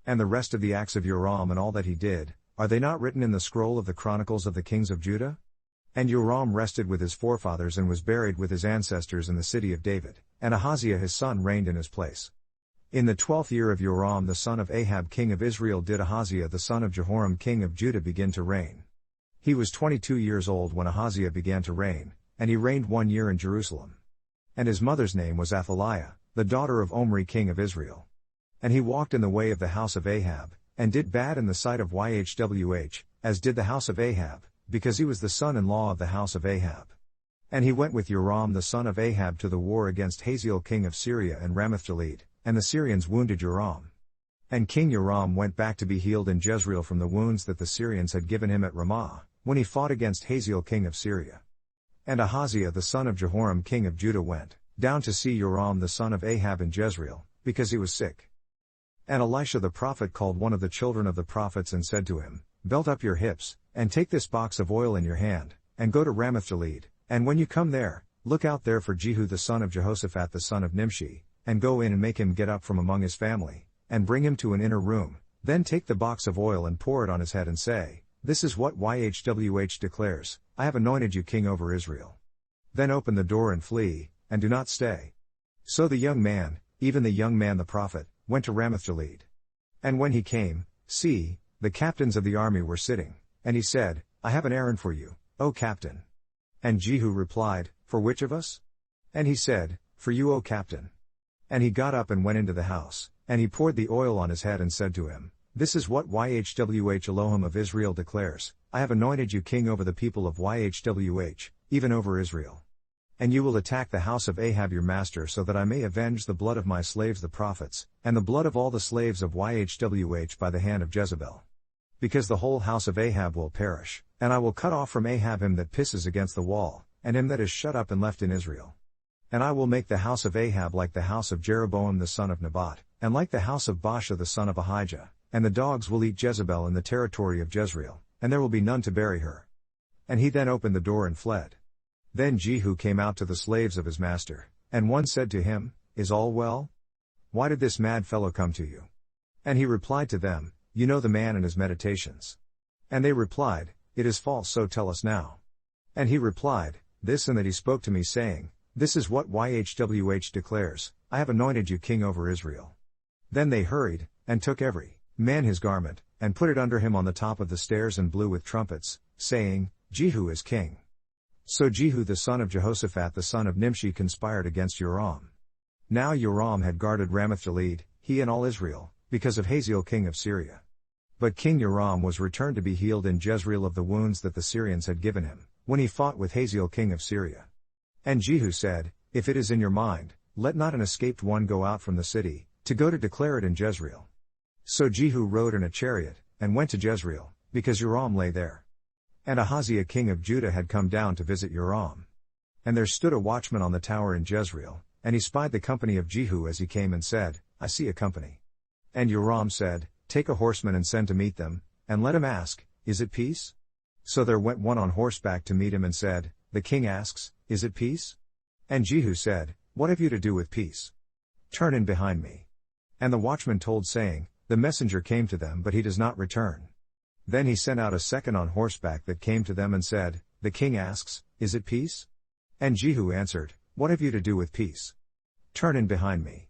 And the rest of the acts of Joram and all that he did, are they not written in the scroll of the chronicles of the kings of Judah? And Joram rested with his forefathers and was buried with his ancestors in the city of David, and Ahaziah his son reigned in his place. In the 12th year of Joram the son of Ahab king of Israel did Ahaziah the son of Jehoram king of Judah begin to reign. He was 22 years old when Ahaziah began to reign, and he reigned 1 year in Jerusalem. And his mother's name was Athaliah, the daughter of Omri king of Israel. And he walked in the way of the house of Ahab, and did bad in the sight of Yhwh, as did the house of Ahab, because he was the son-in-law of the house of Ahab. And he went with Joram the son of Ahab to the war against Hazael king of Syria and Ramoth-Gilead, and the Syrians wounded Joram. And King Joram went back to be healed in Jezreel from the wounds that the Syrians had given him at Ramah, when he fought against Hazael king of Syria. And Ahaziah the son of Jehoram king of Judah went down to see Joram the son of Ahab in Jezreel, because he was sick. And Elisha the prophet called one of the children of the prophets and said to him, Belt up your hips, and take this box of oil in your hand, and go to Ramoth-Gilead, and when you come there, look out there for Jehu the son of Jehoshaphat the son of Nimshi, and go in and make him get up from among his family, and bring him to an inner room, then take the box of oil and pour it on his head and say, This is what Yhwh declares, I have anointed you king over Israel. Then open the door and flee, and do not stay. So the young man, even the young man the prophet, went to Ramoth-Gilead. And when he came, see, the captains of the army were sitting, and he said, I have an errand for you, O captain. And Jehu replied, For which of us? And he said, For you, O captain. And he got up and went into the house, and he poured the oil on his head and said to him, This is what Yhwh Elohim of Israel declares, I have anointed you king over the people of Yhwh, even over Israel. And you will attack the house of Ahab your master so that I may avenge the blood of my slaves the prophets, and the blood of all the slaves of Yhwh by the hand of Jezebel. Because the whole house of Ahab will perish, and I will cut off from Ahab him that pisses against the wall, and him that is shut up and left in Israel. And I will make the house of Ahab like the house of Jeroboam the son of Nebat, and like the house of Baasha the son of Ahijah, and the dogs will eat Jezebel in the territory of Jezreel, and there will be none to bury her. And he then opened the door and fled. Then Jehu came out to the slaves of his master, and one said to him, Is all well? Why did this mad fellow come to you? And he replied to them, You know the man and his meditations. And they replied, It is false, so tell us now. And he replied, This and that he spoke to me saying, This is what Yhwh declares, I have anointed you king over Israel. Then they hurried, and took every man his garment, and put it under him on the top of the stairs and blew with trumpets, saying, Jehu is king. So Jehu the son of Jehoshaphat the son of Nimshi conspired against Joram. Now Joram had guarded Ramoth-Gilead, he and all Israel, because of Hazael king of Syria. But King Joram was returned to be healed in Jezreel of the wounds that the Syrians had given him, when he fought with Hazael king of Syria. And Jehu said, If it is in your mind, let not an escaped one go out from the city, to go to declare it in Jezreel. So Jehu rode in a chariot, and went to Jezreel, because Joram lay there. And Ahaziah king of Judah had come down to visit Joram. And there stood a watchman on the tower in Jezreel, and he spied the company of Jehu as he came and said, I see a company. And Joram said, Take a horseman and send to meet them, and let him ask, Is it peace? So there went one on horseback to meet him and said, The king asks, Is it peace? And Jehu said, What have you to do with peace? Turn in behind me. And the watchman told saying, The messenger came to them but he does not return. Then he sent out a second on horseback that came to them and said, The king asks, Is it peace? And Jehu answered, What have you to do with peace? Turn in behind me.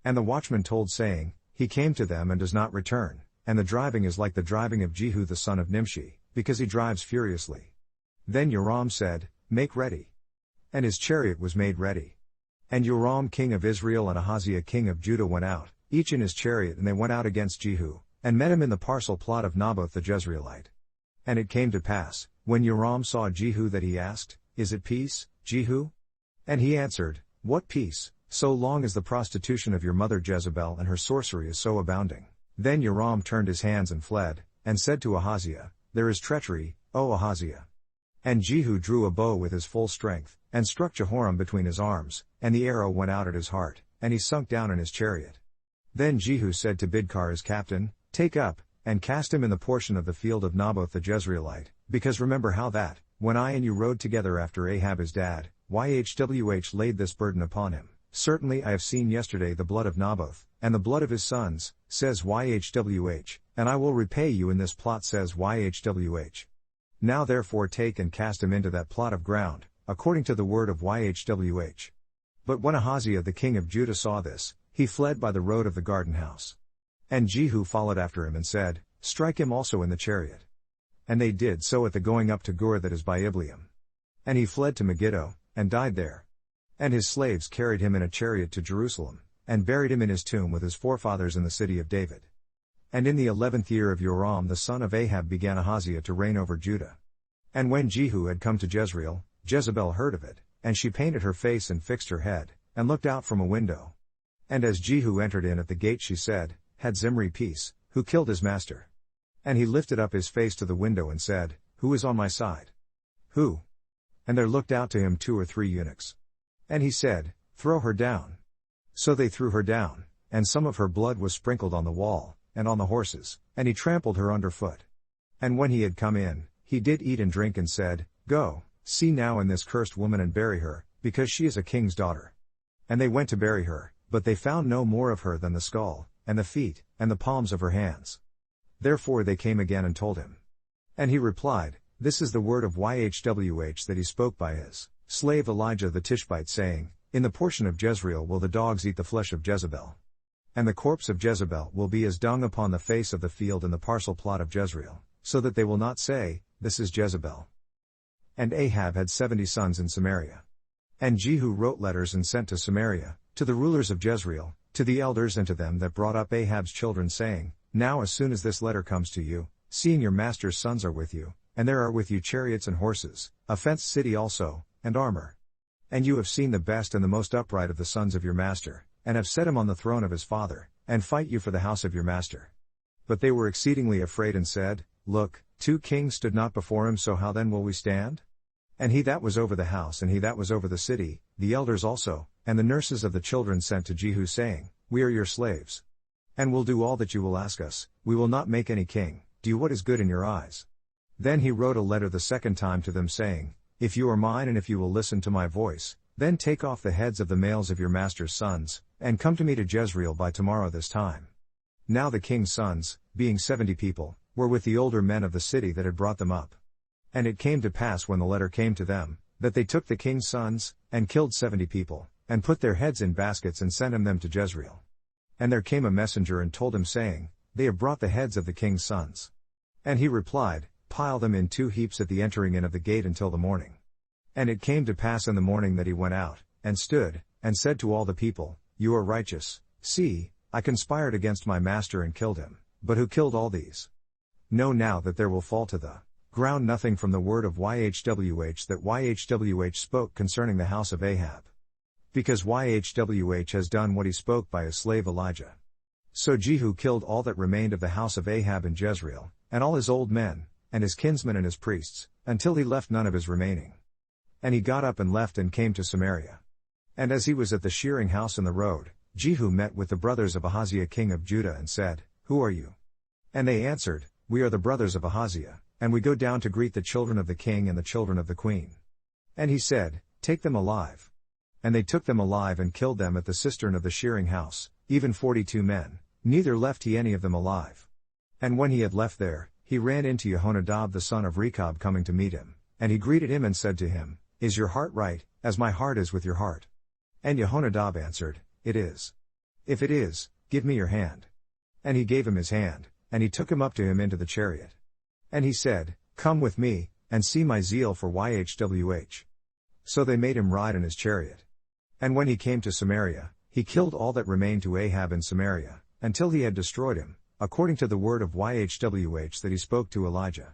And the watchman told saying, He came to them and does not return, and the driving is like the driving of Jehu the son of Nimshi, because he drives furiously. Then Joram said, Make ready. And his chariot was made ready. And Joram king of Israel and Ahaziah king of Judah went out, each in his chariot, and they went out against Jehu, and met him in the parcel plot of Naboth the Jezreelite. And it came to pass, when Joram saw Jehu, that he asked, Is it peace, Jehu? And he answered, What peace, so long as the prostitution of your mother Jezebel and her sorcery is so abounding? Then Joram turned his hands and fled, and said to Ahaziah, There is treachery, O Ahaziah. And Jehu drew a bow with his full strength, and struck Jehoram between his arms, and the arrow went out at his heart, and he sunk down in his chariot. Then Jehu said to Bidkar his captain, Take up, and cast him in the portion of the field of Naboth the Jezreelite, because remember how that, when I and you rode together after Ahab his dad, YHWH laid this burden upon him. Certainly I have seen yesterday the blood of Naboth, and the blood of his sons, says YHWH, and I will repay you in this plot, says YHWH. Now therefore take and cast him into that plot of ground, according to the word of YHWH. But when Ahaziah the king of Judah saw this, he fled by the road of the garden house. And Jehu followed after him and said, Strike him also in the chariot. And they did so at the going up to Gur that is by Ibleam. And he fled to Megiddo, and died there. And his slaves carried him in a chariot to Jerusalem, and buried him in his tomb with his forefathers in the city of David. And in the 11th year of Joram the son of Ahab began Ahaziah to reign over Judah. And when Jehu had come to Jezreel, Jezebel heard of it, and she painted her face and fixed her head, and looked out from a window. And as Jehu entered in at the gate she said, Had Zimri peace, who killed his master? And he lifted up his face to the window and said, Who is on my side? Who? And there looked out to him 2 or 3 eunuchs. And he said, Throw her down. So they threw her down, and some of her blood was sprinkled on the wall, and on the horses, and he trampled her underfoot. And when he had come in, he did eat and drink and said, Go, see now in this cursed woman and bury her, because she is a king's daughter. And they went to bury her, but they found no more of her than the skull, and the feet, and the palms of her hands. Therefore they came again and told him. And he replied, This is the word of YHWH that he spoke by his slave Elijah the Tishbite, saying, In the portion of Jezreel will the dogs eat the flesh of Jezebel. And the corpse of Jezebel will be as dung upon the face of the field in the parcel plot of Jezreel, so that they will not say, This is Jezebel. And Ahab had 70 sons in Samaria. And Jehu wrote letters and sent to Samaria, to the rulers of Jezreel, to the elders and to them that brought up Ahab's children, saying, Now as soon as this letter comes to you, seeing your master's sons are with you, and there are with you chariots and horses, a fenced city also, and armor. And you have seen the best and the most upright of the sons of your master, and have set him on the throne of his father, and fight you for the house of your master. But they were exceedingly afraid and said, Look, 2 kings stood not before him, so how then will we stand? And he that was over the house and he that was over the city, the elders also, and the nurses of the children sent to Jehu, saying, We are your slaves. And will do all that you will ask us, we will not make any king, do what is good in your eyes. Then he wrote a letter the second time to them, saying, If you are mine and if you will listen to my voice, then take off the heads of the males of your master's sons, and come to me to Jezreel by tomorrow this time. Now the king's sons, being 70 people, were with the older men of the city that had brought them up. And it came to pass when the letter came to them, that they took the king's sons, and killed 70 people, and put their heads in baskets and sent them to Jezreel. And there came a messenger and told him, saying, They have brought the heads of the king's sons. And he replied, Pile them in 2 heaps at the entering in of the gate until the morning. And it came to pass in the morning that he went out, and stood, and said to all the people, You are righteous. See, I conspired against my master and killed him, but who killed all these? Know now that there will fall to the ground nothing from the word of YHWH that YHWH spoke concerning the house of Ahab. Because YHWH has done what he spoke by his slave Elijah. So Jehu killed all that remained of the house of Ahab in Jezreel, and all his old men, and his kinsmen and his priests, until he left none of his remaining. And he got up and left and came to Samaria. And as he was at the shearing house in the road, Jehu met with the brothers of Ahaziah king of Judah and said, Who are you? And they answered, We are the brothers of Ahaziah, and we go down to greet the children of the king and the children of the queen. And he said, Take them alive. And they took them alive and killed them at the cistern of the shearing house, even 42 men, neither left he any of them alive. And when he had left there, he ran into Jehonadab the son of Rechab coming to meet him, and he greeted him and said to him, Is your heart right, as my heart is with your heart? And Jehonadab answered, It is. If it is, give me your hand. And he gave him his hand, and he took him up to him into the chariot. And he said, Come with me, and see my zeal for YHWH. So they made him ride in his chariot. And when he came to Samaria, he killed all that remained to Ahab in Samaria, until he had destroyed him, according to the word of YHWH that he spoke to Elijah.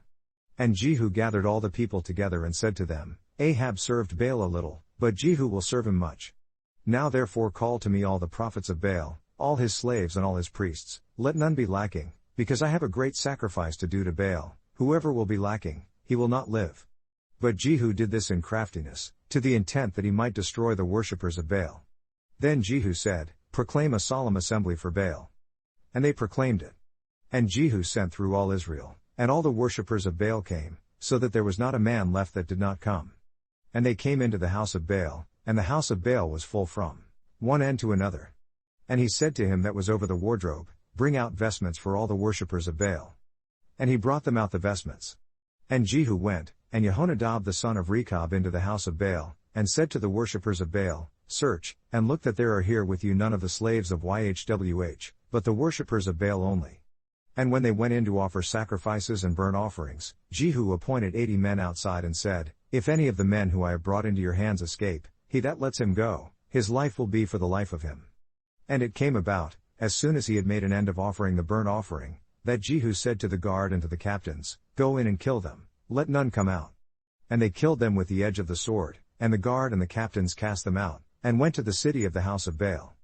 And Jehu gathered all the people together and said to them, Ahab served Baal a little, but Jehu will serve him much. Now therefore call to me all the prophets of Baal, all his slaves and all his priests, let none be lacking, because I have a great sacrifice to do to Baal. Whoever will be lacking, he will not live. But Jehu did this in craftiness, to the intent that he might destroy the worshippers of Baal. Then Jehu said, Proclaim a solemn assembly for Baal. And they proclaimed it. And Jehu sent through all Israel, and all the worshippers of Baal came, so that there was not a man left that did not come. And they came into the house of Baal, and the house of Baal was full from one end to another. And he said to him that was over the wardrobe, Bring out vestments for all the worshippers of Baal. And he brought them out the vestments. And Jehu went, and Jehonadab the son of Rechab into the house of Baal, and said to the worshippers of Baal, Search, and look that there are here with you none of the slaves of YHWH, but the worshippers of Baal only. And when they went in to offer sacrifices and burnt offerings, Jehu appointed 80 men outside and said, If any of the men who I have brought into your hands escape, he that lets him go, his life will be for the life of him. And it came about, as soon as he had made an end of offering the burnt offering, that Jehu said to the guard and to the captains, Go in and kill them, let none come out. And they killed them with the edge of the sword, and the guard and the captains cast them out, and went to the city of the house of Baal.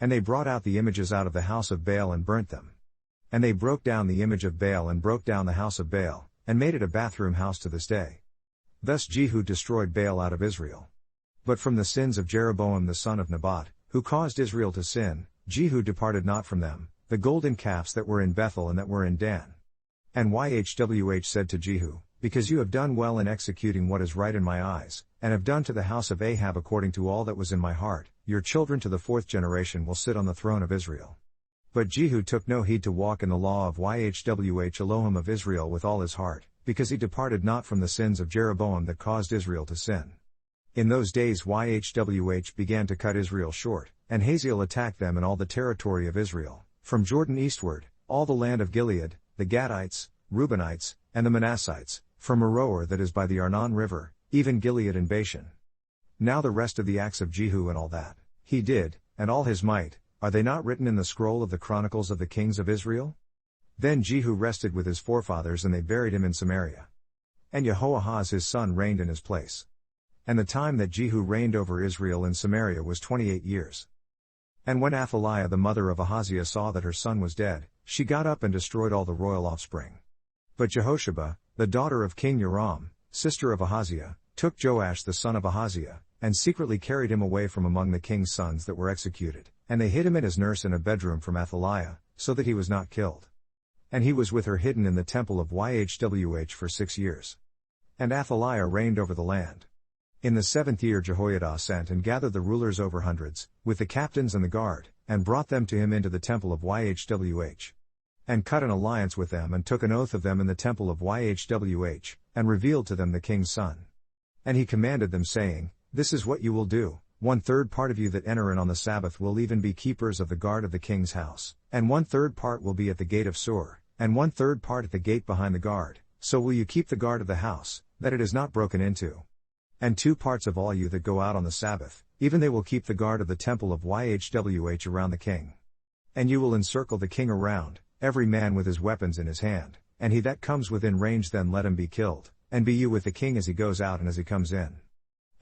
And they brought out the images out of the house of Baal and burnt them. And they broke down the image of Baal and broke down the house of Baal, and made it a bathroom house to this day. Thus Jehu destroyed Baal out of Israel. But from the sins of Jeroboam the son of Nebat, who caused Israel to sin, Jehu departed not from them, the golden calves that were in Bethel and that were in Dan. And YHWH said to Jehu, Because you have done well in executing what is right in my eyes, and have done to the house of Ahab according to all that was in my heart, your children to the 4th generation will sit on the throne of Israel. But Jehu took no heed to walk in the law of YHWH Elohim of Israel with all his heart, because he departed not from the sins of Jeroboam that caused Israel to sin. In those days YHWH began to cut Israel short, and Hazael attacked them in all the territory of Israel, from Jordan eastward, all the land of Gilead, the Gadites, Reubenites, and the Manassites, from Aroer that is by the Arnon river, even Gilead and Bashan. Now the rest of the acts of Jehu and all that he did, and all his might, are they not written in the scroll of the chronicles of the kings of Israel? Then Jehu rested with his forefathers and they buried him in Samaria. And Jehoahaz his son reigned in his place. And the time that Jehu reigned over Israel in Samaria was 28 years. And when Athaliah the mother of Ahaziah saw that her son was dead, she got up and destroyed all the royal offspring. But Jehosheba, the daughter of King Joram, sister of Ahaziah, took Joash the son of Ahaziah, and secretly carried him away from among the king's sons that were executed, and they hid him and his nurse in a bedroom from Athaliah, so that he was not killed. And he was with her hidden in the temple of YHWH for 6 years. And Athaliah reigned over the land. In the 7th year Jehoiada sent and gathered the rulers over hundreds, with the captains and the guard, and brought them to him into the temple of YHWH. And cut an alliance with them and took an oath of them in the temple of YHWH, and revealed to them the king's son. And he commanded them saying, This is what you will do, 1/3 part of you that enter in on the Sabbath will even be keepers of the guard of the king's house, and 1/3 part will be at the gate of Sur, and 1/3 part at the gate behind the guard, so will you keep the guard of the house, that it is not broken into. And 2 parts of all you that go out on the Sabbath, even they will keep the guard of the temple of YHWH around the king. And you will encircle the king around, every man with his weapons in his hand, and he that comes within range then let him be killed, and be you with the king as he goes out and as he comes in.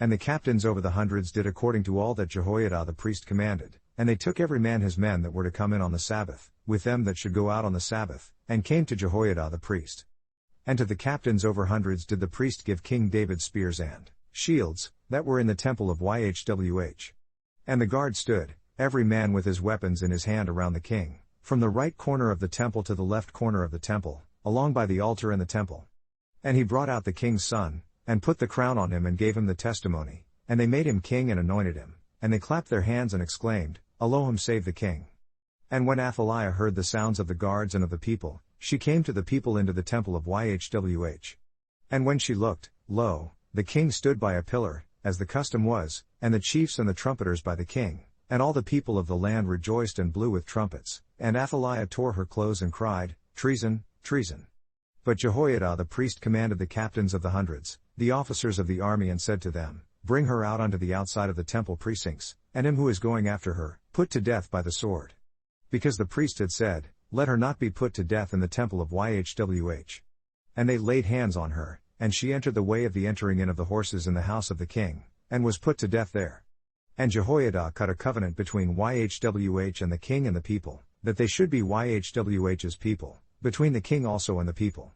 And the captains over the hundreds did according to all that Jehoiada the priest commanded, and they took every man his men that were to come in on the Sabbath, with them that should go out on the Sabbath, and came to Jehoiada the priest. And to the captains over hundreds did the priest give King David spears and shields, that were in the temple of YHWH. And the guard stood, every man with his weapons in his hand around the king, from the right corner of the temple to the left corner of the temple, along by the altar and the temple. And he brought out the king's son, and put the crown on him and gave him the testimony, and they made him king and anointed him, and they clapped their hands and exclaimed, Elohim save the king. And when Athaliah heard the sounds of the guards and of the people, she came to the people into the temple of YHWH. And when she looked, lo, the king stood by a pillar, as the custom was, and the chiefs and the trumpeters by the king, And all the people of the land rejoiced and blew with trumpets, and Athaliah tore her clothes and cried, Treason, treason. But Jehoiada the priest commanded the captains of the hundreds, the officers of the army, and said to them, Bring her out unto the outside of the temple precincts, and him who is going after her, put to death by the sword. Because the priest had said, Let her not be put to death in the temple of Yhwh. And they laid hands on her, and she entered the way of the entering in of the horses in the house of the king, and was put to death there. And Jehoiada cut a covenant between Yhwh and the king and the people, that they should be Yhwh's people, between the king also and the people.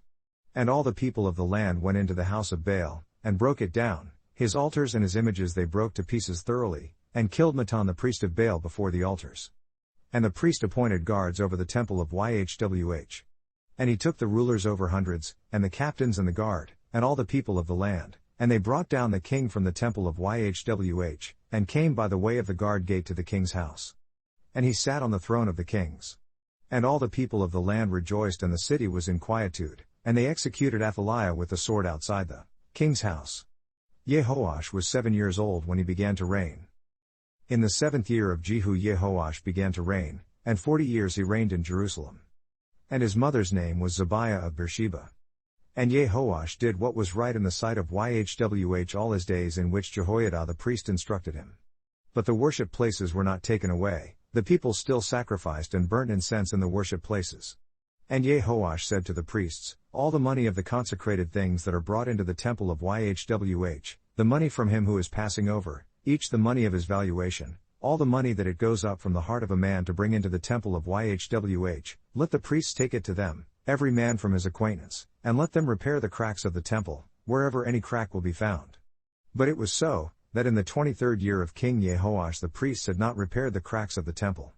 And all the people of the land went into the house of Baal, and broke it down, his altars and his images they broke to pieces thoroughly, and killed Mattan the priest of Baal before the altars. And the priest appointed guards over the temple of Yhwh. And he took the rulers over hundreds, and the captains and the guard, and all the people of the land, and they brought down the king from the temple of Yhwh, and came by the way of the guard gate to the king's house. And he sat on the throne of the kings. And all the people of the land rejoiced, and the city was in quietude, and they executed Athaliah with the sword outside the king's house. Jehoash was 7 years old when he began to reign. In the 7th year of Jehu Jehoash began to reign, and 40 years he reigned in Jerusalem. And his mother's name was Zebiah of Beersheba. And Jehoash did what was right in the sight of Yhwh all his days in which Jehoiada the priest instructed him. But the worship places were not taken away, the people still sacrificed and burnt incense in the worship places. And Jehoash said to the priests, All the money of the consecrated things that are brought into the temple of Yhwh, the money from him who is passing over, each the money of his valuation, all the money that it goes up from the heart of a man to bring into the temple of Yhwh, let the priests take it to them, every man from his acquaintance, and let them repair the cracks of the temple, wherever any crack will be found. But it was so, that in the 23rd year of King Jehoash the priests had not repaired the cracks of the temple.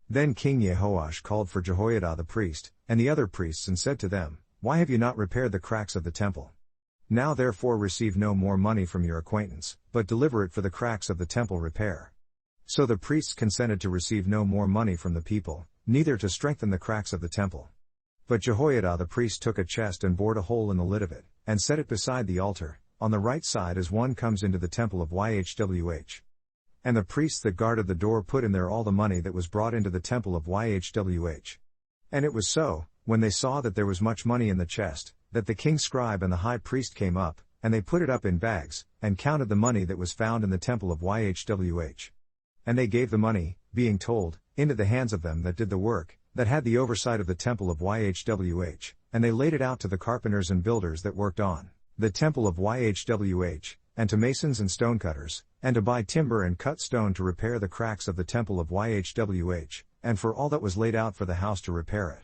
Then King Jehoash called for Jehoiada the priest, and the other priests, and said to them, Why have you not repaired the cracks of the temple? Now therefore receive no more money from your acquaintance, but deliver it for the cracks of the temple repair. So the priests consented to receive no more money from the people, neither to strengthen the cracks of the temple. But Jehoiada the priest took a chest and bored a hole in the lid of it, and set it beside the altar, on the right side as one comes into the temple of Yhwh. And the priests that guarded the door put in there all the money that was brought into the temple of Yhwh. And it was so, when they saw that there was much money in the chest, that the king's scribe and the high priest came up, and they put it up in bags, and counted the money that was found in the temple of Yhwh. And they gave the money, being told, into the hands of them that did the work, that had the oversight of the temple of Yhwh, and they laid it out to the carpenters and builders that worked on the temple of Yhwh, and to masons and stonecutters, and to buy timber and cut stone to repair the cracks of the temple of Yhwh, and for all that was laid out for the house to repair it.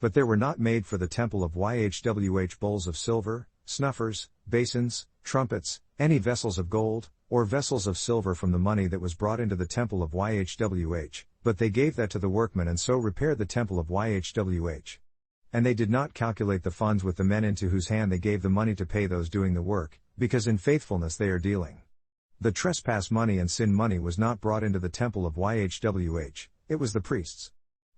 But there were not made for the temple of Yhwh bowls of silver, snuffers, basins, trumpets, any vessels of gold, or vessels of silver from the money that was brought into the temple of Yhwh, but they gave that to the workmen and so repaired the temple of Yhwh. And they did not calculate the funds with the men into whose hand they gave the money to pay those doing the work, because in faithfulness they are dealing. The trespass money and sin money was not brought into the temple of Yhwh, it was the priests.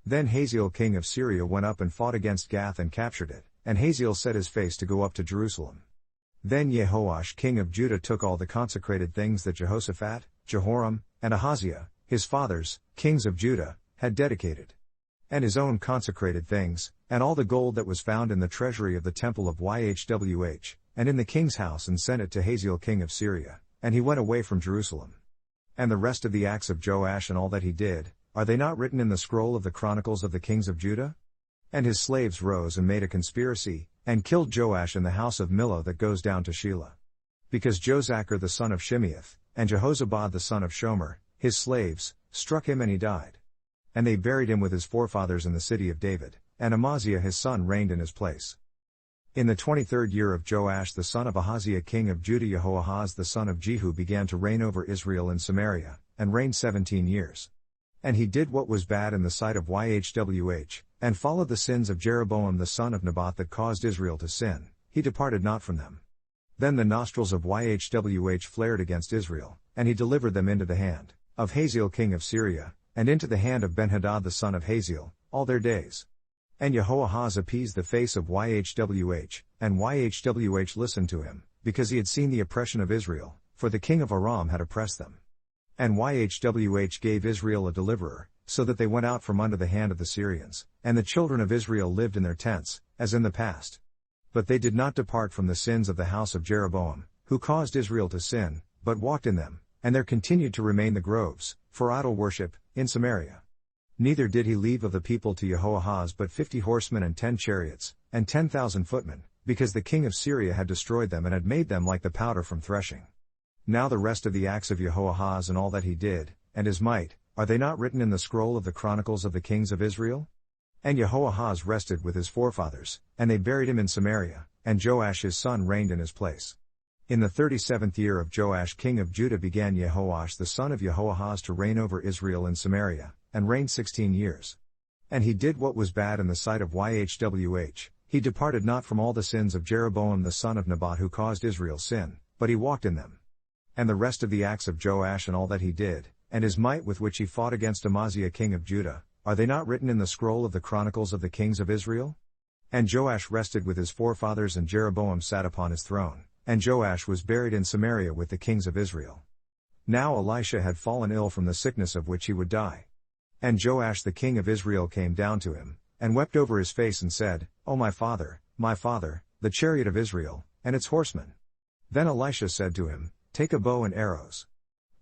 Then Hazael king of Syria went up and fought against Gath and captured it, and Hazael set his face to go up to Jerusalem. Then Jehoash king of Judah took all the consecrated things that Jehoshaphat, Jehoram, and Ahaziah, his fathers, kings of Judah, had dedicated, and his own consecrated things, and all the gold that was found in the treasury of the temple of Yhwh, and in the king's house, and sent it to Hazael king of Syria, and he went away from Jerusalem. And the rest of the acts of Joash and all that he did, are they not written in the scroll of the chronicles of the kings of Judah? And his slaves rose and made a conspiracy, and killed Joash in the house of Millo that goes down to Shelah. Because Jozachar the son of Shimeath, and Jehozabad the son of Shomer, his slaves, struck him and he died. And they buried him with his forefathers in the city of David, and Amaziah his son reigned in his place. In the 23rd year of Joash the son of Ahaziah king of Judah, Jehoahaz the son of Jehu began to reign over Israel in Samaria, and reigned 17 years. And he did what was bad in the sight of Yhwh, and followed the sins of Jeroboam the son of Nebat that caused Israel to sin, he departed not from them. Then the nostrils of Yhwh flared against Israel, and he delivered them into the hand of Hazael king of Syria, and into the hand of Benhadad the son of Hazael, all their days. And Jehoahaz appeased the face of Yhwh, and Yhwh listened to him, because he had seen the oppression of Israel, for the king of Aram had oppressed them. And Yhwh gave Israel a deliverer, so that they went out from under the hand of the Syrians, and the children of Israel lived in their tents, as in the past. But they did not depart from the sins of the house of Jeroboam, who caused Israel to sin, but walked in them, and there continued to remain the groves, for idol worship, in Samaria. Neither did he leave of the people to Jehoahaz but 50 horsemen and 10 chariots, and 10,000 footmen, because the king of Syria had destroyed them and had made them like the powder from threshing. Now the rest of the acts of Jehoahaz and all that he did, and his might, are they not written in the scroll of the chronicles of the kings of Israel? And Jehoahaz rested with his forefathers, and they buried him in Samaria, and Joash his son reigned in his place. In the 37th year of Joash king of Judah began Jehoash the son of Jehoahaz to reign over Israel in Samaria, and reigned 16 years. And he did what was bad in the sight of Yhwh, he departed not from all the sins of Jeroboam the son of Nebat who caused Israel sin, but he walked in them. And the rest of the acts of Joash and all that he did, and his might with which he fought against Amaziah king of Judah, are they not written in the scroll of the chronicles of the kings of Israel? And Joash rested with his forefathers and Jeroboam sat upon his throne, and Joash was buried in Samaria with the kings of Israel. Now Elisha had fallen ill from the sickness of which he would die. And Joash the king of Israel came down to him, and wept over his face and said, O my father, the chariot of Israel, and its horsemen. Then Elisha said to him, Take a bow and arrows.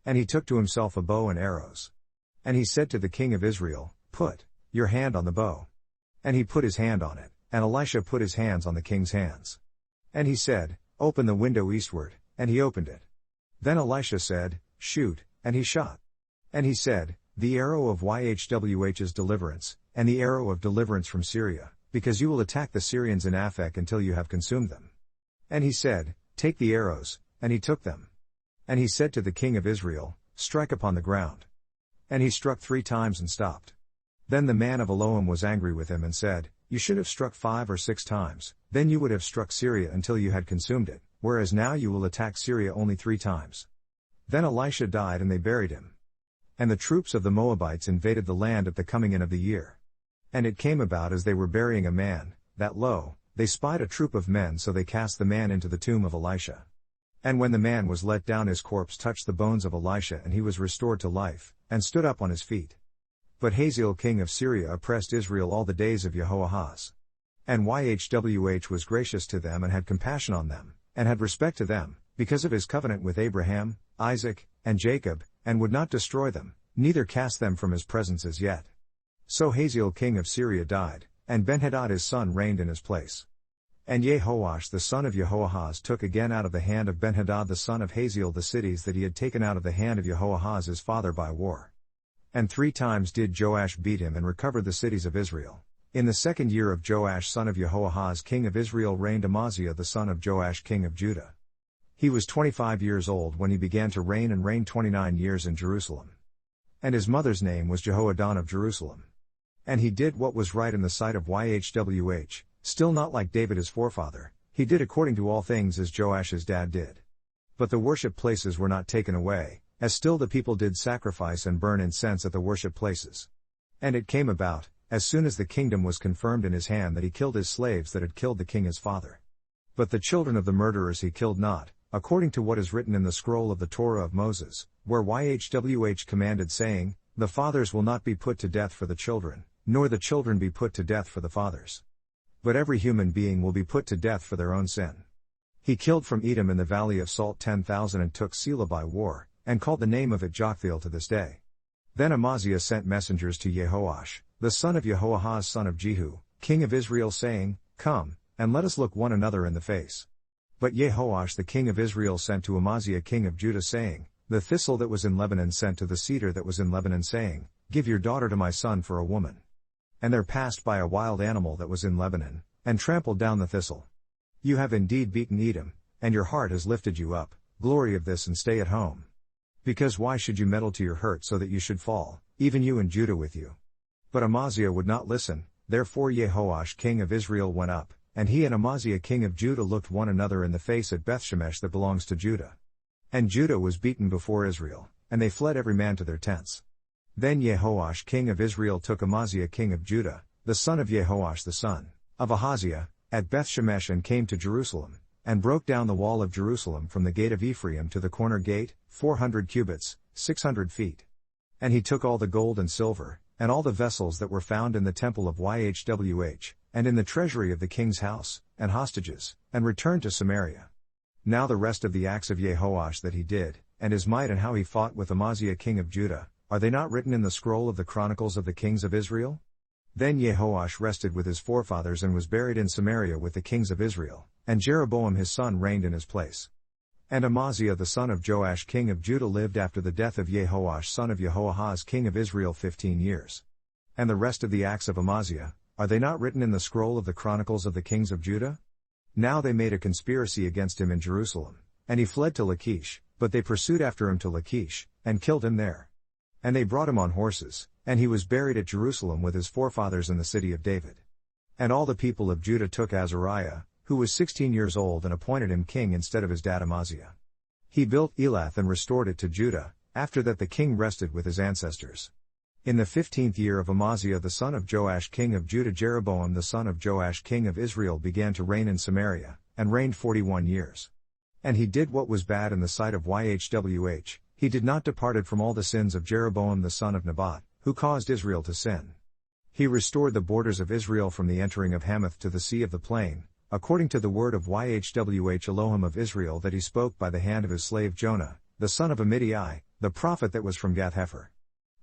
And he took to himself a bow and arrows. And he said to the king of Israel, Put your hand on the bow. And he put his hand on it, and Elisha put his hands on the king's hands. And he said, Open the window eastward, and he opened it. Then Elisha said, Shoot, and he shot. And he said, The arrow of Yhwh's deliverance, and the arrow of deliverance from Syria, because you will attack the Syrians in Aphek until you have consumed them. And he said, Take the arrows, and he took them. And he said to the king of Israel, Strike upon the ground. And he struck 3 times and stopped. Then the man of Elohim was angry with him and said, You should have struck 5 or 6 times, then you would have struck Syria until you had consumed it, whereas now you will attack Syria only 3 times. Then Elisha died and they buried him. And the troops of the Moabites invaded the land at the coming in of the year. And it came about as they were burying a man, that lo, they spied a troop of men, so they cast the man into the tomb of Elisha. And when the man was let down, his corpse touched the bones of Elisha, and he was restored to life, and stood up on his feet. But Hazael king of Syria oppressed Israel all the days of Jehoahaz. And Yhwh was gracious to them and had compassion on them, and had respect to them, because of his covenant with Abraham, Isaac, and Jacob, and would not destroy them, neither cast them from his presence as yet. So Hazael king of Syria died, and Benhadad his son reigned in his place. And Jehoash the son of Jehoahaz took again out of the hand of Benhadad the son of Hazael the cities that he had taken out of the hand of Jehoahaz his father by war. And 3 times did Joash beat him and recovered the cities of Israel. In the 2nd year of Joash son of Jehoahaz king of Israel reigned Amaziah the son of Joash king of Judah. He was 25 years old when he began to reign, and reigned 29 years in Jerusalem. And his mother's name was Jehoaddan of Jerusalem. And he did what was right in the sight of Yhwh, still not like David his forefather, he did according to all things as Joash his dad did. But the worship places were not taken away, as still the people did sacrifice and burn incense at the worship places. And it came about, as soon as the kingdom was confirmed in his hand, that he killed his slaves that had killed the king his father. But the children of the murderers he killed not, according to what is written in the scroll of the Torah of Moses, where Yhwh commanded, saying, The fathers will not be put to death for the children, nor the children be put to death for the fathers. But every human being will be put to death for their own sin. He killed from Edom in the valley of Salt 10,000 and took Selah by war, and called the name of it Joktheel to this day. Then Amaziah sent messengers to Jehoash, the son of Jehoahaz son of Jehu, king of Israel, saying, Come, and let us look one another in the face. But Jehoash the king of Israel sent to Amaziah king of Judah, saying, The thistle that was in Lebanon sent to the cedar that was in Lebanon, saying, Give your daughter to my son for a woman. And there passed by a wild animal that was in Lebanon, and trampled down the thistle. You have indeed beaten Edom, and your heart has lifted you up, glory of this and stay at home. Because why should you meddle to your hurt so that you should fall, even you and Judah with you? But Amaziah would not listen, therefore Jehoash king of Israel went up, and he and Amaziah king of Judah looked one another in the face at Bethshemesh that belongs to Judah. And Judah was beaten before Israel, and they fled every man to their tents. Then Jehoash king of Israel took Amaziah king of Judah, the son of Jehoash the son of Ahaziah, at Bethshemesh, and came to Jerusalem, and broke down the wall of Jerusalem from the gate of Ephraim to the corner gate, 400 cubits, 600 feet. And he took all the gold and silver, and all the vessels that were found in the temple of Yhwh, and in the treasury of the king's house, and hostages, and returned to Samaria. Now the rest of the acts of Jehoash that he did, and his might and how he fought with Amaziah king of Judah, are they not written in the scroll of the chronicles of the kings of Israel? Then Jehoash rested with his forefathers and was buried in Samaria with the kings of Israel, and Jeroboam his son reigned in his place. And Amaziah the son of Joash king of Judah lived after the death of Jehoash son of Jehoahaz king of Israel 15 years. And the rest of the acts of Amaziah, are they not written in the scroll of the chronicles of the kings of Judah? Now they made a conspiracy against him in Jerusalem, and he fled to Lachish, but they pursued after him to Lachish, and killed him there. And they brought him on horses, and he was buried at Jerusalem with his forefathers in the city of David. And all the people of Judah took Azariah, who was 16 years old, and appointed him king instead of his dad Amaziah. He built Elath and restored it to Judah. After that the king rested with his ancestors. In the 15th year of Amaziah the son of Joash king of Judah, Jeroboam the son of Joash king of Israel began to reign in Samaria, and reigned 41 years. And he did what was bad in the sight of Yhwh, he did not departed from all the sins of Jeroboam the son of Nebat, who caused Israel to sin. He restored the borders of Israel from the entering of Hamath to the sea of the plain, according to the word of Yhwh Elohim of Israel that he spoke by the hand of his slave Jonah, the son of Amittai, the prophet that was from Gath-hepher.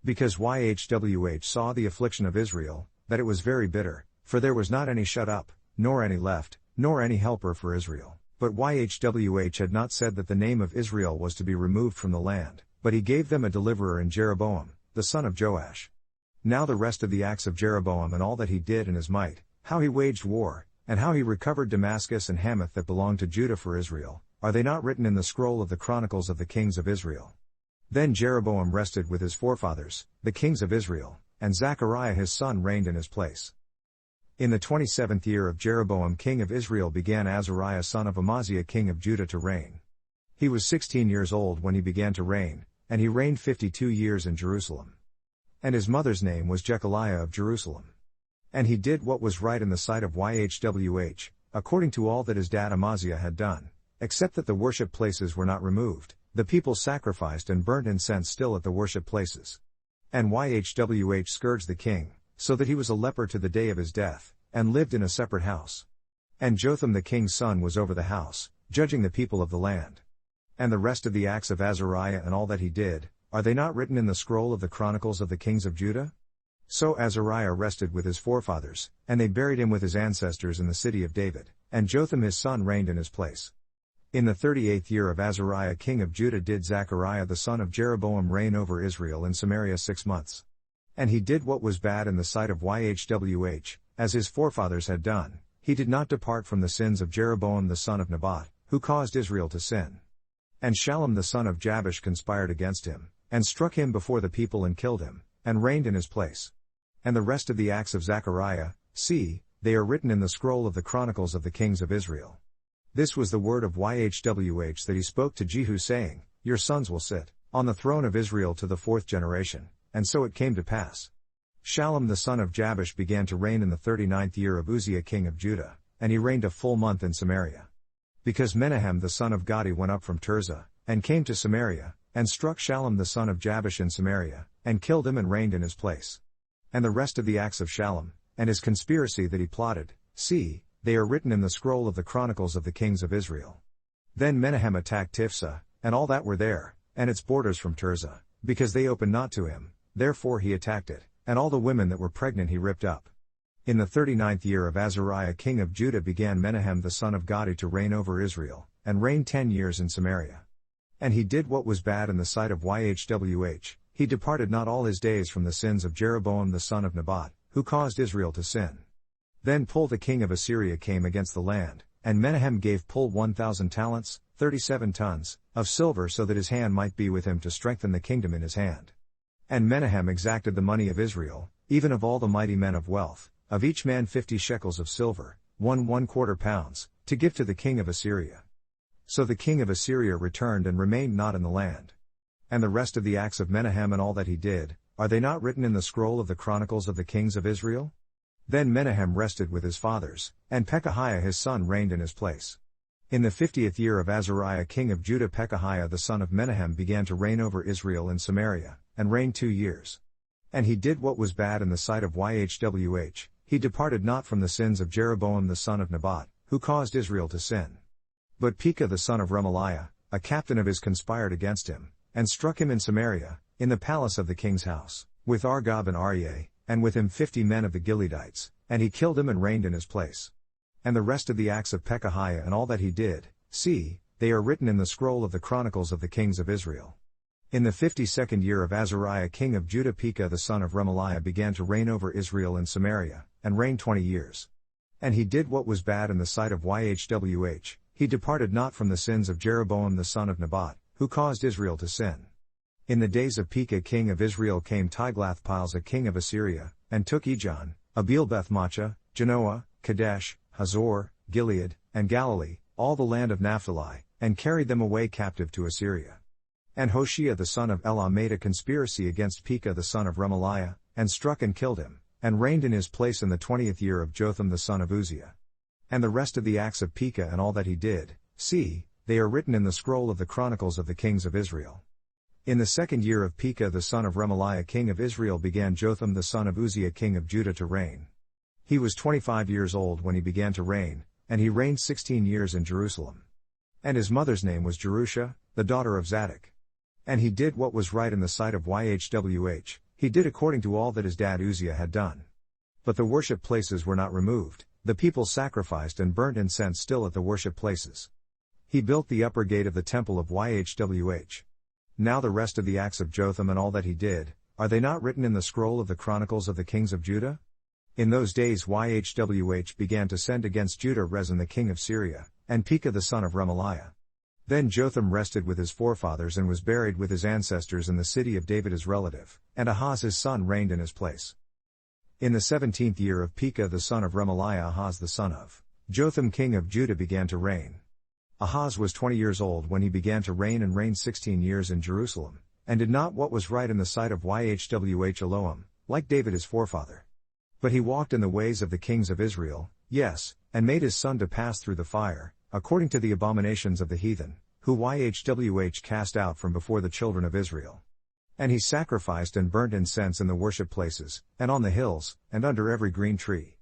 Because Yhwh saw the affliction of Israel, that it was very bitter, for there was not any shut up, nor any left, nor any helper for Israel. But Yhwh had not said that the name of Israel was to be removed from the land, but he gave them a deliverer in Jeroboam, the son of Joash. Now the rest of the acts of Jeroboam and all that he did and his might, how he waged war, and how he recovered Damascus and Hamath that belonged to Judah for Israel, are they not written in the scroll of the chronicles of the kings of Israel? Then Jeroboam rested with his forefathers, the kings of Israel, and Zechariah his son reigned in his place. In the 27th year of Jeroboam king of Israel began Azariah son of Amaziah king of Judah to reign. He was 16 years old when he began to reign, and he reigned 52 years in Jerusalem. And his mother's name was Jechaliah of Jerusalem. And he did what was right in the sight of Yhwh, according to all that his dad Amaziah had done, except that the worship places were not removed, the people sacrificed and burnt incense still at the worship places. And Yhwh scourged the king, so that he was a leper to the day of his death, and lived in a separate house. And Jotham the king's son was over the house, judging the people of the land. And the rest of the acts of Azariah and all that he did, are they not written in the scroll of the chronicles of the kings of Judah? So Azariah rested with his forefathers, and they buried him with his ancestors in the city of David, and Jotham his son reigned in his place. In the 38th year of Azariah king of Judah did Zechariah the son of Jeroboam reign over Israel in Samaria 6 months. And he did what was bad in the sight of Yhwh, as his forefathers had done, he did not depart from the sins of Jeroboam the son of Nebat, who caused Israel to sin. And Shallum the son of Jabesh conspired against him, and struck him before the people and killed him, and reigned in his place. And the rest of the acts of Zechariah, see, they are written in the scroll of the chronicles of the kings of Israel. This was the word of Yhwh that he spoke to Jehu saying, Your sons will sit on the throne of Israel to the 4th generation, and so it came to pass. Shallum the son of Jabesh began to reign in the 39th year of Uzziah king of Judah, and he reigned a full month in Samaria. Because Menahem the son of Gadi went up from Tirzah, and came to Samaria, and struck Shallum the son of Jabesh in Samaria, and killed him and reigned in his place. And the rest of the acts of Shallum, and his conspiracy that he plotted, see, they are written in the scroll of the chronicles of the kings of Israel. Then Menahem attacked Tifsah, and all that were there, and its borders from Tirzah, because they opened not to him, therefore he attacked it, and all the women that were pregnant he ripped up. In the 39th year of Azariah king of Judah began Menahem the son of Gadi to reign over Israel, and reigned 10 years in Samaria. And he did what was bad in the sight of Yhwh, he departed not all his days from the sins of Jeroboam the son of Nebat, who caused Israel to sin. Then Pul the king of Assyria came against the land, and Menahem gave Pul 1,000 talents, 37 tons, of silver so that his hand might be with him to strengthen the kingdom in his hand. And Menahem exacted the money of Israel, even of all the mighty men of wealth, of each man 50 shekels of silver, 1¼ pounds, to give to the king of Assyria. So the king of Assyria returned and remained not in the land. And the rest of the acts of Menahem and all that he did, are they not written in the scroll of the chronicles of the kings of Israel? Then Menahem rested with his fathers, and Pekahiah his son reigned in his place. In the 50th year of Azariah king of Judah, Pekahiah the son of Menahem began to reign over Israel in Samaria, and reigned 2 years. And he did what was bad in the sight of Yhwh, he departed not from the sins of Jeroboam the son of Nebat, who caused Israel to sin. But Pekah the son of Remaliah, a captain of his, conspired against him, and struck him in Samaria, in the palace of the king's house, with Argob and Aryeh, and with him 50 men of the Gileadites, and he killed him and reigned in his place. And the rest of the acts of Pekahiah and all that he did, see, they are written in the scroll of the chronicles of the kings of Israel. In the 52nd year of Azariah king of Judah, Pekah the son of Remaliah began to reign over Israel in Samaria, and reigned 20 years. And he did what was bad in the sight of Yhwh, he departed not from the sins of Jeroboam the son of Nebat, who caused Israel to sin. In the days of Pekah king of Israel came Tiglath-Pileser king of Assyria, and took Ijon, Abel-Beth-Maachah, Genoa, Kadesh, Hazor, Gilead, and Galilee, all the land of Naphtali, and carried them away captive to Assyria. And Hoshea the son of Elah made a conspiracy against Pekah the son of Remaliah, and struck and killed him, and reigned in his place in the 20th year of Jotham the son of Uzziah. And the rest of the acts of Pekah and all that he did, see, they are written in the scroll of the chronicles of the kings of Israel. In the 2nd year of Pekah the son of Remaliah king of Israel began Jotham the son of Uzziah king of Judah to reign. He was 25 years old when he began to reign, and he reigned 16 years in Jerusalem. And his mother's name was Jerusha, the daughter of Zadok. And he did what was right in the sight of Yhwh, he did according to all that his dad Uzziah had done. But the worship places were not removed, the people sacrificed and burnt incense still at the worship places. He built the upper gate of the temple of Yhwh. Now the rest of the acts of Jotham and all that he did, are they not written in the scroll of the chronicles of the kings of Judah? In those days Yhwh began to send against Judah Rezin the king of Syria, and Pekah the son of Remaliah. Then Jotham rested with his forefathers and was buried with his ancestors in the city of David his relative, and Ahaz his son reigned in his place. In the 17th year of Pekah the son of Remaliah, Ahaz the son of Jotham king of Judah began to reign. Ahaz was 20 years old when he began to reign, and reigned 16 years in Jerusalem, and did not what was right in the sight of Yhwh Elohim, like David his forefather. But he walked in the ways of the kings of Israel, yes, and made his son to pass through the fire, according to the abominations of the heathen, who Yhwh cast out from before the children of Israel. And he sacrificed and burnt incense in the worship places, and on the hills, and under every green tree.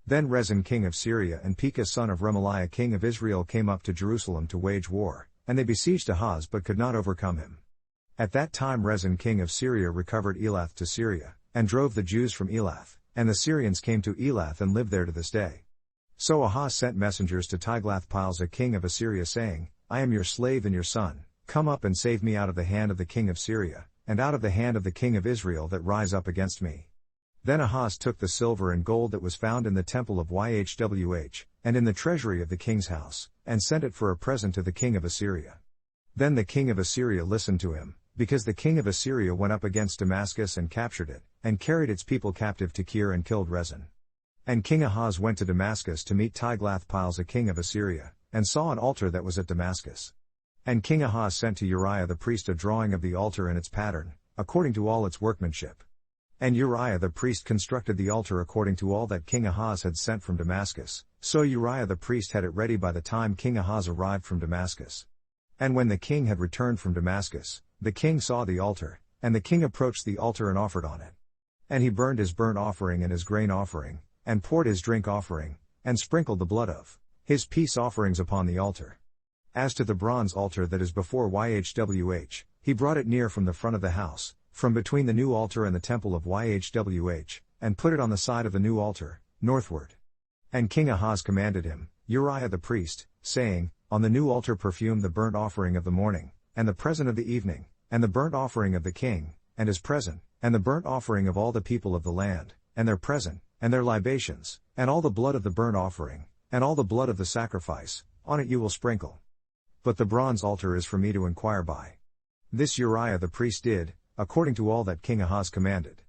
Then Rezin king of Syria and Pekah son of Remaliah king of Israel came up to Jerusalem to wage war, and they besieged Ahaz but could not overcome him. At that time Rezin king of Syria recovered Elath to Syria, and drove the Jews from Elath, and the Syrians came to Elath and live there to this day. So Ahaz sent messengers to Tiglath-Pileser king of Assyria saying, I am your slave and your son, come up and save me out of the hand of the king of Syria, and out of the hand of the king of Israel that rise up against me. Then Ahaz took the silver and gold that was found in the temple of Yhwh, and in the treasury of the king's house, and sent it for a present to the king of Assyria. Then the king of Assyria listened to him, because the king of Assyria went up against Damascus and captured it, and carried its people captive to Kir and killed Rezin. And King Ahaz went to Damascus to meet Tiglath-Pileser king of Assyria, and saw an altar that was at Damascus. And King Ahaz sent to Uriah the priest a drawing of the altar and its pattern, according to all its workmanship. And Uriah the priest constructed the altar according to all that King Ahaz had sent from Damascus, so Uriah the priest had it ready by the time King Ahaz arrived from Damascus. And when the king had returned from Damascus, the king saw the altar, and the king approached the altar and offered on it. And he burned his burnt offering and his grain offering, and poured his drink offering, and sprinkled the blood of his peace offerings upon the altar. As to the bronze altar that is before Yhwh, he brought it near from the front of the house, from between the new altar and the temple of Yhwh, and put it on the side of the new altar, northward. And King Ahaz commanded him, Uriah the priest, saying, On the new altar perfume the burnt offering of the morning, and the present of the evening, and the burnt offering of the king, and his present, and the burnt offering of all the people of the land, and their present, and their libations, and all the blood of the burnt offering, and all the blood of the sacrifice, on it you will sprinkle. But the bronze altar is for me to inquire by. This Uriah the priest did, according to all that King Ahaz commanded.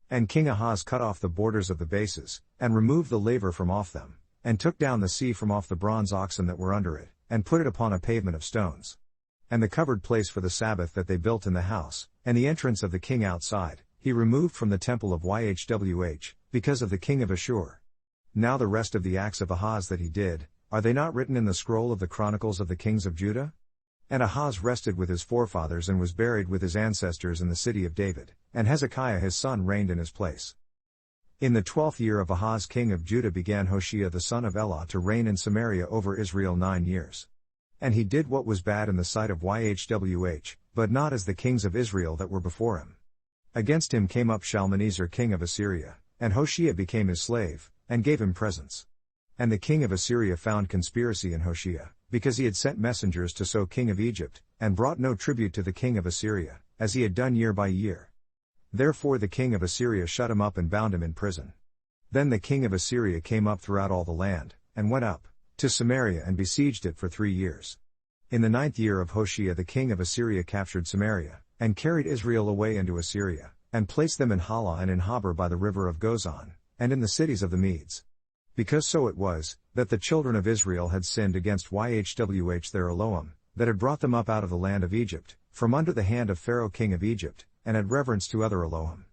And King Ahaz cut off the borders of the bases, and removed the laver from off them, and took down the sea from off the bronze oxen that were under it, and put it upon a pavement of stones. And the covered place for the Sabbath that they built in the house, and the entrance of the king outside, he removed from the temple of Yhwh, because of the king of Ashur. Now the rest of the acts of Ahaz that he did, are they not written in the scroll of the chronicles of the kings of Judah? And Ahaz rested with his forefathers and was buried with his ancestors in the city of David, and Hezekiah his son reigned in his place. In the 12th year of Ahaz king of Judah began Hoshea the son of Elah to reign in Samaria over Israel 9 years. And he did what was bad in the sight of Yhwh, but not as the kings of Israel that were before him. Against him came up Shalmaneser king of Assyria, and Hoshea became his slave, and gave him presents. And the king of Assyria found conspiracy in Hoshea, because he had sent messengers to So king of Egypt, and brought no tribute to the king of Assyria, as he had done year by year. Therefore the king of Assyria shut him up and bound him in prison. Then the king of Assyria came up throughout all the land, and went up to Samaria and besieged it for 3 years. In the 9th year of Hoshea the king of Assyria captured Samaria, and carried Israel away into Assyria, and placed them in Hala and in Habor by the river of Gozan, and in the cities of the Medes. Because so it was, that the children of Israel had sinned against Yhwh their Elohim, that had brought them up out of the land of Egypt, from under the hand of Pharaoh king of Egypt, and had reverence to other Elohim.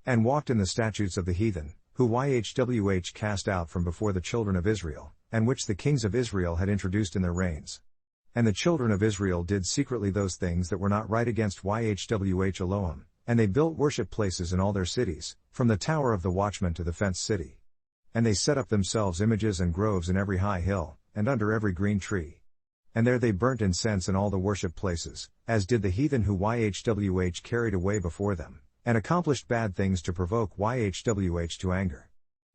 And walked in the statutes of the heathen, who Yhwh cast out from before the children of Israel, and which the kings of Israel had introduced in their reigns. And the children of Israel did secretly those things that were not right against Yhwh Elohim, and they built worship places in all their cities, from the tower of the watchman to the fenced city. And they set up themselves images and groves in every high hill, and under every green tree. And there they burnt incense in all the worship places, as did the heathen who Yhwh carried away before them, and accomplished bad things to provoke Yhwh to anger.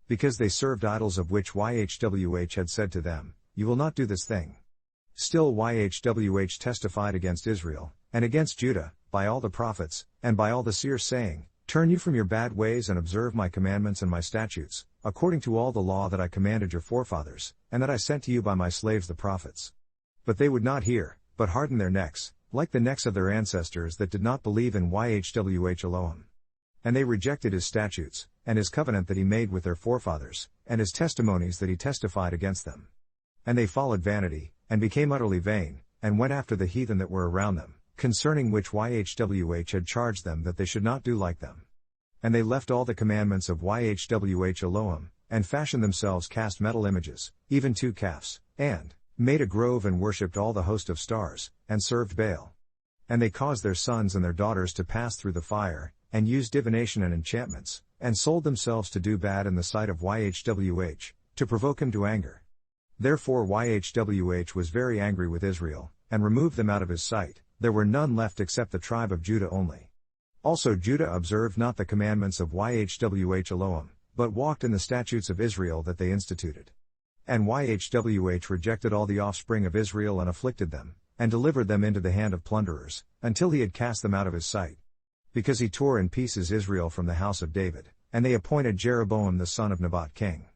Because they served idols of which Yhwh had said to them, "You will not do this thing." Still Yhwh testified against Israel, and against Judah, by all the prophets, and by all the seers saying, "Turn you from your bad ways and observe my commandments and my statutes, according to all the law that I commanded your forefathers, and that I sent to you by my slaves the prophets." But they would not hear, but hardened their necks, like the necks of their ancestors that did not believe in Yhwh Elohim. And they rejected his statutes, and his covenant that he made with their forefathers, and his testimonies that he testified against them. And they followed vanity, and became utterly vain, and went after the heathen that were around them, concerning which Yhwh had charged them that they should not do like them. And they left all the commandments of Yhwh Elohim, and fashioned themselves cast metal images, even 2 calves, and made a grove and worshipped all the host of stars, and served Baal. And they caused their sons and their daughters to pass through the fire, and used divination and enchantments, and sold themselves to do bad in the sight of Yhwh, to provoke him to anger. Therefore Yhwh was very angry with Israel, and removed them out of his sight. There were none left except the tribe of Judah only. Also Judah observed not the commandments of Yhwh Elohim, but walked in the statutes of Israel that they instituted. And Yhwh rejected all the offspring of Israel and afflicted them, and delivered them into the hand of plunderers, until he had cast them out of his sight. Because he tore in pieces Israel from the house of David, and they appointed Jeroboam the son of Nebat king.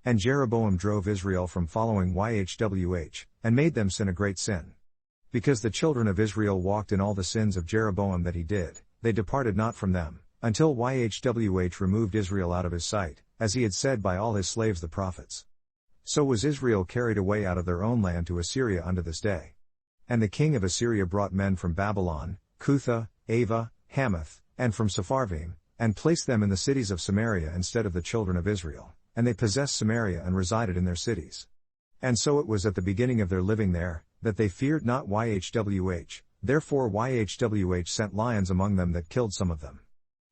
And Jeroboam drove Israel from following Yhwh, and made them sin a great sin. Because the children of Israel walked in all the sins of Jeroboam that he did, they departed not from them, until Yhwh removed Israel out of his sight, as he had said by all his slaves the prophets. So was Israel carried away out of their own land to Assyria unto this day. And the king of Assyria brought men from Babylon, Cutha, Ava, Hamath, and from Sepharvaim, and placed them in the cities of Samaria instead of the children of Israel, and they possessed Samaria and resided in their cities. And so it was at the beginning of their living there, that they feared not Yhwh, therefore Yhwh sent lions among them that killed some of them.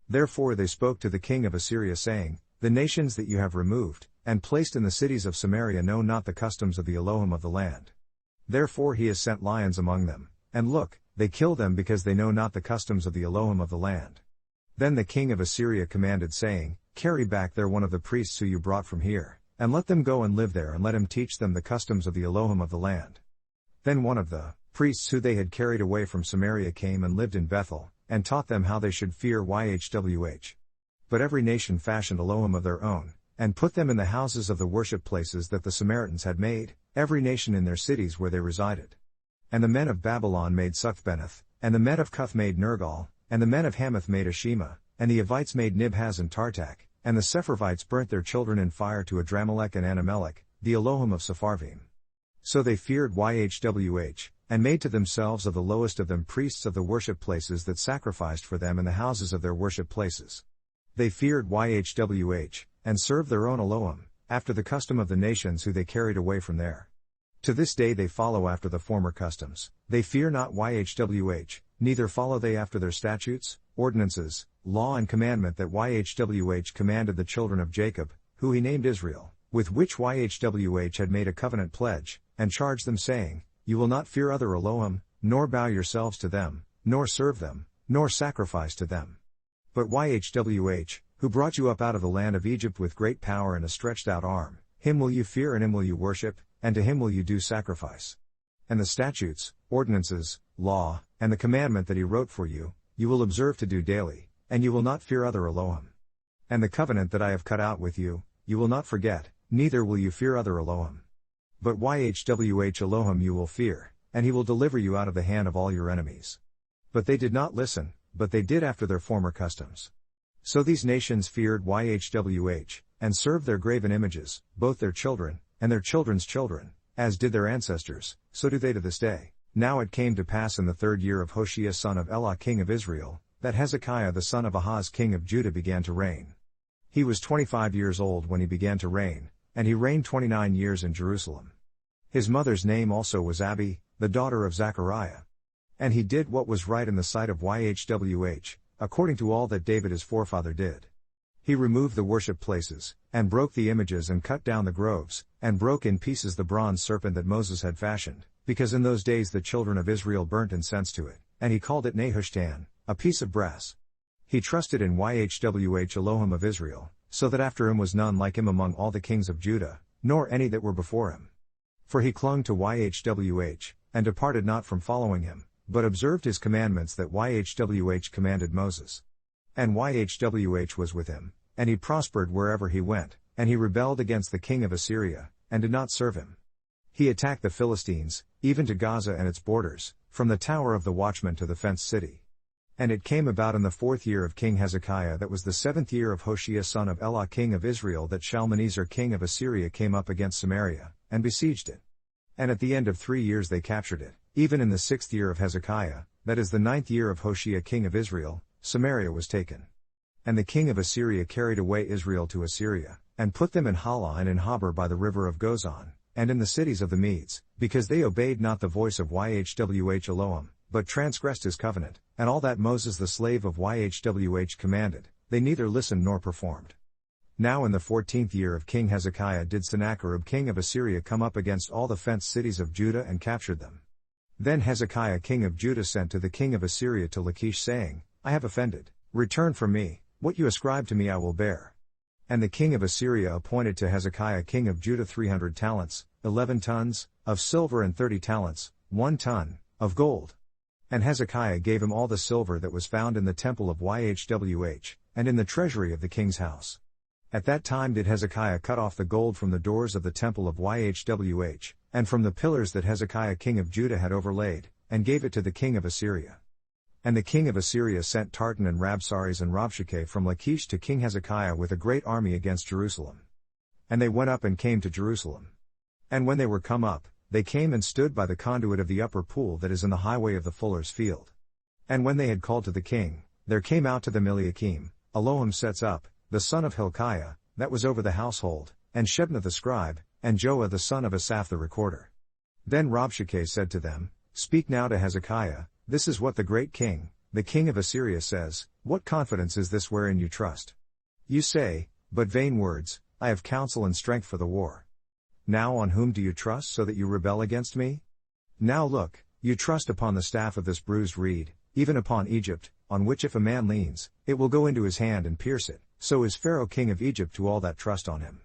Therefore they spoke to the king of Assyria saying, "The nations that you have removed, and placed in the cities of Samaria know not the customs of the Elohim of the land. Therefore he has sent lions among them, and look, they kill them because they know not the customs of the Elohim of the land." Then the king of Assyria commanded saying, "Carry back there one of the priests who you brought from here, and let them go and live there and let him teach them the customs of the Elohim of the land." Then one of the priests who they had carried away from Samaria came and lived in Bethel, and taught them how they should fear Yhwh. But every nation fashioned Elohim of their own, and put them in the houses of the worship places that the Samaritans had made, every nation in their cities where they resided. And the men of Babylon made Succoth-Benoth, and the men of Cuth made Nergal, and the men of Hamath made Ashima, and the Avites made Nibhaz and Tartak, and the Sepharvites burnt their children in fire to Adramelech and Anamelech, the Elohim of Sepharvaim. So they feared Yhwh, and made to themselves of the lowest of them priests of the worship places that sacrificed for them in the houses of their worship places. They feared Yhwh, and served their own Elohim, after the custom of the nations who they carried away from there. To this day they follow after the former customs, they fear not YHWH, neither follow they after their statutes, ordinances, law and commandment that YHWH commanded the children of Jacob, who he named Israel, with which YHWH had made a covenant pledge, and charged them saying, You will not fear other Elohim, nor bow yourselves to them, nor serve them, nor sacrifice to them. But YHWH, who brought you up out of the land of Egypt with great power and a stretched out arm, him will you fear and him will you worship, and to him will you do sacrifice. And the statutes, ordinances, law, and the commandment that he wrote for you, you will observe to do daily, and you will not fear other Elohim. And the covenant that I have cut out with you, you will not forget, neither will you fear other Elohim. But YHWH Elohim you will fear, and he will deliver you out of the hand of all your enemies. But they did not listen, but they did after their former customs. So these nations feared YHWH, and served their graven images, both their children, and their children's children, as did their ancestors, so do they to this day. Now it came to pass in the 3rd year of Hoshea son of Elah king of Israel, that Hezekiah the son of Ahaz king of Judah began to reign. He was 25 years old when he began to reign, and he reigned 29 years in Jerusalem. His mother's name also was Abi, the daughter of Zechariah. And he did what was right in the sight of YHWH, according to all that David his forefather did. He removed the worship places, and broke the images and cut down the groves, and broke in pieces the bronze serpent that Moses had fashioned, because in those days the children of Israel burnt incense to it, and he called it Nehushtan, a piece of brass. He trusted in YHWH Elohim of Israel, so that after him was none like him among all the kings of Judah, nor any that were before him. For he clung to YHWH, and departed not from following him, but observed his commandments that YHWH commanded Moses. And YHWH was with him, and he prospered wherever he went, and he rebelled against the king of Assyria, and did not serve him. He attacked the Philistines, even to Gaza and its borders, from the tower of the watchman to the fenced city. And it came about in the 4th year of King Hezekiah, that was the 7th year of Hoshea son of Elah king of Israel, that Shalmaneser king of Assyria came up against Samaria, and besieged it. And at the end of 3 years they captured it, even in the 6th year of Hezekiah, that is the 9th year of Hoshea king of Israel, Samaria was taken. And the king of Assyria carried away Israel to Assyria, and put them in Halah and in Habor by the river of Gozan, and in the cities of the Medes, because they obeyed not the voice of YHWH Elohim, but transgressed his covenant, and all that Moses the slave of YHWH commanded, they neither listened nor performed. Now in the 14th year of King Hezekiah did Sennacherib king of Assyria come up against all the fenced cities of Judah and captured them. Then Hezekiah king of Judah sent to the king of Assyria to Lachish saying, I have offended, return from me, what you ascribe to me I will bear. And the king of Assyria appointed to Hezekiah king of Judah 300 talents, 11 tons, of silver and 30 talents, 1 ton, of gold. And Hezekiah gave him all the silver that was found in the temple of YHWH, and in the treasury of the king's house. At that time did Hezekiah cut off the gold from the doors of the temple of YHWH, and from the pillars that Hezekiah king of Judah had overlaid, and gave it to the king of Assyria. And the king of Assyria sent Tartan and Rabsaris and Rabshakeh from Lachish to King Hezekiah with a great army against Jerusalem. And they went up and came to Jerusalem. And when they were come up, they came and stood by the conduit of the upper pool that is in the highway of the fuller's field. And when they had called to the king, there came out to them Eliakim, Elohim sets up, the son of Hilkiah, that was over the household, and Shebna the scribe, and Joah the son of Asaph the recorder. Then Rabshakeh said to them, Speak now to Hezekiah, this is what the great king, the king of Assyria says, What confidence is this wherein you trust? You say, but vain words, I have counsel and strength for the war. Now on whom do you trust so that you rebel against me? Now look, you trust upon the staff of this bruised reed, even upon Egypt, on which if a man leans, it will go into his hand and pierce it, so is Pharaoh king of Egypt to all that trust on him.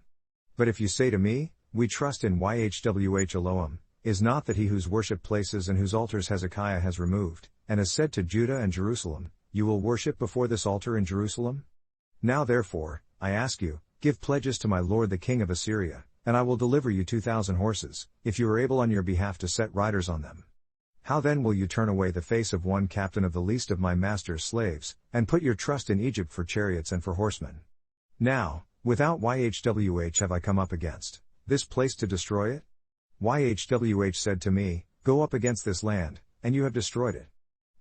But if you say to me, We trust in YHWH Elohim, is not that he whose worship places and whose altars Hezekiah has removed, and has said to Judah and Jerusalem, You will worship before this altar in Jerusalem? Now therefore, I ask you, give pledges to my lord the king of Assyria, and I will deliver you 2,000 horses, if you are able on your behalf to set riders on them. How then will you turn away the face of one captain of the least of my master's slaves, and put your trust in Egypt for chariots and for horsemen? Now, without YHWH have I come up against this place to destroy it? YHWH said to me, Go up against this land, and you have destroyed it.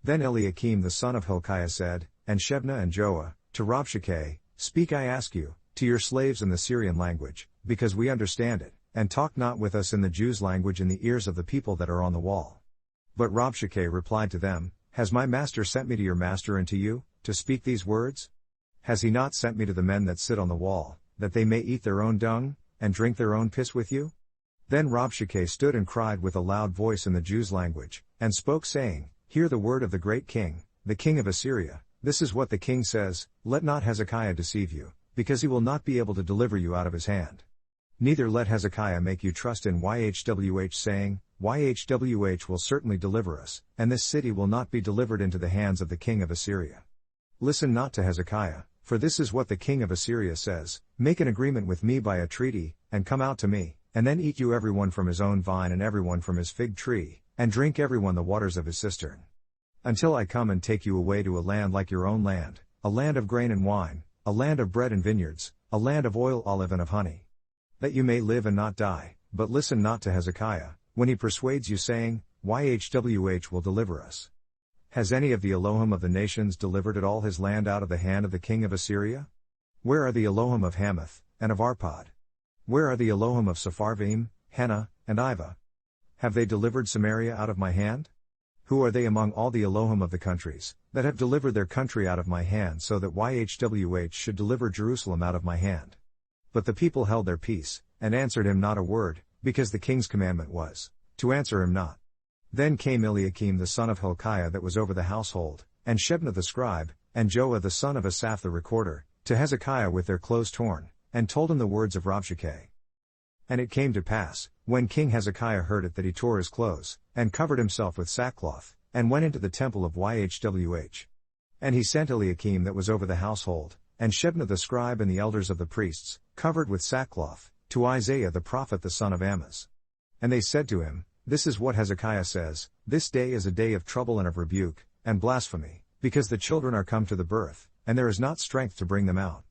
Then Eliakim the son of Hilkiah said, and Shebna and Joah, to Rabshakeh, Speak I ask you, to your slaves in the Syrian language, because we understand it, and talk not with us in the Jews' language in the ears of the people that are on the wall. But Rabshakeh replied to them, Has my master sent me to your master and to you, to speak these words? Has he not sent me to the men that sit on the wall, that they may eat their own dung, and drink their own piss with you? Then Rabshakeh stood and cried with a loud voice in the Jews' language, and spoke saying, Hear the word of the great king, the king of Assyria. This is what the king says, Let not Hezekiah deceive you, because he will not be able to deliver you out of his hand. Neither let Hezekiah make you trust in YHWH saying, YHWH will certainly deliver us, and this city will not be delivered into the hands of the king of Assyria. Listen not to Hezekiah, for this is what the king of Assyria says, Make an agreement with me by a treaty, and come out to me, and then eat you everyone from his own vine and everyone from his fig tree, and drink everyone the waters of his cistern. Until I come and take you away to a land like your own land, a land of grain and wine, a land of bread and vineyards, a land of oil, olive and of honey. That you may live and not die, but listen not to Hezekiah, when he persuades you saying, YHWH will deliver us. Has any of the Elohim of the nations delivered at all his land out of the hand of the king of Assyria? Where are the Elohim of Hamath, and of Arpad? Where are the Elohim of Sepharvaim, Hena, and Iva? Have they delivered Samaria out of my hand? Who are they among all the Elohim of the countries, that have delivered their country out of my hand so that YHWH should deliver Jerusalem out of my hand? But the people held their peace, and answered him not a word, because the king's commandment was, to answer him not. Then came Eliakim the son of Hilkiah that was over the household, and Shebna the scribe, and Joah the son of Asaph the recorder, to Hezekiah with their clothes torn, and told him the words of Rabshakeh. And it came to pass, when King Hezekiah heard it, that he tore his clothes, and covered himself with sackcloth, and went into the temple of YHWH. And he sent Eliakim that was over the household, and Shebna the scribe and the elders of the priests, covered with sackcloth, to Isaiah the prophet the son of Amoz. And they said to him, This is what Hezekiah says, This day is a day of trouble and of rebuke, and blasphemy, because the children are come to the birth, and there is not strength to bring them out.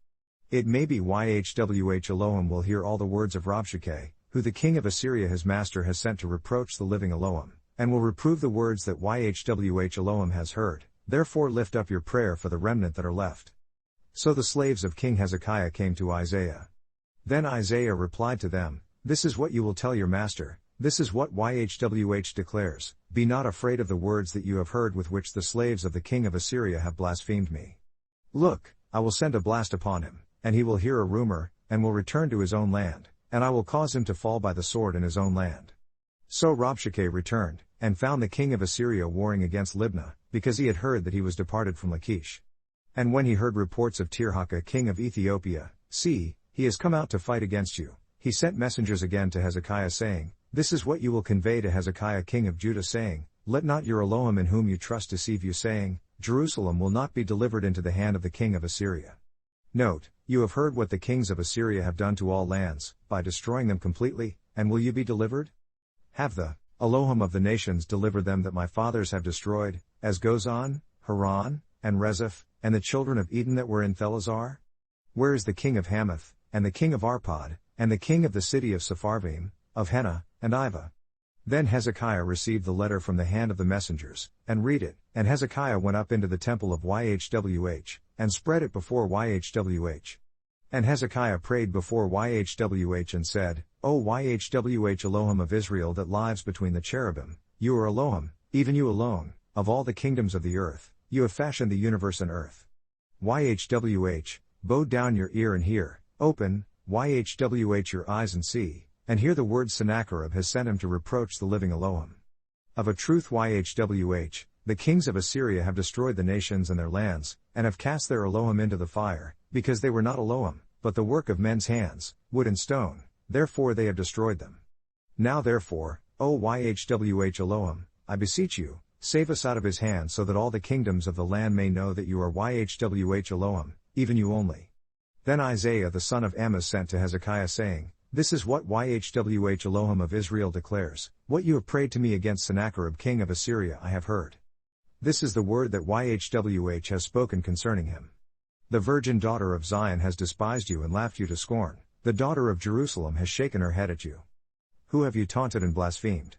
It may be YHWH Elohim will hear all the words of Rabshakeh, who the king of Assyria his master has sent to reproach the living Elohim, and will reprove the words that YHWH Elohim has heard, therefore lift up your prayer for the remnant that are left. So the slaves of King Hezekiah came to Isaiah. Then Isaiah replied to them, This is what you will tell your master, this is what YHWH declares, Be not afraid of the words that you have heard with which the slaves of the king of Assyria have blasphemed me. Look, I will send a blast upon him, and he will hear a rumor, and will return to his own land, and I will cause him to fall by the sword in his own land. So Rabshakeh returned, and found the king of Assyria warring against Libnah, because he had heard that he was departed from Lachish. And when he heard reports of Tirhakah king of Ethiopia, See, he has come out to fight against you, he sent messengers again to Hezekiah saying, This is what you will convey to Hezekiah king of Judah saying, Let not your Elohim in whom you trust deceive you saying, Jerusalem will not be delivered into the hand of the king of Assyria. Note, you have heard what the kings of Assyria have done to all lands, by destroying them completely, and will you be delivered? Have the Elohim of the nations delivered them that my fathers have destroyed, as Gozan, Haran, and Rezeph, and the children of Eden that were in Thelazar? Where is the king of Hamath, and the king of Arpad, and the king of the city of Sepharvaim, of Hena, and Iva? Then Hezekiah received the letter from the hand of the messengers, and read it, and Hezekiah went up into the temple of YHWH, and spread it before YHWH. And Hezekiah prayed before YHWH and said, O YHWH Elohim of Israel that lives between the cherubim, you are Elohim, even you alone, of all the kingdoms of the earth, you have fashioned the universe and earth. YHWH, bow down your ear and hear, open, YHWH your eyes and see, and hear the words Sennacherib has sent him to reproach the living Elohim. Of a truth YHWH, the kings of Assyria have destroyed the nations and their lands, and have cast their Elohim into the fire, because they were not Elohim, but the work of men's hands, wood and stone, therefore they have destroyed them. Now therefore, O YHWH Elohim, I beseech you, save us out of his hand so that all the kingdoms of the land may know that you are YHWH Elohim, even you only. Then Isaiah the son of Amoz sent to Hezekiah saying, This is what YHWH Elohim of Israel declares, What you have prayed to me against Sennacherib king of Assyria I have heard. This is the word that YHWH has spoken concerning him. The virgin daughter of Zion has despised you and laughed you to scorn, the daughter of Jerusalem has shaken her head at you. Who have you taunted and blasphemed?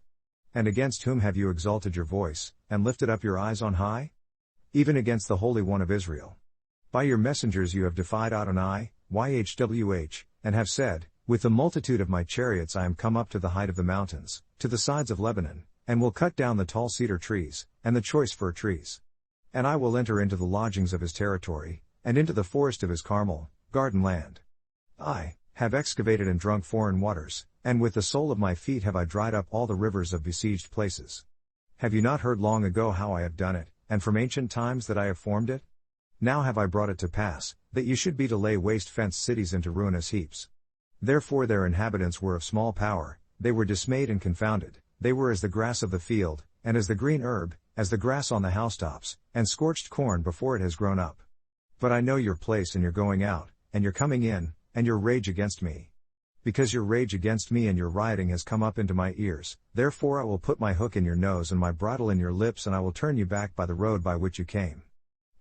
And against whom have you exalted your voice, and lifted up your eyes on high? Even against the Holy One of Israel. By your messengers you have defied Adonai, YHWH, and have said, With the multitude of my chariots I am come up to the height of the mountains, to the sides of Lebanon, and will cut down the tall cedar trees, and the choice fir trees. And I will enter into the lodgings of his territory, and into the forest of his Carmel, garden land. I have excavated and drunk foreign waters, and with the sole of my feet have I dried up all the rivers of besieged places. Have you not heard long ago how I have done it, and from ancient times that I have formed it? Now have I brought it to pass, that you should be to lay waste fenced cities into ruinous heaps. Therefore their inhabitants were of small power, they were dismayed and confounded, they were as the grass of the field, and as the green herb, as the grass on the housetops, and scorched corn before it has grown up. But I know your place and your going out, and your coming in, and your rage against me. Because your rage against me and your rioting has come up into my ears, therefore I will put my hook in your nose and my bridle in your lips, and I will turn you back by the road by which you came.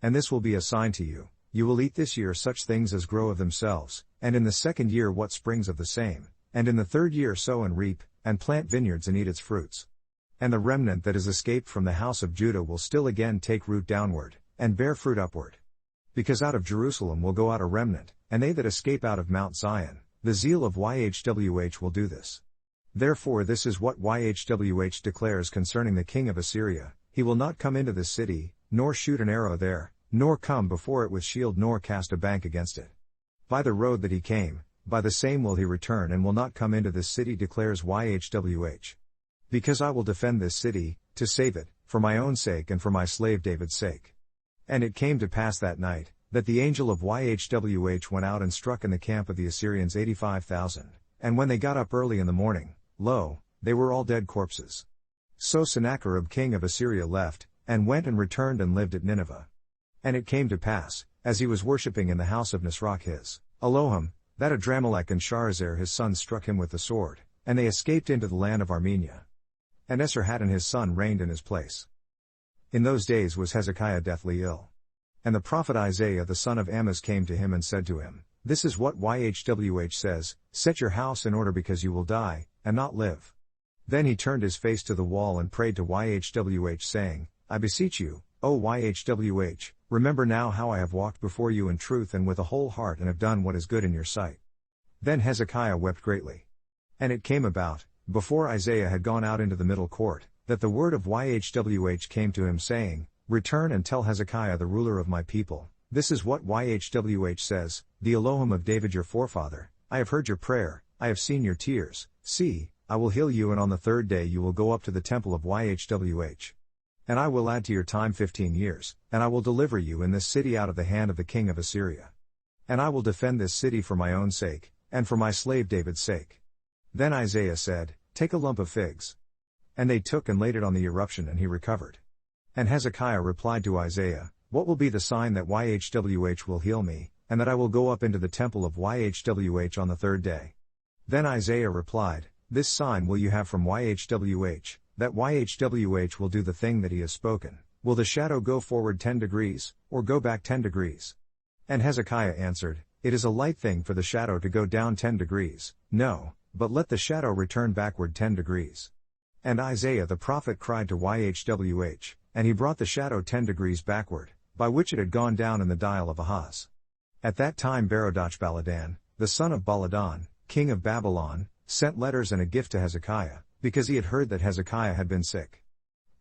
And this will be a sign to you, you will eat this year such things as grow of themselves, and in the second year what springs of the same, and in the third year sow and reap, and plant vineyards and eat its fruits. And the remnant that is escaped from the house of Judah will still again take root downward, and bear fruit upward. Because out of Jerusalem will go out a remnant, and they that escape out of Mount Zion, the zeal of YHWH will do this. Therefore this is what YHWH declares concerning the king of Assyria, he will not come into this city, nor shoot an arrow there, nor come before it with shield nor cast a bank against it. By the road that he came, by the same will he return and will not come into this city, declares YHWH. Because I will defend this city, to save it, for my own sake and for my slave David's sake. And it came to pass that night, that the angel of YHWH went out and struck in the camp of the Assyrians 85,000, and when they got up early in the morning, lo, they were all dead corpses. So Sennacherib king of Assyria left, and went and returned and lived at Nineveh. And it came to pass, as he was worshipping in the house of Nisroch his Elohim, that Adramelech and Sharezer his sons struck him with the sword, and they escaped into the land of Armenia. And Esarhaddon his son reigned in his place. In those days was Hezekiah deathly ill. And the prophet Isaiah the son of Amoz came to him and said to him, This is what YHWH says, set your house in order because you will die, and not live. Then he turned his face to the wall and prayed to YHWH saying, I beseech you, O YHWH, remember now how I have walked before you in truth and with a whole heart and have done what is good in your sight. Then Hezekiah wept greatly. And it came about, before Isaiah had gone out into the middle court, that the word of YHWH came to him saying, Return and tell Hezekiah the ruler of my people, this is what YHWH says, the Elohim of David your forefather, I have heard your prayer, I have seen your tears, see, I will heal you and on the third day you will go up to the temple of YHWH. And I will add to your time 15 years, and I will deliver you in this city out of the hand of the king of Assyria. And I will defend this city for my own sake, and for my slave David's sake. Then Isaiah said, Take a lump of figs. And they took and laid it on the eruption and he recovered. And Hezekiah replied to Isaiah, What will be the sign that YHWH will heal me, and that I will go up into the temple of YHWH on the third day? Then Isaiah replied, This sign will you have from YHWH, that YHWH will do the thing that he has spoken. Will the shadow go forward 10 degrees, or go back 10 degrees? And Hezekiah answered, It is a light thing for the shadow to go down 10 degrees, no, but let the shadow return backward 10 degrees. And Isaiah the prophet cried to YHWH, and he brought the shadow 10 degrees backward, by which it had gone down in the dial of Ahaz. At that time Berodach-Baladan, the son of Baladan, king of Babylon, sent letters and a gift to Hezekiah, because he had heard that Hezekiah had been sick.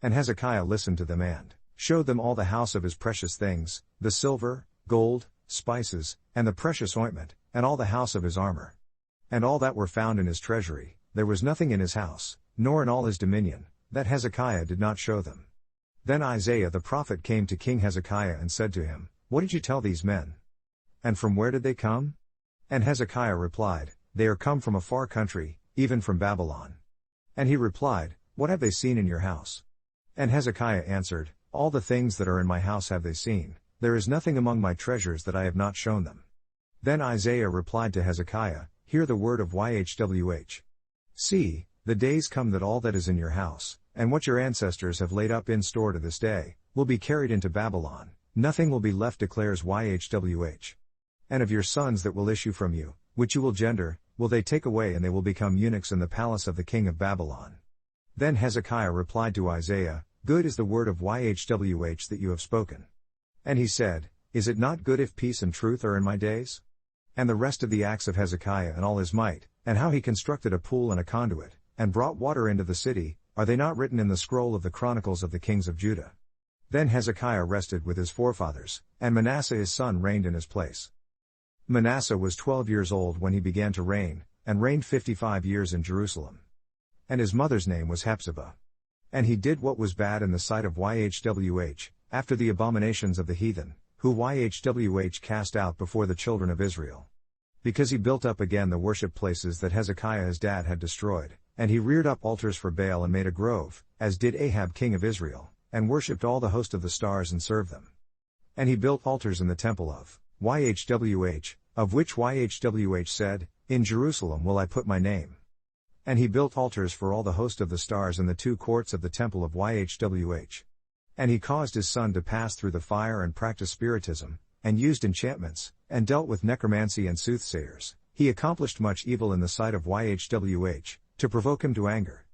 And Hezekiah listened to them and showed them all the house of his precious things, the silver, gold, spices, and the precious ointment, and all the house of his armor. And all that were found in his treasury, there was nothing in his house, nor in all his dominion, that Hezekiah did not show them. Then Isaiah the prophet came to King Hezekiah and said to him, What did you tell these men? And from where did they come? And Hezekiah replied, They are come from a far country, even from Babylon. And he replied, What have they seen in your house? And Hezekiah answered, All the things that are in my house have they seen, there is nothing among my treasures that I have not shown them. Then Isaiah replied to Hezekiah, Hear the word of YHWH. See, the days come that all that is in your house, and what your ancestors have laid up in store to this day, will be carried into Babylon, nothing will be left, declares YHWH. And of your sons that will issue from you, which you will gender, will they take away and they will become eunuchs in the palace of the king of Babylon. Then Hezekiah replied to Isaiah, Good is the word of YHWH that you have spoken. And he said, Is it not good if peace and truth are in my days? And the rest of the acts of Hezekiah and all his might, and how he constructed a pool and a conduit, and brought water into the city, are they not written in the scroll of the chronicles of the kings of Judah? Then Hezekiah rested with his forefathers, and Manasseh his son reigned in his place. Manasseh was 12 years old when he began to reign, and reigned 55 years in Jerusalem. And his mother's name was Hephzibah. And he did what was bad in the sight of Yhwh, after the abominations of the heathen, who Yhwh cast out before the children of Israel. Because he built up again the worship places that Hezekiah his dad had destroyed, and he reared up altars for Baal and made a grove, as did Ahab king of Israel, and worshipped all the host of the stars and served them. And he built altars in the temple of Yhwh, of which Yhwh said, In Jerusalem will I put my name. And he built altars for all the host of the stars in the 2 courts of the temple of Yhwh. And he caused his son to pass through the fire and practice spiritism, and used enchantments, and dealt with necromancy and soothsayers. He accomplished much evil in the sight of Yhwh, to provoke him to anger.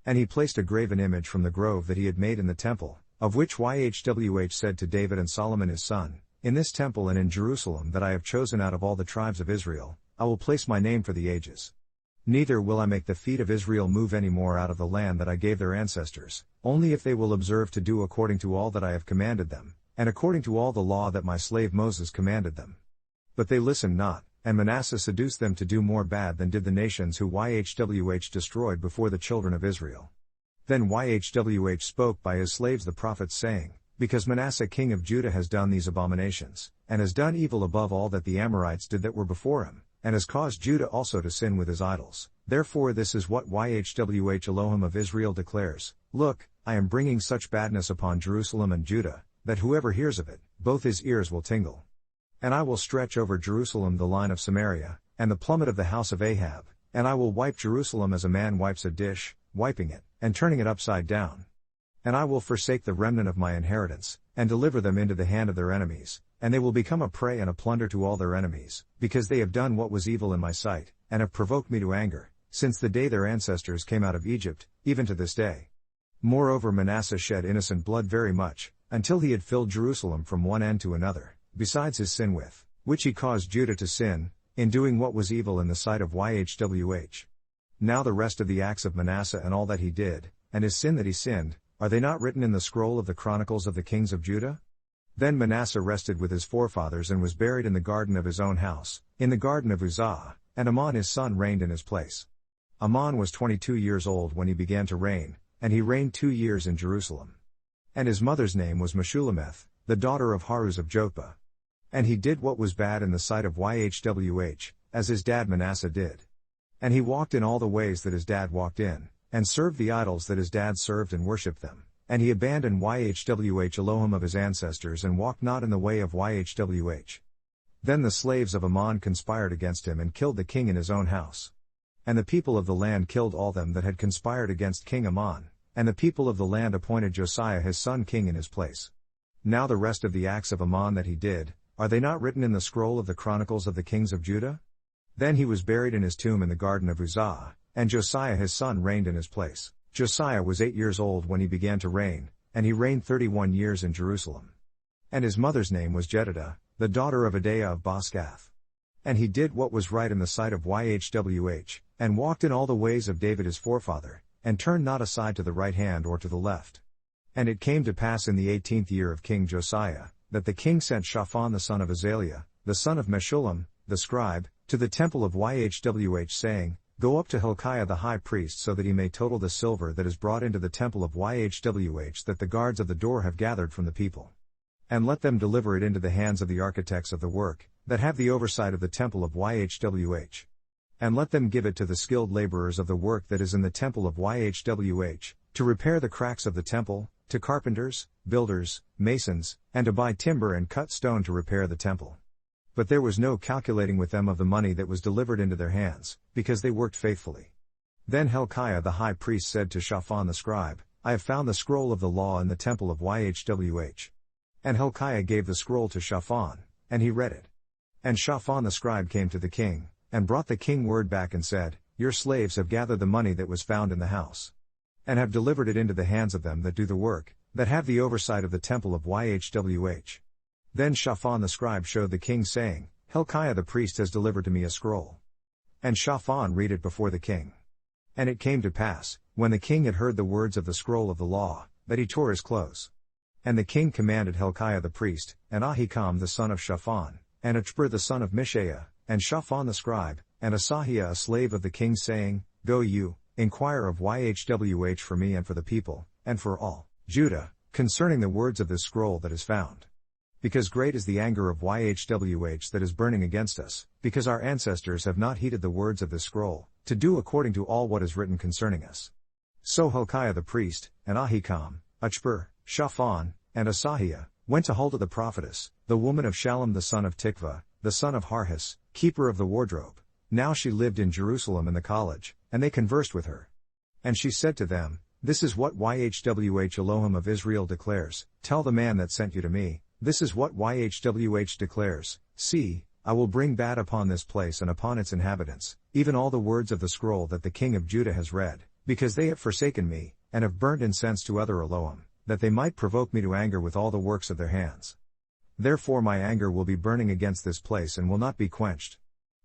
And he placed a graven image from the grove that he had made in the temple, of which Yhwh said to David and Solomon his son, In this temple and in Jerusalem that I have chosen out of all the tribes of Israel, I will place my name for the ages. Neither will I make the feet of Israel move any more out of the land that I gave their ancestors, only if they will observe to do according to all that I have commanded them, and according to all the law that my slave Moses commanded them. But they listened not, and Manasseh seduced them to do more bad than did the nations who Yhwh destroyed before the children of Israel. Then Yhwh spoke by his slaves the prophets saying, Because Manasseh king of Judah has done these abominations, and has done evil above all that the Amorites did that were before him, and has caused Judah also to sin with his idols, therefore this is what Yhwh Elohim of Israel declares, Look, I am bringing such badness upon Jerusalem and Judah, that whoever hears of it, both his ears will tingle. And I will stretch over Jerusalem the line of Samaria, and the plummet of the house of Ahab, and I will wipe Jerusalem as a man wipes a dish, wiping it, and turning it upside down. And I will forsake the remnant of my inheritance, and deliver them into the hand of their enemies, and they will become a prey and a plunder to all their enemies, because they have done what was evil in my sight, and have provoked me to anger, since the day their ancestors came out of Egypt, even to this day. Moreover Manasseh shed innocent blood very much, until he had filled Jerusalem from one end to another, besides his sin with which he caused Judah to sin, in doing what was evil in the sight of Yhwh. Now the rest of the acts of Manasseh and all that he did, and his sin that he sinned, are they not written in the scroll of the chronicles of the kings of Judah? Then Manasseh rested with his forefathers and was buried in the garden of his own house, in the garden of Uzzah, and Amon his son reigned in his place. Amon was 22 years old when he began to reign, and he reigned 2 years in Jerusalem. And his mother's name was Meshullemeth, the daughter of Haruz of Jotbah. And he did what was bad in the sight of Yhwh, as his dad Manasseh did. And he walked in all the ways that his dad walked in, and served the idols that his dad served and worshipped them. And he abandoned Yhwh Elohim of his ancestors and walked not in the way of Yhwh. Then the slaves of Ammon conspired against him and killed the king in his own house. And the people of the land killed all them that had conspired against King Ammon, and the people of the land appointed Josiah his son king in his place. Now the rest of the acts of Ammon that he did, are they not written in the scroll of the chronicles of the kings of Judah? Then he was buried in his tomb in the garden of Uzzah, and Josiah his son reigned in his place. Josiah was 8 years old when he began to reign, and he reigned 31 years in Jerusalem. And his mother's name was Jedidah, the daughter of Adaiah of Boscath. And he did what was right in the sight of Yhwh, and walked in all the ways of David his forefather, and turned not aside to the right hand or to the left. And it came to pass in the 18th year of King Josiah, that the king sent Shaphan the son of Azaliah, the son of Meshullam, the scribe, to the temple of Yhwh saying, Go up to Hilkiah the high priest so that he may total the silver that is brought into the temple of Yhwh that the guards of the door have gathered from the people. And let them deliver it into the hands of the architects of the work, that have the oversight of the temple of Yhwh. And let them give it to the skilled laborers of the work that is in the temple of Yhwh, to repair the cracks of the temple, to carpenters, builders, masons, and to buy timber and cut stone to repair the temple. But there was no calculating with them of the money that was delivered into their hands, because they worked faithfully. Then Hilkiah the high priest said to Shaphan the scribe, I have found the scroll of the law in the temple of Yhwh. And Hilkiah gave the scroll to Shaphan, and he read it. And Shaphan the scribe came to the king, and brought the king word back and said, Your slaves have gathered the money that was found in the house, and have delivered it into the hands of them that do the work, that have the oversight of the temple of Yhwh. Then Shaphan the scribe showed the king saying, Hilkiah the priest has delivered to me a scroll. And Shaphan read it before the king. And it came to pass, when the king had heard the words of the scroll of the law, that he tore his clothes. And the king commanded Hilkiah the priest, and Ahikam the son of Shaphan, and Achbor the son of Mishael, and Shaphan the scribe, and Asahiah a slave of the king, saying, Go you, inquire of YHWH for me and for the people, and for all Judah, concerning the words of this scroll that is found. Because great is the anger of YHWH that is burning against us, because our ancestors have not heeded the words of this scroll, to do according to all what is written concerning us. So Hilkiah the priest, and Ahikam, Achbor, Shaphan, and Asahiah, went to Huldah the prophetess, the woman of Shallum the son of Tikvah, the son of Harhas, keeper of the wardrobe. Now she lived in Jerusalem in the college, and they conversed with her. And she said to them, This is what YHWH Elohim of Israel declares, Tell the man that sent you to me, this is what YHWH declares, See, I will bring bad upon this place and upon its inhabitants, even all the words of the scroll that the king of Judah has read, because they have forsaken me, and have burnt incense to other Elohim, that they might provoke me to anger with all the works of their hands. Therefore my anger will be burning against this place and will not be quenched.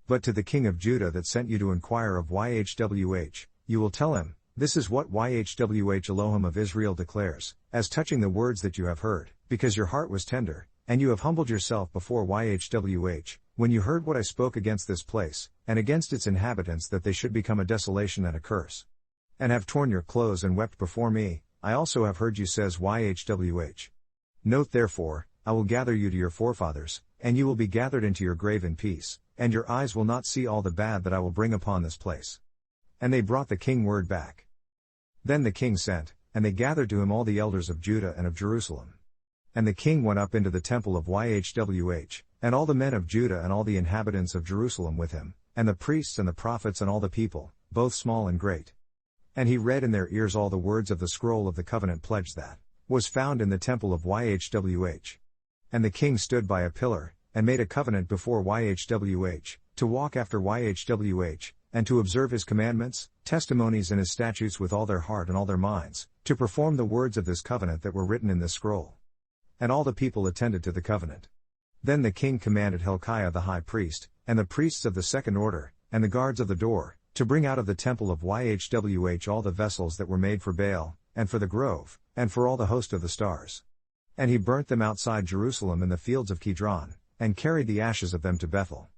But to the king of Judah that sent you to inquire of YHWH, you will tell him, This is what YHWH Elohim of Israel declares, as touching the words that you have heard, because your heart was tender, and you have humbled yourself before YHWH, when you heard what I spoke against this place, and against its inhabitants, that they should become a desolation and a curse. And have torn your clothes and wept before me, I also have heard you, says YHWH. Note therefore, I will gather you to your forefathers, and you will be gathered into your grave in peace, and your eyes will not see all the bad that I will bring upon this place. And they brought the king word back. Then the king sent, and they gathered to him all the elders of Judah and of Jerusalem. And the king went up into the temple of YHWH, and all the men of Judah and all the inhabitants of Jerusalem with him, and the priests and the prophets and all the people, both small and great. And he read in their ears all the words of the scroll of the covenant pledge that was found in the temple of YHWH. And the king stood by a pillar, and made a covenant before YHWH, to walk after YHWH, and to observe his commandments, testimonies and his statutes with all their heart and all their minds, to perform the words of this covenant that were written in this scroll. And all the people attended to the covenant. Then the king commanded Hilkiah the high priest, and the priests of the second order, and the guards of the door, to bring out of the temple of YHWH all the vessels that were made for Baal, and for the grove, and for all the host of the stars. And he burnt them outside Jerusalem in the fields of Kidron, and carried the ashes of them to Bethel.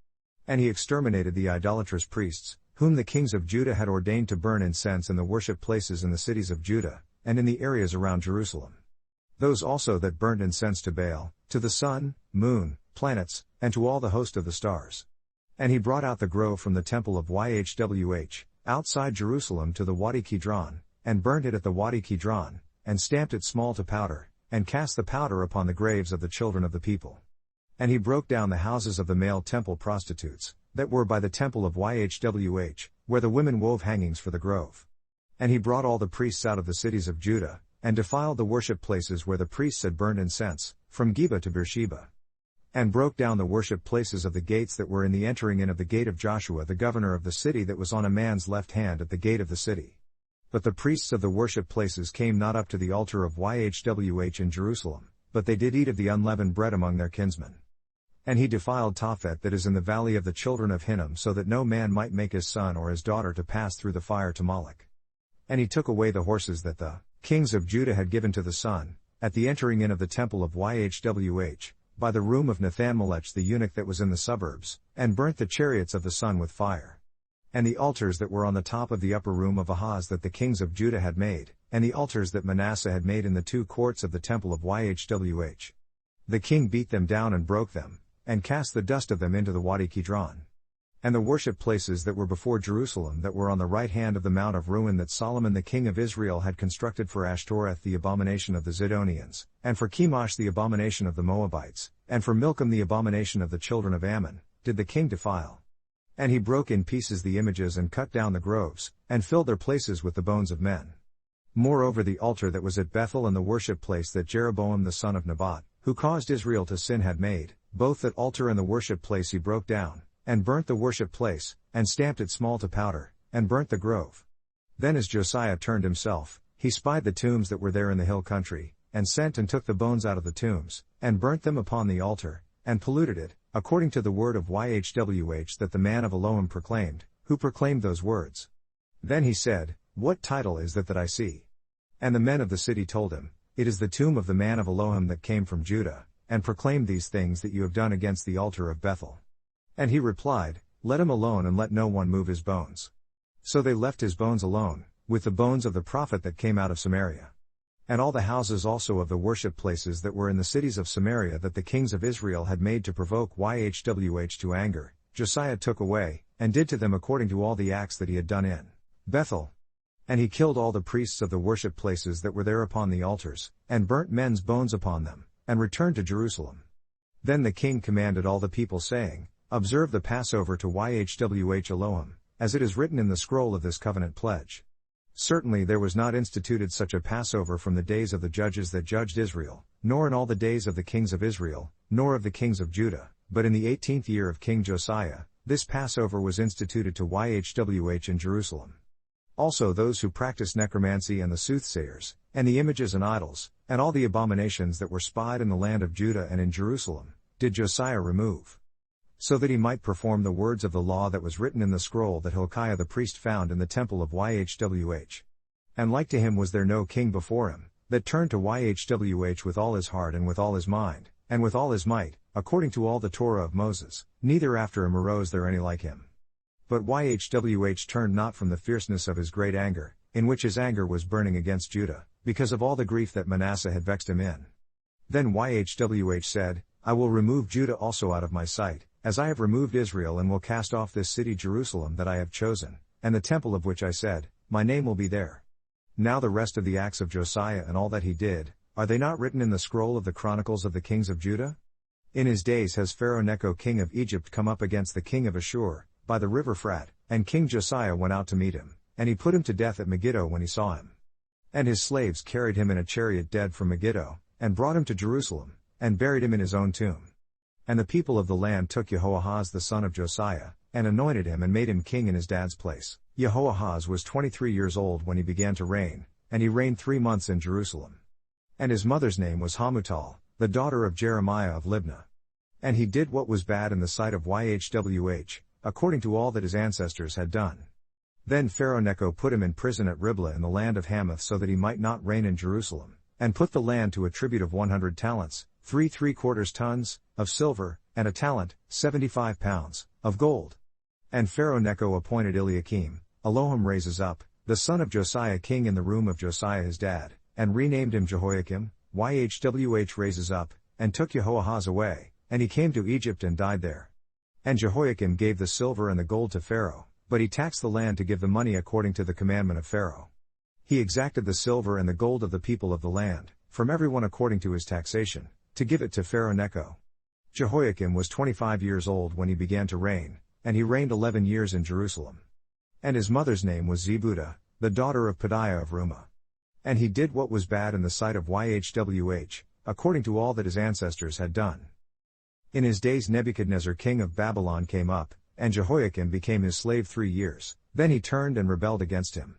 And he exterminated the idolatrous priests, whom the kings of Judah had ordained to burn incense in the worship places in the cities of Judah, and in the areas around Jerusalem. Those also that burnt incense to Baal, to the sun, moon, planets, and to all the host of the stars. And he brought out the grove from the temple of YHWH, outside Jerusalem to the Wadi Kidron, and burnt it at the Wadi Kidron, and stamped it small to powder, and cast the powder upon the graves of the children of the people. And he broke down the houses of the male temple prostitutes, that were by the temple of YHWH, where the women wove hangings for the grove. And he brought all the priests out of the cities of Judah, and defiled the worship places where the priests had burned incense, from Geba to Beersheba. And broke down the worship places of the gates that were in the entering in of the gate of Joshua the governor of the city, that was on a man's left hand at the gate of the city. But the priests of the worship places came not up to the altar of YHWH in Jerusalem, but they did eat of the unleavened bread among their kinsmen. And he defiled Tophet that is in the valley of the children of Hinnom, so that no man might make his son or his daughter to pass through the fire to Moloch. And he took away the horses that the kings of Judah had given to the sun, at the entering in of the temple of YHWH, by the room of Nathan-Melech the eunuch that was in the suburbs, and burnt the chariots of the sun with fire. And the altars that were on the top of the upper room of Ahaz that the kings of Judah had made, and the altars that Manasseh had made in the two courts of the temple of YHWH. The king beat them down and broke them, and cast the dust of them into the Wadi Kidron. And the worship places that were before Jerusalem that were on the right hand of the Mount of Ruin that Solomon the king of Israel had constructed for Ashtoreth the abomination of the Zidonians, and for Chemosh the abomination of the Moabites, and for Milcom the abomination of the children of Ammon, did the king defile. And he broke in pieces the images and cut down the groves, and filled their places with the bones of men. Moreover, the altar that was at Bethel and the worship place that Jeroboam the son of Nebat, who caused Israel to sin, had made, both that altar and the worship place he broke down, and burnt the worship place, and stamped it small to powder, and burnt the grove. Then as Josiah turned himself, he spied the tombs that were there in the hill country, and sent and took the bones out of the tombs, and burnt them upon the altar, and polluted it, according to the word of YHWH that the man of Elohim proclaimed, who proclaimed those words. Then he said, What title is that I see? And the men of the city told him, It is the tomb of the man of Elohim that came from Judah, and proclaimed these things that you have done against the altar of Bethel. And he replied, Let him alone and let no one move his bones. So they left his bones alone, with the bones of the prophet that came out of Samaria. And all the houses also of the worship places that were in the cities of Samaria that the kings of Israel had made to provoke Yahweh to anger, Josiah took away, and did to them according to all the acts that he had done in Bethel. And he killed all the priests of the worship places that were there upon the altars, and burnt men's bones upon them, and returned to Jerusalem. Then the king commanded all the people saying, Observe the Passover to Yahweh Elohim, as it is written in the scroll of this covenant pledge. Certainly there was not instituted such a Passover from the days of the judges that judged Israel, nor in all the days of the kings of Israel, nor of the kings of Judah, but in the 18th year of King Josiah, this Passover was instituted to Yahweh in Jerusalem. Also those who practiced necromancy and the soothsayers, and the images and idols, and all the abominations that were spied in the land of Judah and in Jerusalem, did Josiah remove. So that he might perform the words of the law that was written in the scroll that Hilkiah the priest found in the temple of Yahweh. And like to him was there no king before him, that turned to Yahweh with all his heart and with all his mind, and with all his might, according to all the Torah of Moses, neither after him arose there any like him. But Yahweh turned not from the fierceness of his great anger, in which his anger was burning against Judah, because of all the grief that Manasseh had vexed him in. Then Yahweh said, I will remove Judah also out of my sight, as I have removed Israel, and will cast off this city Jerusalem that I have chosen, and the temple of which I said, My name will be there. Now the rest of the acts of Josiah and all that he did, are they not written in the scroll of the chronicles of the kings of Judah? In his days has Pharaoh Necho king of Egypt come up against the king of Ashur, by the river Frat, and King Josiah went out to meet him, and he put him to death at Megiddo when he saw him. And his slaves carried him in a chariot dead from Megiddo, and brought him to Jerusalem, and buried him in his own tomb. And the people of the land took Jehoahaz the son of Josiah, and anointed him and made him king in his dad's place. Jehoahaz was 23 years old when he began to reign, and he reigned 3 months in Jerusalem. And his mother's name was Hamutal, the daughter of Jeremiah of Libnah. And he did what was bad in the sight of Yahweh, according to all that his ancestors had done. Then Pharaoh Necho put him in prison at Riblah in the land of Hamath so that he might not reign in Jerusalem, and put the land to a tribute of 100 talents, 3¾ tons, of silver, and a talent, 75 pounds, of gold. And Pharaoh Necho appointed Eliakim, Elohim raises up, the son of Josiah king in the room of Josiah his dad, and renamed him Jehoiakim, Yahweh raises up, and took Jehoahaz away, and he came to Egypt and died there. And Jehoiakim gave the silver and the gold to Pharaoh, but he taxed the land to give the money according to the commandment of Pharaoh. He exacted the silver and the gold of the people of the land, from everyone according to his taxation, to give it to Pharaoh Necho. Jehoiakim was 25 years old when he began to reign, and he reigned 11 years in Jerusalem. And his mother's name was Zebudah, the daughter of Pedaiah of Rumah. And he did what was bad in the sight of Yahweh, according to all that his ancestors had done. In his days Nebuchadnezzar king of Babylon came up, and Jehoiakim became his slave 3 years, then he turned and rebelled against him.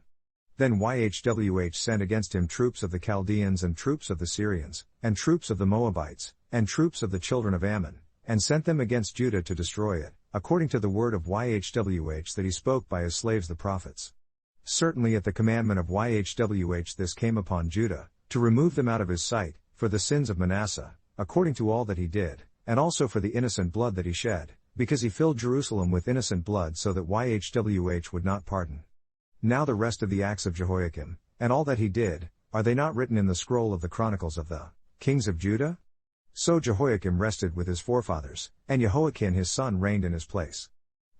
Then Yahweh sent against him troops of the Chaldeans and troops of the Syrians, and troops of the Moabites, and troops of the children of Ammon, and sent them against Judah to destroy it, according to the word of Yahweh that he spoke by his slaves the prophets. Certainly at the commandment of Yahweh this came upon Judah, to remove them out of his sight, for the sins of Manasseh, according to all that he did, and also for the innocent blood that he shed, because he filled Jerusalem with innocent blood so that Yahweh would not pardon. Now the rest of the acts of Jehoiakim, and all that he did, are they not written in the scroll of the chronicles of the kings of Judah? So Jehoiakim rested with his forefathers, and Jehoiakim his son reigned in his place.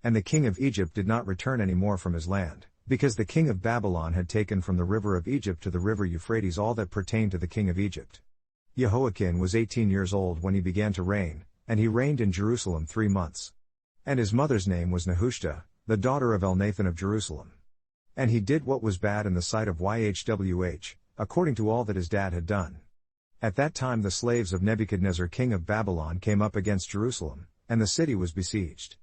And the king of Egypt did not return any more from his land, because the king of Babylon had taken from the river of Egypt to the river Euphrates all that pertained to the king of Egypt. Jehoiakim was 18 years old when he began to reign, and he reigned in Jerusalem 3 months. And his mother's name was Nehushta, the daughter of Elnathan of Jerusalem. And he did what was bad in the sight of Yahweh, according to all that his dad had done. At that time the slaves of Nebuchadnezzar king of Babylon came up against Jerusalem, and the city was besieged.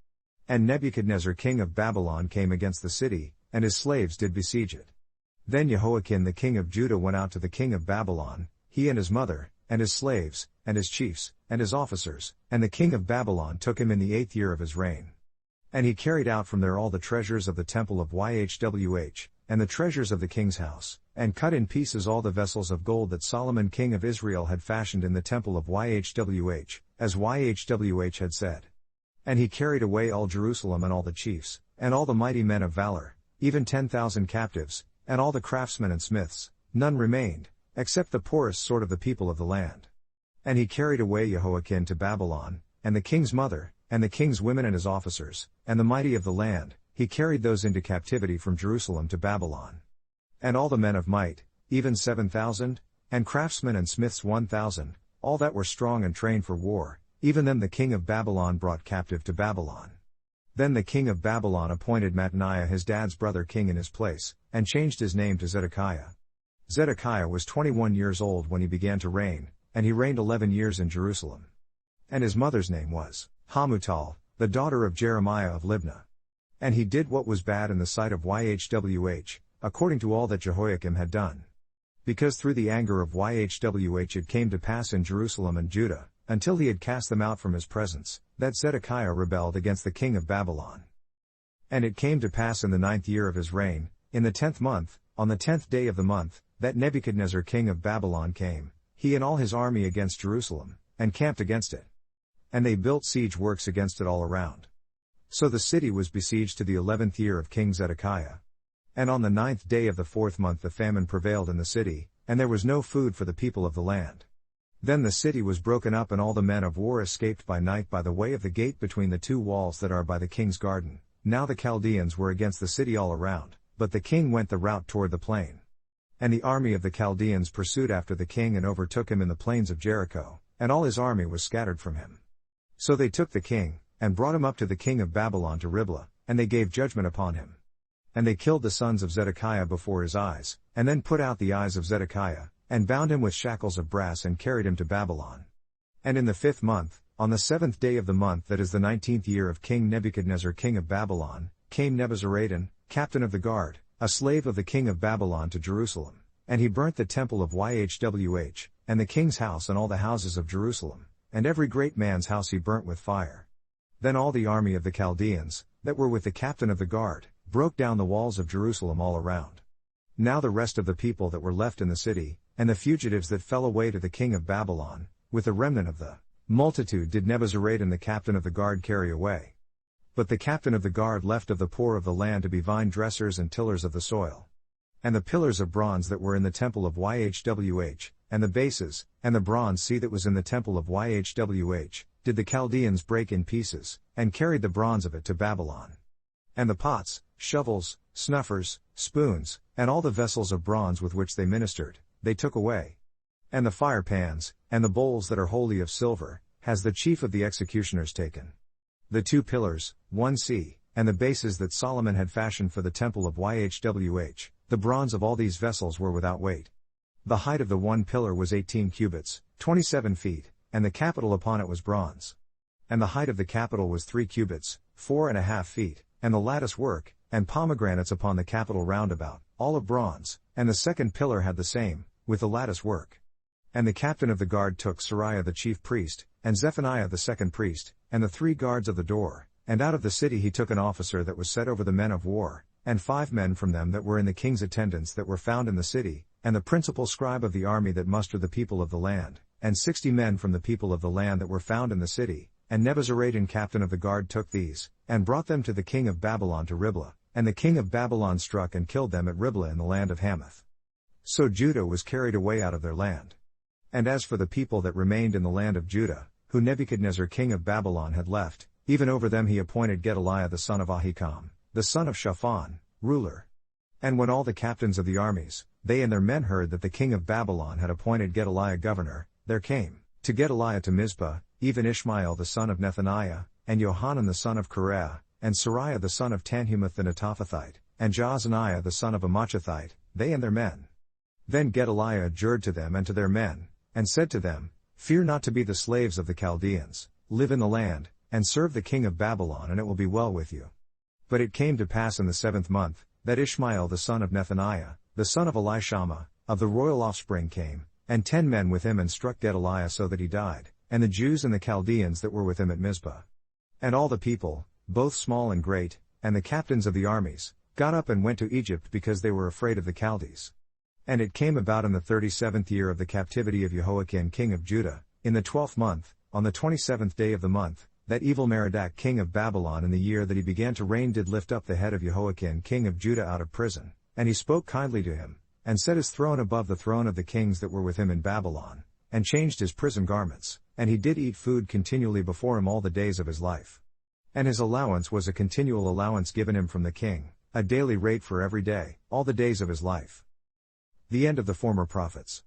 And Nebuchadnezzar king of Babylon came against the city, and his slaves did besiege it. Then Jehoiakim the king of Judah went out to the king of Babylon, he and his mother, and his slaves, and his chiefs, and his officers, and the king of Babylon took him in the 8th year of his reign. And he carried out from there all the treasures of the temple of Yhwh, and the treasures of the king's house, and cut in pieces all the vessels of gold that Solomon king of Israel had fashioned in the temple of Yhwh, as Yhwh had said. And he carried away all Jerusalem and all the chiefs, and all the mighty men of valor, even 10,000 captives, and all the craftsmen and smiths, none remained, except the poorest sort of the people of the land. And he carried away Jehoiakin to Babylon, and the king's mother, and the king's women and his officers, and the mighty of the land, he carried those into captivity from Jerusalem to Babylon. And all the men of might, even 7,000, and craftsmen and smiths 1,000, all that were strong and trained for war, even them the king of Babylon brought captive to Babylon. Then the king of Babylon appointed Mattaniah his dad's brother king in his place, and changed his name to Zedekiah. Zedekiah was 21 years old when he began to reign, and he reigned 11 years in Jerusalem. And his mother's name was Hamutal, the daughter of Jeremiah of Libnah. And he did what was bad in the sight of Yhwh, according to all that Jehoiakim had done. Because through the anger of Yhwh it came to pass in Jerusalem and Judah, until he had cast them out from his presence, that Zedekiah rebelled against the king of Babylon. And it came to pass in the 9th year of his reign, in the 10th month, on the 10th day of the month, that Nebuchadnezzar king of Babylon came, he and all his army against Jerusalem, and camped against it. And they built siege works against it all around. So the city was besieged to the 11th year of King Zedekiah. And on the 9th day of the 4th month the famine prevailed in the city, and there was no food for the people of the land. Then the city was broken up and all the men of war escaped by night by the way of the gate between the two walls that are by the king's garden. Now the Chaldeans were against the city all around, but the king went the route toward the plain. And the army of the Chaldeans pursued after the king and overtook him in the plains of Jericho, and all his army was scattered from him. So they took the king, and brought him up to the king of Babylon to Riblah, and they gave judgment upon him. And they killed the sons of Zedekiah before his eyes, and then put out the eyes of Zedekiah, and bound him with shackles of brass and carried him to Babylon. And in the 5th month, on the 7th day of the month that is the 19th year of King Nebuchadnezzar king of Babylon, came Nebuzaradan, captain of the guard, a slave of the king of Babylon to Jerusalem, and he burnt the temple of Yhwh, and the king's house and all the houses of Jerusalem, and every great man's house he burnt with fire. Then all the army of the Chaldeans, that were with the captain of the guard, broke down the walls of Jerusalem all around. Now the rest of the people that were left in the city, and the fugitives that fell away to the king of Babylon, with the remnant of the multitude did Nebuzaradan the captain of the guard carry away. But the captain of the guard left of the poor of the land to be vine dressers and tillers of the soil. And the pillars of bronze that were in the temple of Yhwh, and the bases, and the bronze sea that was in the temple of Yhwh, did the Chaldeans break in pieces, and carried the bronze of it to Babylon. And the pots, shovels, snuffers, spoons, and all the vessels of bronze with which they ministered, they took away. And the fire pans, and the bowls that are wholly of silver, has the chief of the executioners taken. The 2 pillars, 1 sea, and the bases that Solomon had fashioned for the temple of Yhwh, the bronze of all these vessels were without weight. The height of the 1 pillar was 18 cubits, 27 feet, and the capital upon it was bronze. And the height of the capital was 3 cubits, 4.5 feet, and the lattice work, and pomegranates upon the capital round about, all of bronze, and the 2nd pillar had the same, with the lattice work. And the captain of the guard took Sariah the chief priest, and Zephaniah the 2nd priest, and the 3 guards of the door, and out of the city he took an officer that was set over the men of war, and 5 men from them that were in the king's attendants that were found in the city, and the principal scribe of the army that mustered the people of the land, and 60 men from the people of the land that were found in the city, and Nebuzaradan captain of the guard took these, and brought them to the king of Babylon to Riblah, and the king of Babylon struck and killed them at Riblah in the land of Hamath. So Judah was carried away out of their land. And as for the people that remained in the land of Judah, who Nebuchadnezzar king of Babylon had left, even over them he appointed Gedaliah the son of Ahikam, the son of Shaphan, ruler. And when all the captains of the armies, they and their men heard that the king of Babylon had appointed Gedaliah governor, there came to Gedaliah to Mizpah, even Ishmael the son of Nethaniah, and Johanan the son of Kareah, and Sariah the son of Tanhumeth the Netophathite, and Jaazaniah the son of Amachathite, they and their men. Then Gedaliah adjured to them and to their men, and said to them, Fear not to be the slaves of the Chaldeans, live in the land, and serve the king of Babylon and it will be well with you. But it came to pass in the 7th month, that Ishmael the son of Nethaniah, the son of Elishama, of the royal offspring came, and 10 men with him and struck Gedaliah so that he died, and the Jews and the Chaldeans that were with him at Mizpah. And all the people, both small and great, and the captains of the armies, got up and went to Egypt because they were afraid of the Chaldees. And it came about in the 37th year of the captivity of Jehoiakim king of Judah, in the 12th month, on the 27th day of the month, that Evil-Merodach king of Babylon in the year that he began to reign did lift up the head of Jehoiakim king of Judah out of prison, and he spoke kindly to him, and set his throne above the throne of the kings that were with him in Babylon, and changed his prison garments, and he did eat food continually before him all the days of his life. And his allowance was a continual allowance given him from the king, a daily rate for every day, all the days of his life. The end of the former prophets.